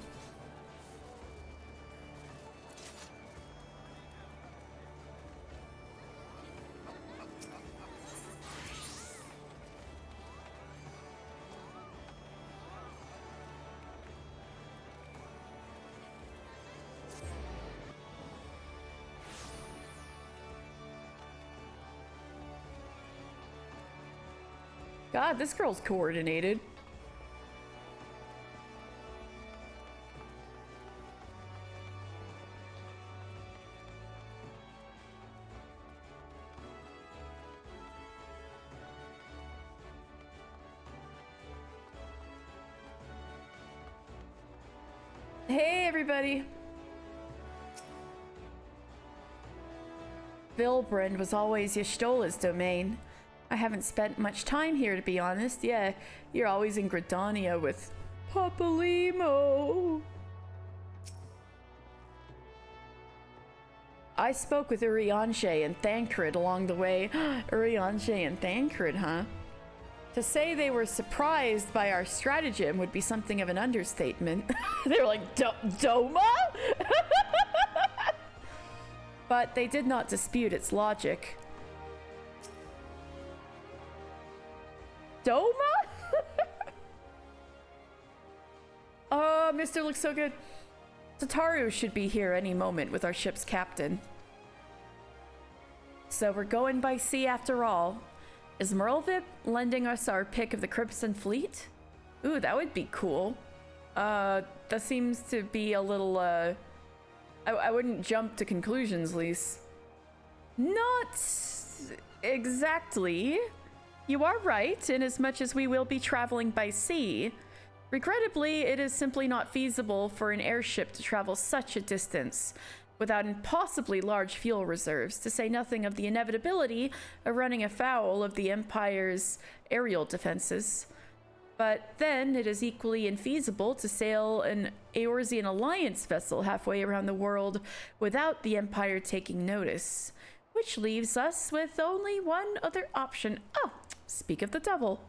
God, this girl's coordinated. Hey, everybody. Vilbrand was always Y'shtola's domain. I haven't spent much time here, to be honest. Yeah, you're always in Gridania with Papalimo. I spoke with Urianshe and Thancred along the way. Urianshe and Thancred, huh? To say they were surprised by our stratagem would be something of an understatement. They were like, Doma? But they did not dispute its logic. Doma? Oh, Mr. looks so good. Tataru should be here any moment with our ship's captain. So we're going by sea after all. Is Merlvip lending us our pick of the Crimson Fleet? Ooh, that would be cool. That seems to be a little, I wouldn't jump to conclusions, Lise. Not exactly. You are right, inasmuch as we will be traveling by sea. Regrettably, it is simply not feasible for an airship to travel such a distance without impossibly large fuel reserves, to say nothing of the inevitability of running afoul of the Empire's aerial defenses. But then it is equally infeasible to sail an Eorzean Alliance vessel halfway around the world without the Empire taking notice, which leaves us with only one other option. Oh, speak of the devil.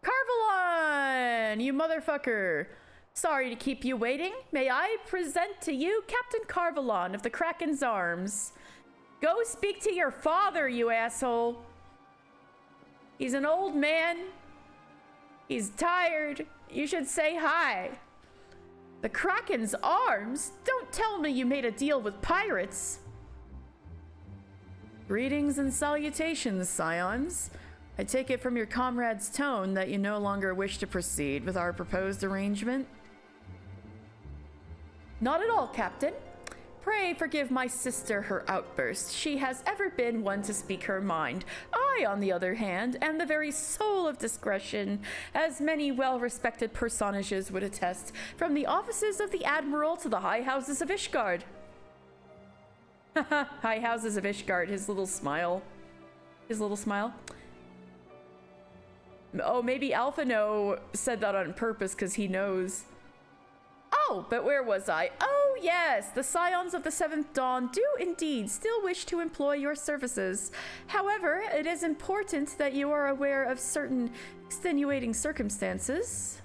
Carvalon, you motherfucker. Sorry to keep you waiting. May I present to you Captain Carvalon of the Kraken's Arms. Go speak to your father, you asshole. He's an old man. He's tired. You should say hi. The Kraken's Arms? Don't tell me you made a deal with pirates. Greetings and salutations, scions. I take it from your comrade's tone that you no longer wish to proceed with our proposed arrangement. Not at all, Captain. Pray forgive my sister her outburst. She has ever been one to speak her mind. I, on the other hand, am the very soul of discretion, as many well-respected personages would attest, from the offices of the Admiral to the High Houses of Ishgard. High Houses of Ishgard, his little smile. His little smile. Oh, maybe Alphino said that on purpose because he knows. Oh, but where was I? Oh, yes, the Scions of the Seventh Dawn do indeed still wish to employ your services. However, it is important that you are aware of certain extenuating circumstances.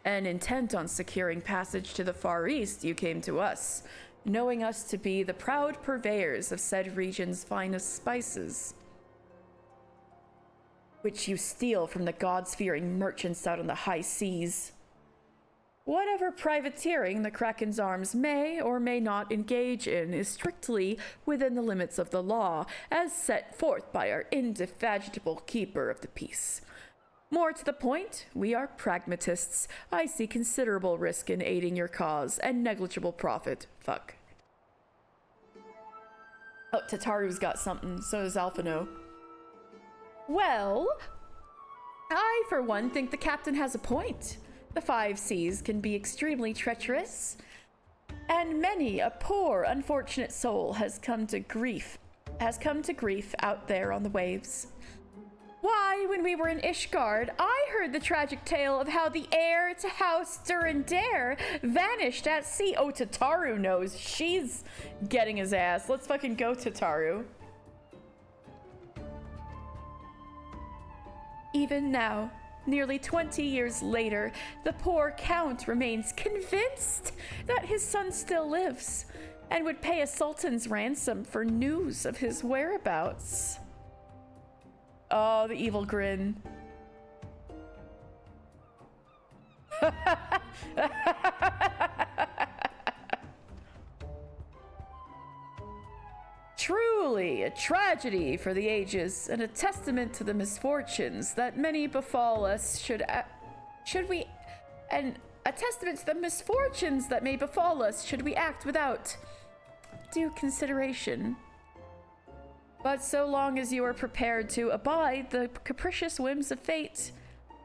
And intent on securing passage to the Far East, you came to us, knowing us to be the proud purveyors of said region's finest spices, which you steal from the gods-fearing merchants out on the high seas. Whatever privateering the Kraken's Arms may or may not engage in is strictly within the limits of the law, as set forth by our indefatigable keeper of the peace. More to the point, we are pragmatists. I see considerable risk in aiding your cause and negligible profit. Fuck. Oh, Tataru's got something, so does Alphino. Well, I, for one, think the captain has a point. The five seas can be extremely treacherous, and many a poor, unfortunate soul has come to grief out there on the waves. Why, when we were in Ishgard, I heard the tragic tale of how the heir to House Durandare vanished at sea. Oh, Tataru knows. She's getting his ass. Let's fucking go, Tataru. Even now, nearly 20 years later, the poor Count remains convinced that his son still lives and would pay a sultan's ransom for news of his whereabouts. Oh, the evil grin. Truly a tragedy for the ages, and a testament to the misfortunes that many befall us should we act without due consideration. But so long as you are prepared to abide the capricious whims of fate,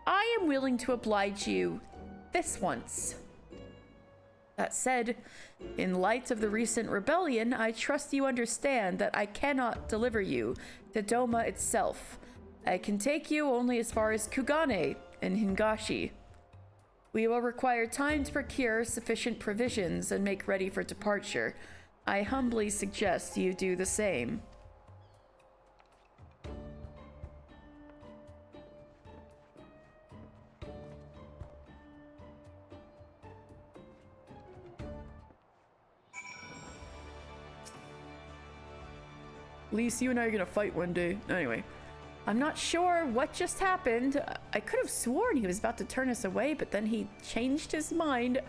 I am willing to oblige you this once. That said, in light of the recent rebellion, I trust you understand that I cannot deliver you to Doma itself. I can take you only as far as Kugane and Hingashi. We will require time to procure sufficient provisions and make ready for departure. I humbly suggest you do the same. Lise, you and I are gonna fight one day. Anyway, I'm not sure what just happened. I could have sworn he was about to turn us away, but then he changed his mind.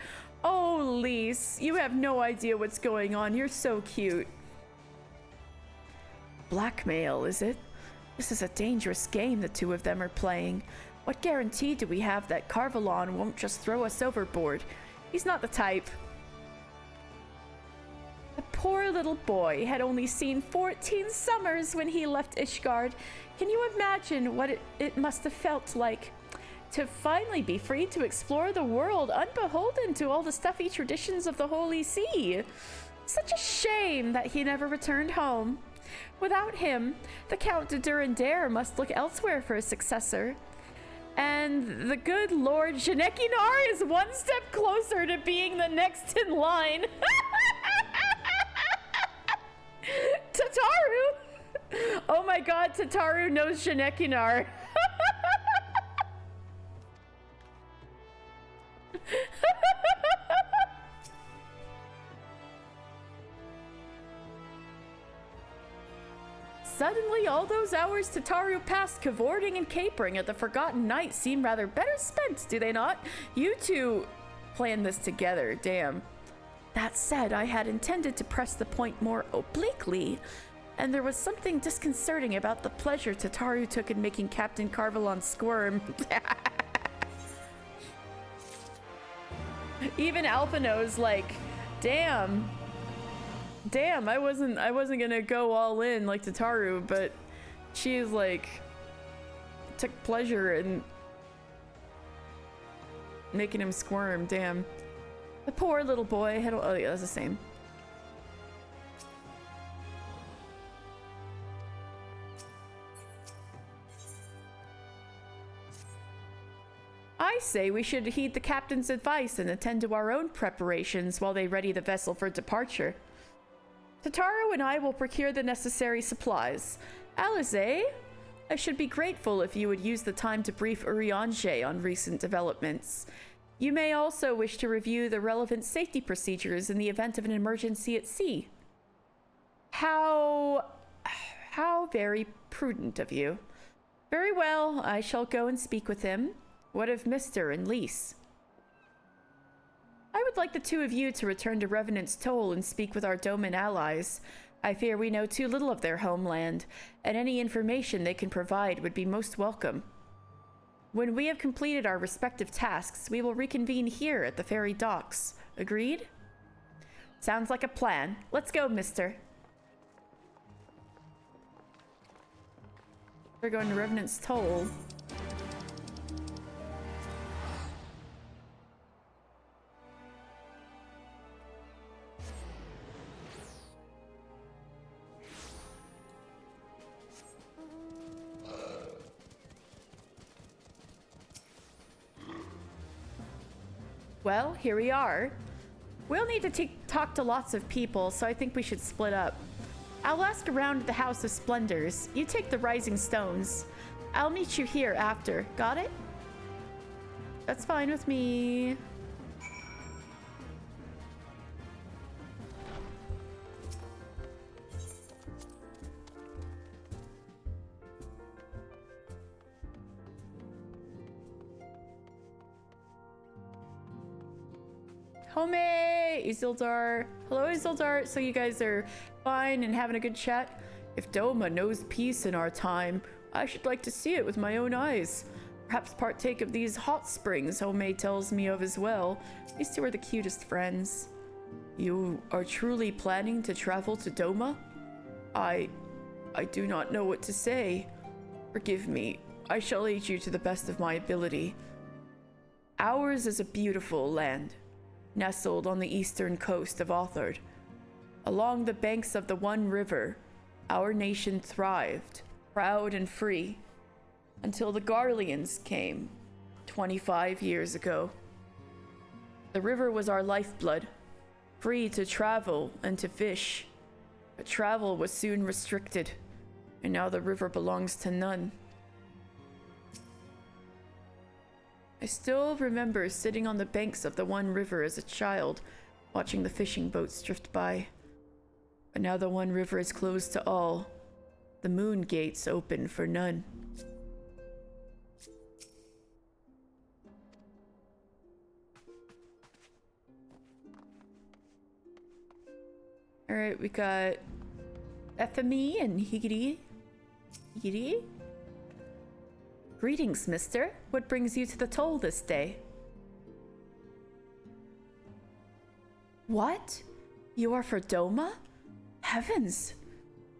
Oh, Lise, you have no idea what's going on. You're so cute. Blackmail, is it? This is a dangerous game the two of them are playing. What guarantee do we have that Carvalon won't just throw us overboard? He's not the type. The poor little boy had only seen 14 summers when he left Ishgard. Can you imagine what it must have felt like to finally be free to explore the world, unbeholden to all the stuffy traditions of the Holy See? Such a shame that he never returned home. Without him, the Count de Durandare must look elsewhere for a successor. And the good Lord Janekinar is one step closer to being the next in line. Tataru! Oh my god, Tataru knows Janekinar. Suddenly, all those hours Tataru passed cavorting and capering at the Forgotten Night seem rather better spent, do they not? You two planned this together, damn. That said, I had intended to press the point more obliquely, and there was something disconcerting about the pleasure Tataru took in making Captain Carvalon squirm. Even Alphino's like, damn, I wasn't gonna go all in like Tataru, but she's like, took pleasure in making him squirm, damn. The poor little boy had, oh yeah, that's the same. I say we should heed the captain's advice and attend to our own preparations while they ready the vessel for departure. Tataru and I will procure the necessary supplies. Alize, I should be grateful if you would use the time to brief Urianger on recent developments. You may also wish to review the relevant safety procedures in the event of an emergency at sea. How very prudent of you. Very well, I shall go and speak with him. What of Mr. and Lise? I would like the two of you to return to Revenant's Toll and speak with our Doman allies. I fear we know too little of their homeland, and any information they can provide would be most welcome. When we have completed our respective tasks, we will reconvene here at the ferry docks. Agreed? Sounds like a plan. Let's go, mister. We're going to Revenant's Toll. Well, here we are. We'll need to talk to lots of people, so I think we should split up. I'll ask around at the House of Splendors. You take the Rising Stones. I'll meet you here after. Got it? That's fine with me. Home, Isildur. Hello, Isildur. So you guys are fine and having a good chat? If Doma knows peace in our time, I should like to see it with my own eyes. Perhaps partake of these hot springs Home tells me of as well. These two are the cutest friends. You are truly planning to travel to Doma? I do not know what to say. Forgive me. I shall aid you to the best of my ability. Ours is a beautiful land, nestled on the eastern coast of Othard. Along the banks of the One River, our nation thrived, proud and free, until the Garleans came 25 years ago. The river was our lifeblood, free to travel and to fish, but travel was soon restricted, and now the river belongs to none. I still remember sitting on the banks of the One River as a child, watching the fishing boats drift by. But now the One River is closed to all. The moon gates open for none. Alright, we got Ephemy and Higgity. Higgity? Greetings, mister. What brings you to the toll this day? What? You are for Doma? Heavens!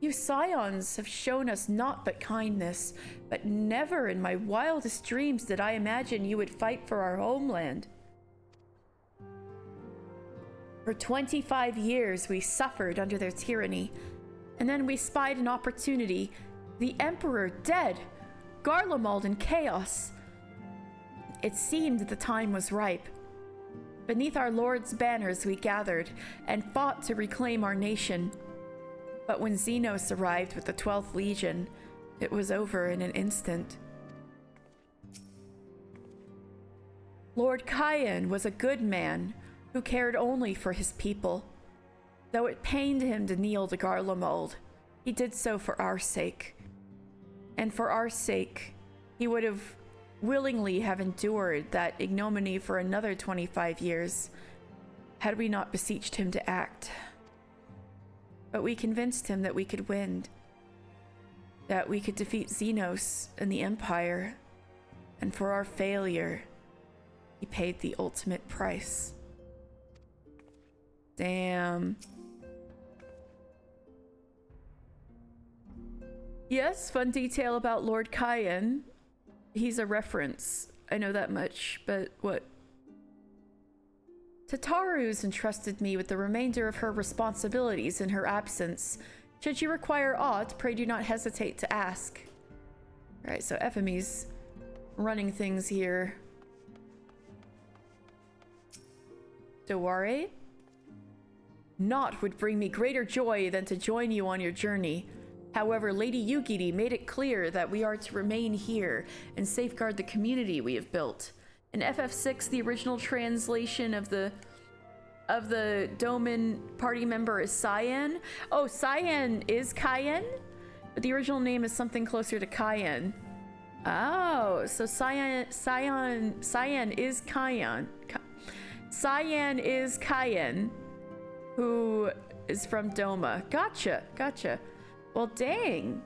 You scions have shown us naught but kindness, but never in my wildest dreams did I imagine you would fight for our homeland. For 25 years we suffered under their tyranny, and then we spied an opportunity. The Emperor dead! Garlemald in chaos. It seemed the time was ripe. Beneath our Lord's banners we gathered and fought to reclaim our nation. But when Xenos arrived with the 12th Legion, it was over in an instant. Lord Kyan was a good man who cared only for his people. Though it pained him to kneel to Garlemald, he did so for our sake. And for our sake, he would have willingly have endured that ignominy for another 25 years, had we not beseeched him to act. But we convinced him that we could win, that we could defeat Xenos and the Empire, and for our failure, he paid the ultimate price. Damn. Yes, fun detail about Lord Kyan. He's a reference. I know that much, but what? Tataru's entrusted me with the remainder of her responsibilities in her absence. Should you require aught, pray do not hesitate to ask. Alright, so Ephemy's running things here. Deware? Naught would bring me greater joy than to join you on your journey. However, Lady Yugiri made it clear that we are to remain here and safeguard the community we have built. In FF6, the original translation of the Doman party member is Cyan. Oh, Cyan is Kyan? But the original name is something closer to Kyan. Oh, so Cyan is Kyan. Cyan is Kyan, who is from Doma. Gotcha. Well, dang.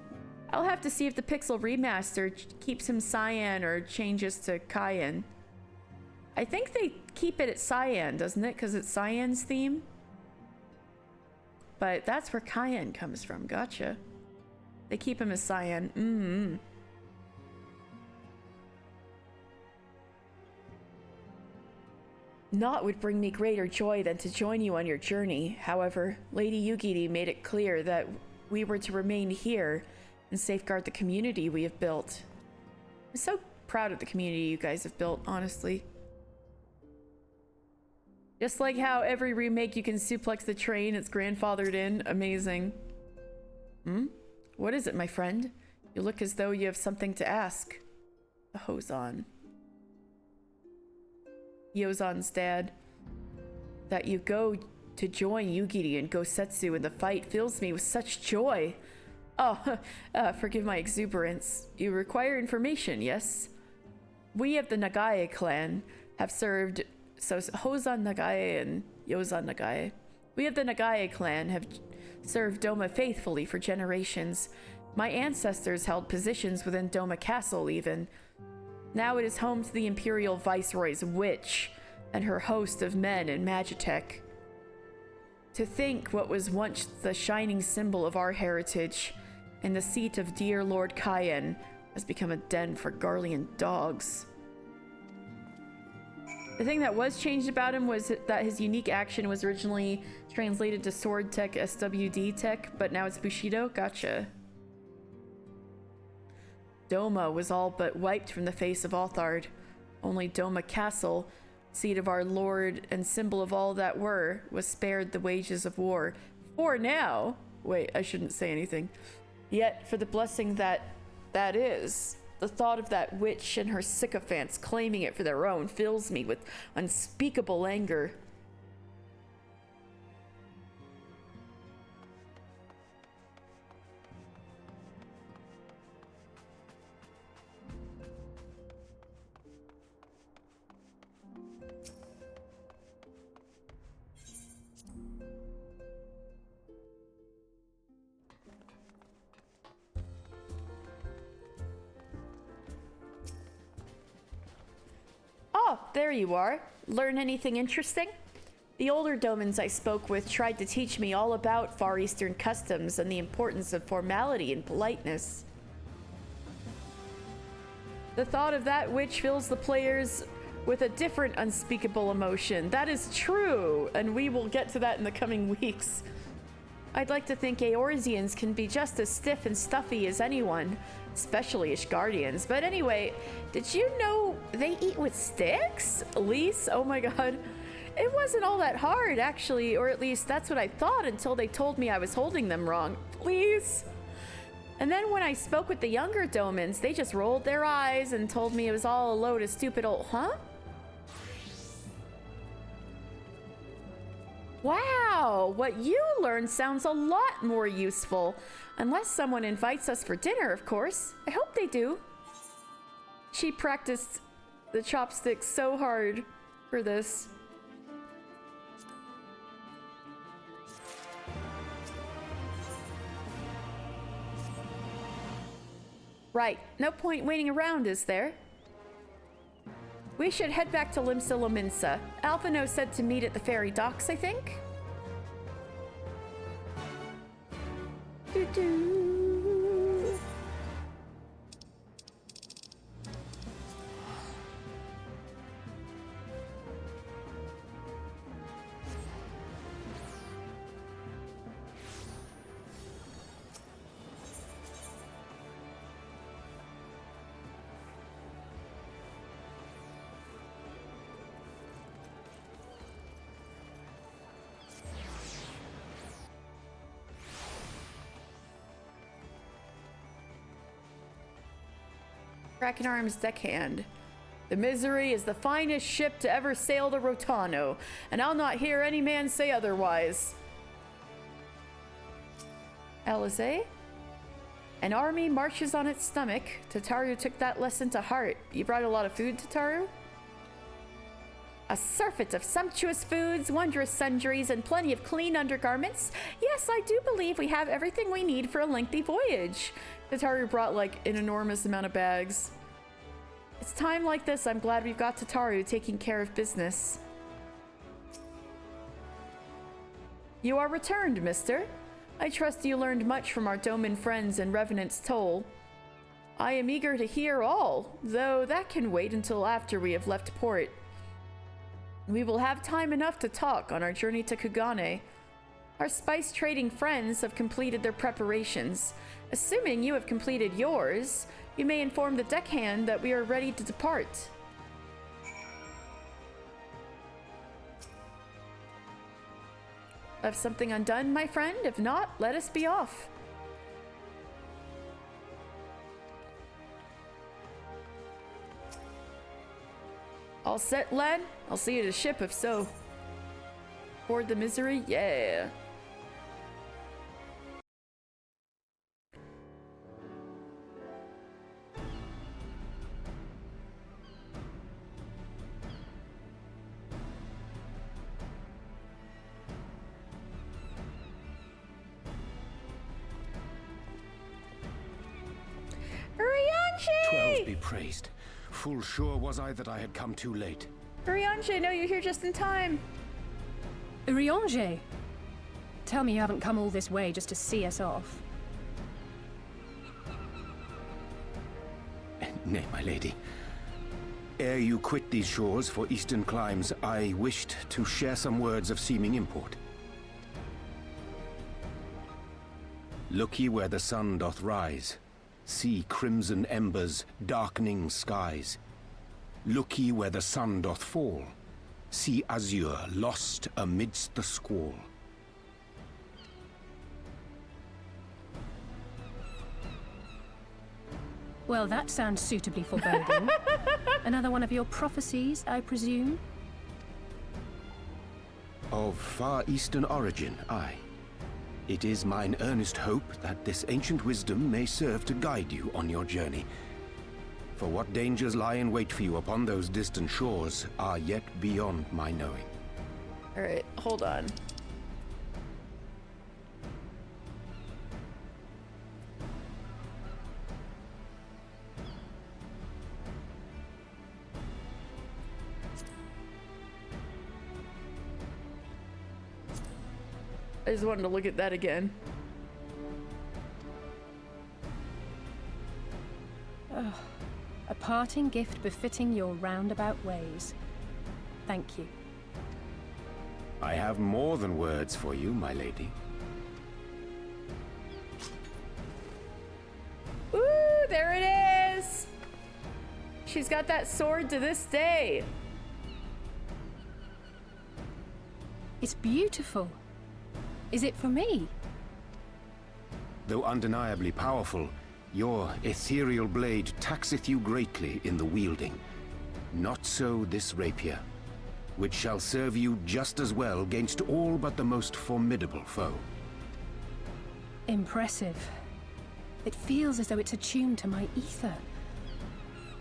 I'll have to see if the Pixel Remaster keeps him Cyan or changes to Kyan. I think they keep it at Cyan, doesn't it? Because it's Cyan's theme. But that's where Kyan comes from. Gotcha. They keep him as Cyan. Naught would bring me greater joy than to join you on your journey. However, Lady Yugiri made it clear that we were to remain here and safeguard the community we have built. I'm so proud of the community you guys have built, honestly. Just like how every remake you can suplex the train it's grandfathered in. Amazing. What is it, my friend? You look as though you have something to ask. The Hozan. Yozan's dad. That you go to join Yugiri and Gosetsu in the fight fills me with such joy. Oh, forgive my exuberance. You require information, yes? We of the Nagae clan have served... So Hozan Nagae and Yozan Nagae. We of the Nagae clan have served Doma faithfully for generations. My ancestors held positions within Doma Castle even. Now it is home to the Imperial Viceroy's witch and her host of men in Magitech. To think what was once the shining symbol of our heritage and the seat of dear Lord Cayenne has become a den for Garlean dogs. The thing that was changed about him was that his unique action was originally translated to Sword Tech SWD Tech, but now it's Bushido. Gotcha. Doma was all but wiped from the face of Althard. Only Doma Castle, seat of our lord and symbol of all that were, was spared the wages of war. For now. Wait, I shouldn't say anything. Yet, for the blessing that is, the thought of that witch and her sycophants claiming it for their own fills me with unspeakable anger. Oh, there you are. Learn anything interesting? The older domans I spoke with tried to teach me all about Far Eastern customs and the importance of formality and politeness. The thought of that witch fills the players with a different unspeakable emotion. That is true, and we will get to that in the coming weeks. I'd like to think Eorzeans can be just as stiff and stuffy as anyone, especially Ishgardians. But anyway, did you know they eat with sticks? Elise, oh my god. It wasn't all that hard, actually, or at least that's what I thought until they told me I was holding them wrong. Please. And then when I spoke with the younger domans, they just rolled their eyes and told me it was all a load of stupid old, huh? Wow, what you learned sounds a lot more useful. Unless someone invites us for dinner, of course. I hope they do. She practiced the chopsticks so hard for this. Right, no point waiting around, is there? We should head back to Limsa Lominsa. Alphino said to meet at the ferry docks, I think? Doo-doo. Kraken Arms deckhand. The Misery is the finest ship to ever sail the Rotano, and I'll not hear any man say otherwise. Alize? An army marches on its stomach. Tataru took that lesson to heart. You brought a lot of food, Tataru? A surfeit of sumptuous foods, wondrous sundries, and plenty of clean undergarments. Yes, I do believe we have everything we need for a lengthy voyage. Tataru brought like an enormous amount of bags. It's time like this I'm glad we've got Tataru taking care of business. You are returned, mister. I trust you learned much from our Doman friends in Revenant's Toll. I am eager to hear all, though that can wait until after we have left port. We will have time enough to talk on our journey to Kugane. Our spice trading friends have completed their preparations. Assuming you have completed yours, you may inform the deckhand that we are ready to depart. Have something undone, my friend? If not, let us be off. All set, lad? I'll see you at a ship if so. Board the misery? Yeah. Twelves be praised. Full sure was I that I had come too late. Urianger, no, you're here just in time. Urianger? Tell me you haven't come all this way just to see us off. Nay, my lady. Ere you quit these shores for eastern climes, I wished to share some words of seeming import. Look ye where the sun doth rise. See crimson embers, darkening skies. Look ye where the sun doth fall. See azure lost amidst the squall. Well, that sounds suitably foreboding. Another one of your prophecies, I presume? Of far eastern origin, aye. It is mine earnest hope that this ancient wisdom may serve to guide you on your journey. For what dangers lie in wait for you upon those distant shores are yet beyond my knowing. Alright, hold on. I just wanted to look at that again. Oh, a parting gift befitting your roundabout ways. Thank you. I have more than words for you, my lady. Ooh, there it is! She's got that sword to this day. It's beautiful. Is it for me? Though undeniably powerful, your ethereal blade taxeth you greatly in the wielding. Not so this rapier, which shall serve you just as well against all but the most formidable foe. Impressive. It feels as though it's attuned to my ether.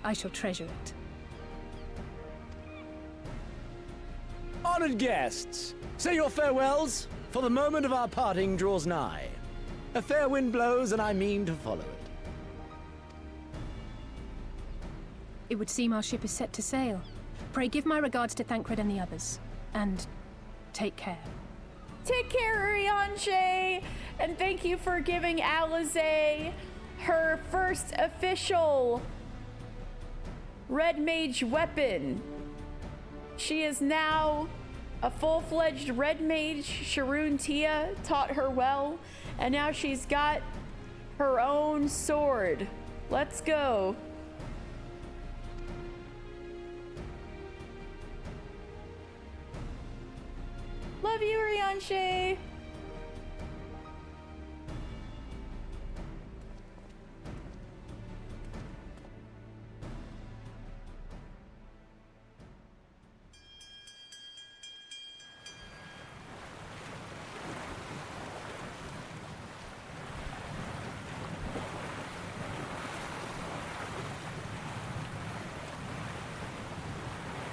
I shall treasure it. Honored guests, say your farewells, for the moment of our parting draws nigh. A fair wind blows, and I mean to follow it. It would seem our ship is set to sail. Pray give my regards to Thancred and the others. And take care. Take care, Urianger! And thank you for giving Alize her first official Red Mage weapon. She is now a full-fledged Red Mage. Sharoon Tia taught her well, and now she's got her own sword. Let's go. Love you, Urianger.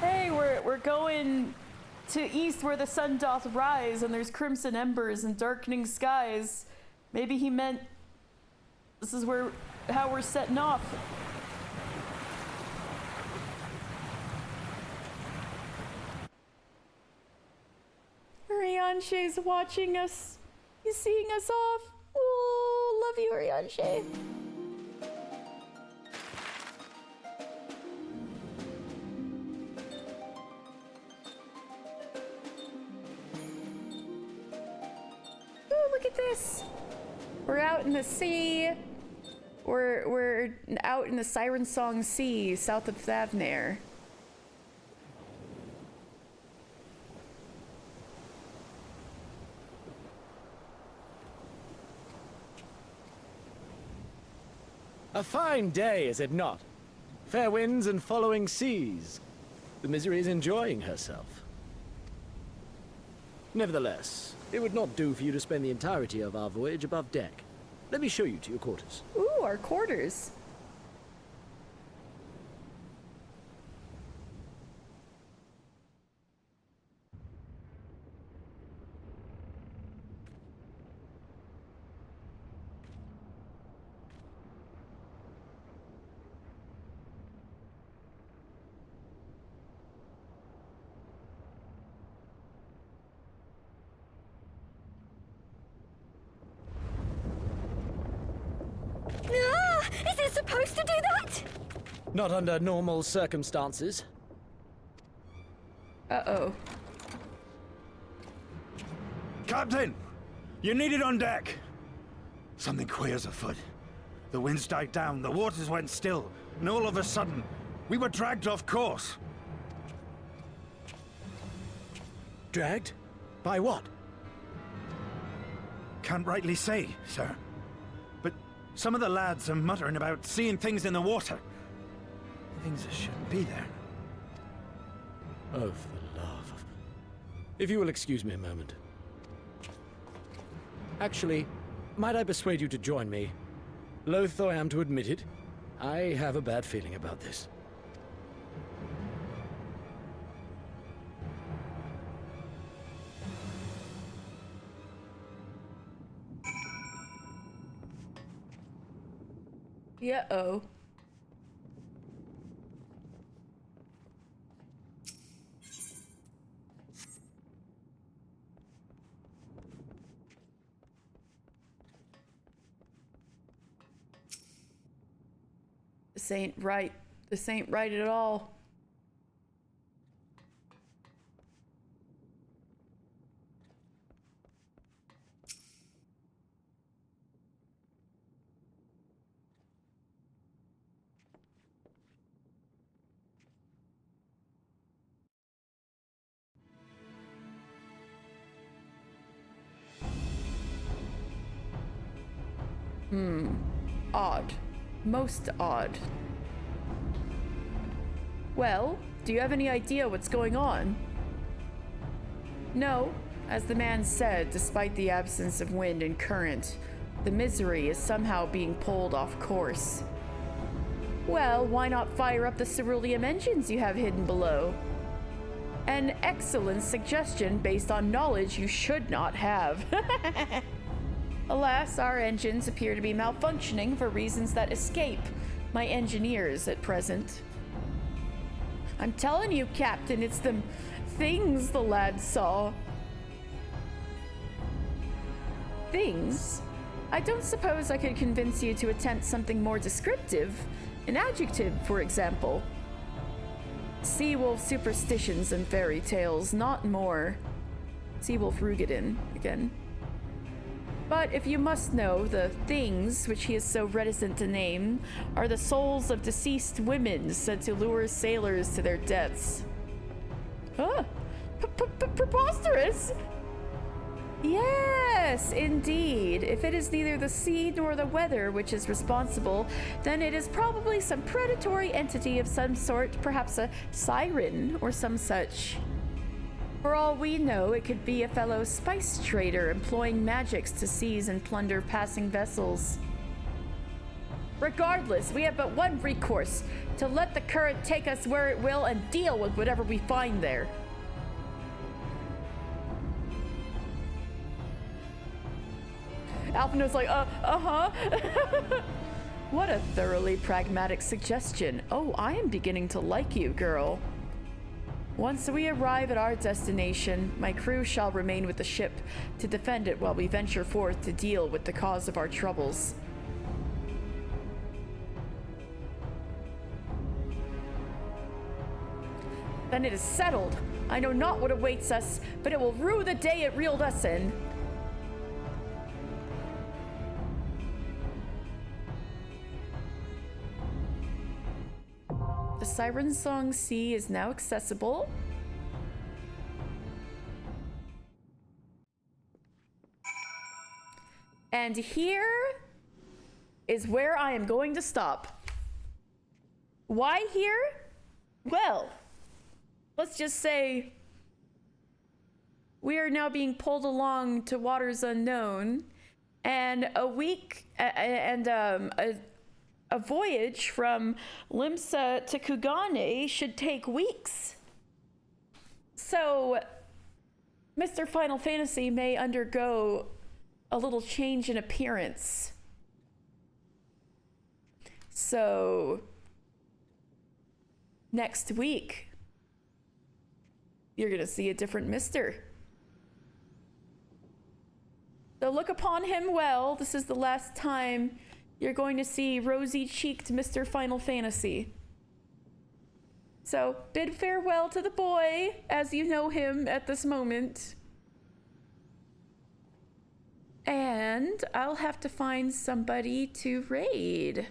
Hey, we're going to east where the sun doth rise, and there's crimson embers and darkening skies. Maybe he meant this is how we're setting off. Urianger's watching us. He's seeing us off. Oh, love you, Urianger. Look at this. We're out in the sea. We're out in the Siren Song Sea, south of Thavnair. A fine day, is it not? Fair winds and following seas. The Misery is enjoying herself. Nevertheless, it would not do for you to spend the entirety of our voyage above deck. Let me show you to your quarters. Ooh, our quarters. Is it supposed to do that? Not under normal circumstances. Uh-oh. Captain! You're needed on deck! Something queer's afoot. The winds died down, the waters went still, and all of a sudden, we were dragged off course. Dragged? By what? Can't rightly say, sir. But some of the lads are muttering about seeing things in the water. Things that shouldn't be there. Oh, for the love of... If you will excuse me a moment. Actually, might I persuade you to join me? Loath though I am to admit it, I have a bad feeling about this. Yeah-oh. This ain't right. This ain't right at all. Odd. Most odd. Well, do you have any idea what's going on? No. As the man said, despite the absence of wind and current, the Misery is somehow being pulled off course. Well, why not fire up the ceruleum engines you have hidden below? An excellent suggestion based on knowledge you should not have. Alas, our engines appear to be malfunctioning for reasons that escape my engineers at present. I'm telling you, Captain, it's them things the lad saw. Things? I don't suppose I could convince you to attempt something more descriptive. An adjective, for example. Seawolf superstitions and fairy tales, not more. Seawolf Rhalgr again. But if you must know, the things, which he is so reticent to name, are the souls of deceased women said to lure sailors to their deaths. Huh? Preposterous! Yes, indeed. If it is neither the sea nor the weather which is responsible, then it is probably some predatory entity of some sort, perhaps a siren or some such. For all we know, it could be a fellow spice trader employing magics to seize and plunder passing vessels. Regardless, we have but one recourse, to let the current take us where it will and deal with whatever we find there. Alphinaud's like, uh-huh. What a thoroughly pragmatic suggestion. Oh, I am beginning to like you, girl. Once we arrive at our destination, my crew shall remain with the ship to defend it while we venture forth to deal with the cause of our troubles. Then it is settled. I know not what awaits us, but it will rue the day it reeled us in. The Siren Song Sea is now accessible. And here is where I am going to stop. Why here? Well, let's just say we are now being pulled along to waters unknown, and a voyage from Limsa to Kugane should take weeks. So Mr. Final Fantasy may undergo a little change in appearance. So next week, you're gonna see a different Mister. So look upon him well. This is the last time you're going to see rosy-cheeked Mr. Final Fantasy. So bid farewell to the boy as you know him at this moment. And I'll have to find somebody to raid.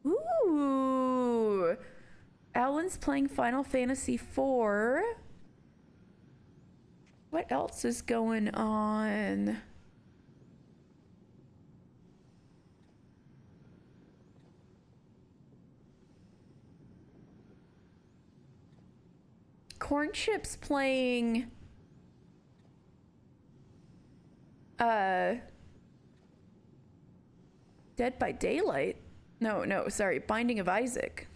Ooh. Alan's playing Final Fantasy IV. What else is going on? Corn Chip's playing Dead by Daylight. No, sorry, Binding of Isaac.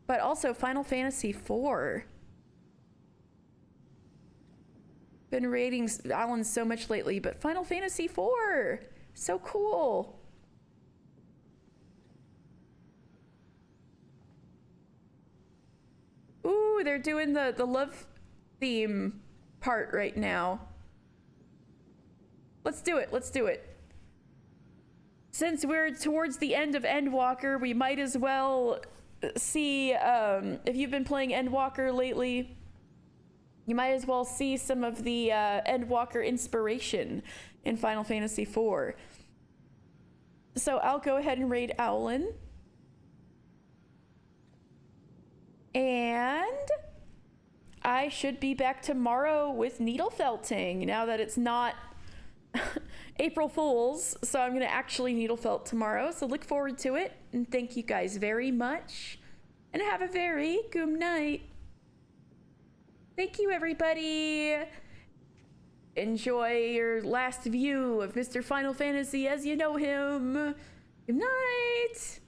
But also Final Fantasy IV. Been rating Alan so much lately, but Final Fantasy IV, so cool. Ooh, they're doing the love theme part right now. Let's do it. Since we're towards the end of Endwalker, we might as well see, if you've been playing Endwalker lately, you might as well see some of the Endwalker inspiration in Final Fantasy IV. So I'll go ahead and raid Owlin. And I should be back tomorrow with needle felting now that it's not April Fools. So I'm going to actually needle felt tomorrow. So look forward to it. And thank you guys very much. And have a very good night. Thank you, everybody. Enjoy your last view of Mr. Final Fantasy as you know him. Good night.